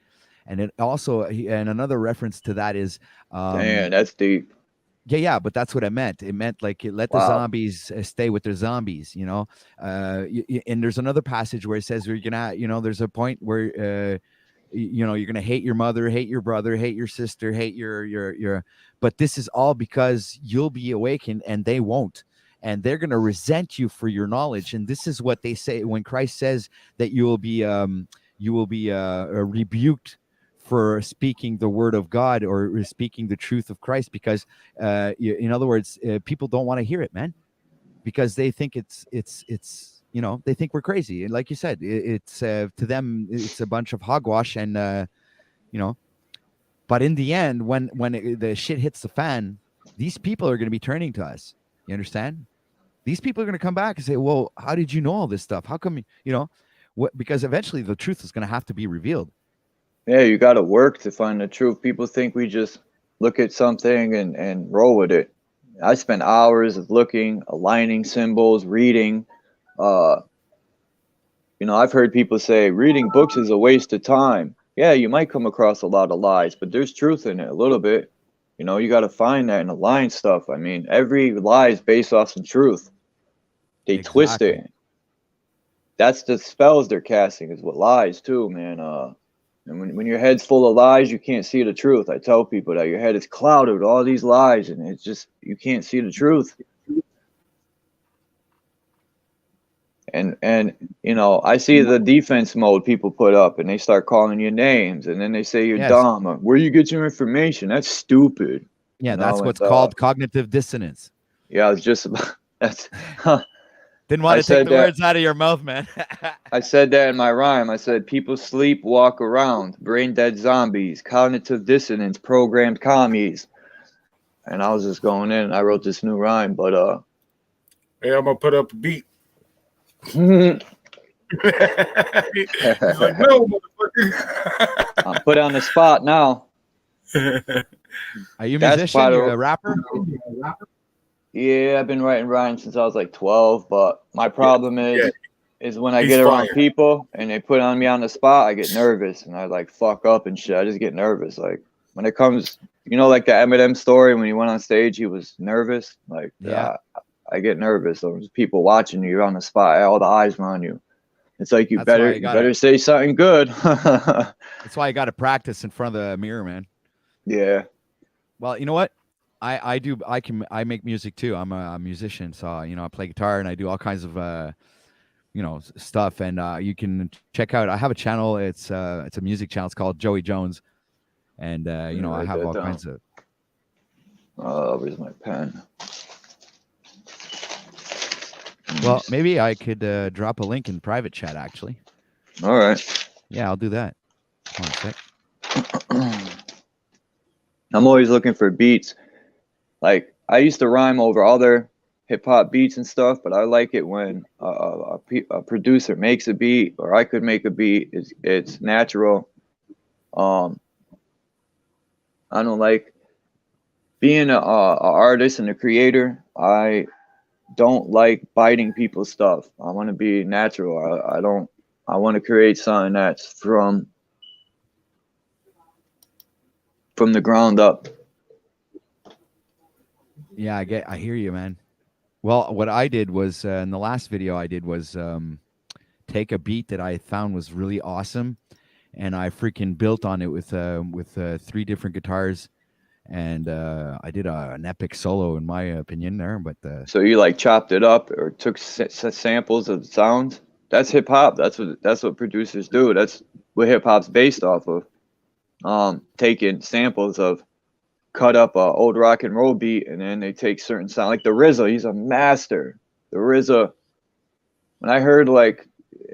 And it also, and another reference to that is, man, that's deep. Yeah, but that's what it meant. It meant like let the zombies stay with their zombies, and there's another passage where it says you're gonna, there's a point where, you're gonna hate your mother, hate your brother, hate your sister, hate your. But this is all because you'll be awakened and they won't. And they're going to resent you for your knowledge. And this is what they say when Christ says that you will be rebuked for speaking the word of God or speaking the truth of Christ, because in other words, people don't want to hear it, man, because they think it's they think we're crazy. And like you said, it's to them, it's a bunch of hogwash and, but in the end, when the shit hits the fan, these people are going to be turning to us. You understand? These people are going to come back and say, well, how did you know all this stuff? How come, because eventually the truth is going to have to be revealed. Yeah, you got to work to find the truth. People think we just look at something and roll with it. I spent hours of looking, aligning symbols, reading. I've heard people say reading books is a waste of time. Yeah, you might come across a lot of lies, but there's truth in it a little bit. You got to find that and align stuff. I mean, every lie is based off some truth. They twist it. That's the spells they're casting, is what lies too, man. And when your head's full of lies, you can't see the truth. I tell people that your head is clouded with all these lies, and it's just, you can't see the truth. And I see the defense mode people put up, and they start calling you names, and then they say you're dumb. Or, where you get your information? That's stupid. Yeah, that's what's called cognitive dissonance. Yeah, it's just about that's. Didn't want to take the words out of your mouth, man. I said that in my rhyme. I said people sleep, walk around, brain dead zombies, cognitive dissonance, programmed commies. And I was just going in, and I wrote this new rhyme, but hey, I'm gonna put up a beat. He's like, no, motherfucker. I'm put on the spot now. Are you a musician? You're a rapper? Yeah, I've been writing rhymes since I was like 12, but my problem is when I He's get around fire. people and they put on me on the spot, I get nervous and I like fuck up and shit. I just get nervous. Like when it comes, like the Eminem story when he went on stage, he was nervous. Like Yeah. I get nervous. So there's people watching you, you're on the spot, all the eyes are on you. It's like you That's why better you gotta- better say something good. That's why you got to practice in front of the mirror, man. Yeah. Well, you know what? I make music too. I'm a musician, so I play guitar and I do all kinds of stuff. And you can check out. I have a channel. It's a music channel. It's called Joey Jones, and I write have that all down. kinds of. Where's my pen? Well, maybe I could drop a link in private chat. Actually. All right. Yeah, I'll do that. Hold on a sec. I'm always looking for beats. Like I used to rhyme over other hip hop beats and stuff, but I like it when a producer makes a beat, or I could make a beat. It's natural. I don't like being a artist and a creator. I don't like biting people's stuff. I want to be natural. I want to create something that's from the ground up. Yeah, I hear you, man. Well, what I did was in the last video I did was take a beat that I found was really awesome, and I freaking built on it with 3 different guitars, and I did an epic solo in my opinion there. But so you like chopped it up or took samples of sounds? That's hip hop. That's what producers do. That's what hip hop's based off of. Taking samples of cut up a old rock and roll beat, and then they take certain sound, like the RZA. He's a master. The RZA. When I heard like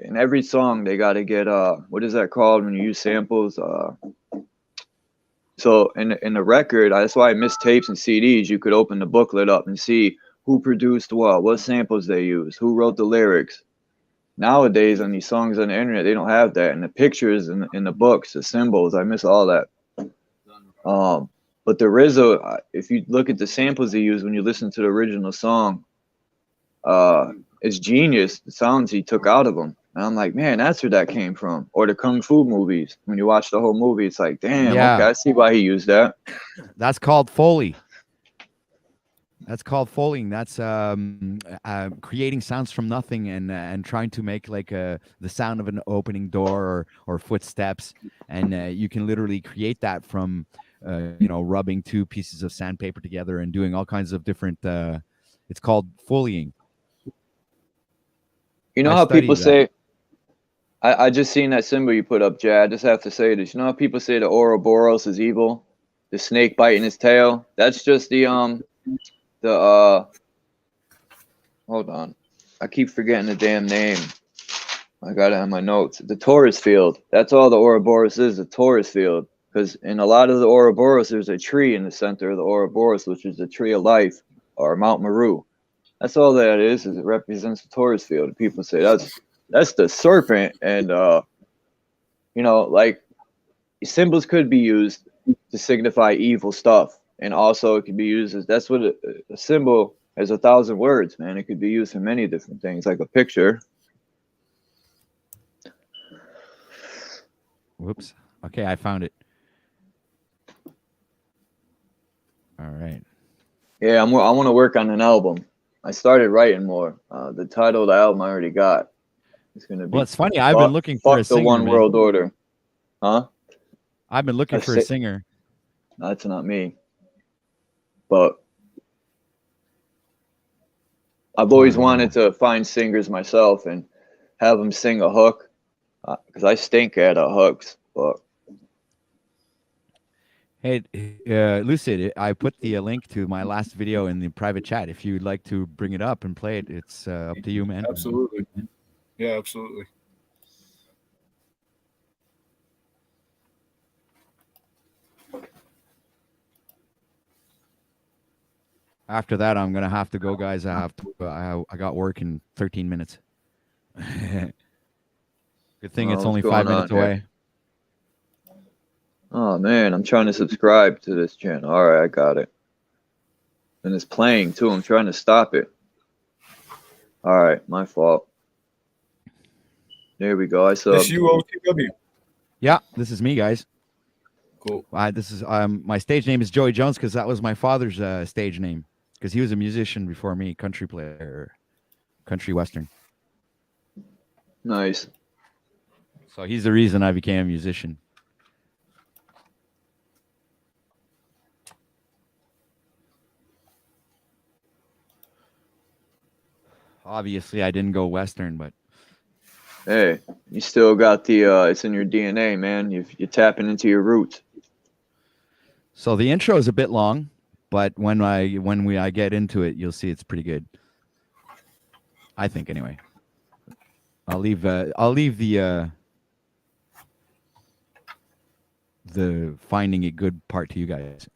in every song they got to get what is that called when you use samples? So in the record, that's why I miss tapes and CDs. You could open the booklet up and see who produced what samples they use, who wrote the lyrics. Nowadays on these songs on the internet, they don't have that. And the pictures in the books, the symbols, I miss all that. But the RZA, if you look at the samples they use when you listen to the original song, it's genius, the sounds he took out of them. And I'm like, man, that's where that came from. Or the Kung Fu movies. When you watch the whole movie, it's like, damn, Yeah. okay, I see why he used that. that's called Foley. That's called Foleying. That's creating sounds from nothing and trying to make like the sound of an opening door or footsteps, and you can literally create that from rubbing 2 pieces of sandpaper together and doing all kinds of different. It's called Foleying. You know I how people studied say, I just seen that symbol you put up, Jay. I just have to say this. You know how people say the Ouroboros is evil? The snake biting his tail? That's just the hold on. I keep forgetting the damn name. I got it on my notes. The Taurus field. That's all the Ouroboros is, the Taurus field. Because in a lot of the Ouroboros, there's a tree in the center of the Ouroboros, which is the tree of life, or Mount Meru. That's all that is it represents the Taurus field. People say that's the serpent, and like symbols could be used to signify evil stuff, and also it could be used as that's what a symbol has 1,000 words, man. It could be used for many different things, like a picture. Whoops. Okay, I found it. All right. Yeah, I want to work on an album. I started writing more. The title of the album I already got. It's gonna be. Well, it's funny. I've been looking for a Fuck the singer, One man. World Order. Huh? I've been looking for a singer. That's not me. But I've always wanted to find singers myself and have them sing a hook, because I stink at hooks. But Hey, Lucid, I put the link to my last video in the private chat. If you'd like to bring it up and play it, it's up to you, man. Absolutely. Yeah, absolutely. After that, I'm gonna have to go, guys. I got work in 13 minutes. Good thing it's what's only going 5 minutes on here? away. Oh man, I'm trying to subscribe to this channel. All right, I got it. And it's playing too. I'm trying to stop it. All right, my fault. There we go. I saw. It's you, OTW. Yeah, this is me, guys. Cool. This is my stage name is Joey Jones because that was my father's stage name because he was a musician before me, country player, country western. Nice. So he's the reason I became a musician. Obviously, I didn't go western, but Hey, you still got the. It's in your DNA, man. You're tapping into your roots. so the intro is a bit long, but when I get into it, you'll see it's pretty good. I think anyway. I'll leave the finding it good part to you guys.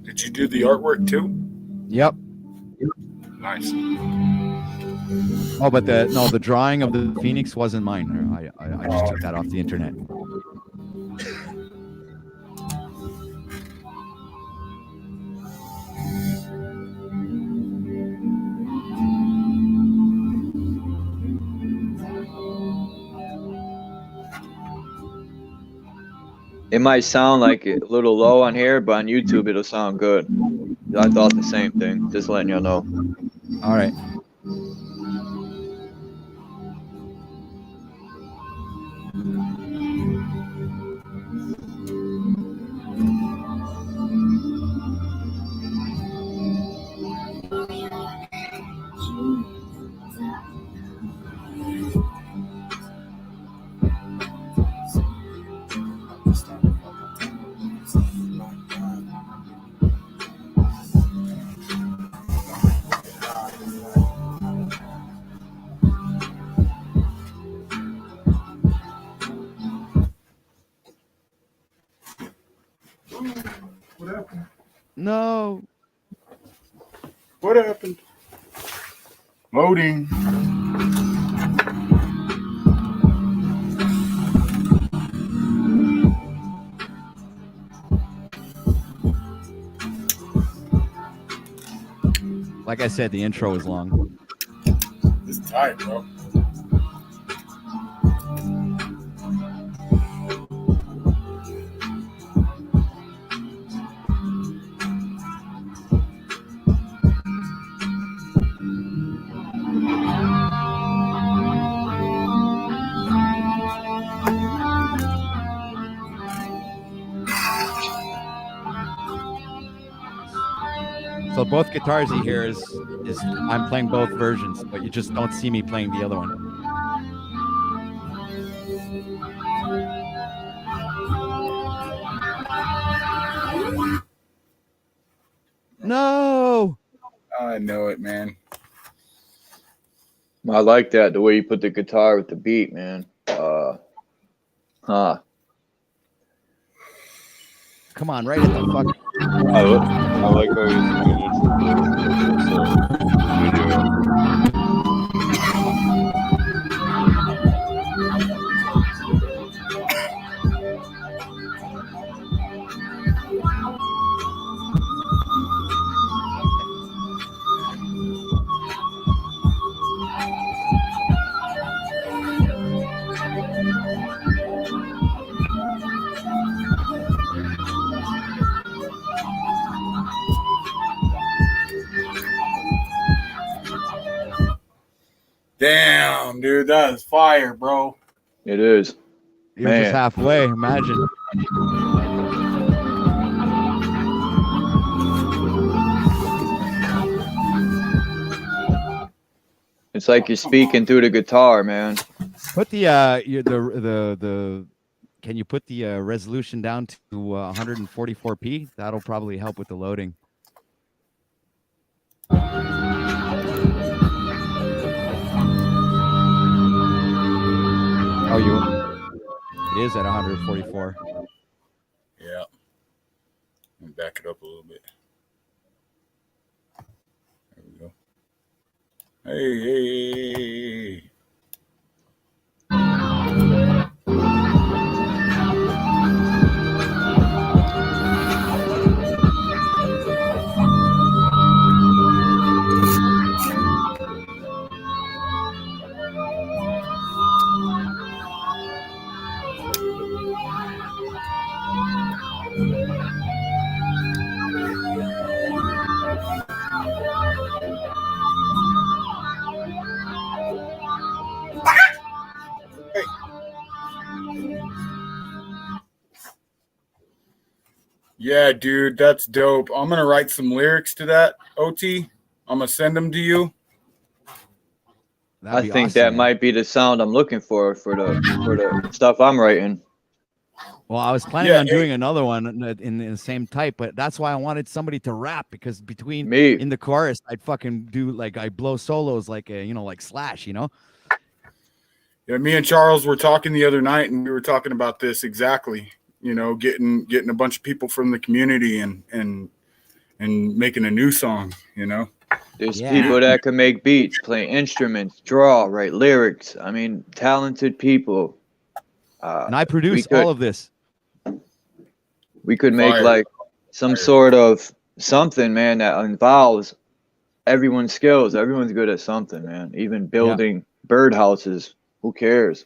Did you do the artwork too? Yep. Nice. Oh, but the drawing of the phoenix wasn't mine. I just took that off the internet. It might sound like a little low on here, but on YouTube it'll sound good. I thought the same thing. Just letting y'all know. All right. What happened? No. What happened? Loading. Like I said, the intro was long. It's tight, bro. So both guitars you hear is I'm playing both versions, but you just don't see me playing the other one. No. I know it, man. I like that, the way you put the guitar with the beat, man. Come on, right at the fuck. I like how he's Damn, dude, that is fire, bro. It is. You're Man. just halfway. Imagine. It's like you're speaking through the guitar, man. Put the can you put the resolution down to 144p? That'll probably help with the loading. Oh, It is at 144. Yeah. Let me back it up a little bit. There we go. Hey. Yeah, dude, that's dope. I'm gonna write some lyrics to that, OT. I'm gonna send them to you. I think that might be the sound I'm looking for the stuff I'm writing. Well, I was planning on doing another one in the same type, but that's why I wanted somebody to rap, because between me in the chorus, I'd fucking do like I blow solos like like Slash, you know. Yeah, me and Charles were talking the other night, and we were talking about this exactly. You know, getting a bunch of people from the community and making a new song. You know, there's people that can make beats, play instruments, draw, write lyrics. I mean, talented people. And I produce all of this. We could make like some sort of something, man, that involves everyone's skills. Everyone's good at something, man. Even building birdhouses. Who cares?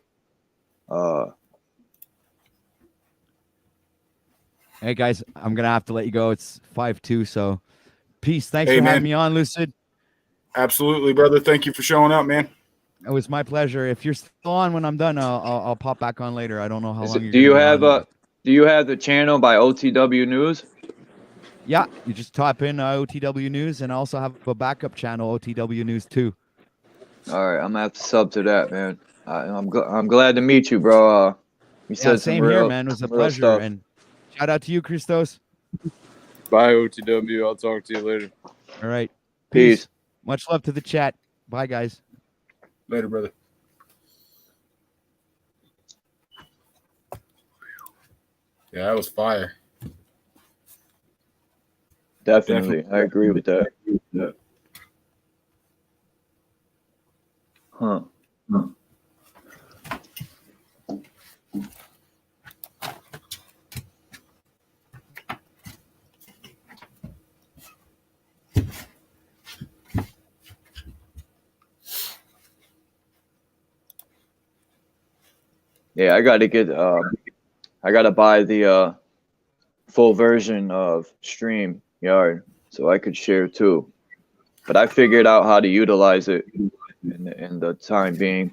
Hey guys, I'm gonna have to let you go. It's 5:02, so peace. Thanks for having me on, Lucid. Absolutely, brother. Thank you for showing up, man. It was my pleasure. If you're still on when I'm done, I'll pop back on later. I don't know how long. Do you have the channel by OTW News? Yeah, you just type in OTW News, and I also have a backup channel, OTW News 2. All right, I'm gonna have to sub to that, man. I'm glad to meet you, bro. You said same here, man. It was a pleasure. Stuff. And shout out to you, Christos. Bye, OTW. I'll talk to you later. All right. Peace. Much love to the chat. Bye, guys. Later, brother. Yeah, that was fire. Definitely. I agree with that. Huh. Yeah, I gotta get I gotta buy the full version of StreamYard so I could share too. But I figured out how to utilize it in the time being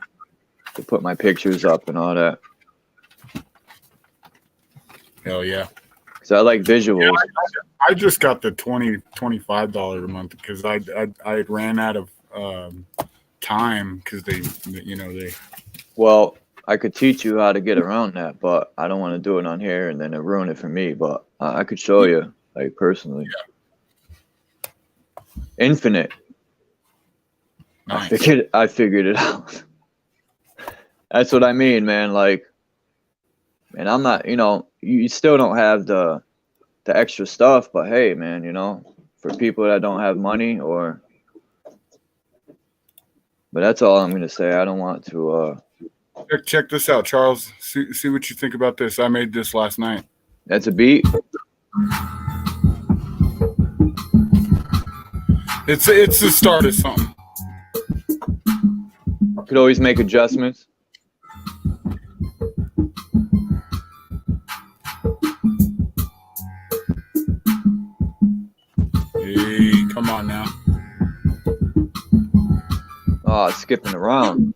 to put my pictures up and all that. Hell yeah. So I like visuals. Yeah, I just got the $25 a month because I had ran out of time because they. Well, I could teach you how to get around that, but I don't want to do it on here and then it ruin it for me. But I could show you, like personally. Yeah. Infinite. Nice. I figured it out. That's what I mean, man. Like, and I'm not, you still don't have the extra stuff, but hey, man, for people that don't have money but that's all I'm gonna say. I don't want to. Check this out, Charles. See what you think about this. I made this last night. That's a beat. It's the start of something. Could always make adjustments. Hey, come on now. Oh, skipping around.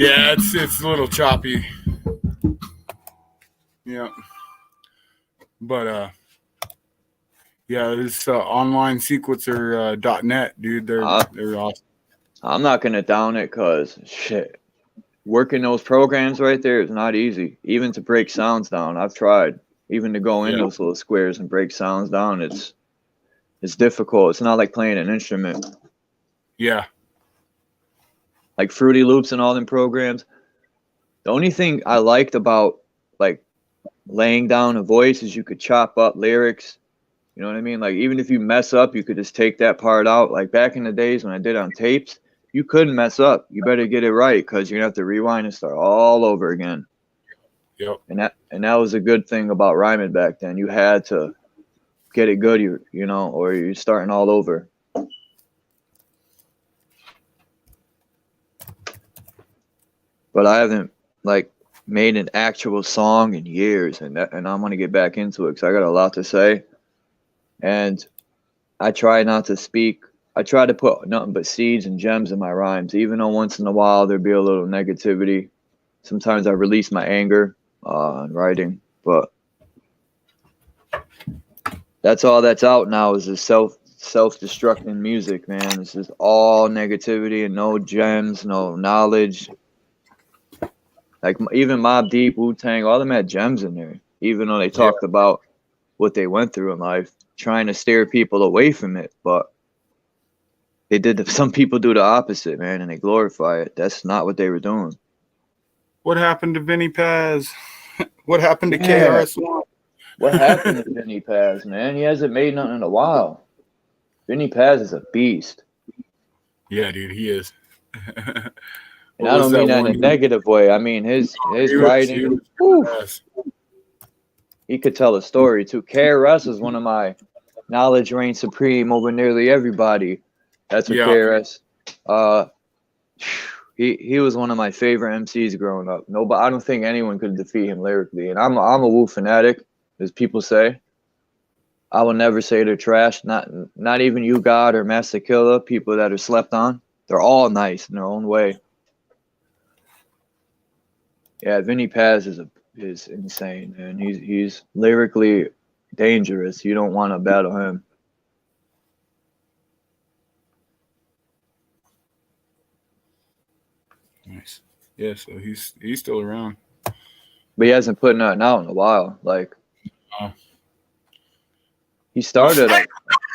Yeah, it's a little choppy. Yeah. But yeah, this onlinesequencer.net, dude. They're awesome. I'm not gonna down it because shit. Working those programs right there is not easy. Even to break sounds down. I've tried. Even to go in Yeah. those little squares and break sounds down, it's difficult. It's not like playing an instrument. Yeah. Like Fruity Loops and all them programs. The only thing I liked about like laying down a voice is you could chop up lyrics. You know what I mean? Like even if you mess up, you could just take that part out. Like back in the days when I did on tapes, you couldn't mess up. You better get it right because you're gonna have to rewind and start all over again. Yep. And that was a good thing about rhyming back then. You had to get it good, you know, or you're starting all over. But I haven't like made an actual song in years, and I'm gonna get back into it because I got a lot to say. And I try not to speak. I try to put nothing but seeds and gems in my rhymes, even though once in a while there'd be a little negativity. Sometimes I release my anger in writing, but that's all that's out now is this self-destructing music, man. This is all negativity and no gems, no knowledge. Like even Mobb Deep, Wu-Tang, all them had gems in there, even though they talked about what they went through in life, trying to steer people away from it. But they did. Some people do the opposite, man, and they glorify it. That's not what they were doing. What happened to Vinny Paz? What happened to Yeah. KRS-One? What happened to Vinny Paz, man? He hasn't made nothing in a while. Vinny Paz is a beast. Yeah, dude, he is. And I don't mean that in a negative way. I mean his writing. He could tell a story too. KRS is one of my knowledge reigns supreme over nearly everybody. That's what KRS. He was one of my favorite MCs growing up. No, but I don't think anyone could defeat him lyrically. And I'm a Wu fanatic, as people say. I will never say they're trash. Not even You God or Master Killer, people that are slept on. They're all nice in their own way. Yeah, Vinny Paz is insane, man. He's lyrically dangerous. You don't want to battle him. Nice. Yeah, so he's still around. But he hasn't put nothing out in a while. Like he started.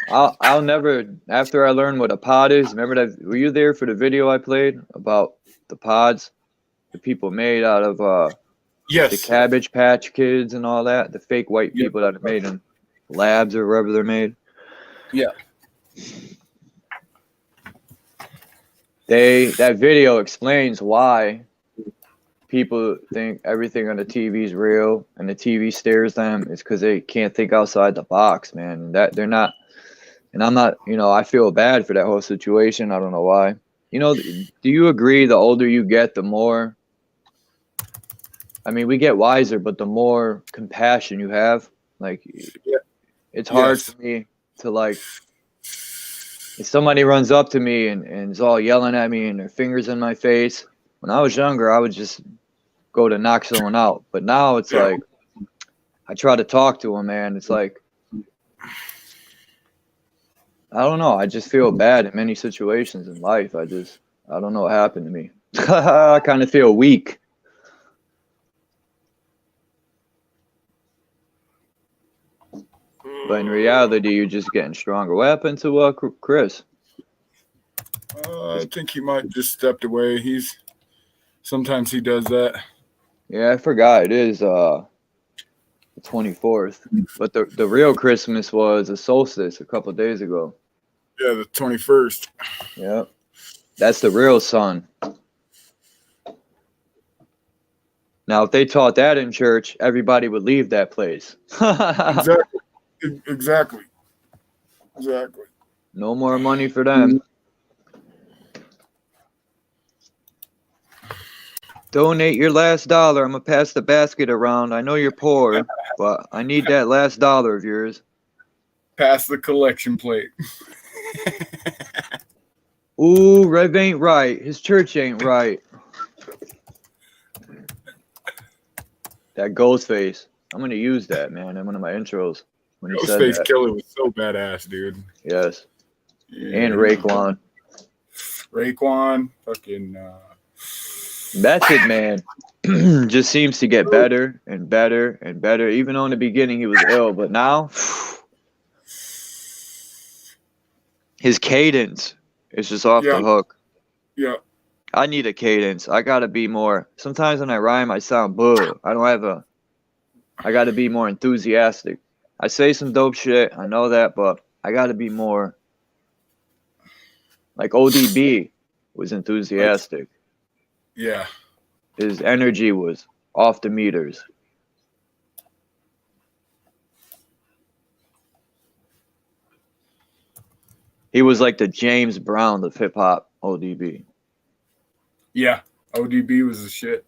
I'll never. After I learned what a pod is, remember that? Were you there for the video I played about the pods? The people made out of the Cabbage Patch Kids and all that, the fake white people that are made in labs or wherever they're made. Yeah. That video explains why people think everything on the TV is real and the TV stares them. It's because they can't think outside the box, man. That they're not. And I'm not. You know, I feel bad for that whole situation. I don't know why. You know, do you agree? The older you get, the more. I mean, we get wiser, but the more compassion you have, like, it's hard for me to, like, if somebody runs up to me and is all yelling at me and their fingers in my face. When I was younger, I would just go to knock someone out. But now it's like, I try to talk to them, man. It's like, I don't know. I just feel bad in many situations in life. I don't know what happened to me. I kind of feel weak. But in reality, you're just getting stronger. What happened to Chris? I think he might just stepped away. Sometimes he does that. Yeah, I forgot. It is the 24th. But the real Christmas was a solstice a couple of days ago. Yeah, the 21st. Yep. That's the real sun. Now, if they taught that in church, everybody would leave that place. Exactly. No more money for them. Donate your last dollar. I'm going to pass the basket around. I know you're poor, but I need that last dollar of yours. Pass the collection plate. Ooh, Rev ain't right. His church ain't right. That Ghostface. I'm going to use that, man, in one of my intros. When he said Ghostface that. Killer was so badass, dude. Yes. Yeah. And Raekwon. Raekwon, fucking. Method Man. just seems to get better and better and better. Even though in the beginning he was ill, but now his cadence is just off the hook. Yeah. I need a cadence. I gotta be more. Sometimes when I rhyme, I sound boo. I don't have a. I gotta be more enthusiastic. I say some dope shit. I know that, but I gotta be more. Like ODB was enthusiastic. Yeah. His energy was off the meters. He was like the James Brown of hip hop, ODB. Yeah. ODB was the shit.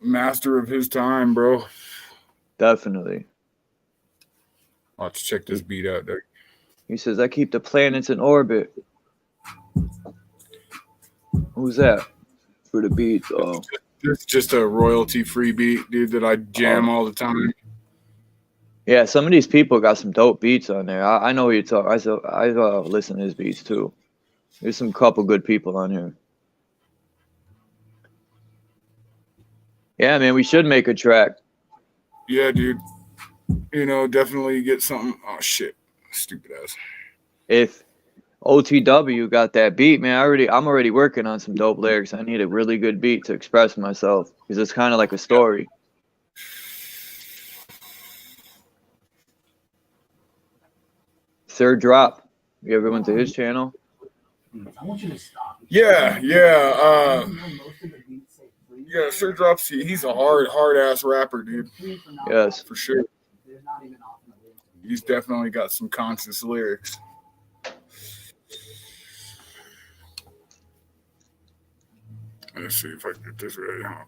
Master of his time, bro. Definitely. Let's check this beat out, Doug. He says, I keep the planets in orbit. Who's that? For the beat, oh. It's just a royalty-free beat, dude, that I jam all the time. Yeah, some of these people got some dope beats on there. I know what you're talking. I listen to his beats too. There's some couple good people on here. Yeah, man, we should make a track. Yeah, dude. You know, definitely get something. Oh, shit. Stupid ass. If OTW got that beat, man, I'm already working on some dope lyrics. I need a really good beat to express myself because it's kind of like a story. Third Drop. You ever went to his channel? I want you to stop. Yeah. Yeah, Sir Drops, he's a hard ass rapper, dude. Yes. For sure. He's definitely got some conscious lyrics. Let's see if I can get this right out.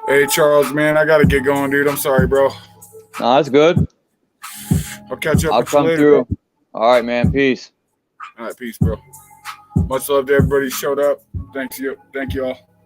Hey, Charles, man, I got to get going, dude. I'm sorry, bro. No, that's good. I'll catch up I'll with you come later. through. Bro. All right, man. Peace. All right, peace, bro. Much love to everybody who showed up. Thank you all.